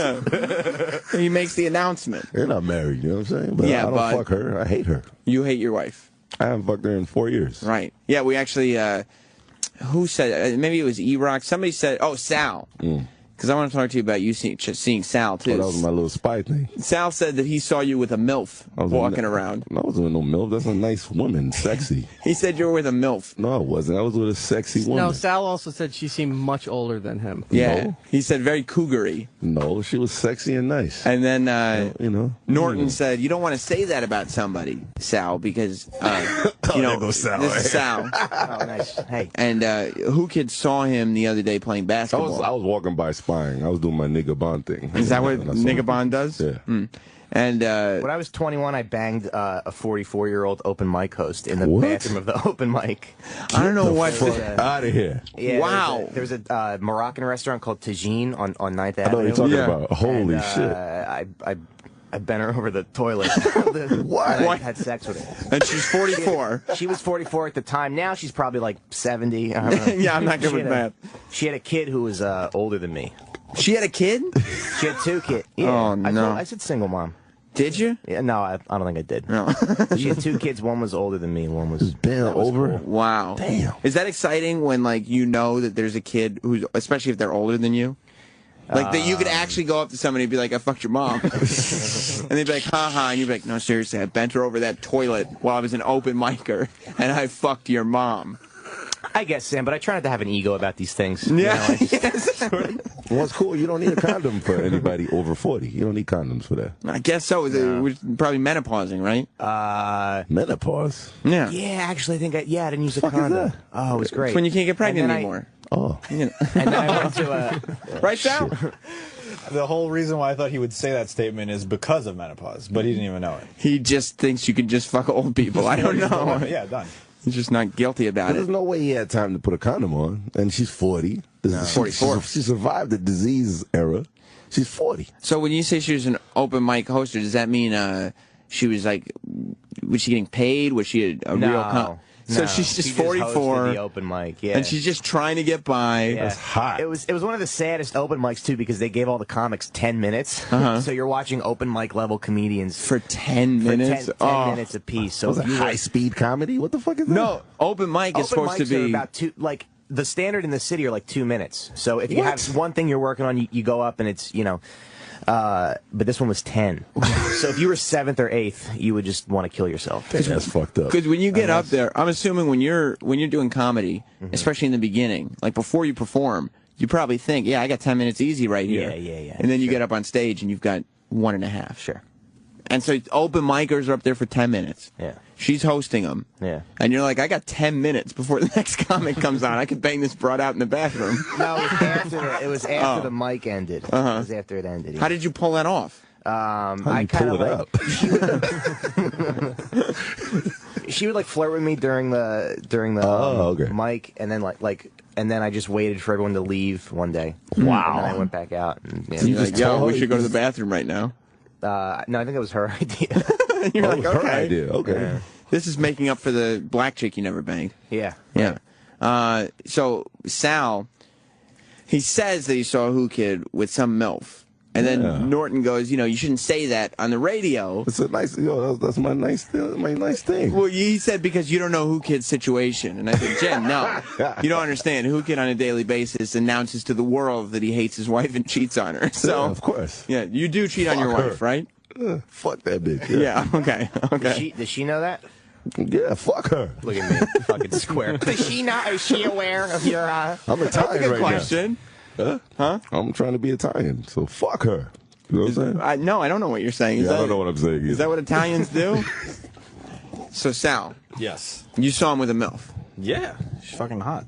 Yeah. He makes the announcement. They're not married, you know what I'm saying? But Yeah, I don't but- fuck her. I hate her. You hate your wife. I haven't fucked her in 4 years. Right. Yeah, we actually, who said, maybe it was Erock. Somebody said, Sal. Because I want to talk to you about you seeing Sal, too. Oh, that was my little spy thing. Sal said that he saw you with a MILF walking around. No, I wasn't with no MILF. That's a nice woman, sexy. He said you were with a MILF. No, I wasn't. I was with a sexy woman. No, Sal also said she seemed much older than him. Yeah. No. He said very cougar-y. No, she was sexy and nice. And then Norton Yeah. said, you don't want to say that about somebody, Sal, because, there goes Sal. this is Sal. Oh, nice. Hey. And Whoo Kid saw him the other day playing basketball. I was walking by spying. I was doing my nigga Bond thing. Is that what And I saw Nigga him. Bond does? Yeah. And when I was 21, I banged a 44-year-old open mic host in the What? bathroom of the open mic. I don't know what. Out of here. Yeah, Wow. There was a Moroccan restaurant called Tagine on 9th Avenue. I know what you're talking Yeah. about. Holy And, shit. I bent her over the toilet. What? And I had sex with her. And she's 44. She was 44 at the time. Now she's probably like 70. I don't know. Yeah, I'm not good She with had math. She had a kid who was older than me. She had a kid? She had 2 kids. Yeah. Oh, no. I said single mom. Did you? Yeah, no, I don't think I did. No. She had 2 kids. One was older than me, and one was Been over. cool. Wow. Damn. Is that exciting when, like, you know that there's a kid who's, especially if they're older than you? Like, that you could actually go up to somebody and be like, I fucked your mom. And they'd be like, haha. And you'd be like, no, seriously, I bent her over that toilet while I was an open micer, and I fucked your mom. I guess, Sam, but I try not to have an ego about these things. Yeah. You know, I just- Well, it's cool. You don't need a condom for anybody over 40. You don't need condoms for that. I guess so. We're probably menopausing, right? Menopause. Yeah. yeah, actually, I think I didn't use a Fuck is condom. that? Oh, it was great. It's when you can't get pregnant And then anymore. Oh. You know. And then I went to Right, Sal? The whole reason why I thought he would say that statement is because of menopause, but he didn't even know it. He just thinks you can just fuck old people. I don't know. Yeah, done. He's just not guilty about There's it. no way he had time to put a condom on. And she's 40. She 44. She survived the disease era. She's 40. So when you say she was an open mic hoster, does that mean she was like, was she getting paid? Was she a real? So no. she's just She 44, hosted the open mic, yeah. and she's just trying to get by. Yeah. That's hot. It was one of the saddest open mics too because they gave all the comics 10 minutes. So you're watching open mic level comedians For 10 minutes? 10 minutes a piece. So Was if it you were- high-speed comedy? What the fuck is that? No, open mic is open supposed to mics are be. about the standard in the city are like 2 minutes. So if you have one thing you're working on, you go up and it's but this one was 10. So if you were 7th or 8th, you would just want to kill yourself. That's fucked up. Because when you get up there, I'm assuming when you're doing comedy, especially in the beginning, like before you perform, you probably think, yeah, I got 10 minutes easy right here. Yeah. And then you get up on stage and you've got 1.5. Sure. And so open micers are up there for 10 minutes. Yeah. She's hosting them. Yeah. And you're like, I got 10 minutes before the next comic comes on. I could bang this broad out in the bathroom. No, it was after the mic ended. It was after it ended. Yeah. How did you pull that off? I kind of like she would like flirt with me during the mic, and then and then I just waited for everyone to leave one day. Wow. And then I went back out. And, So you're like, yo, we should go to the bathroom right now. No, I think it was her idea. You're like, her okay. idea. Okay. Yeah. This is making up for the black chick you never banged. Yeah. Yeah. So Sal, he says that he saw Whoo Kid with some MILF. And then Norton goes, you shouldn't say that on the radio. It's a nice, that's my nice thing. Well, he said because you don't know Whoo Kid's situation. And I said, Jen, no. You don't understand. Whoo Kid on a daily basis announces to the world that he hates his wife and cheats on her. So, yeah, of course. Yeah, you do cheat on your Fuck her. wife, right? Fuck that bitch. Yeah, okay. Does she know that? Yeah, fuck her. Look at me, fucking square. Does she not? Is she aware of your? I'm That's a Italian good right question. now. Huh? I'm trying to be Italian, so fuck her. You know what I'm saying? No, I don't know what you're saying. Yeah, I don't know what I'm saying either. Is that what Italians do? So, Sal. Yes. You saw him with a MILF. Yeah, she's fucking hot.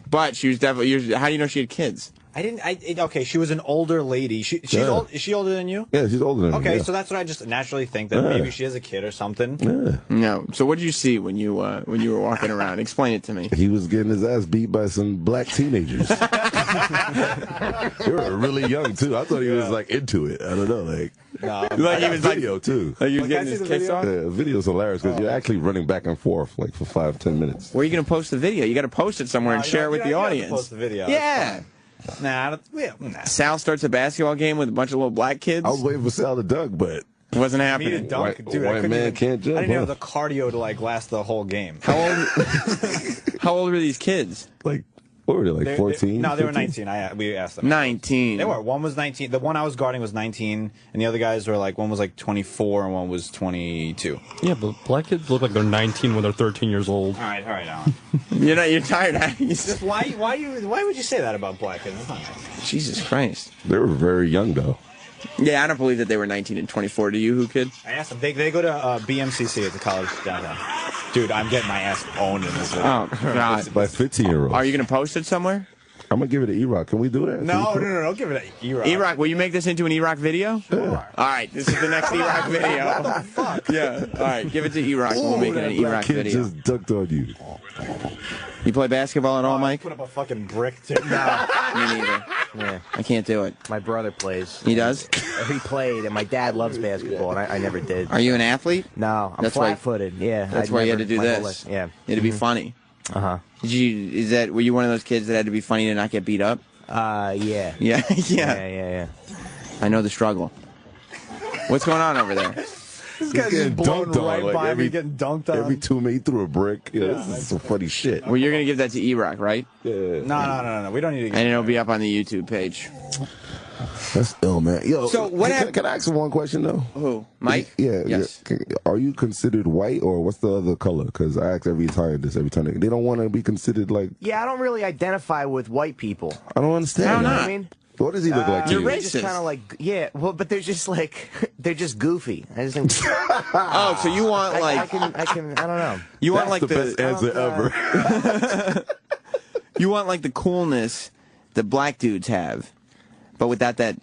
But she was definitely. How do you know she had kids? I didn't. Okay, she was an older lady. She's Yeah. old. Is she older than you? Yeah, she's older than me. Okay, yeah. so that's what I just naturally think that Yeah. maybe she has a kid or something. Yeah. No. So what did you see when you were walking around? Explain it to me. He was getting his ass beat by some black teenagers. They were really young too. I thought he was like into it. I don't know, like Like he was video too. Like he was getting his kicks off. Yeah, video's hilarious because you're actually running back and forth like for 5-10 minutes. Where are you going to post the video? You got to post it somewhere and share it with the You have to audience. post the video. Yeah. Nah, I don't, nah. Sal starts a basketball game with a bunch of little black kids. I was waiting for Sal to dunk, but wasn't Me to happening. dunk, White- dude. white I couldn't man even, can't jump, I didn't have huh? the cardio to like last the whole game. How old were these kids? like what were they like They- 14? No, they were 15? 19. We asked them. 19. They were. One was 19. The one I was guarding was 19, and the other guys were like, one was like 24 and one was 22. Yeah, but black kids look like they're 19 when they're 13 years old. All right, Alan. You're tired. Just why would you say that about black kids? That's not nice. Jesus Christ. They were very young though. Yeah, I don't believe that they were 19 and 24. Do you, Whoo Kid? I asked them. They go to BMCC at the college downtown. Dude, I'm getting my ass owned in this video. Oh, God. By 15-year-olds. Are you going to post it somewhere? I'm gonna give it to Erock. Can we do that? No, don't give it to Erock. Erock, will you make this into an Erock video? Sure. All right, this is the next Erock video. What the fuck? Yeah, all right, give it to Erock. We'll make it an Black Erock kid video. just dunked on you. You play basketball at all, Mike? Put up a fucking brick, too. No, Me neither. yeah. I can't do it. My brother plays. He does? He played, and my dad loves basketball, and I never did. Are you an athlete? No, I'm That's why- flat-footed. Yeah, That's I why you had never- to do my whole this. life- Yeah, You had to be funny. Uh-huh. Were you one of those kids that had to be funny to not get beat up? Yeah. Yeah, Yeah. I know the struggle. What's going on over there? This guy's getting just blowing dunked on, right like, by every- me, getting dunked on. Every 2 minutes, he threw a brick. Yeah, this is some funny shit. Well, you're going to give that to Erock, right? Yeah. No. We don't need to get And it'll be up on the YouTube page. That's ill, man. Yo, So what can I ask him one question though? Who? Mike? Yeah. Yes. Yeah. Are you considered white or what's the other color? Because I ask every Italian this every time. They don't want to be considered like. Yeah, I don't really identify with white people. I don't understand. You know that. what I mean? What does he look like to They're you? just kind of like, yeah, well, but they're just like, they're just goofy. I just think. Oh, so you want like I don't know. you want That's like the best answer ever. You want like the coolness that black dudes have, but without that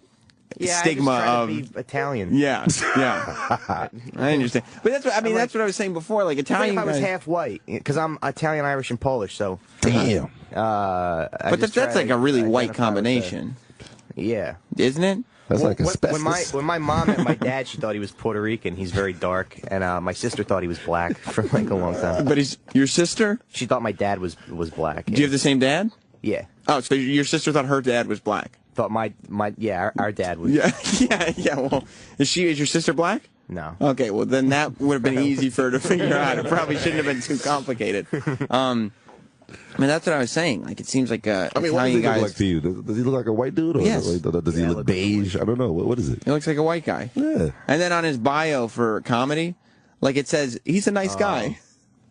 stigma I just try of to be Italian. yeah. I understand, but that's what I mean. That's what I was saying before. Like It's like Italian if I was guys. half white, because I'm Italian, Irish, and Polish. So Damn. but that's like a really white combination, Yeah, isn't it? That's like asbestos. when my mom met my dad, she thought he was Puerto Rican. He's very dark, and my sister thought he was black for like a long time. But he's your sister. She thought my dad was black. Do you have the same dad? Yeah. Oh, so your sister thought her dad was black. Thought our dad was. Yeah. Well, is your sister black? No. Okay, well then that would have been easy for her to figure out. It probably shouldn't have been too complicated. I mean, that's what I was saying. Like, it seems like I mean, what does Italian he look guys. like to you? Does he look like a white dude, or Yes. does he look beige? I don't know. What is it? He looks like a white guy. Yeah. And then on his bio for comedy, like it says, he's a nice guy.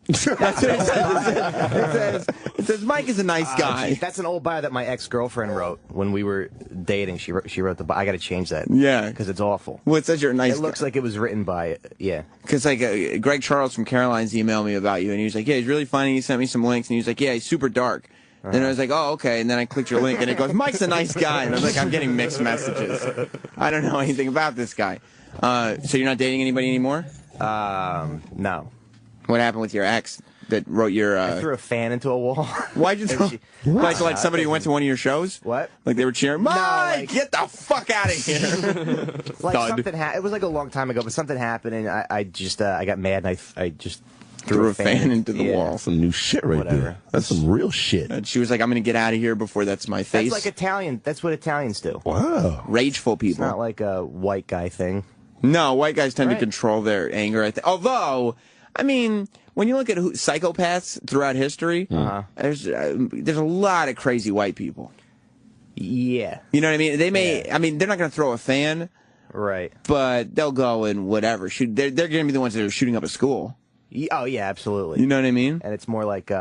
That's what it says. It says Mike is a nice guy. Geez, that's an old bio that my ex-girlfriend wrote when we were dating. She wrote the bio. I got to change that. Yeah. Because it's awful. Well, it says you're a nice It looks like it was written by, yeah. Because like Greg Charles from Caroline's emailed me about you, and he was like, "Yeah, he's really funny." He sent me some links, and he was like, "Yeah, he's super dark." And I was like, "Oh, okay." And then I clicked your link, and it goes, "Mike's a nice guy," and I was like, "I'm getting mixed messages. I don't know anything about this guy." So you're not dating anybody anymore? No. What happened with your ex that wrote your? I threw a fan into a wall. Why'd you throw? Like somebody who went to one of your shows? What? Like they were cheering, Mike, like- get the fuck out of here! Like Thud. something it was like a long time ago, but something happened, and I just I got mad, and I just Threw a fan into the wall. That's some new shit right there. That's some real shit. And she was like, "I'm gonna get out of here before that's my face." That's like Italian. That's what Italians do. Wow. Rageful people. It's not like a white guy thing. No, white guys tend to Right. control their anger. I think. Although, I mean, when you look at psychopaths throughout history, there's a lot of crazy white people. Yeah. You know what I mean? They may. I mean, they're not going to throw a fan, Right. But they'll go and whatever. They're going to be the ones that are shooting up a school. Oh yeah, absolutely. You know what I mean? And it's more like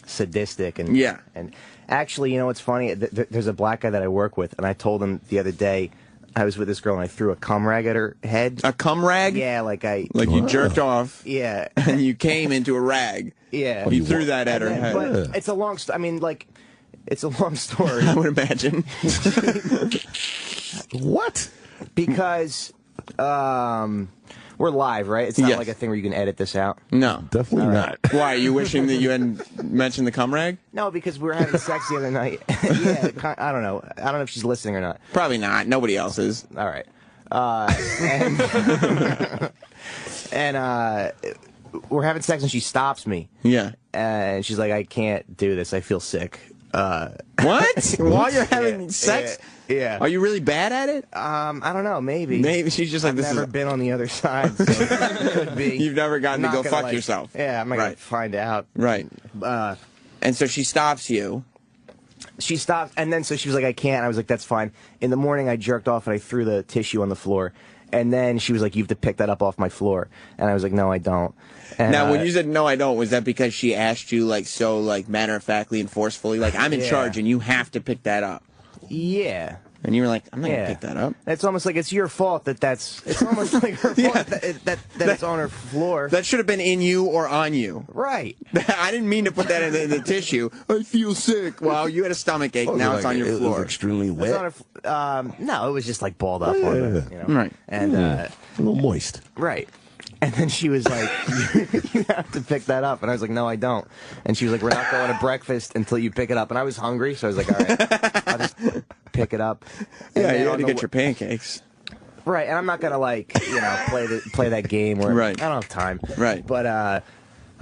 sadistic and yeah. And actually, you know what's funny? There's a black guy that I work with, and I told him the other day I was with this girl and I threw a cum rag at her head. A cum rag? Yeah, like you jerked off. Yeah. And you came into a rag. Yeah. You threw that at her head. But it's a long. I mean, like, it's a long story. I would imagine. What? Because we're live, right? It's not like a thing where you can edit this out. No, definitely not. Why? Are you wishing that you hadn't mentioned the cum rag? No, because we were having sex the other night. Yeah, I don't know. I don't know if she's listening or not. Probably not. Nobody else is. All right. And we're having sex and she stops me. Yeah. And she's like, I can't do this. I feel sick. What? While you're having sex? Yeah. Are you really bad at it? I don't know. Maybe. Maybe she's just like, I've this never been on the other side. So it could be. You've never gotten to I'm go not gonna, fuck yourself. Yeah, I'm not going to find out. Right. And so she stops you. She stopped, and then so she was like, I can't. I was like, that's fine. In the morning, I jerked off and I threw the tissue on the floor. And then she was like, you have to pick that up off my floor. And I was like, no, I don't. And, now, when you said no, I don't, was that because she asked you like so like matter-of-factly and forcefully, like I'm in charge and you have to pick that up? Yeah. And you were like, I'm not gonna pick that up. It's almost like it's your fault it's almost like her fault that it's on her floor. That should have been in you or on you. Right. I didn't mean to put that in the tissue. I feel sick. Well, you had a stomach ache. Now it's on your floor. It was extremely wet. No, it was just like balled up on her. You know? Right. And a little moist. Right. And then she was like, you have to pick that up. And I was like, no, I don't. And she was like, we're not going to breakfast until you pick it up. And I was hungry, so I was like, all right, I'll just pick it up. And yeah, then you had to get your pancakes. Right, and I'm not going to, like, you know, play that game where I don't have time. Right. But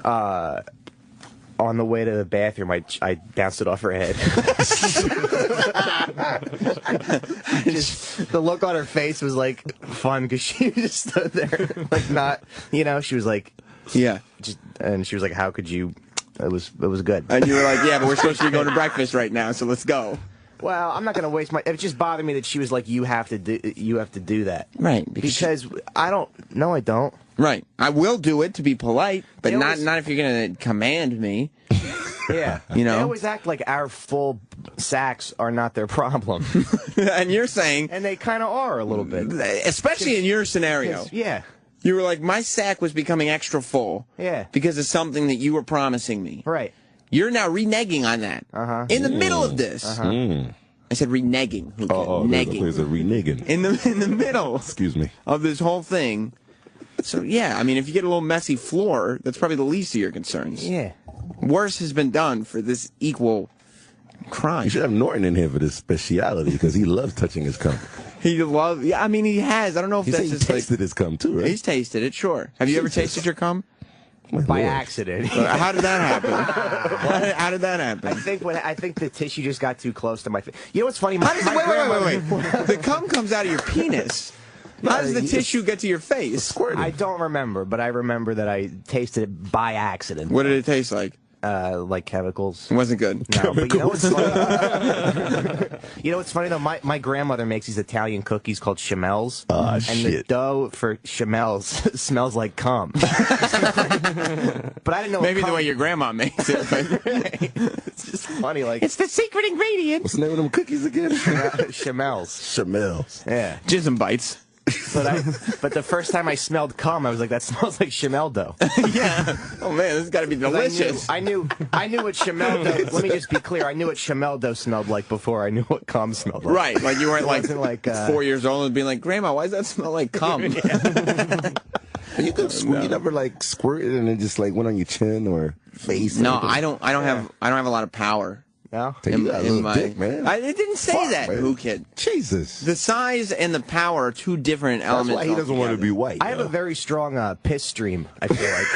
on the way to the bathroom, I bounced it off her head. The look on her face was like fun because she just stood there, like not, you know. She was like, yeah, and she was like, "How could you?" It was good. And you were like, "Yeah, but we're supposed to be going to breakfast right now, so let's go." Well, I'm not going to waste my. It just bothered me that she was like, "You have to do that." Right. Because I don't. No, I don't. Right. I will do it to be polite, but not if you're going to command me. Yeah. You know? They always act like our full sacks are not their problem. And you're saying... And they kind of are a little bit. Especially in your scenario. Yeah. You were like, my sack was becoming extra full. Yeah. Because of something that you were promising me. Right. You're now reneging on that. In the middle of this. I said reneging. Negging. There's a reneging. In the middle. Excuse me. Of this whole thing. So, yeah, I mean, if you get a little messy floor, that's probably the least of your concerns. Yeah. Worse has been done for this equal crime. You should have Norton in here for this speciality because he loves touching his cum. He loves, yeah, I mean, he has. I don't know if that's just tasted his cum too, right? He's tasted it, sure. Have you ever tasted your cum? By accident. How did that happen? How did that happen? I think the tissue just got too close to my face. You know what's funny? Wait. The cum comes out of your penis. How does the tissue get to your face? I don't remember, but I remember that I tasted it by accident. What did it taste like? Like chemicals. It wasn't good. No, but you know what's funny? You know what's funny though? My grandmother makes these Italian cookies called chamels. And the dough for chamels smells like cum. But I didn't know. Maybe the way your grandma makes it. But it's just funny. Like it's the secret ingredient. What's the name of them cookies again? Chamels. Chamels. Yeah. Jism bites. But the first time I smelled cum, I was like, that smells like chamel dough. Yeah. Oh man, this has got to be delicious. I knew what chamel dough. Let me just be clear. I knew what chamel dough smelled like before I knew what cum smelled like. Right, like you weren't like 4 years old and being like, Grandma, why does that smell like cum? You could you never like squirt it and it just like went on your chin or face? No, I don't have a lot of power. No? You got a little dick, man. It didn't say that, Whoo Kid. Jesus. The size and the power are two different elements. That's why he doesn't want to be white. I have a very strong piss stream, I feel like.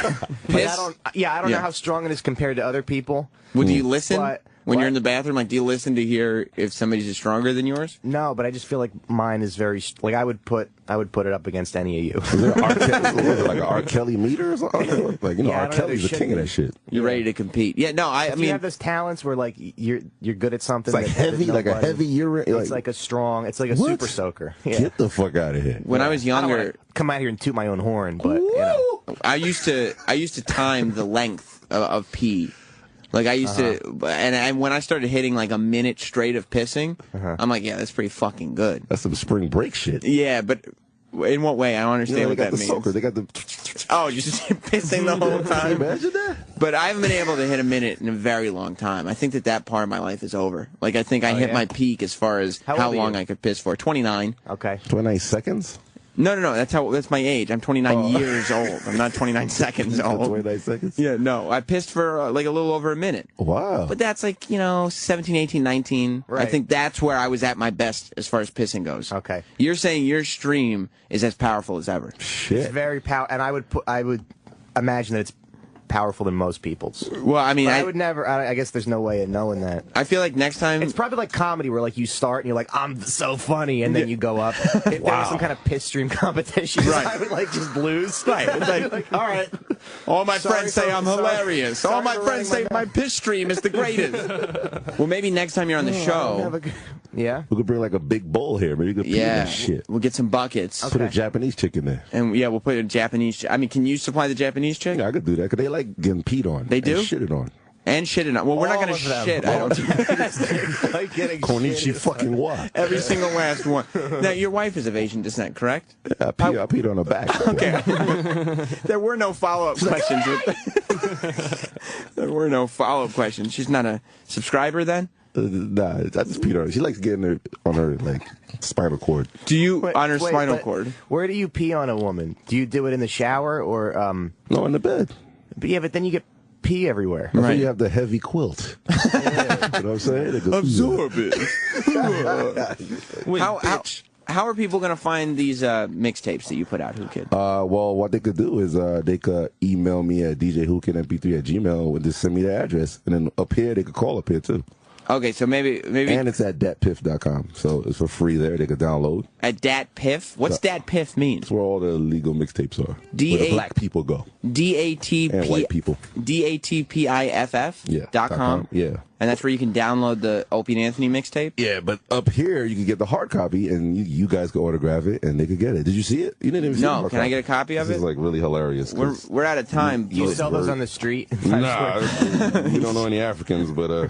Piss? I don't know how strong it is compared to other people. Would you listen? But When you're in the bathroom, like, do you listen to hear if somebody's stronger than yours? No, but I just feel like mine is very like I would put it up against any of you. Is there like an R. Kelly meter or something? Like, Yeah, R. Kelly's the king of that shit. You're ready to compete. Yeah, no, I If mean, you have those talents where like you're good at something. It's like heavy, like a heavy urine. It's like a strong. It's like a What? super soaker. Yeah. Get the fuck out of here. when I was I don't younger, wanna come out here and toot my own horn, but you know. I used to time the length of pee. Like I used to, and when I started hitting like a minute straight of pissing, I'm like, yeah, that's pretty fucking good. That's some spring break shit. Yeah, but in what way? I don't understand what they got that the means. soaker. They got the. Oh, just pissing the whole time. Can you imagine that? But I haven't been able to hit a minute in a very long time. I think that part of my life is over. Like I think I hit my peak as far as how old are long you? I could piss for. 29. Okay. 29 seconds? No. That's my age. I'm 29 years old. I'm not 29 seconds old. 29 seconds? Yeah, no. I pissed for like a little over a minute. Wow. But that's like, 17, 18, 19. I Right. think that's where I was at my best as far as pissing goes. Okay. You're saying your stream is as powerful as ever. Shit. It's very and I would imagine that it's powerful than most people's. Well, I mean, But I would never. I guess there's no way of knowing that. I feel like next time It's probably like comedy where like you start and you're like, I'm so funny, and then you go up. If there was some kind of piss stream competition, Right. I would like just lose. Right. It's like, all right. all my Sorry friends say for- I'm sorry- hilarious. sorry All my for friends running say my piss stream is the greatest. Well, maybe next time you're on the show. Yeah. We could bring like a big bowl here. Maybe you could pee in Yeah, that shit. we'll get some buckets. Put a Japanese chick in there. And yeah, we'll put a Japanese. I mean, can you supply the Japanese chick? Yeah, I could do that because they like getting peed on. They do? And shitted on. And shitted on. Well, we're not All going to of them. shit. I don't. Like getting Konichi fucking what? Every single last one. Now, your wife is of Asian descent, correct? Yeah, I peed on her back. Okay. There were no follow-up questions. There were no follow-up questions. She's not a subscriber then? Nah, I just peed on her. She likes getting on her like spinal cord. Do you on her Wait, spinal but cord? Where do you pee on a woman? Do you do it in the shower or No, in the bed. But yeah, but then you get pee everywhere. That's why you have the heavy quilt. You know what I'm saying? Absorb it. How are people going to find these mixtapes that you put out, Whoo Kid? Well, what they could do is they could email me at djwhookidmp3@gmail.com and just send me the address. And then up here, they could call up here too. Okay, so maybe And it's at datpiff.com, so it's for free there. They could download. At DatPiff? What's DatPiff mean? It's where all the legal mixtapes are. D-A- where the black people go. DATP And white people. DATPIFF Yeah. .com? Yeah. And that's where you can download the Opie and Anthony mixtape? Yeah, but up here, you can get the hard copy, and you guys can autograph it, and they could get it. Did you see it? You didn't even see No, the hard can I get a copy of This it? is like really hilarious. We're out of time. You sell those on the street? Nah, we don't know any Africans, but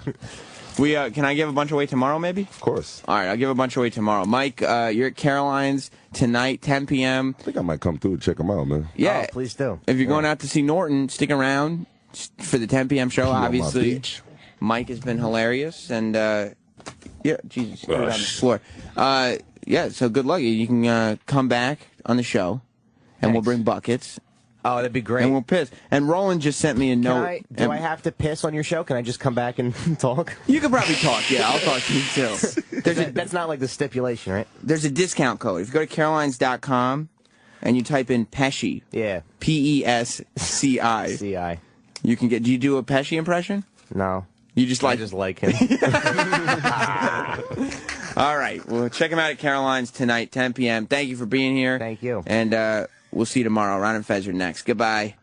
can I give a bunch away tomorrow, maybe? Of course. All right, I'll give a bunch away tomorrow. Mike, you're at Caroline's tonight, 10 p.m. I think I might come through and check them out, man. Yeah. Oh, please do. If you're going out to see Norton, stick around for the 10 p.m. show, Pee on my obviously. beach. Mike has been hilarious, and, yeah, Jesus, put it on the floor. Yeah, so good luck. You can come back on the show, and we'll bring buckets. Oh, that'd be great. And we'll piss. And Roland just sent me a note. Do I have to piss on your show? Can I just come back and talk? You could probably talk. Yeah, I'll talk to you too. That's not like the stipulation, right? There's a discount code. If you go to carolines.com and you type in Pesci. Yeah. P-E-S-C-I. C-I. You can get. Do you do a Pesci impression? No. You just like. I just like him. All right. Well, check him out at Caroline's tonight, 10 p.m. Thank you for being here. Thank you. And we'll see you tomorrow. Ron and Fez are next. Goodbye.